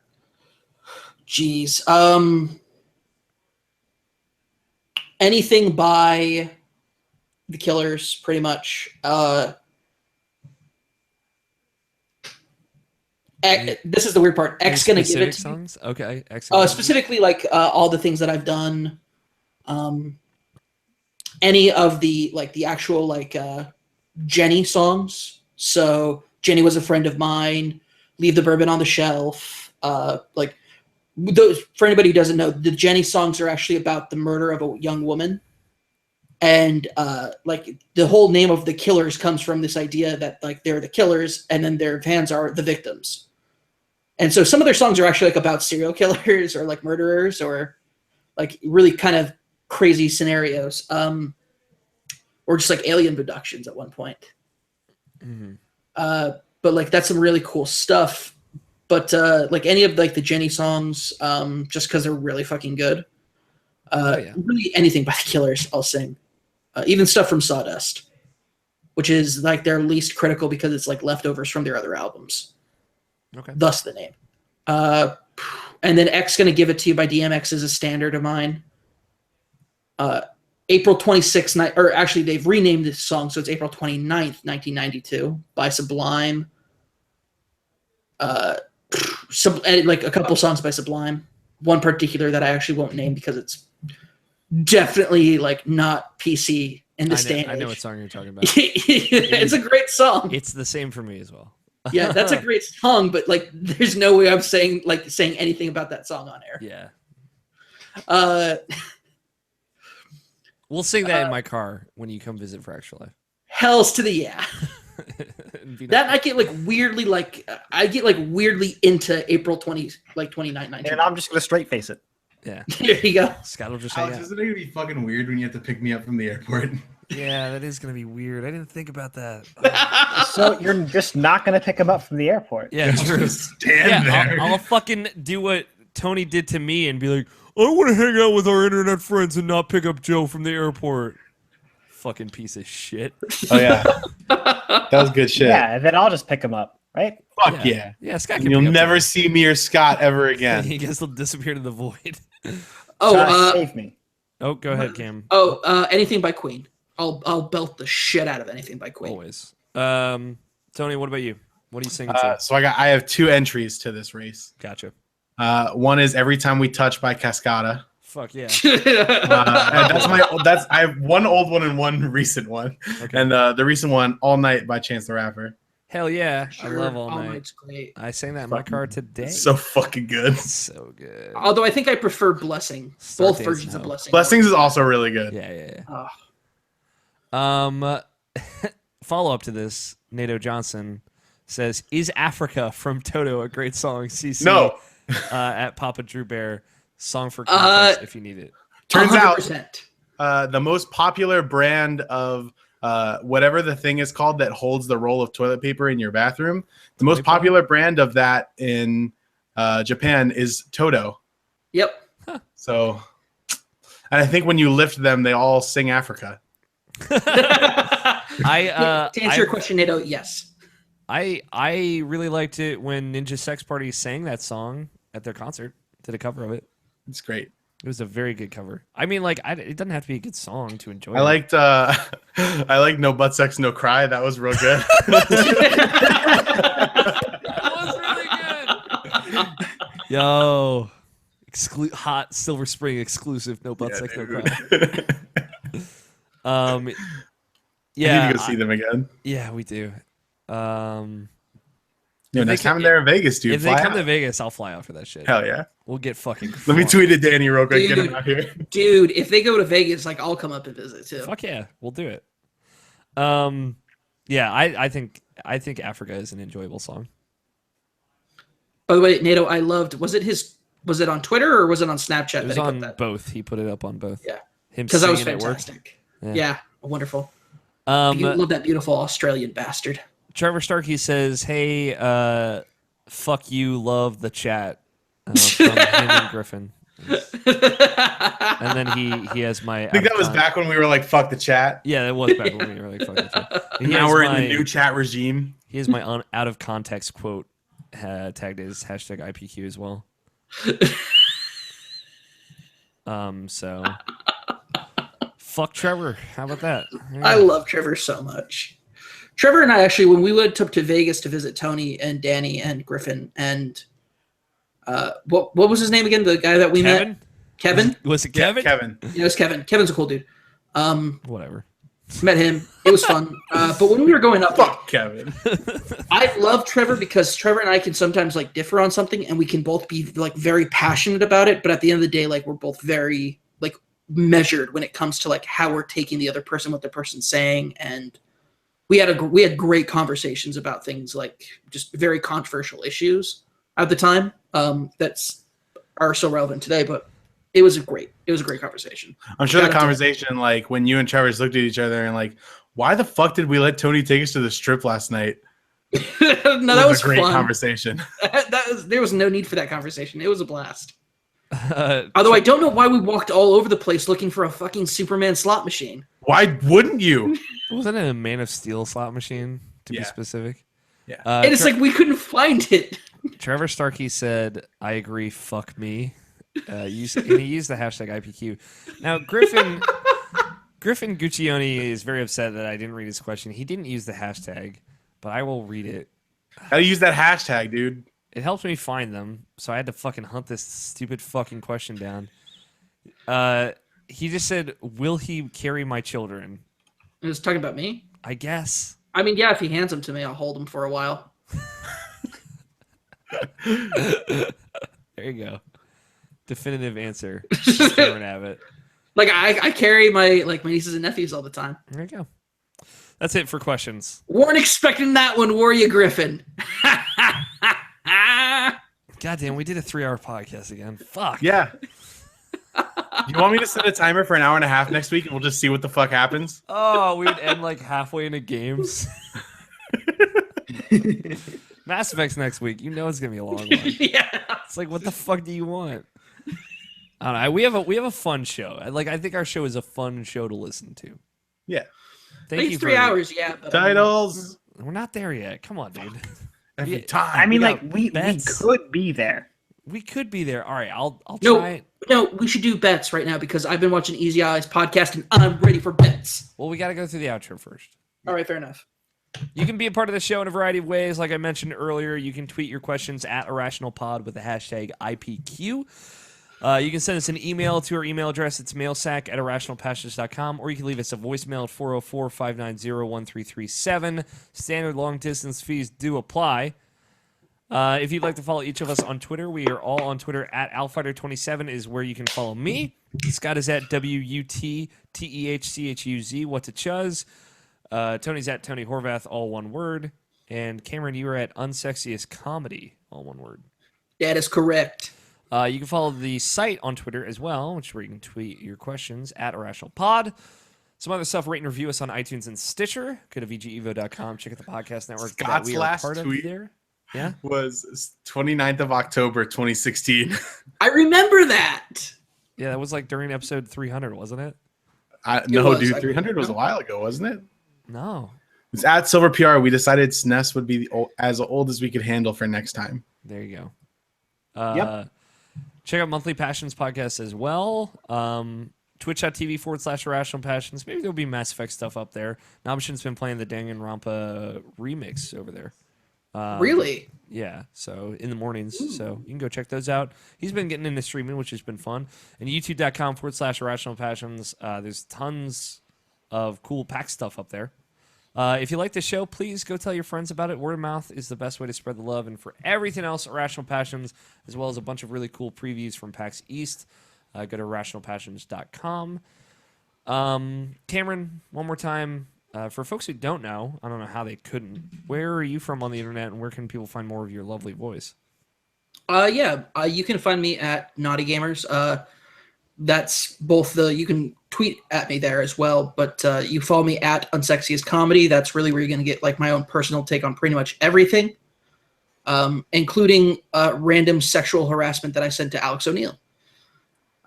anything by the Killers, pretty much. This is the weird part. X Any gonna give it specific to me. songs? Okay, excellent. Specifically, like all the things that I've done. Any of the actual Jenny songs. So Jenny Was a Friend of Mine, Leave the Bourbon on the Shelf. Those, for anybody who doesn't know, the Jenny songs are actually about the murder of a young woman. And the whole name of the Killers comes from this idea that they're the killers and then their fans are the victims. And so some of their songs are actually about serial killers or murderers or really kind of crazy scenarios. Or just alien abductions at one point. Mm-hmm. But that's some really cool stuff. But any of the Jenny songs, just because they're really fucking good. Yeah. Really anything by the Killers, I'll sing. Even stuff from Sawdust, which is their least critical because it's leftovers from their other albums. Okay. Thus the name. And then X Gonna Give It To You by DMX is a standard of mine. April 26th night, or actually they've renamed this song, so it's April 29th, 1992 by Sublime. A couple songs by Sublime. One particular that I actually won't name because it's definitely not PC in this day and age. I know what song you're talking about. It's a great song. It's the same for me as well. Yeah, that's a great song, but there's no way I'm saying anything about that song on air. Yeah. We'll sing that in my car when you come visit for Extra Life. Hells to the yeah. That I get weirdly into April 29, 19. And I'm just gonna straight face it. Yeah. There you go. Scott will just say Alex, isn't it gonna be fucking weird when you have to pick me up from the airport? yeah, that is going to be weird. I didn't think about that. So you're just not gonna pick him up from the airport. Yeah, Just true. gonna stand there. I'll fucking do what Tony did to me and be like, I want to hang out with our internet friends and not pick up Joe from the airport. Fucking piece of shit. Oh yeah, that was good shit. Yeah, and then I'll just pick him up, right? Fuck yeah. Yeah, Scott And can you'll pick up never Tony. see me or Scott ever again. He guess he'll disappear to the void. Save me. Oh, go ahead, Cam. Anything by Queen. I'll belt the shit out of anything by Queen. Always. Tony, what about you? What are you singing to? So I have 2 entries to this race. Gotcha. One is Every Time We Touch by Cascada. Fuck yeah. And I have one old one and one recent one. Okay. And the recent one, All Night by Chance the Rapper. Hell yeah. Sure, I love All Night. Night's great. I sang that in my car today. So fucking good. So good. Although I think I prefer Blessing. Start Both Dancing versions of Hell. Blessing. Blessings is also really good. Yeah. Oh. Follow up to this, Nato Johnson says, "Is Africa from Toto a great song?" CC No. At Papa Drew Bear, song for context if you need it. Turns 100%. out the most popular brand of whatever the thing is called that holds the roll of toilet paper in your bathroom, the most popular brand of that in Japan is Toto. Yep. So, and I think when you lift them, they all sing Africa. To answer your question, Nato, yes. I really liked it when Ninja Sex Party sang that song at their concert. Did a cover of it. It's great. It was a very good cover. I mean, like, it doesn't have to be a good song to enjoy. I liked No Butt Sex No Cry. That was real good. That was really good. Yo, hot Silver Spring exclusive. No Butt Sex No Cry. Yeah, I need to go see them again. Yeah, we do. Next time they're in Vegas, dude. If they come to Vegas, I'll fly out for that shit. Hell yeah. We'll get fucking. Let me tweet it, Danny, real quick. Dude, get him out here. Dude, if they go to Vegas, like I'll come up and visit too. Fuck yeah, we'll do it. Yeah, I think Africa is an enjoyable song. By the way, Nato, I loved. Was it on Twitter or was it on Snapchat? It was on both. He put it up on both. Yeah, him because that was singing at work. fantastic. Yeah, wonderful. Um, Love that beautiful Australian bastard. Trevor Starkey says, "Hey, fuck you, love the chat." From him and Griffin. And then he has my. I think that was back when we were like, "Fuck the chat." Yeah, that was back when we were like, "Fuck the chat." Now we're in the new chat regime. He has my out of context quote tagged as #IPQ as well. So fuck Trevor. How about that? Yeah. I love Trevor so much. Trevor and I actually, when we went up to Vegas to visit Tony and Danny and Griffin and what was his name again? The guy that we met? Kevin? Was it Kevin? Yeah, Kevin. Yeah, it was Kevin. Kevin's a cool dude. Whatever. Met him. It was fun. But when we were going up, Fuck Kevin. I love Trevor because Trevor and I can sometimes like differ on something and we can both be like very passionate about it. But at the end of the day, like we're both very like measured when it comes to like how we're taking the other person, what the person's saying. And we had great conversations about things like just very controversial issues at the time that's are so relevant today. But it was a great conversation. I'm sure the conversation, like when you and Travis looked at each other and like, why the fuck did we let Tony take us to the strip last night? No, that was a great fun. Conversation. There was no need for that conversation. It was a blast. Although I don't know why we walked all over the place looking for a fucking Superman slot machine. Why wouldn't you? Wasn't it a Man of Steel slot machine, to be specific? Yeah. And it's like we couldn't find it. Trevor Starkey said, "I agree, fuck me." And he used the #IPQ. Now, Griffin Guccione is very upset that I didn't read his question. He didn't use the hashtag, but I will read it. How to use that hashtag, dude? It helps me find them, so I had to fucking hunt this stupid fucking question down. He just said, "Will he carry my children?" It was talking about me? I guess. I mean, yeah, if he hands them to me, I'll hold them for a while. There you go. Definitive answer. Cameron Abbott. Like I carry my nieces and nephews all the time. There you go. That's it for questions. Weren't expecting that one, were you, Griffin? Goddamn, we did a 3-hour podcast again. Fuck. Yeah. You want me to set a timer for an hour and a half next week and we'll just see what the fuck happens? Oh, we would end like halfway into games. Mass Effect's next week. You know it's gonna be a long one. Yeah. It's like, what the fuck do you want? I don't know. We have a fun show. I think our show is a fun show to listen to. Yeah. Thank you. It's 3 hours, yeah. But Titles. We're not there yet. Come on, dude. Every time. I mean, We like got we bets. could be there. We could be there. All right, I'll No. try. No, we should do bets right now because I've been watching Easy Eyes podcast and I'm ready for bets. Well, we got to go through the outro first. All right, fair enough. You can be a part of the show in a variety of ways. Like I mentioned earlier, you can tweet your questions at IrrationalPod with the hashtag IPQ. You can send us an email to our email address. It's mailsack@irrationalpassions.com, or you can leave us a voicemail at 404-590-1337. Standard long-distance fees do apply. If you'd like to follow each of us on Twitter, we are all on Twitter at Alfighter27 is where you can follow me. Scott is at WUTTEHCHUZ, What's a Chuz. Tony's at Tony Horvath, all one word. And Cameron, you are at Unsexiest Comedy, all one word. That is correct. You can follow the site on Twitter as well, which is where you can tweet your questions at IrrationalPod. Some other stuff, rate and review us on iTunes and Stitcher. Go to VGEvo.com. Check out the podcast network Scott's that we are last part of tweet there. Yeah, was 29th of October, 2016. I remember that. Yeah, that was like during episode 300, wasn't it? No, was. dude, I 300 was a while ago, wasn't it? No. It's at Silver PR. We decided SNES would be as old as we could handle for next time. There you go. Yep. Check out Monthly Passions podcast as well. Twitch.tv/Irrational Passions. Maybe there'll be Mass Effect stuff up there. Nobshin's been playing the Danganronpa remix over there. Really? Yeah, so in the mornings. Ooh. So you can go check those out. He's been getting into streaming, which has been fun. And youtube.com/Irrational Passions. There's tons of cool PAX stuff up there. If you like the show, please go tell your friends about it. Word of mouth is the best way to spread the love. And for everything else, Irrational Passions, as well as a bunch of really cool previews from PAX East, go to irrationalpassions.com. Cameron, one more time, for folks who don't know, I don't know how they couldn't, where are you from on the internet, and where can people find more of your lovely voice? You can find me at Naughty Gamers. That's both you can tweet at me there as well, but you follow me at Unsexiest Comedy. That's really where you're going to get like my own personal take on pretty much everything, including random sexual harassment that I sent to Alex O'Neill.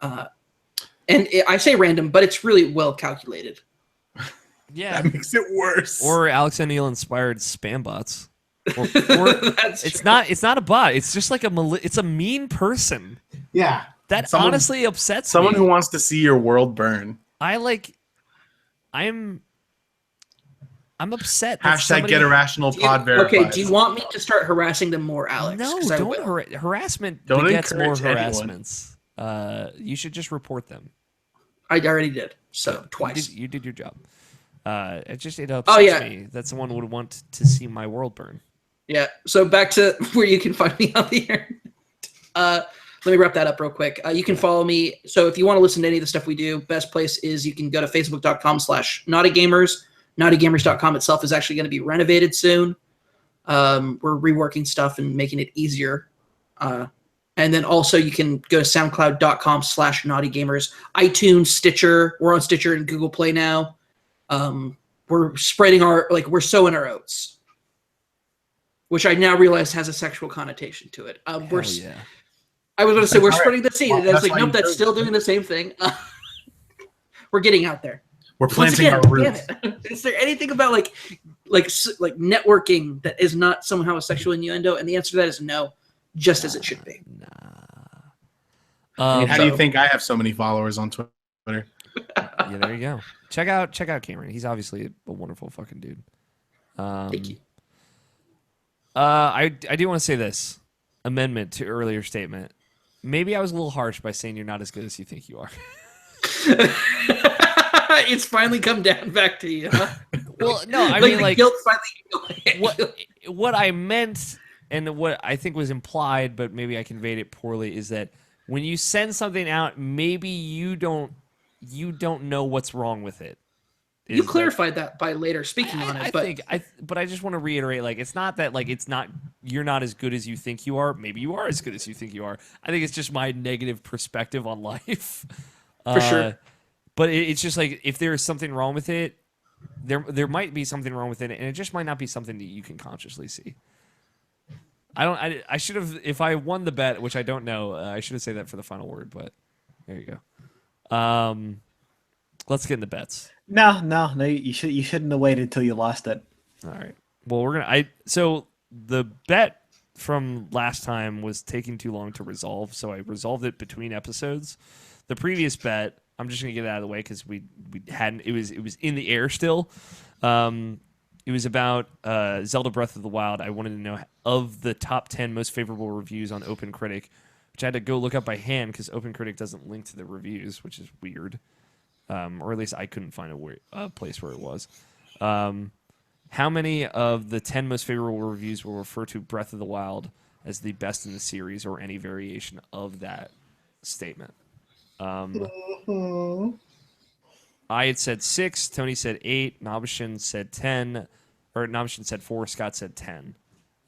And I say random, but it's really well calculated. Yeah, that makes it worse. Or Alex O'Neill inspired spam bots. Or it's not a bot. It's just like it's a mean person. Yeah. That honestly upsets someone me. Who wants to see your world burn. I'm upset. Hashtag get IrrationalPod verified. Okay, do you want me to start harassing them more, Alex? No, don't harassment don't begets more encourage harassments. You should just report them. I already did, so twice. You did your job. It upsets me that someone would want to see my world burn. Yeah, so back to where you can find me on the internet. Let me wrap that up real quick. You can follow me. So if you want to listen to any of the stuff we do, best place is you can go to facebook.com/naughtygamers. Naughtygamers.com itself is actually going to be renovated soon. We're reworking stuff and making it easier. And then also you can go to soundcloud.com/naughtygamers. iTunes, Stitcher. We're on Stitcher and Google Play now. We're spreading we're sowing our oats, which I now realize has a sexual connotation to it. I was going to say we're spreading the seed. And that's like, nope, that's still doing the same thing. We're getting out there. We're planting our roots. Is there anything about like networking that is not somehow a sexual innuendo? And the answer to that is no, just as it should be. How do you think I have so many followers on Twitter? Yeah, there you go. Check out Cameron. He's obviously a wonderful fucking dude. Thank you. I do want to say this amendment to earlier statement. Maybe I was a little harsh by saying you're not as good as you think you are. It's finally come down back to you. Huh? Well, no, I mean, the guilt finally. What I meant and what I think was implied, but maybe I conveyed it poorly, is that when you send something out, maybe you don't know what's wrong with it. You clarified that by later speaking on it, but I just want to reiterate, it's not that you're not as good as you think you are. Maybe you are as good as you think you are. I think it's just my negative perspective on life. For sure. But it's just if there is something wrong with it, there might be something wrong with it, and it just might not be something that you can consciously see. I should have, if I won the bet, which I don't know, I should have said that for the final word, but there you go. Let's get into bets. No. You shouldn't have waited until you lost it. All right. Well, so the bet from last time was taking too long to resolve, so I resolved it between episodes. The previous bet, I'm just gonna get it out of the way because we hadn't. It was in the air still. It was about Zelda Breath of the Wild. I wanted to know, of the top 10 most favorable reviews on OpenCritic, which I had to go look up by hand because OpenCritic doesn't link to the reviews, which is weird. Or at least I couldn't find a place where it was. How many of the 10 most favorable reviews will refer to Breath of the Wild as the best in the series or any variation of that statement? I had said 6, Tony said 8, Nobishin said 10, or Nobishin said 4, Scott said 10.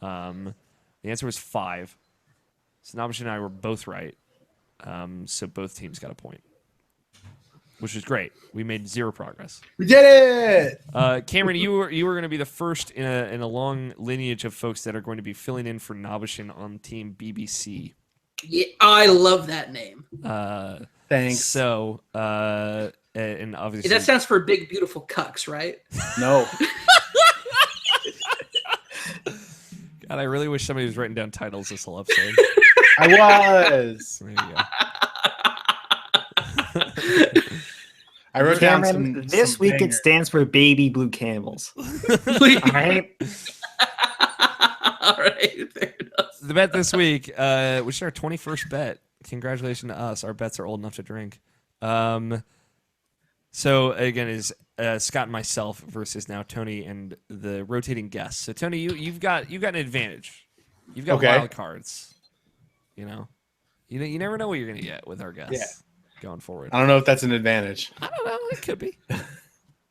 The answer was 5. So Nobishin and I were both right. So both teams got a point, which was great. We made 0 progress. We did it! Cameron, you were going to be the first in a long lineage of folks that are going to be filling in for Nobishin on Team BBC. Yeah, I love that name. Thanks. So, and obviously That stands for Big Beautiful Cucks, right? No. God, I really wish somebody was writing down titles this whole episode. I was. There you go. I wrote Cameron, down this some week it bangers. stands for Baby Blue Camels. All right. All right, fair enough. The bet this week, which is our 21st bet. Congratulations to us. Our bets are old enough to drink. So again, is Scott and myself versus now Tony and the rotating guests. So Tony, you've got an advantage. You've got Okay. wild cards. You never know what you're gonna get with our guests going forward. I don't know if that's an advantage. I don't know. It could be.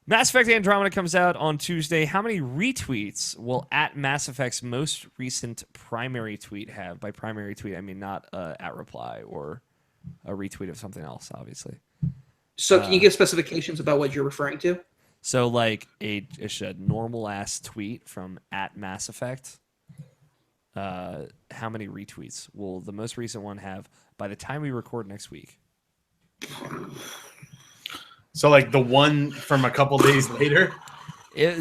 Mass Effect Andromeda comes out on Tuesday. How many retweets will at Mass Effect's most recent primary tweet have? By primary tweet, I mean not at reply or a retweet of something else, obviously. So can you give specifications about what you're referring to? So like a normal ass tweet from at Mass Effect. How many retweets will the most recent one have by the time we record next week? So like the one from a couple days later.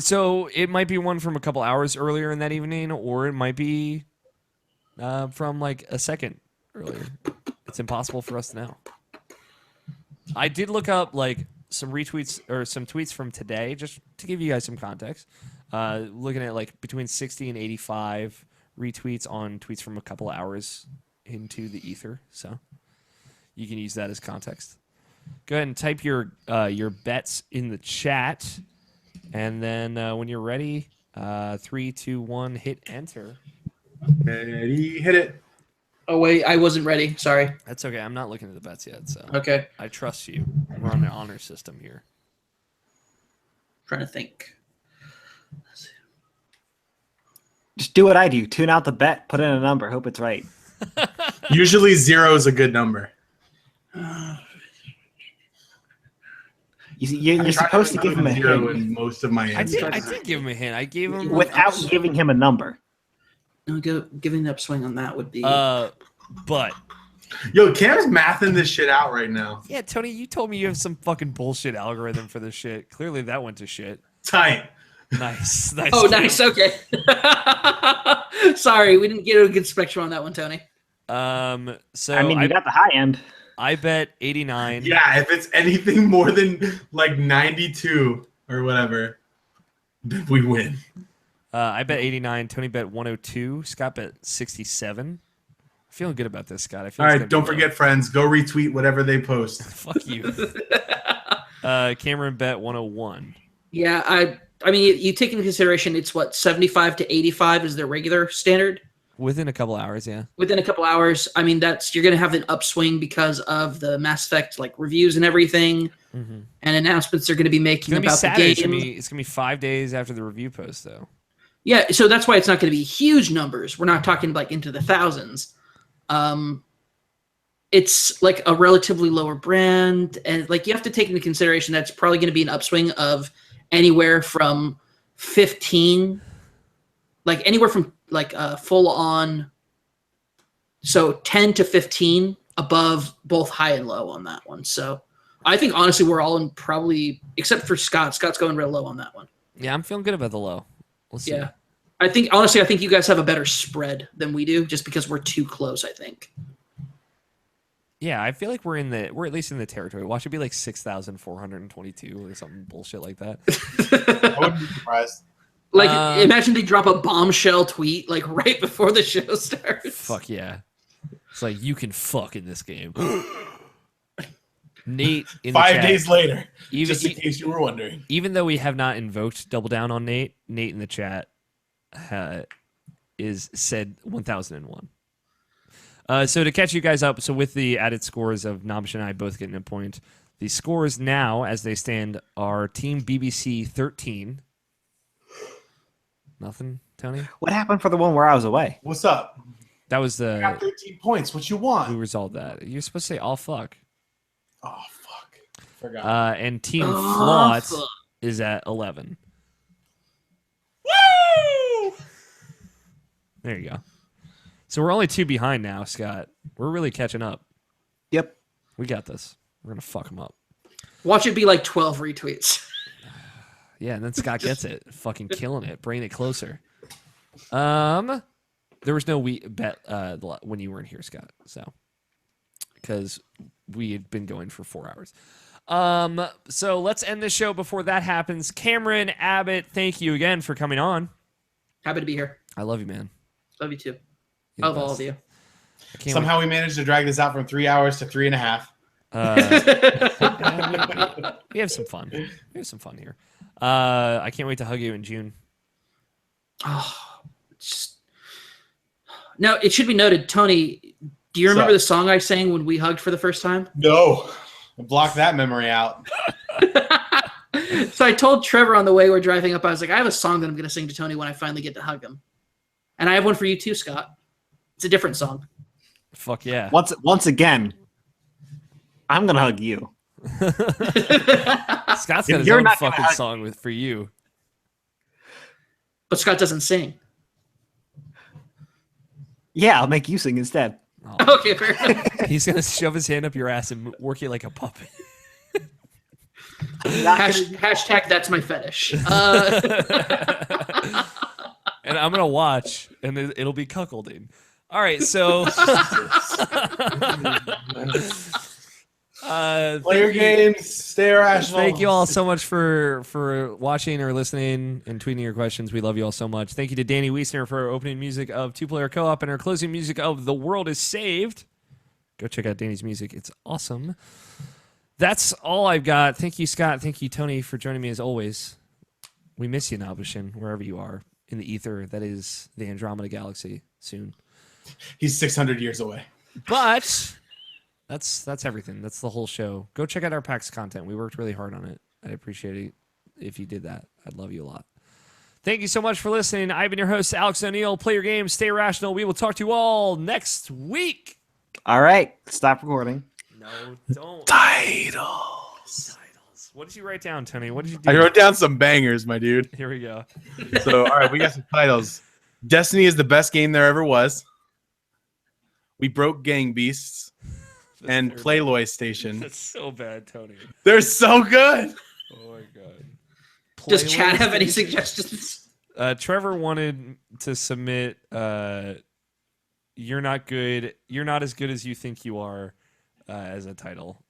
So it might be one from a couple hours earlier in that evening, or it might be from like a second earlier. It's impossible for us to know. I did look up like some retweets or some tweets from today, just to give you guys some context. Looking at like between 60 and 85 retweets on tweets from a couple hours into the ether. So you can use that as context. Go ahead and type your bets in the chat, and then when you're ready, 3, 2, 1, hit enter. Ready, hit it. Oh wait, I wasn't ready. Sorry. That's okay. I'm not looking at the bets yet, so Okay, I trust you. We're on an honor system here. trying to think. Just do what I do. Tune out the bet, put in a number, hope it's right. Usually 0 is a good number. You're supposed to give him a zero hint in most of my I answers. did give him a hint. I gave him without giving him a number. No, giving the upswing on that would be. but Yo, Cam's mathing this shit out right now. yeah, Tony, you told me you have some fucking bullshit algorithm for this shit. Clearly that went to shit. Tight. Nice. Oh, nice. Okay. Sorry, we didn't get a good spectrum on that one, Tony. So I mean, you got the high end. I bet 89. Yeah, if it's anything more than like 92 or whatever, then we win. I bet 89. Tony bet 102. Scott bet 67. Feeling good about this, Scott. I feel All it's right, gonna don't be low. forget, friends, go retweet whatever they post. Fuck you. Cameron bet 101. Yeah, I mean, you take into consideration it's what 75 to 85 is their regular standard. Within a couple hours, yeah. Within a couple hours, I mean, you're going to have an upswing because of the Mass Effect like reviews and everything, Mm-hmm. and announcements they're going to be It's making gonna be about Saturday. the game. It's gonna be 5 days after the review post, though. Yeah, so that's why it's not going to be huge numbers. We're not talking like into the thousands. It's like a relatively lower brand, and like you have to take into consideration that's probably going to be an upswing of anywhere from 15, like anywhere from like full on. So 10 to 15 above both high and low on that one. So I think honestly we're all in probably except for Scott. Scott's going real low on that one. Yeah, I'm feeling good about the low. We'll see. Yeah. I think honestly, I think you guys have a better spread than we do, just because we're too close. I think. Yeah, I feel like we're at least in the territory. Watch it be like 6,422 or something bullshit like that. I wouldn't be surprised. Like, imagine they drop a bombshell tweet like right before the show starts. Fuck yeah. It's like you can fuck in this game. Nate in 5 the chat, days later, even, just in case you were wondering. even though we have not invoked double down on Nate in the chat is said 1001. So to catch you guys up, so with the added scores of Nabish and I both getting a point, the scores now as they stand are Team BBC 13. Nothing, Tony? What happened for the one where I was away? What's up? That was I got 13 points. What you we want? resolved that. You're supposed to say all fuck. Oh, fuck. Forgot. And Team Oh, Flot fuck. is at 11. Woo! There you go. So we're only 2 behind now, Scott. We're really catching up. Yep. We got this. We're gonna fuck them up. Watch it be like 12 retweets. Yeah, and then Scott gets it, fucking killing it, bringing it closer. There was no bet when you weren't here, Scott. So because we had been going for 4 hours. So let's end the show before that happens. Cameron Abbott, thank you again for coming on. Happy to be here. I love you, man. Love you too. You're I the love all best. of you. I can't Somehow we managed to drag this out from 3 hours to 3.5. We have some fun. We have some fun here. I can't wait to hug you in June. Oh, just... Now, it should be noted, Tony, do you remember So- the song I sang when we hugged for the first time? No. Block that memory out. So I told Trevor on the way we're driving up, I was like, I have a song that I'm going to sing to Tony when I finally get to hug him. And I have one for you too, Scott. It's a different song. Fuck yeah. Once again, I'm gonna hug you. Scott's got If his you're own not gonna fucking hug- song for you. But Scott doesn't sing. Yeah, I'll make you sing instead. Oh, Okay, fair enough. he's gonna shove his hand up your ass and work you like a puppet. Hashtag that's my fetish. And I'm gonna watch, and it'll be cuckolding. All right, so Play your games. Stay irrational. thank you all so much for watching or listening and tweeting your questions. We love you all so much. Thank you to Danny Wiesner for our opening music of Two Player Co-op and our closing music of The World is Saved. Go check out Danny's music. It's awesome. That's all I've got. Thank you, Scott. Thank you, Tony, for joining me as always. We miss you, Nabishin, wherever you are in the ether that is the Andromeda Galaxy soon. He's 600 years away. But that's everything. That's the whole show. Go check out our PAX content. We worked really hard on it. I'd appreciate it if you did that. I'd love you a lot. Thank you so much for listening. I've been your host, Alex O'Neill. Play your game, stay rational. We will talk to you all next week. All right, stop recording. No, don't. Titles. What did you write down, Tony? What did you do? I wrote down some bangers, my dude. Here we go. So, all right, we got some titles. Destiny is the best game there ever was. We broke Gang Beasts. And That's Playloy Station. That's so bad, Tony. They're so good. Oh my god. Does Chad have any Station? suggestions? Trevor wanted to submit "You're not good. You're not as good as you think you are" as a title.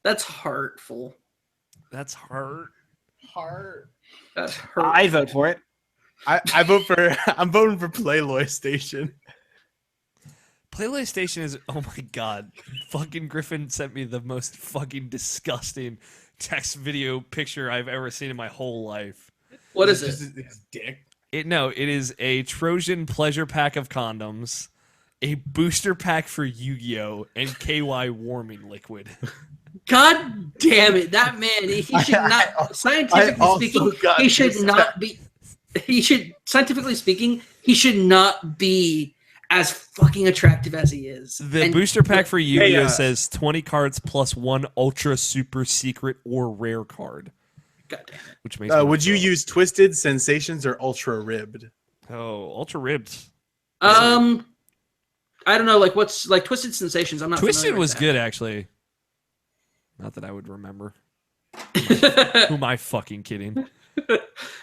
That's hurtful. That's hard. That's hurtful. I'd vote for it. I vote for. I'm voting for Playloy Station. PlayStation is, oh my god. Fucking Griffin sent me the most fucking disgusting text video picture I've ever seen in my whole life. What is This it? his dick. It is a Trojan pleasure pack of condoms, a booster pack for Yu-Gi-Oh, and KY warming liquid. God damn it! That man, he should not. Scientifically speaking, he should not be. He should, scientifically speaking, he should not be as fucking attractive as he is. The And- booster pack for Yu-Gi-Oh Hey, says 20 cards plus 1 ultra super secret or rare card. God damn it. Which makes me Would you throw up. use Twisted Sensations or Ultra Ribbed? Oh, ultra ribbed. I don't know, like what's like Twisted Sensations. I'm not. Twisted familiar was with good actually. Not that I would remember. that. Who am I fucking kidding?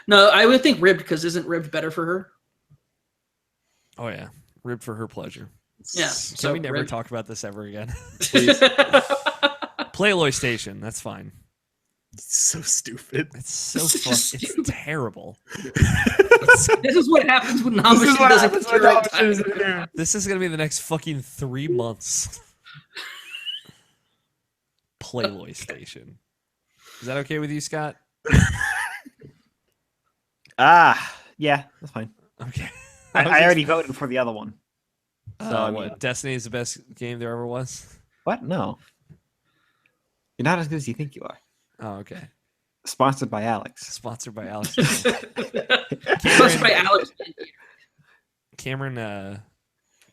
No, I would think ribbed because isn't ribbed better for her? Oh yeah, ribbed for her pleasure. Yeah. Can we never ribbed. talk about this ever again? Please. Playloy Station, that's fine. So stupid. It's so It's fuck. just It's stupid. terrible. This is what happens when This is Namashi what doesn't happens get when the right Namashi time. isn't here. This is gonna be the next fucking 3 months. Playboy Station. Is that okay with you, Scott? Yeah, that's fine. Okay. I already voted for the other one. So I mean, what? Destiny is the best game there ever was. what? No, you're not as good as you think you are. Oh, okay. Sponsored by Alex. Sponsored by Alex. Sponsored by Alex. Cameron,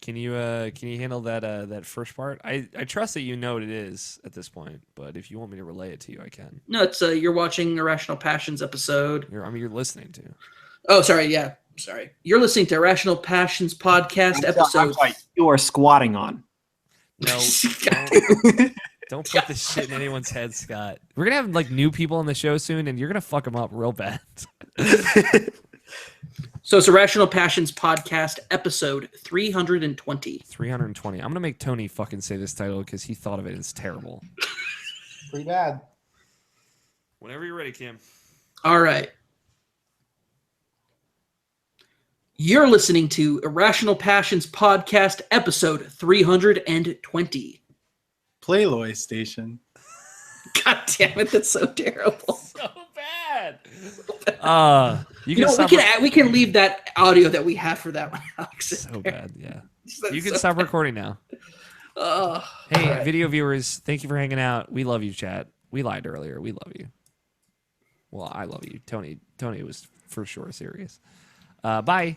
can you handle that first part? I trust that you know what it is at this point, but if you want me to relay it to you, I can. No, it's you're watching Irrational Passions episode. You're listening to. Oh, sorry. Yeah, sorry. You're listening to Irrational Passions podcast I'm episode. sorry, you are squatting on. No, don't put this shit in anyone's head, Scott. We're gonna have like new people on the show soon, and you're gonna fuck them up real bad. So it's Irrational Passions podcast episode 320. 320. I'm gonna make Tony fucking say this title because he thought of it. It's terrible. Pretty bad. Whenever you're ready, Cam. All right. You're listening to Irrational Passions podcast episode 320. Playboy Station. God damn it, that's so terrible. So bad. You You can know, stop. we can leave that audio that we have for that one, Alex. So bad. Yeah. That's You can so stop bad. recording now. Ugh. Hey, All right. video viewers, thank you for hanging out. We love you, chat. We lied earlier. We love you. Well, I love you. Tony was for sure serious. Bye.